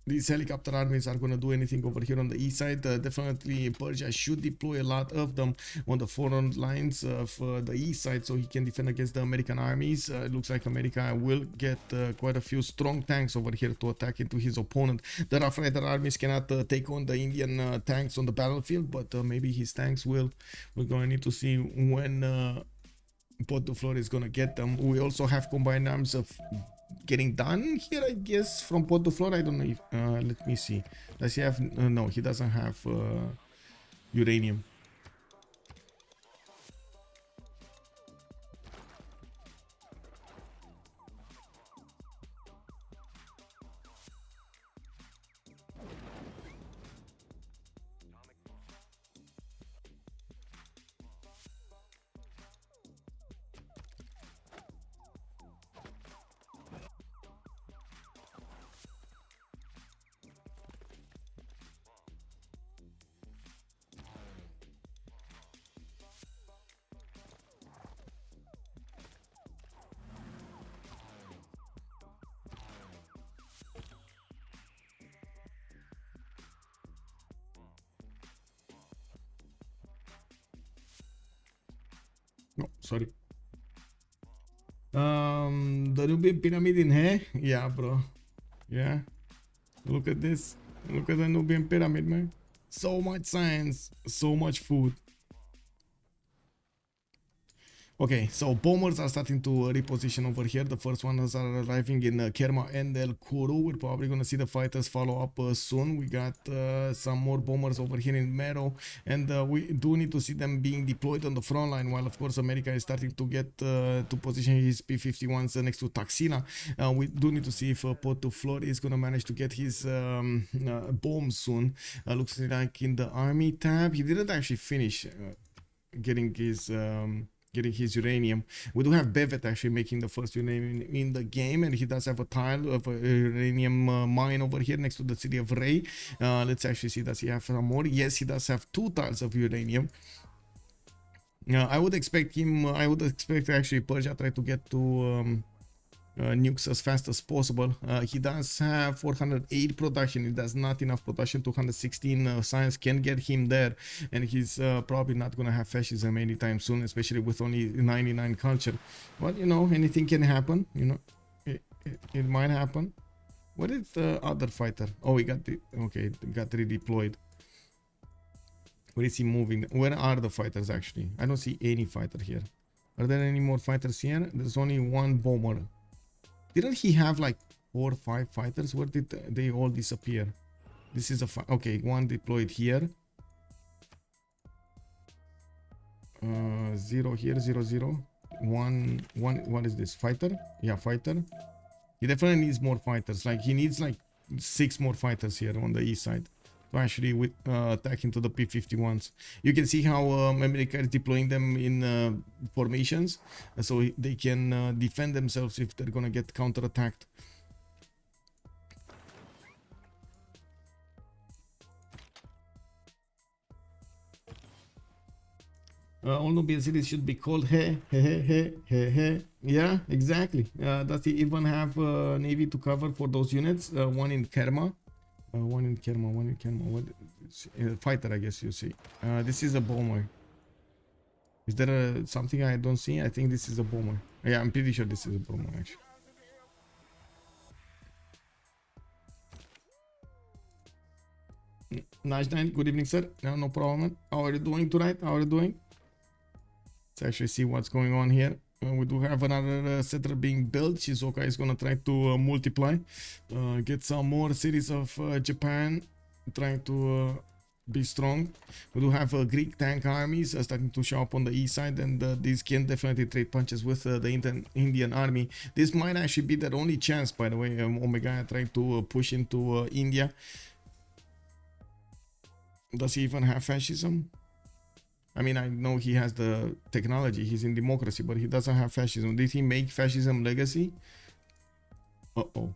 these helicopter armies are going to do anything over here on the east side. Definitely Persia should deploy a lot of them on the front lines of the east side so he can defend against the American armies. It looks like America will get quite a few strong tanks over here to attack into his opponent. The Rough Rider armies cannot take on the Indian tanks on the battlefield, but maybe his tanks will. We're going to need to see when Potdefleur is going to get them. We also have combined arms of getting done here, I guess, from Potdefleur. I don't know if let me see. Does he have no, he doesn't have uranium. No, sorry. The Nubian pyramid in here? Yeah, bro. Yeah. Look at this. Look at the Nubian pyramid, man. So much science, so much food. Okay, so bombers are starting to reposition over here. The first ones are arriving in Kerma and El Kuru. We're probably going to see the fighters follow up soon. We got some more bombers over here in Mero, and we do need to see them being deployed on the front line, while of course America is starting to get to position his P-51s next to Taxila. We do need to see if Potdefleur is going to manage to get his bombs soon. Looks like in the army tab, he didn't actually finish getting his uranium. We do have Bevet actually making the first uranium in the game, and he does have a tile of a uranium mine over here next to the city of Ray. Let's actually see, does he have some more? Yes, he does have 2 tiles of uranium. I would expect actually Persia try to get to nukes as fast as possible. He does have 408 production. He does not enough production. 216 science can get him there, and he's probably not gonna have fascism anytime soon, especially with only 99 culture. But you know, anything can happen. You know, it might happen. What is the other fighter? Oh, he got got redeployed. Where is he moving? Where are the fighters actually? I don't see any fighter here. Are there any more fighters here? There's only one bomber. Didn't he have like 4 or 5 fighters? Where did they all disappear? This is a okay, one deployed here. 0 here, 0 0. One. What is this? Fighter? Yeah, fighter. He definitely needs more fighters. Like he needs like 6 more fighters here on the east side to actually attack into the P-51s. You can see how America is deploying them in formations, so they can defend themselves if they're gonna get counter-attacked. All Nubian cities should be called he. Yeah, exactly. Does he even have navy to cover for those units? One in Kerma. One in Kerma. What? Fighter, I guess you see. This is a bomber. Is there something I don't see? I think this is a bomber. Yeah, I'm pretty sure this is a bomber actually. Nice night. Good evening, sir. No problem. How are you doing tonight? How are you doing? Let's actually see what's going on here. We do have another settler being built. Shizuoka is gonna try to multiply, get some more cities of Japan, trying to be strong. We do have Greek tank armies starting to show up on the east side, and these can definitely trade punches with the Indian army. This might actually be their only chance, by the way. Omegaia trying to push into India. Does he even have fascism? I mean, I know he has the technology, he's in democracy, but he doesn't have fascism. Did he make fascism legacy? Uh-oh.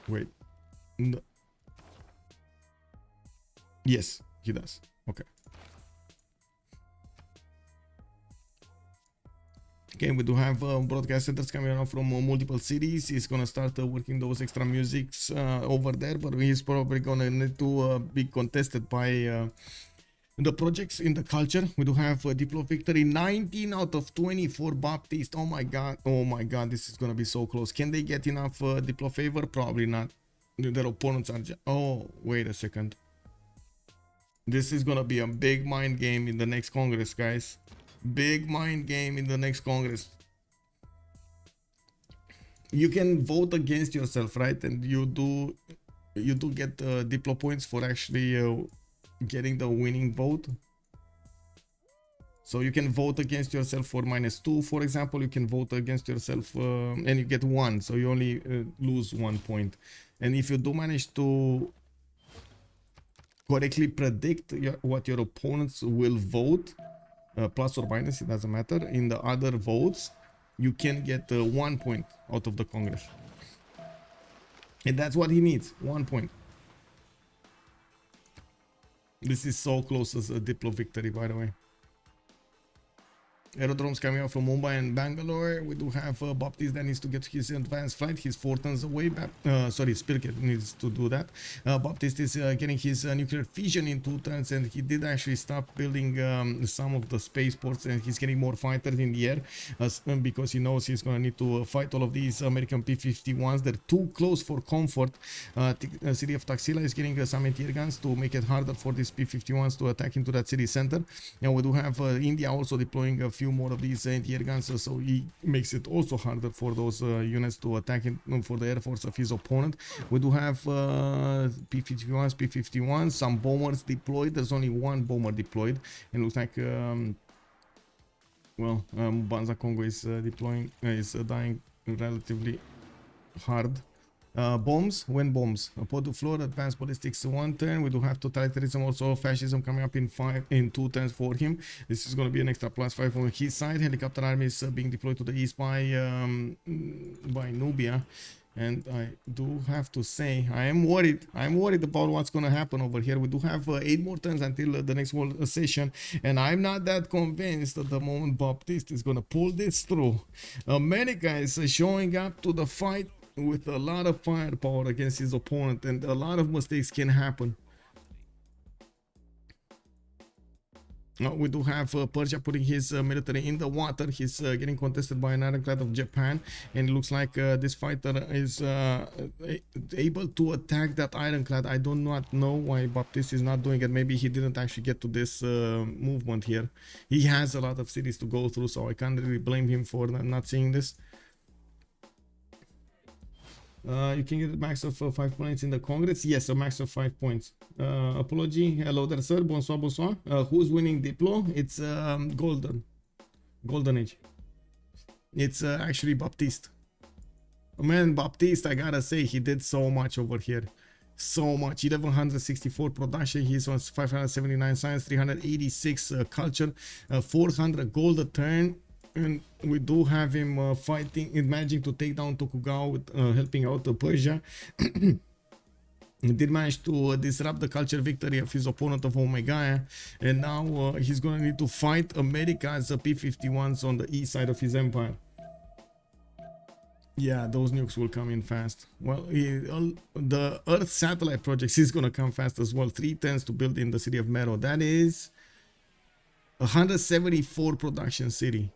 Wait. No. Yes, he does. Okay. Okay, we do have broadcast centers coming out from multiple cities. He's gonna start working those extra musics over there, but he's probably gonna need to be contested by the projects in the culture. We do have Diplo victory, 19 out of 24 Baptiste. Oh my god, this is gonna be so close. Can they get enough Diplo favor? Probably not. Their opponents are just... Oh, wait a second. This is gonna be a big mind game in the next Congress, guys. Big mind game in the next Congress. You can vote against yourself, right? And you do get Diplo points for actually getting the winning vote. So you can vote against yourself for -2, for example. You can vote against yourself and you get 1, so you only lose 1 point. And if you do manage to correctly predict what your opponents will vote, plus or minus, it doesn't matter, in the other votes, you can get 1 point out of the Congress. And that's what he needs, 1 point. This is so close as a Diplo victory, by the way. Aerodromes coming out from Mumbai and Bangalore. We do have Baptiste that needs to get his advanced flight. He's 4 turns away. Sorry, Spylke needs to do that. Baptiste is getting his nuclear fission in 2 turns, and he did actually stop building some of the spaceports, and he's getting more fighters in the air because he knows he's going to need to fight all of these American P-51s. They're too close for comfort. City of Taxila is getting some anti-air guns to make it harder for these P-51s to attack into that city center. And we do have India also deploying a few more of these anti-air guns, so he makes it also harder for those units to attack for the air force of his opponent. We do have P-51s, some bombers deployed. There's only one bomber deployed. It looks like, Banza Kongo is dying relatively hard. Bombs, when bombs. Potdefleur, advanced ballistics 1 turn. We do have totalitarianism, also fascism coming up in 2 turns for him. This is going to be an extra +5 on his side. Helicopter army is being deployed to the east by Nubia. And I do have to say, I am worried about what's going to happen over here. We do have 8 more turns until the next world session, and I'm not that convinced at the moment Baptiste is going to pull this through. America is showing up to the fight with a lot of firepower against his opponent, and a lot of mistakes can happen. We do have Persia putting his military in the water. He's getting contested by an ironclad of Japan, and it looks like this fighter is able to attack that ironclad. I do not know why Baptiste is not doing it. Maybe he didn't actually get to this movement here. He has a lot of cities to go through, so I can't really blame him for not seeing this. You can get a max of 5 points in the Congress. Yes, a max of 5 points. Apology. Hello there, sir. Bonsoir, bonsoir. Who's winning Diplo? It's Golden Age. It's actually Baptiste. Man, Baptiste, I gotta say, he did so much over here. So much. 1164 production. He's on 579 science, 386 culture, 400 gold a turn. And we do have him fighting and managing to take down Tokugawa with helping out Persia. He did manage to disrupt the culture victory of his opponent of Omegaia, and now he's going to need to fight America's P-51s on the east side of his empire. Yeah, those nukes will come in fast. Well, the Earth satellite projects is going to come fast as well. 3 turns to build in the city of Mero. That is 174 production city.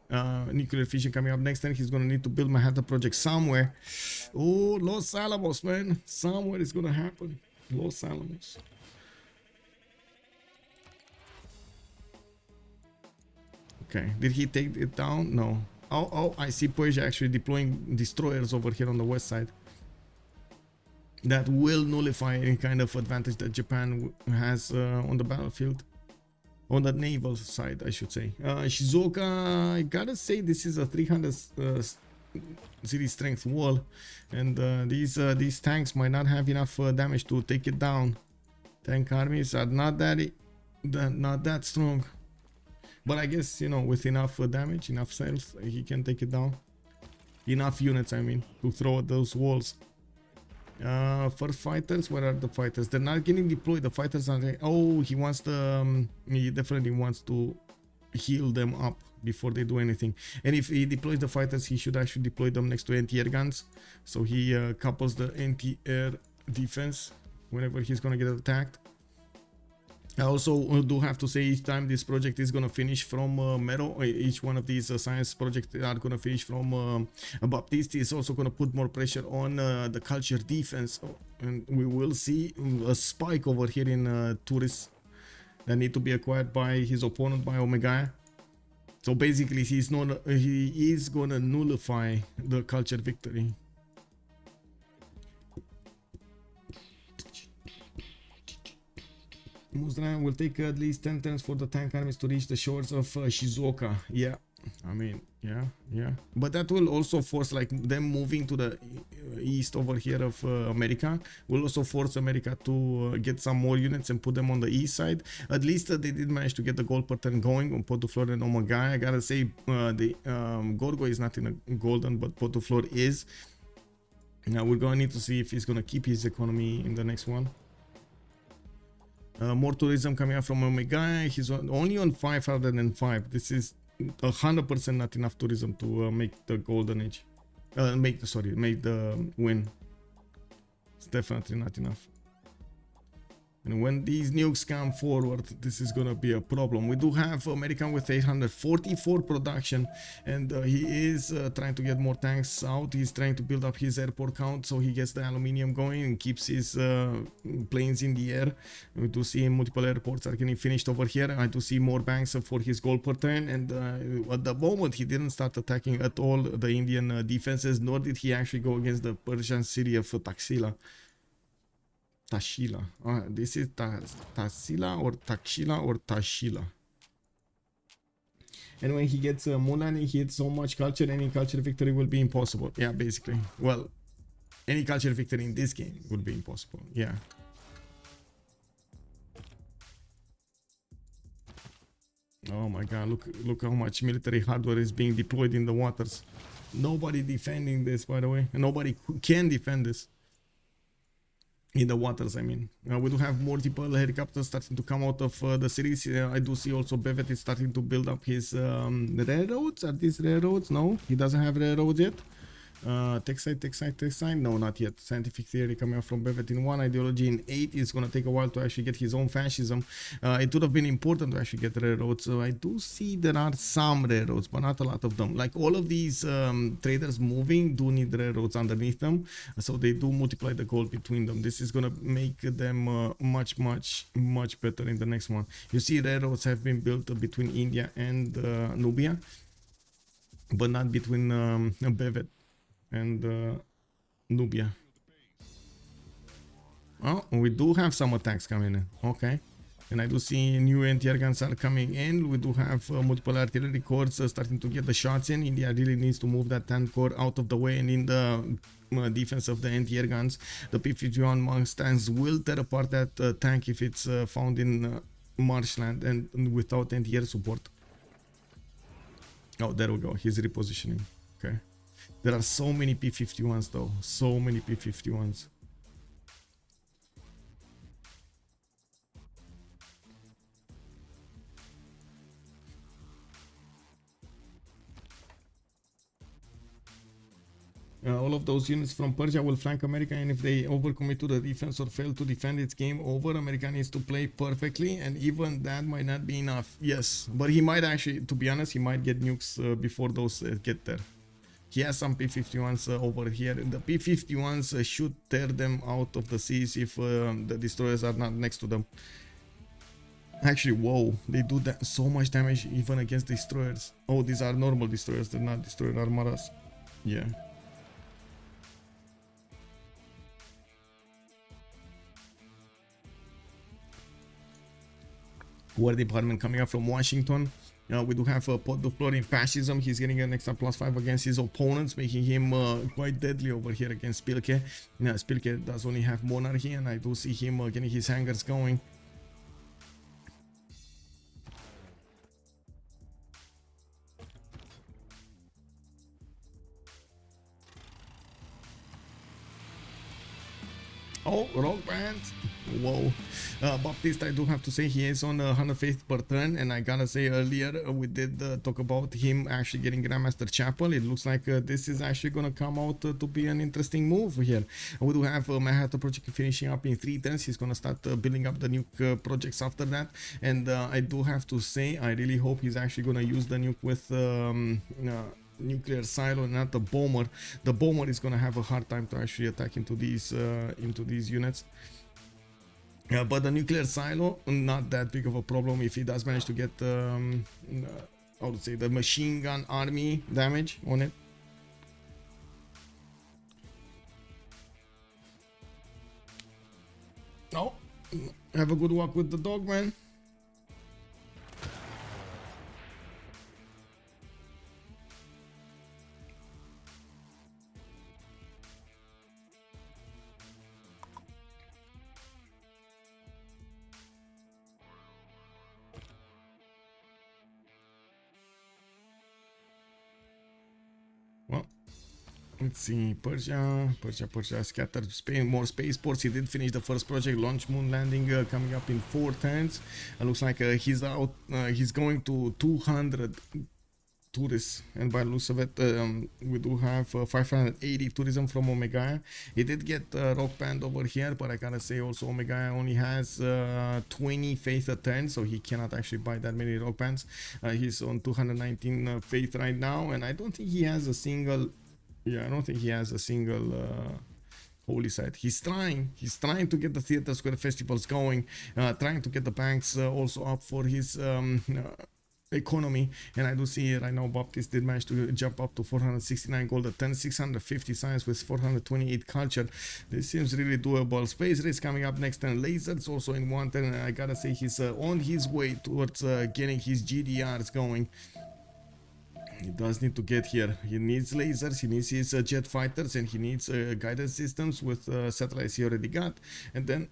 Nuclear fission coming up next, and he's gonna need to build Manhattan project somewhere. Oh, Los Alamos, man. Somewhere it's gonna happen. Los Alamos. Okay, did he take it down? No. Oh, I see Persia actually deploying destroyers over here on the west side. That will nullify any kind of advantage that Japan has on the battlefield. On the naval side, I should say. Shizuoka, I gotta say, this is a 300 city strength wall, and these tanks might not have enough damage to take it down. Tank armies are not that strong, but I guess, you know, with enough damage, enough sales, he can take it down. Enough units, I mean, to throw at those walls. For fighters, where are the fighters? They're not getting deployed. The fighters are. Oh, he wants he definitely wants to heal them up before they do anything. And if he deploys the fighters, he should actually deploy them next to anti-air guns. So he couples the anti-air defense whenever he's gonna get attacked. I also do have to say, each time this project is gonna finish from Mero, each one of these science projects are gonna finish from Baptiste is also gonna put more pressure on the culture defense, and we will see a spike over here in tourists that need to be acquired by his opponent, by Omegaia. So basically, he is gonna nullify the culture victory. Muslim will take at least 10 turns for the tank armies to reach the shores of Shizuoka. Yeah, I mean, yeah. But that will also force, like, them moving to the east over here of America. Will also force America to get some more units and put them on the east side. At least they did manage to get the gold pattern going on Potdefleur and Omegaia. I gotta say, the Gorgo is not in a golden, but Potdefleur is. Now we're gonna need to see if he's gonna keep his economy in the next one. More tourism coming out from Omegaia. He's only on 505. This is 100% not enough tourism to make the golden age. Make the win. It's definitely not enough. And when these nukes come forward, this is gonna be a problem. We do have American with 844 production, and he is trying to get more tanks out. He's trying to build up his airport count so he gets the aluminium going and keeps his planes in the air. We do see multiple airports are getting finished over here. I do see more banks for his gold per turn, and at the moment he didn't start attacking at all the Indian defenses, nor did he actually go against the Persian city of Taxila. Tashila. This is Tasila or Takshila or Tashila. And when he gets Mulan, he hits so much culture, any culture victory will be impossible. Yeah, basically. Well, any culture victory in this game will be impossible. Yeah. Oh my god, look how much military hardware is being deployed in the waters. Nobody defending this, by the way. Nobody can defend this. In the waters, I mean. We do have multiple helicopters starting to come out of the cities. I do see also Bevet is starting to build up his railroads. Are these railroads? No, he doesn't have railroads yet. Tech side. No, not yet. Scientific theory coming out from Bevet in 1, ideology in 8. It's gonna take a while to actually get his own fascism. It would have been important to actually get railroads. So I do see there are some railroads, but not a lot of them. Like all of these traders moving do need railroads underneath them, so they do multiply the gold between them. This is gonna make them much better in the next one. You see, railroads have been built between India and Nubia, but not between Bevet and Nubia. Oh, we do have some attacks coming in. Okay. And I do see new anti-air guns are coming in. We do have multiple artillery corps starting to get the shots in. India really needs to move that tank corps out of the way and in the defense of the anti-air guns. The P-51 Mustangs will tear apart that tank if it's found in marshland and without anti-air support. Oh, there we go. He's repositioning. Okay. There are so many P-51s though. So many P-51s. All of those units from Persia will flank America, and if they overcommit to the defense or fail to defend, it's game over. America needs to play perfectly, and even that might not be enough. Yes, but he might actually, to be honest, he might get nukes before those get there. He has some P-51s over here. The P-51s should tear them out of the seas if the destroyers are not next to them. Actually, whoa, they do that so much damage even against destroyers. Oh, these are normal destroyers, they're not destroyer armadas. Yeah. War Department coming up from Washington. We do have Potdefleur in fascism. He's getting an extra +5 against his opponents, making him quite deadly over here against Spylke. Spylke does only have monarchy, and I do see him getting his hangars going. Oh, rock band. Whoa. Baptiste, I do have to say he is on 105th per turn, and I gotta say earlier we did talk about him actually getting Grandmaster Chapel. It looks like this is actually gonna come out to be an interesting move here. We do have Manhattan project finishing up in 3 turns. He's gonna start building up the nuke projects after that, and I do have to say I really hope he's actually gonna use the nuke with nuclear silo, not the bomber. The bomber is gonna have a hard time to actually attack into these units. But the nuclear silo, not that big of a problem if he does manage to get how to say, the machine gun army damage on it. Oh, have a good walk with the dog, man. Let's see, Persia scattered Spain, more spaceports. He did finish the first project, launch moon landing, coming up in 4 turns. Looks like he's out. He's going to 200 tourists, and by the looks of it, we do have 580 tourism from Omegaia. He did get rock band over here, but I gotta say also Omegaia only has 20 faith a turn, so he cannot actually buy that many rock bands. He's on 219 faith right now, and I don't think he has a single. Yeah, I don't think he has a single holy site. He's trying to get the theater square festivals going, trying to get the banks also up for his economy. And I do see right now Baptiste did manage to jump up to 469 gold at 10, 650 science with 428 culture. This seems really doable. Space race coming up next, and lasers also in one turn, and I gotta say he's on his way towards getting his GDRs going. He does need to get here. He needs lasers, he needs his jet fighters, and he needs guidance systems with satellites he already got, and then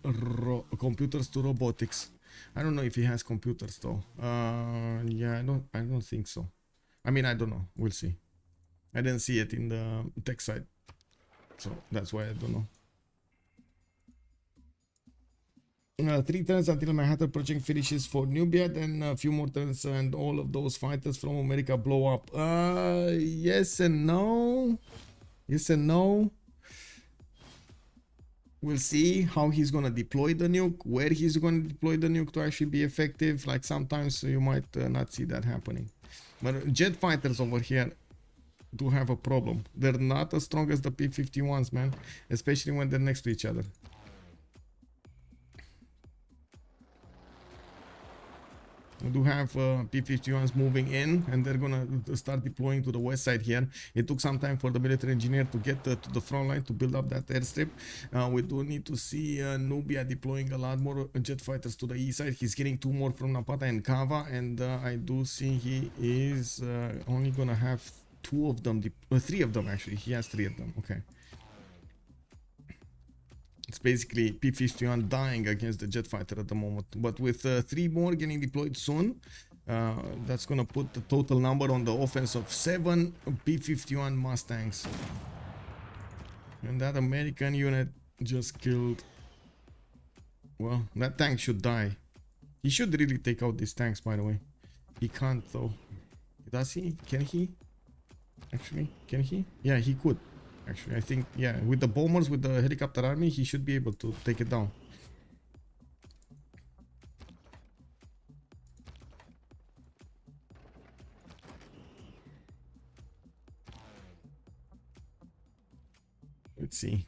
computers to robotics. I don't know if he has computers though. Yeah, I don't think so. I mean, I don't know. We'll see. I didn't see it in the tech side, so that's why I don't know. 3 turns until Manhattan project finishes for Nubia, then a few more turns and all of those fighters from America blow up. Yes and no. Yes and no. We'll see how he's gonna deploy the nuke, where he's gonna deploy the nuke to actually be effective. Like sometimes you might not see that happening. But jet fighters over here do have a problem. They're not as strong as the P-51s, man, especially when they're next to each other. We do have P-51s moving in, and they're gonna start deploying to the west side here. It took some time for the military engineer to get to the front line to build up that airstrip. We do need to see Nubia deploying a lot more jet fighters to the east side. He's getting 2 more from Napata and Kava, and I do see he is only gonna have 2 of them, 3 of them actually. He has 3 of them. Okay. It's basically P-51 dying against the jet fighter at the moment. But with 3 more getting deployed soon, that's gonna put the total number on the offense of 7 P-51 Mustangs. And that American unit just killed... Well, that tank should die. He should really take out these tanks, by the way. He can't though. Does he? Can he? Actually, can he? Yeah, he could. Actually, I think, yeah, with the bombers, with the helicopter army, he should be able to take it down. Let's see.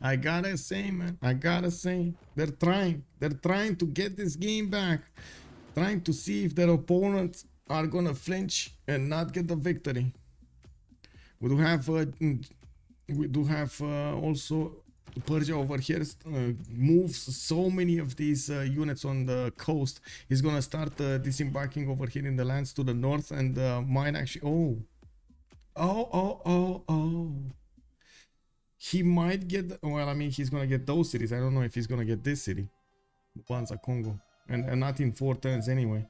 I gotta say, man, I gotta say, they're trying to get this game back, trying to see if their opponents are gonna flinch and not get the victory. We do have also Persia over here moves so many of these units on the coast. He's gonna start disembarking over here in the lands to the north, and might actually he might get, well, I mean, he's gonna get those cities. I don't know if he's gonna get this city, Banza Kongo, and not in 4 turns anyway.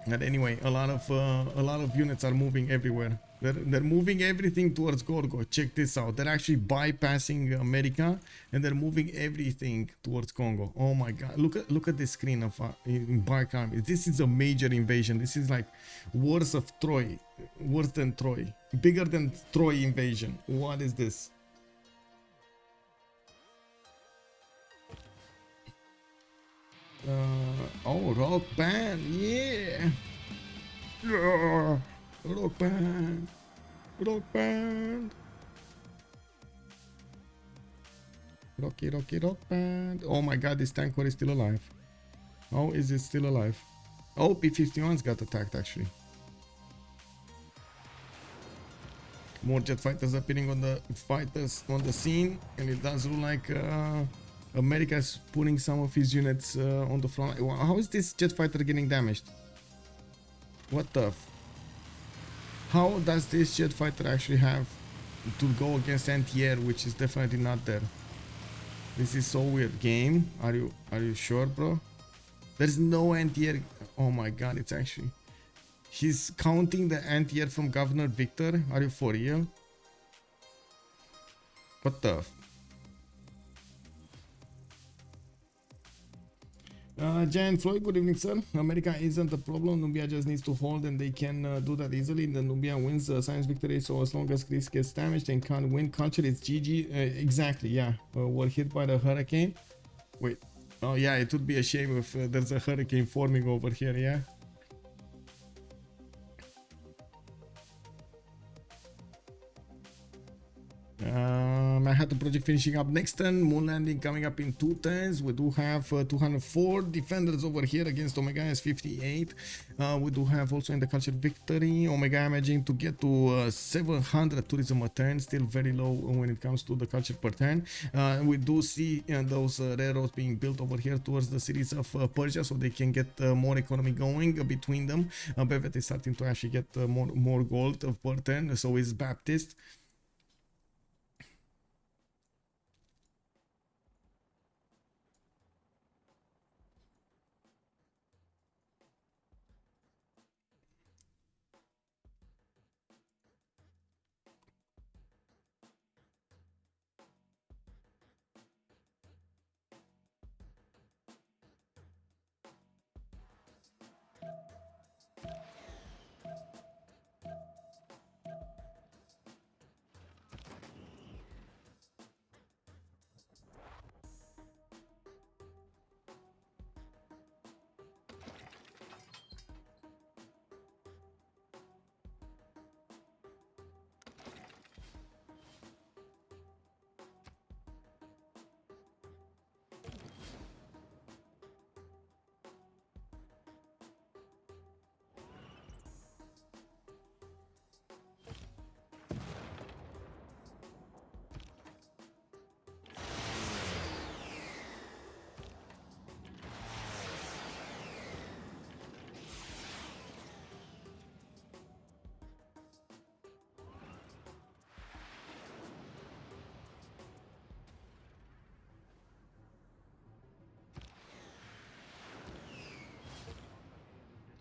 And anyway, a lot of units are moving everywhere. They're moving everything towards Gorgo. Check this out. They're actually bypassing America, and they're moving everything towards Kongo. Oh my god. Look at this screen of in Bark Army. This is a major invasion. This is like worse of Troy. Worse than Troy. Bigger than Troy invasion. What is this? Oh, rock band, yeah. Rock band, rock band. Rocky rock band. Oh my god, this tanker is still alive. Oh, is it still alive? Oh, P-51's got attacked actually. More jet fighters appearing on the scene, and it does look like America is putting some of his units on the front. How is this jet fighter getting damaged? What the how does this jet fighter actually have to go against anti-air, which is definitely not there? This is so weird. Game, are you sure, bro? There's no anti-air. Oh my god, it's actually, he's counting the anti-air from Governor Victor. Are you for real? What the Jan Floyd, good evening, sir. America isn't a problem. Nubia just needs to hold, and they can do that easily. The Nubia wins science victory. So as long as Chris gets damaged and can't win culture, it's GG. Exactly, yeah. We're hit by the hurricane. Wait. Oh yeah, it would be a shame if there's a hurricane forming over here. Yeah. Manhattan project finishing up next turn. Moon landing coming up in 2 turns. We do have 204 defenders over here against Omegaia's 58. We do have also in the culture victory Omegaia managing to get to 700 tourism a turn, still very low when it comes to the culture per turn. We do see those railroads being built over here towards the cities of Persia, so they can get more economy going between them. Bevet is starting to actually get more gold per turn, so is Baptiste.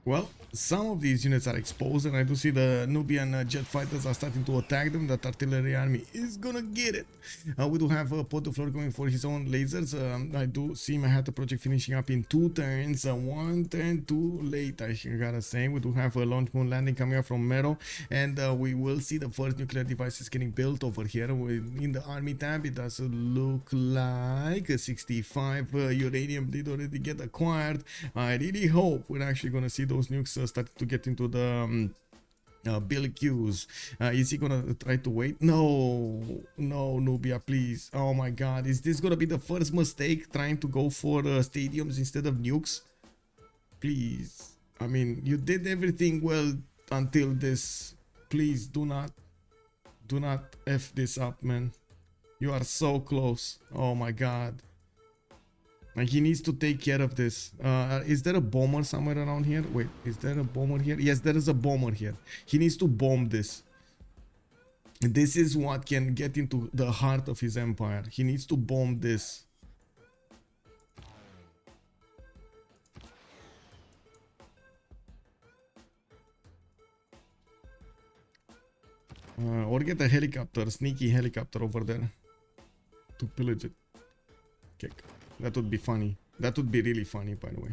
Well, some of these units are exposed, and I do see the Nubian jet fighters are starting to attack them. That artillery army is gonna get it. We do have Potdefleur going for his own lasers. I do see Manhattan project finishing up in 2 turns. 1 turn too late, I gotta say. We do have a launch moon landing coming up from Mero, and we will see the first nuclear devices getting built over here. In the army tab, it does look like a 65 uranium did already get acquired. I really hope we're actually gonna see those nukes start to get into the build queues. Is he gonna try to wait? No, Nubia, please. Oh my god, is this gonna be the first mistake, trying to go for stadiums instead of nukes? Please. I mean, you did everything well until this. Please do not F this up, man. You are so close. Oh my god. Like, he needs to take care of this. Is there a bomber somewhere around here? Wait, is there a bomber here? Yes, there is a bomber here. He needs to bomb this. This is what can get into the heart of his empire. He needs to bomb this. Or get a helicopter, sneaky helicopter over there to pillage it. Okay. That would be funny. That would be really funny, by the way.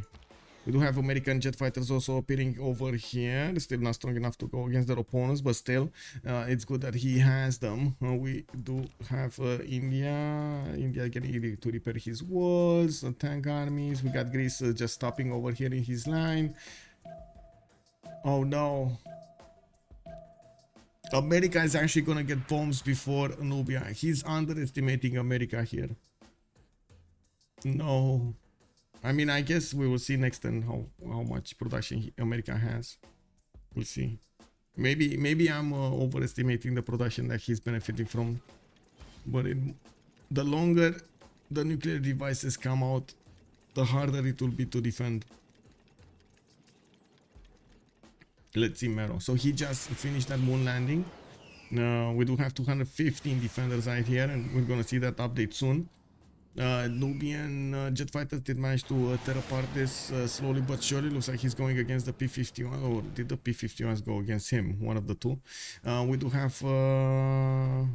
We do have American jet fighters also appearing over here. Still not strong enough to go against their opponents, but still, it's good that he has them. We do have India getting ready to repair his walls, tank armies. We got Greece just stopping over here in his line. Oh no. America is actually gonna get bombs before Nubia. He's underestimating America here. No, I mean, I guess we will see next turn how much production America has. We'll see. Maybe I'm overestimating the production that he's benefiting from. But the longer the nuclear devices come out, the harder it will be to defend. Let's see Mero. So he just finished that moon landing. We do have 215 defenders right here, and we're gonna see that update soon. Nubian jet fighters did manage to tear apart this slowly but surely. Looks like he's going against the P-51, or did the P-51s go against him? One of the two. We do have,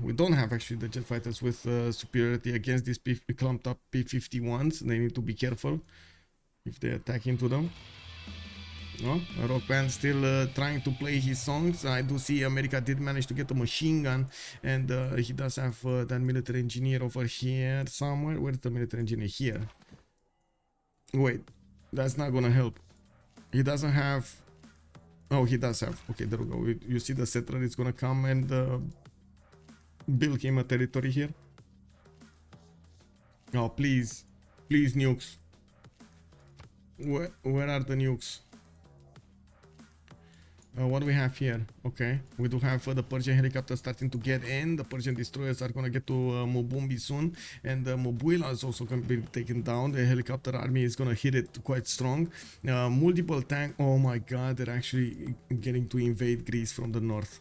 we don't have actually the jet fighters with superiority against these clumped up P-51s. They need to be careful. if they attack into them. No, Rock Band still trying to play his songs. I do see America did manage to get a machine gun, and he does have that military engineer over here somewhere. Where's the military engineer? Here. Wait, that's not gonna help. He doesn't have. Oh, he does have. Okay, there we go. You see the settler is gonna come and build him a territory here. Oh, please, please, nukes. Where are the nukes? What do we have here? Okay, we do have the Persian helicopter starting to get in. The Persian destroyers are gonna get to Mubumbi soon, and Mobuila is also gonna be taken down. The helicopter army is gonna hit it quite strong. Multiple tank. Oh my God, they're actually getting to invade Greece from the north.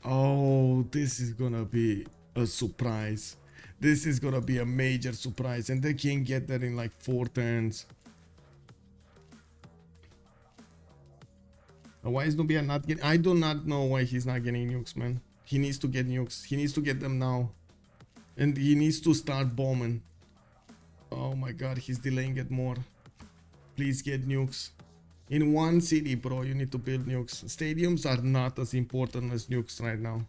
Oh, this is gonna be a surprise. This is gonna be a major surprise, and they can get there in like 4 turns. Why is Nubia not getting? I do not know why he's not getting nukes, man. He needs to get nukes. He needs to get them now. And he needs to start bombing. Oh my God, he's delaying it more. Please get nukes. In one city, bro, you need to build nukes. Stadiums are not as important as nukes right now.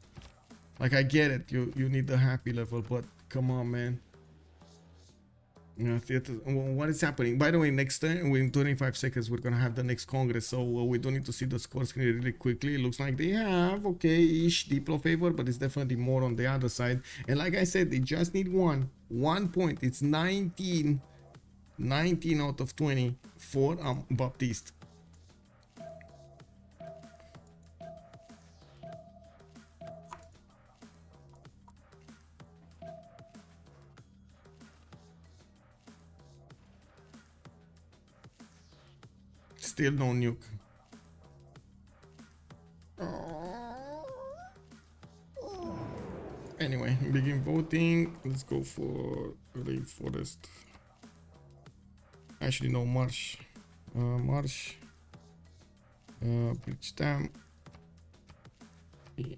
Like, I get it. You need the happy level, but come on, man. Yeah, what is happening? By the way, next time, in 25 seconds, we're gonna have the next Congress, so we don't need to see the score screen really quickly. It looks like they have, okay-ish Diplo favor, but it's definitely more on the other side. And like I said, they just need one point. It's 19 out of 20 for Baptiste. Still no nuke. Anyway, begin voting. Let's go for Rainforest. Actually, no, Marsh. Marsh. Bridge Dam. Yeah.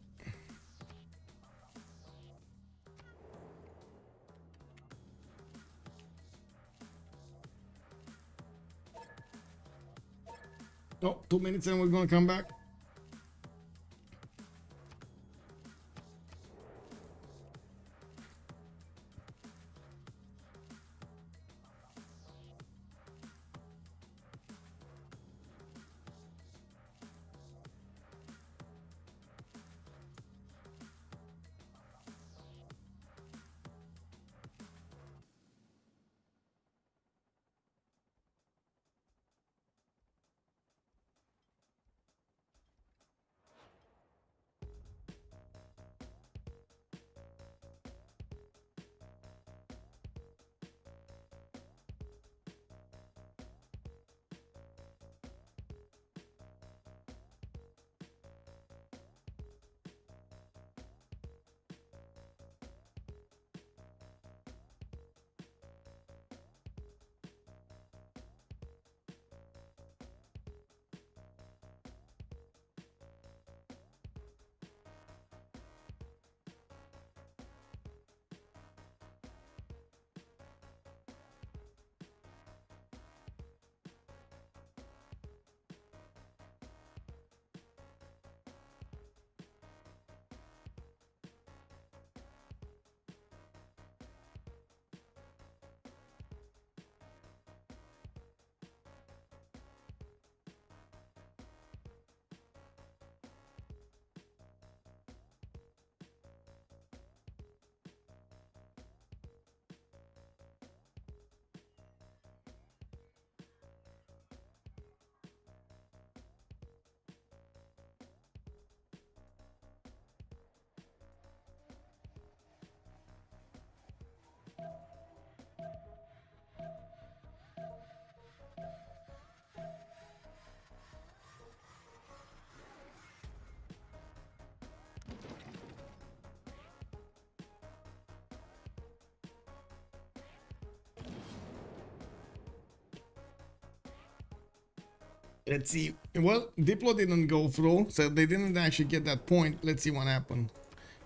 Oh, 2 minutes and we're gonna come back. Let's see. Well, Diplo didn't go through, so they didn't actually get that point. Let's see what happened.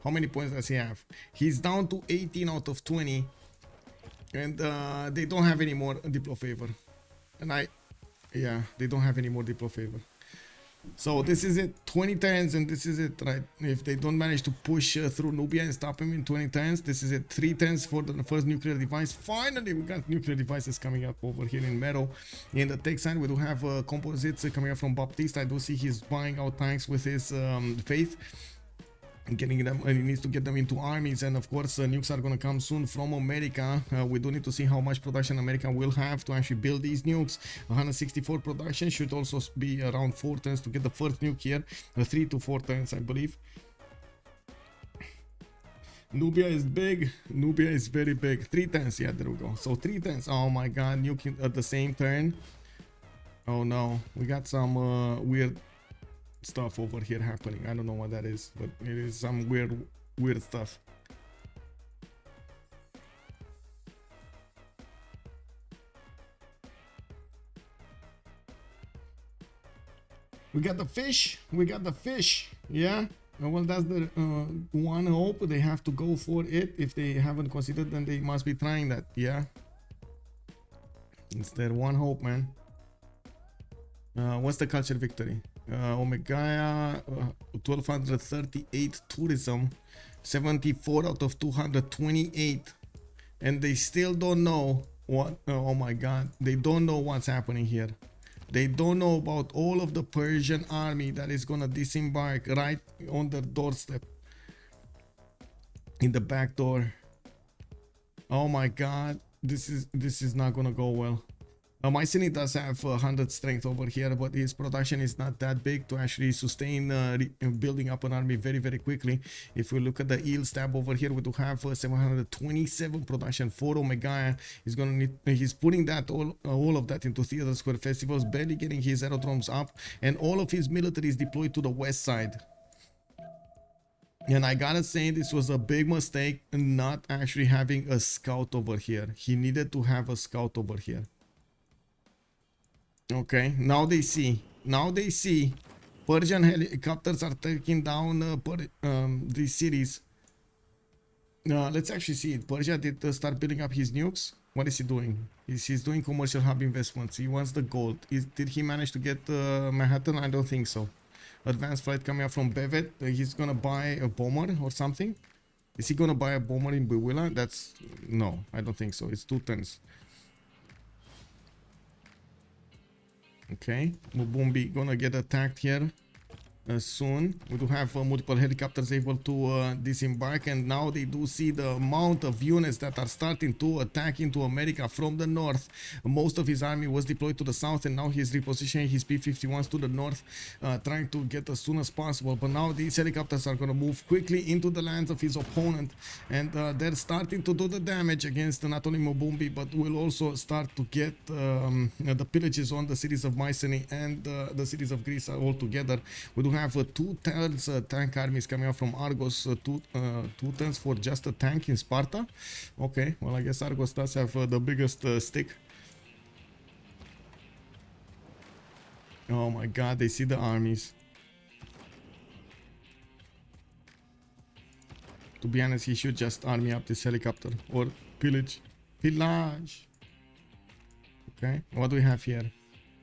How many points does he have? He's down to 18 out of 20. And they don't have any more Diplo favor. And yeah, they don't have any more Diplo favor. So this is it, 20 turns, and this is it, right? If they don't manage to push through Nubia and stop him in 20 turns, this is it. 3 turns for the first nuclear device. Finally, we got nuclear devices coming up over here in Meadow. In the tech side, we do have composites coming up from Baptiste. I do see he's buying out tanks with his faith. Getting them, he needs to get them into armies, and of course nukes are going to come soon from America. We do need to see how much production America will have to actually build these nukes. 164 production should also be around 4 turns to get the first nuke here. 3 to 4 turns, I believe. Nubia is big. Nubia is very big. 3 turns. Yeah, there we go. So 3 turns. Oh my god, nuke at the same turn. Oh no, we got some weird stuff over here happening. I don't know what that is, but it is some weird stuff. We got the fish. We got the fish. Yeah. Well, that's the one hope. They have to go for it. If they haven't considered, then they must be trying that. Yeah. It's their one hope, man. What's the culture victory? Omegaia, 1238 tourism, 74 out of 228, and they still don't know what. Oh my god, they don't know what's happening here. They don't know about all of the Persian army that is gonna disembark right on their doorstep, in the back door. Oh my god, this is not gonna go well. Mycenae does have 100 strength over here, but his production is not that big to actually sustain building up an army very quickly. If we look at the Eel stab over here, we do have 727 production for Omegaia. He's putting that all of that into Theater Square festivals, barely getting his aerodromes up, and all of his military is deployed to the west side. And I gotta say, this was a big mistake not actually having a scout over here. He needed to have a scout over here. Okay, now they see. Persian helicopters are taking down these cities. Let's actually see it. Persia did start building up his nukes. What is he doing? He's doing commercial hub investments. He wants the gold. Did he manage to get Manhattan? I don't think so. Advanced flight coming up from Bevet. He's gonna buy a bomber or something. Is he gonna buy a bomber in Bewewen? No, I don't think so. It's 2 turns. Okay, Mvemba gonna get attacked here soon. We do have multiple helicopters able to disembark, and now they do see the amount of units that are starting to attack into America from the north. Most of his army was deployed to the south, and now he's repositioning his P-51s to the north, trying to get as soon as possible. But now these helicopters are going to move quickly into the lands of his opponent, and they're starting to do the damage against not only Mvemba, but will also start to get the pillages on the cities of Mycenae and the cities of Greece all together. We do have 2 turns tank armies coming out from Argos, 2 turns for just a tank in Sparta. Okay, well, I guess Argos does have the biggest stick. Oh my god, they see the armies. To be honest, he should just army up this helicopter or pillage. Pillage. Okay, what do we have here?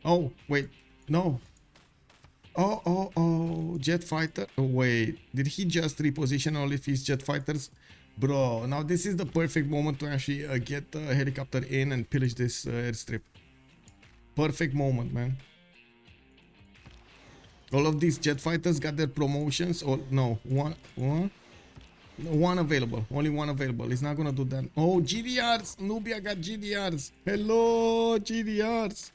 Oh, wait, no. Oh, jet fighter. Oh, wait, did he just reposition all of his jet fighters? Bro, now this is the perfect moment to actually get the helicopter in and pillage this airstrip. Perfect moment, man. All of these jet fighters got their promotions. Or no, one available. Only one available. He's not gonna do that. Oh, GDRs. Nubia got GDRs. Hello, GDRs.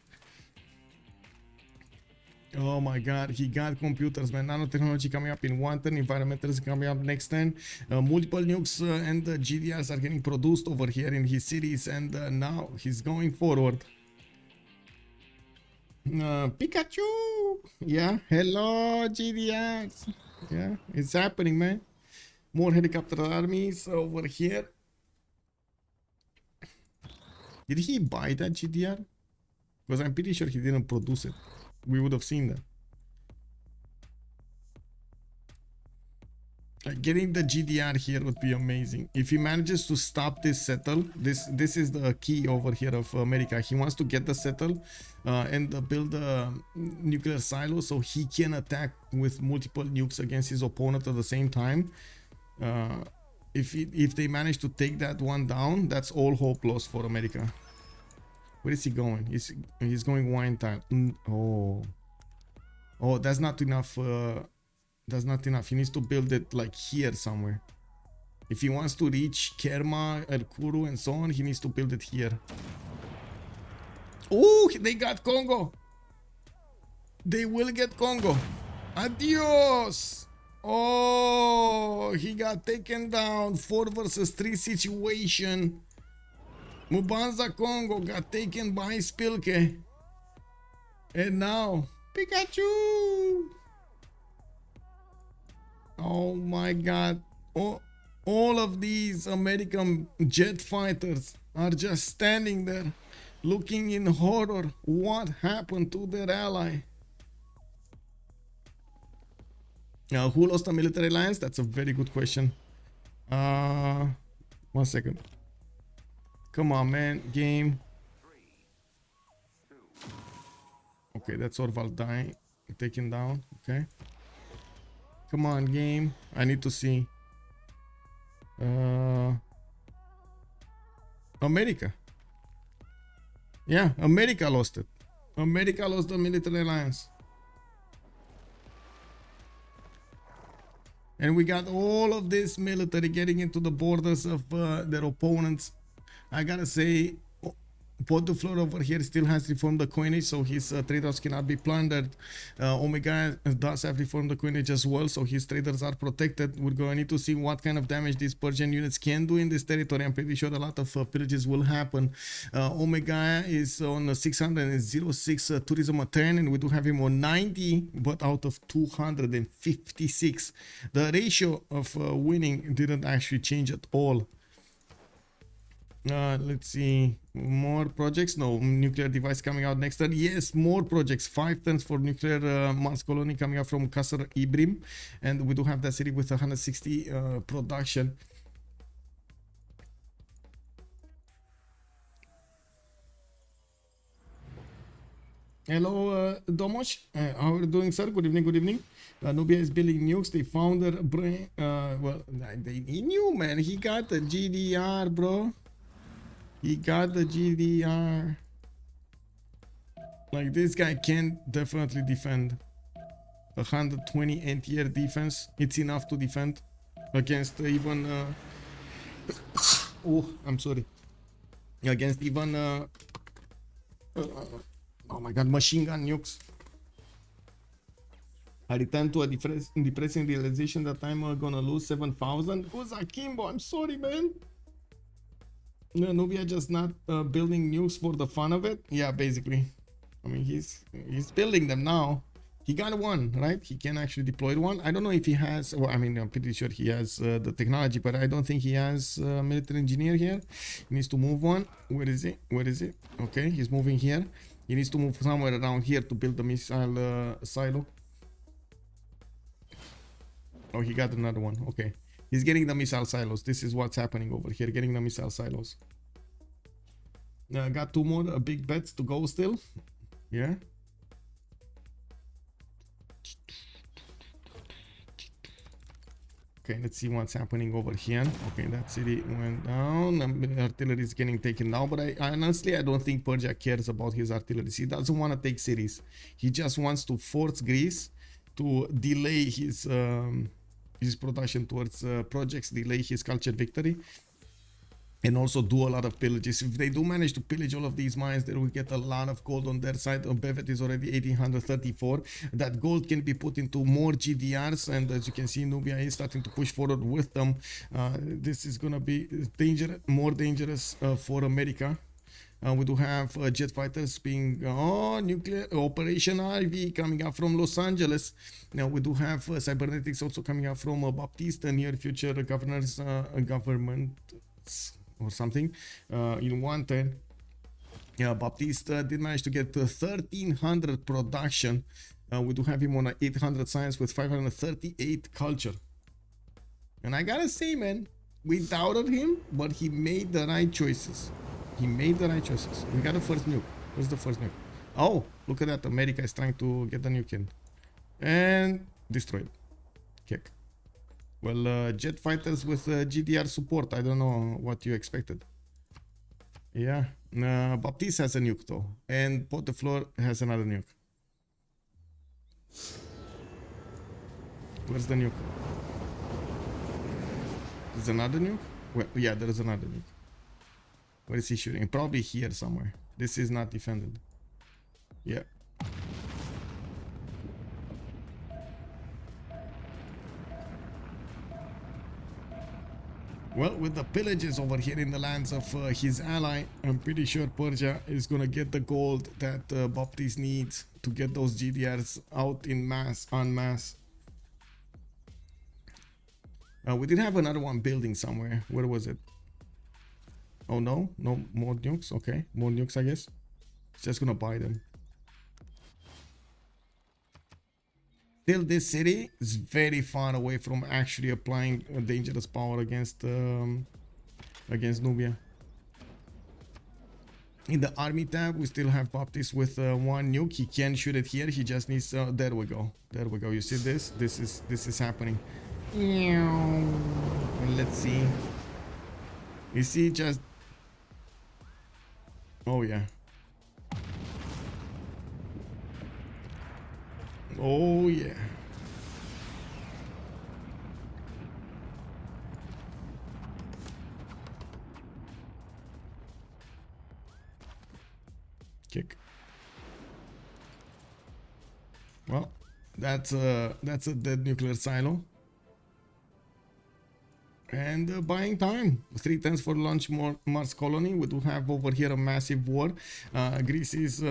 Oh my god, he got computers, man. Nanotechnology coming up in 1 turn, environmentals coming up next turn. Multiple nukes and GDRs are getting produced over here in his cities, and now he's going forward. Pikachu! Yeah, hello GDRs. Yeah, it's happening, man. More helicopter armies over here. Did he buy that GDR? Because I'm pretty sure he didn't produce it. We would have seen that. Like getting the GDR here would be amazing. If he manages to stop this settle, this is the key over here of America. He wants to get the settle and build a nuclear silo so he can attack with multiple nukes against his opponent at the same time. If they manage to take that one down, that's all hope lost for America. Where is he going? He's going wine time. Oh, that's not enough. That's not enough. He needs to build it like here somewhere. If he wants to reach Kerma, El Kuru, and so on, he needs to build it here. Oh, they got Kongo. They will get Kongo. Adios. Oh, he got taken down. 4 versus 3 situation. Mubanza Kongo got taken by Spylke. And now, Pikachu. Oh my god. Oh, all of these American jet fighters are just standing there looking in horror. What happened to their ally? Who lost a military alliance? That's a very good question. 1 second. Come on, man. Game. Okay, that's Orval dying. Taken down. Okay. Come on, game. I need to see. America. Yeah, America lost it. America lost the military alliance. And we got all of this military getting into the borders of their opponents. I gotta say, Potdefleur over here still has reformed the coinage, so his traders cannot be plundered. Omegaia does have reformed the coinage as well, so his traders are protected. We're going to need to see what kind of damage these Persian units can do in this territory. I'm pretty sure a lot of pillages will happen. Omegaia is on 606 tourism a turn, and we do have him on 90, but out of 256. The ratio of winning didn't actually change at all. Let's see, more projects. No, nuclear device coming out next turn. Yes, more projects. 5 turns for nuclear Mars colony coming out from Kasr Ibrim, and we do have that city with 160 production. Hello, Domosh. How are you doing, sir? Good evening. Good evening. Nubia is building nukes. They found their brain. Well, he knew, man. He got the GDR, bro. He got the GDR. Like, this guy can definitely defend. 120 anti-air defense. It's enough to defend against even... oh, I'm sorry. Against even... oh my god, machine gun nukes. I return to a depressing realization that I'm gonna lose 7,000. Who's Akimbo? I'm sorry, man. No, Nubia just not building nukes for the fun of it. Yeah, basically. I mean, he's building them now. He got one, right? He can actually deploy one. I don't know if he has. Well, I mean, I'm pretty sure he has the technology, but I don't think he has a military engineer here. He needs to move one. Where is it? Where is it? Okay, he's moving here. He needs to move somewhere around here to build the missile silo. Oh, he got another one. Okay. He's getting the missile silos. This is what's happening over here. Getting the missile silos. Got 2 more big bets to go still. Yeah. Okay, let's see what's happening over here. Okay, that city went down. Artillery is getting taken down, but I honestly, I don't think Persia cares about his artillery. He doesn't want to take cities. He just wants to force Greece to delay his production towards projects, delay his culture victory, and also do a lot of pillages. If they do manage to pillage all of these mines, they will get a lot of gold on their side. Bevet is already 1834. That gold can be put into more GDRs, and as you can see, Nubia is starting to push forward with them. This is gonna be dangerous, more dangerous for America. We do have jet fighters being nuclear operation RV coming up from Los Angeles. Now we do have cybernetics also coming up from Baptiste, near future governors government or something in 1 turn. Baptiste did manage to get 1300 production. We do have him on 800 science with 538 culture. And I gotta say, man, we doubted him, but he made the right choices. He made the right choices. We got the first nuke. Where's the first nuke? Oh, look at that. America is trying to get the nuke in. And destroyed. Kick. Well, jet fighters with GDR support. I don't know what you expected. Yeah. Baptiste has a nuke though. And Potdefleur has another nuke. Where's the nuke? There's another nuke? Well, yeah, there's another nuke. Where is he shooting? Probably here somewhere. This is not defended. Yeah. Well, with the pillages over here in the lands of his ally, I'm pretty sure Persia is gonna get the gold that Baptiste needs to get those GDRs out in mass, en masse. We did have another one building somewhere. Where was it? Oh no, no more nukes. Okay, more nukes, I guess. It's just gonna buy them. Still, this city is very far away from actually applying a dangerous power against Nubia. In the army tab, we still have Baptiste with one nuke. He can shoot it here. He just needs. There we go. There we go. You see this? This is happening. And let's see. You see, just. Oh yeah. Oh yeah. Kick. Well, that's a dead nuclear silo. And buying time. 3 turns for launch Mars colony. We do have over here a massive war. Greece is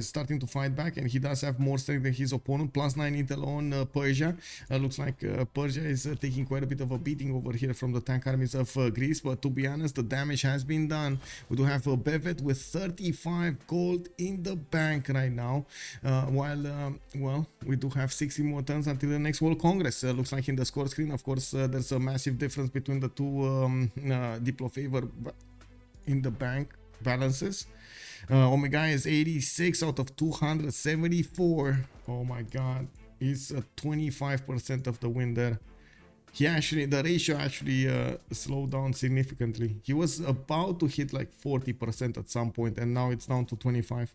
starting to fight back, and he does have more strength than his opponent. +9 intel on Persia. Looks like Persia is taking quite a bit of a beating over here from the tank armies of Greece. But to be honest, the damage has been done. We do have Bevet with 35 gold in the bank right now. While well, we do have 60 more turns until the next World Congress. Looks like in the score screen, of course, there's a massive difference between the two Diplo favor in the bank balances. Omegaia is 86 out of 274. Oh my god, it's 25% of the win there. He actually, the ratio actually slowed down significantly. He was about to hit like 40% at some point, and now it's down to 25.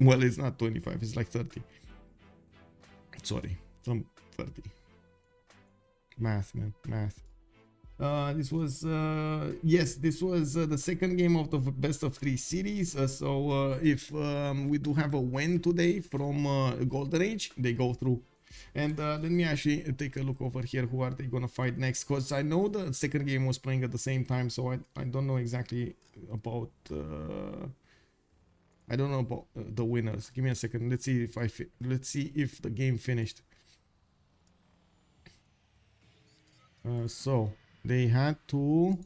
Well, it's not 25, it's like 30. Sorry, some 30. Math, man, math. This was yes, this was the second game of the best of 3 series. So if we do have a win today from Golden Age, they go through. And let me actually take a look over here. Who are they gonna fight next? Because I know the second game was playing at the same time, so I don't know exactly about I don't know about the winners. Give me a second. Let's see if let's see if the game finished. So they had to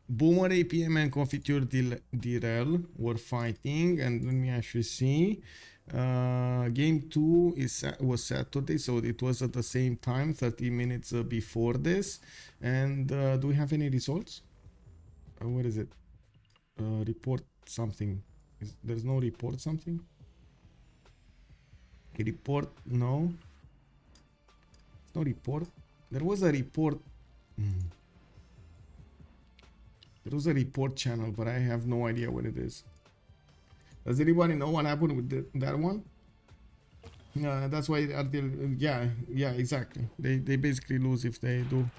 Boomer APM and Confiture Direl were fighting, and let me actually see. Game 2 was Saturday, so it was at the same time, 30 minutes before this. And do we have any results? What is it? Report something. There's no report something? Report? No. No report. There was a report. There was a report channel, but I have no idea what it is. Does anybody know what happened with that one? That's why yeah, exactly. They basically lose if they do.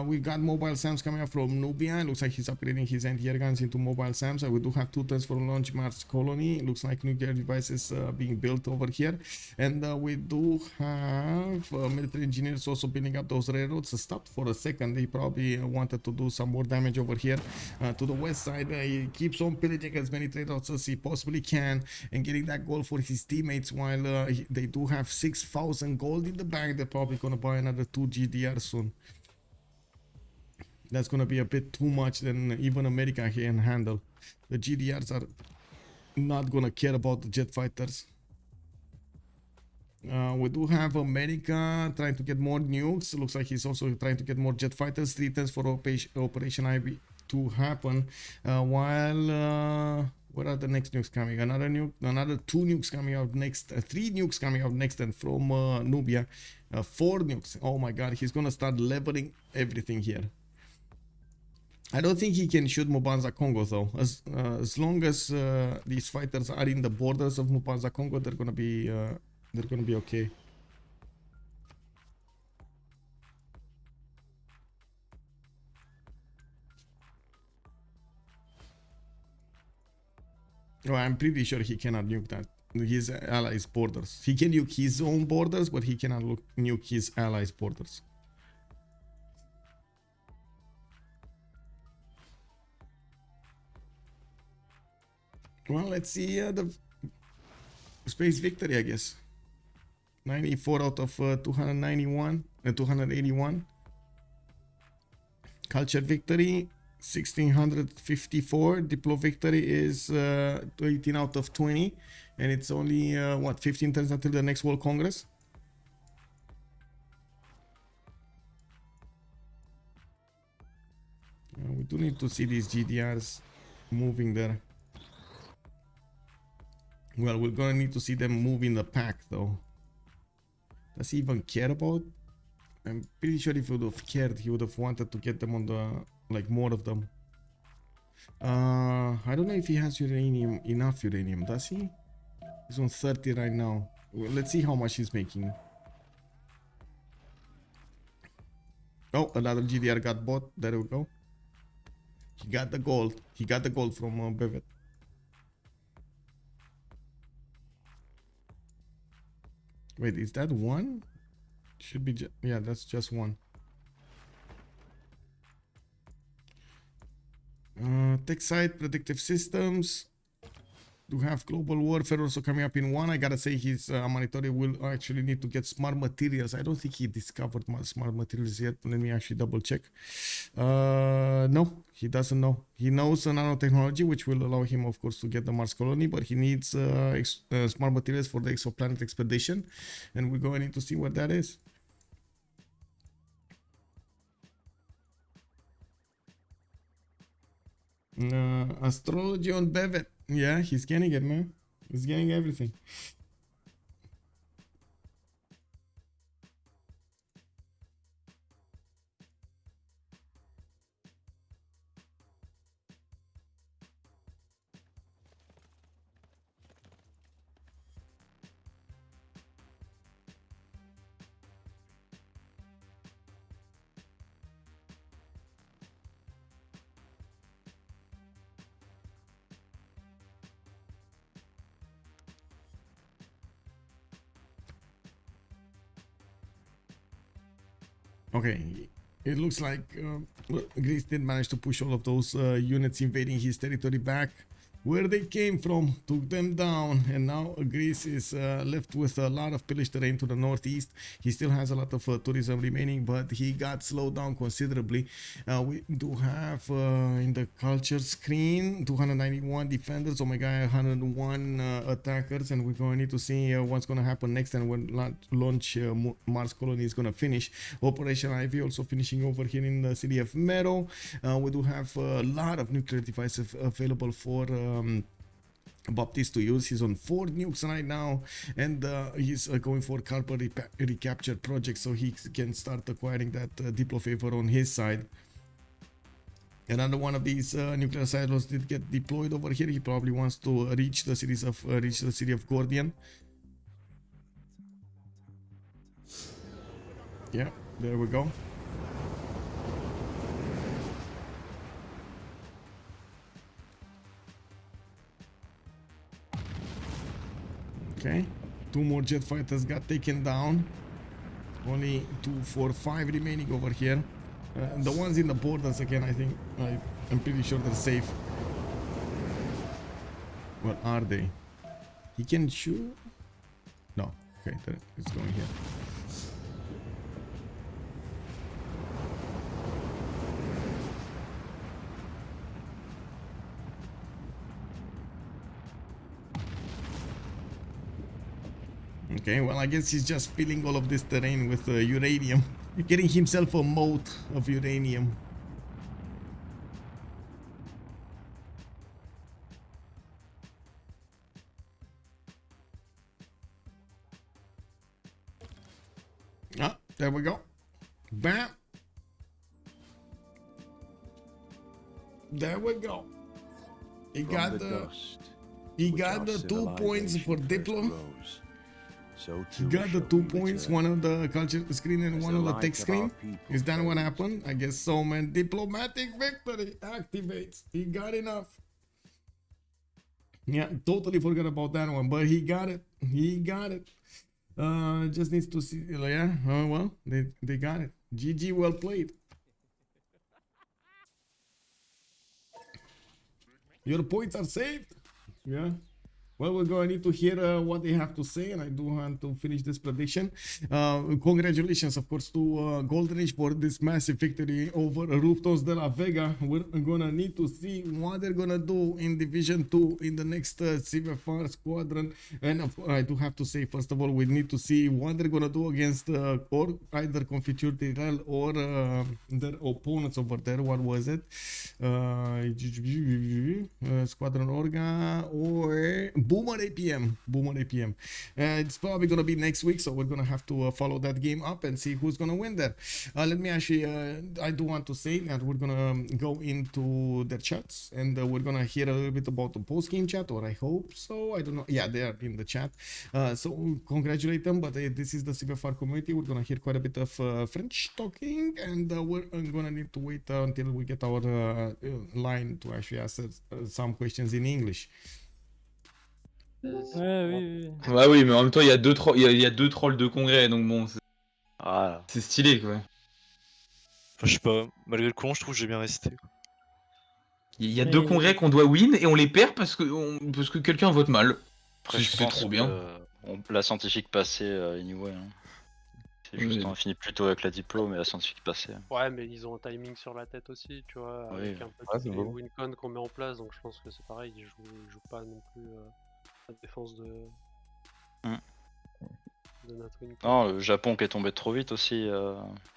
We got mobile SAMs coming up from Nubia. Looks like he's upgrading his anti-air guns into mobile SAMs. We do have 2 turns for launch Mars colony. Looks like nuclear devices being built over here. And we do have military engineers also building up those railroads. Stopped for a second. They probably wanted to do some more damage over here to the west side. He keeps on pillaging as many trade routes as he possibly can and getting that gold for his teammates, while they do have 6,000 gold in the bank. They're probably going to buy another 2 GDR soon. That's gonna be a bit too much than even America can handle. The GDRs are not gonna care about the jet fighters. We do have America trying to get more nukes. Looks like he's also trying to get more jet fighters. 3 turns for Operation IB to happen. While what are the next nukes coming? Another nuke, another 2 nukes coming out next. 3 nukes coming out next, and from Nubia, 4 nukes. Oh my God, he's gonna start leveling everything here. I don't think he can shoot Mvemba Kongo though. As long as these fighters are in the borders of Mvemba Kongo, they're gonna be okay. Oh, I'm pretty sure he cannot nuke that his allies' borders. He can nuke his own borders, but he cannot nuke his allies' borders. Well, let's see the space victory, I guess. 94 out of 291, 281. Culture victory, 1654. Diplo victory is 18 out of 20. And it's only, what, 15 turns until the next World Congress? We do need to see these GDRs moving there. Well, we're gonna need to see them move in the pack though. Does he even care about? I'm pretty sure if he would have cared, he would have wanted to get them on the, like, more of them. I don't know if he has uranium, enough uranium, does he? He's on 30 right now. Well, let's see how much he's making. Oh, another GDR got bought. There we go. He got the gold. He got the gold from Bevet. Wait, is that one? Should be, yeah, that's just one. Tech side, predictive systems. Do have global warfare also coming up in 1. I gotta say his monitoring will actually need to get smart materials. I don't think he discovered smart materials yet. Let me actually double check. No, he doesn't know. He knows nanotechnology, which will allow him, of course, to get the Mars colony, but he needs smart materials for the exoplanet expedition, and we're going to see what that is. Astrology on Bevet. Yeah, he's getting it, man. He's getting everything. Okay, it looks like Greece did manage to push all of those units invading his territory back where they came from, took them down, and now Greece is left with a lot of pillaged terrain to the northeast. He still has a lot of tourism remaining, but he got slowed down considerably. We do have in the culture screen 291 defenders, Omegaia 101 attackers, and we're going to need to see what's going to happen next and when launch Mars colony is going to finish. Operation Ivy also finishing over here in the city of Mero. We do have a lot of nuclear devices available for Baptiste to use. He's on 4 nukes right now, and he's going for carbon recapture project so he can start acquiring that Diplo favor on his side. Another one of these nuclear silos did get deployed over here. He probably wants to reach the city of Gordian. Yeah, there we go. Okay, 2 more jet fighters got taken down. Only 2, 4, 5 remaining over here. The ones in the borders again, I think, I'm pretty sure they're safe. What are they? He can shoot? No. Okay, it's going here. Okay, well, I guess he's just filling all of this terrain with uranium. Getting himself a moat of uranium. Ah, there we go. Bam. There we go. He From got the the dust, he which got our the 2 points for civilization first Diplo. rose, so He too got the shall 2 we points, return. one on the culture screen and As one the on the light text of our screen. people Is that what fades. happened? I guess so, man. Diplomatic victory activates. He got enough. Yeah, totally forgot about that one, but he got it. He got it. Just needs to see. Yeah, well, they got it. GG, well played. Your points are saved. Yeah. Well, we're going to need to hear what they have to say, and I do want to finish this prediction. Congratulations, of course, to Golden Age for this massive victory over Reuftons de la Vega. We're going to need to see what they're going to do in Division 2 in the next CivFR squadron. And I do have to say, first of all, we need to see what they're going to do against or either Confiture Tyrell or their opponents over there. What was it? Squadron Orga or Boomer APM. It's probably gonna be next week, so we're gonna have to follow that game up and see who's gonna win there. Let me actually I do want to say that we're gonna go into their chats and we're gonna hear a little bit about the post-game chat, or I hope so. I don't know. Yeah, they are in the chat, so congratulate them. But this is the CivFR community. We're gonna hear quite a bit of French talking, and we're gonna need to wait until we get our line to actually ask some questions in English. Ouais, oui. Bah oui, mais en même temps, il y a deux trolls de congrès, donc bon, Ah, c'est stylé, quoi. enfin, je sais pas, malgré le con, je trouve que j'ai bien résisté. Il y a deux congrès qu'on doit win, et on les perd parce que quelqu'un vote mal. Après, je C'est pense trop que bien. la scientifique passée, anyway. Hein. C'est juste, on finit plutôt avec la diplôme et la scientifique passée. Ouais, mais ils ont un timing sur la tête aussi, tu vois, Oui. avec un peu tous les wincons qu'on met en place, donc je pense que c'est pareil, ils jouent pas non plus la défense de notre wincon. Non, le Japon qui est tombé trop vite aussi.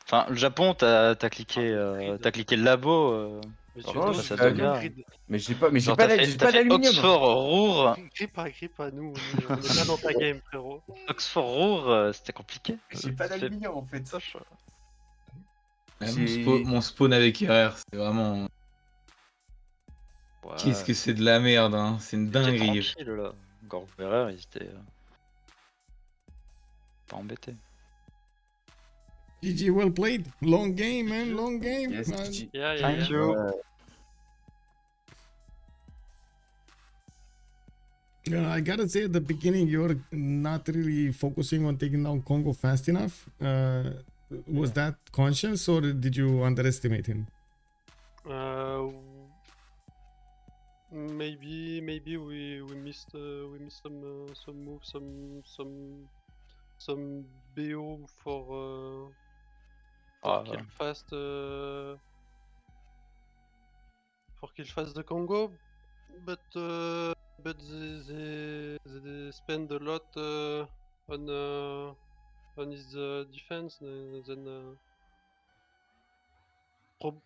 Enfin, le Japon, t'as cliqué le labo. Mais face à Vega. Mais j'ai pas T'as fait d'aluminium. Oxford Rour. Grippe à nous, on est pas dans ta game, frérot. Oxford Rour, c'était compliqué. J'ai pas d'aluminium en fait. Mon spawn avec RR, c'est vraiment... Ouais. Qu'est-ce que c'est de la merde, hein. C'est une dinguerie. Tranquille là. Gorgo RR, ils étaient pas embêtés. GG, well played. Long game, man. Long game. Yes, GG. Yeah. Thank you. I gotta say, at the beginning, you're not really focusing on taking down Kongo fast enough. Was that conscious, or did you underestimate him? Maybe we missed some moves, some BO for kill fast the Congo, but they spend a lot on his defense, then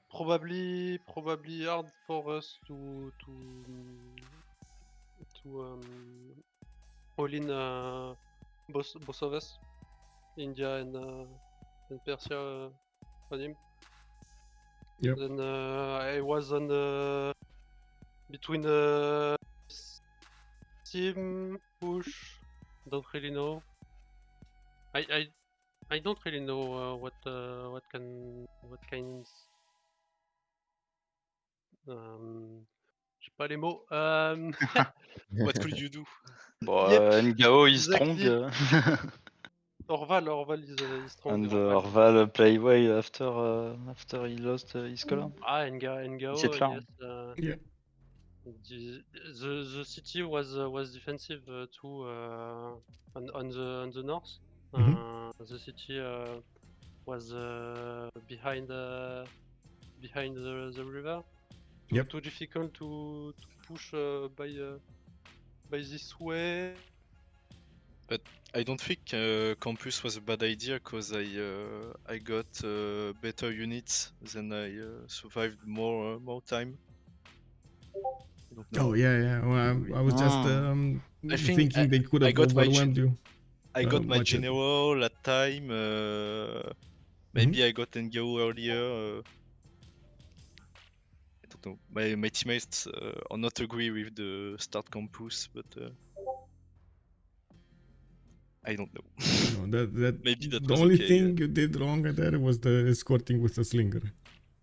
probably hard for us to all in both of us, India and Persia on him. Yep. Then I was on between team push. Don't really know. I don't really know what kinds. J'ai pas les mots. What could you do? Bon, Yep, Ngao is exactly. strong. Orval is strong. And Orval play way after he lost his color. Ah, Ngao, C'est clair. yes. Yeah. The city was defensive too on the north. The city was behind the river. Yep. Too difficult to push by this way. But I don't think campus was a bad idea because I got better units, then I survived more time. I don't know. Oh yeah. Well, I was just I think thinking they could I have got my overwhelmed you. I got my much at- general at time. Maybe I got NGO earlier. I don't know. My teammates are not agree with the start campus, but I don't know. No, that Maybe that the was only okay, thing you did wrong there was the escorting with the slinger.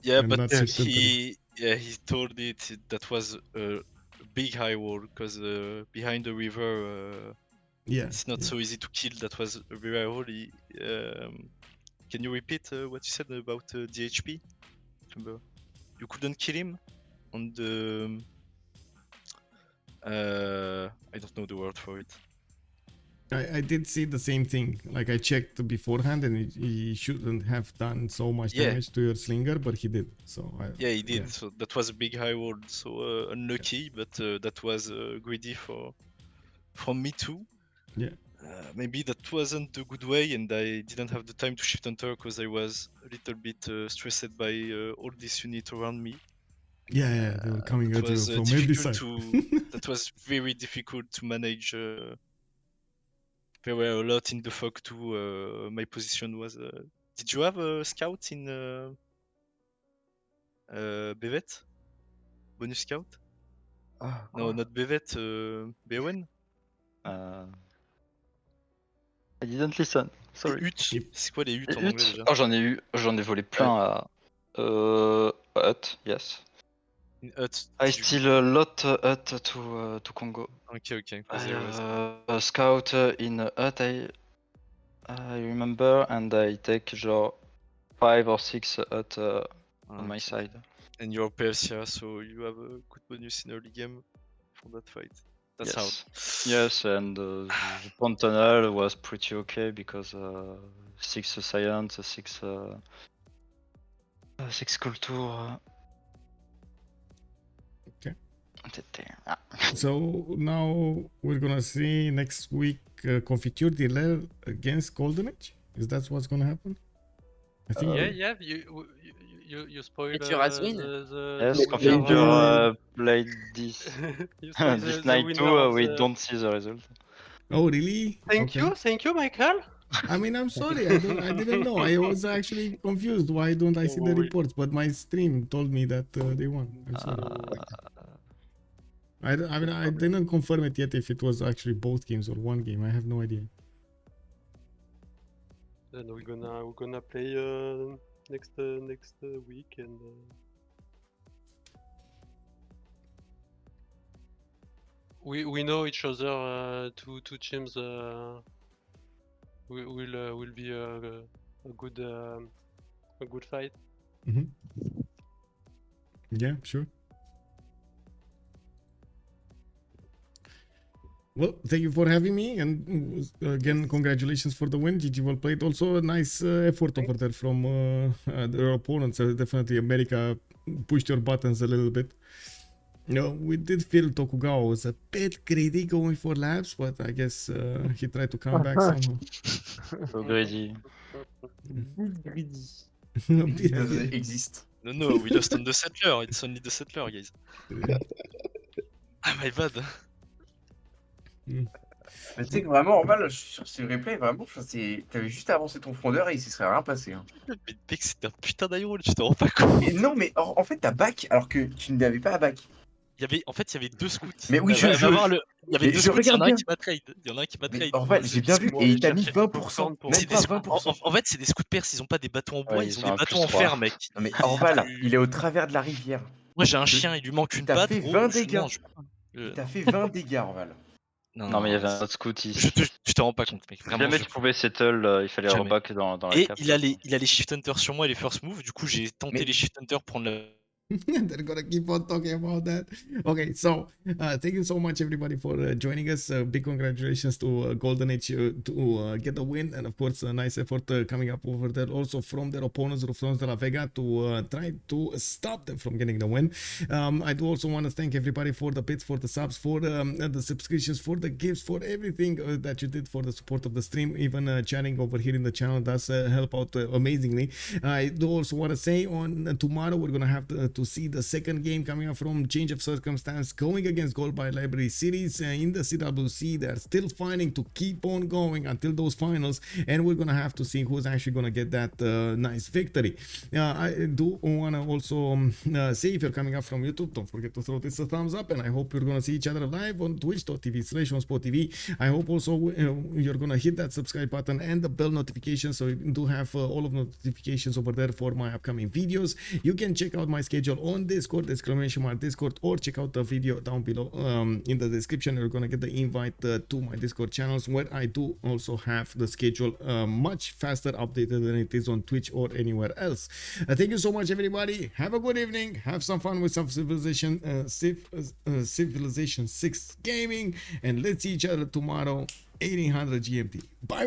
Yeah, and but not shift he told it that was a big high wall because behind the river Yeah. it's not so easy to kill. That was a very high wall. Can you repeat what you said about DHP? Remember, you couldn't kill him on the. I don't know the word for it. I did see the same thing. Like I checked beforehand, and he shouldn't have done so much damage to your slinger, but he did. So he did. So that was a big high wall. So unlucky, but that was greedy from me too. Yeah. Maybe that wasn't a good way, and I didn't have the time to shift enter because I was a little bit stressed by all these units around me. Yeah, they were coming at you from every side. That was very difficult to manage. There were a lot in the fog too. My position was. Did you have a scout in Bevet? Bonus scout? No, not Bevet. Bewewen? I didn't listen, sorry. Les huttes. C'est quoi les huttes en Les anglais huttes? déjà? Oh, j'en ai volé plein à hut, yes. In hut. I still a lot hut to Kongo. Okay. There was... A scout in a hut, I remember, and I take genre 5 or 6 hut on my side. And you're Persia, so you have a good bonus in early game for that fight. That's how. Yes, and the pond tunnel was pretty okay because 6 science, 6 culture. Okay. So now we're gonna see next week Confiture Dealer against Golden Age. Is that what's gonna happen? I think. Yeah. You spoiled the Yes, Confiture played this this night too. We don't see the result. Oh really? Thank you, Michael. I mean, I'm sorry. I didn't know. I was actually confused. Why don't I see the reports? But my stream told me that they won. I'm sorry. I didn't confirm it yet if it was actually both games or one game. I have no idea. Then we're gonna play next week and. We know each other. Two teams will be a good fight. Mm-hmm. Yeah, sure. Well, thank you for having me, and again, congratulations for the win. GG well played. Also, a nice effort over there from their opponents. Definitely, America pushed your buttons a little bit. No, we did feel Tokugawa was a bit greedy going for labs, but I guess he tried to come back somehow. So greedy. Greedy. It doesn't exist. No, we lost on the settler. It's only the settler, guys. My bad. Mais tu sais que vraiment, Orval, sur ce replay, vraiment, t'avais juste avancé ton frondeur et il se serait rien passé. Hein. Mais mec, c'était un putain d'Iroll, tu te rends pas compte. Et non, mais en fait, t'as back alors que tu n'avais pas à back. Il y avait deux scouts. Mais oui, il y avait deux scouts, il y en a un qui m'a trade. Orval, j'ai bien vu, et il t'a mis 20%. Même pas 20%. En fait, c'est des scouts perses, ils ont pas des bâtons en bois, Ouais, ils ont ils ont des un bâtons en +3. fer, mec. Non, mais Orval, il est au travers de la rivière. Moi, j'ai un chien, il lui manque une T'as patte. fait gros, 20 je dégâts. mange. T'as fait 20 dégâts, Orval. Non, mais il y avait un autre scout ici. Je te rends pas compte, mec. Si Vraiment. jamais tu pouvais settle, il fallait reback dans la Et cap. il a les shift hunters sur moi et les first move, du coup j'ai tenté Mais- les shift hunters prendre la They're gonna keep on talking about that. Okay, so thank you so much everybody for joining us. Big congratulations to Golden Age to get the win, and of course a nice effort coming up over there also from their opponents Reuftons de la Vega to try to stop them from getting the win. I do also want to thank everybody for the bits, for the subs, for the subscriptions, for the gifts, for everything that you did for the support of the stream. Even chatting over here in the channel does help out amazingly. I do also want to say on tomorrow we're gonna have to see the second game coming up from Change of Circumstance going against Gold by Library Series in the CWC. They're still fighting to keep on going until those finals, and we're gonna have to see who's actually gonna get that nice victory. I do want to also say, if you're coming up from YouTube, don't forget to throw this a thumbs up, and I hope you're gonna see each other live on twitch.tv/OnSpotTV. I hope also you're gonna hit that subscribe button and the bell notification, so you do have all of the notifications over there for my upcoming videos. You can check out my schedule on Discord, !Discord, or check out the video down below in the description. You're gonna get the invite to my Discord channels, where I do also have the schedule much faster updated than it is on Twitch or anywhere else. Thank you so much everybody. Have a good evening. Have some fun with some Civilization 6 gaming, and let's see each other tomorrow 1800 GMT. Bye.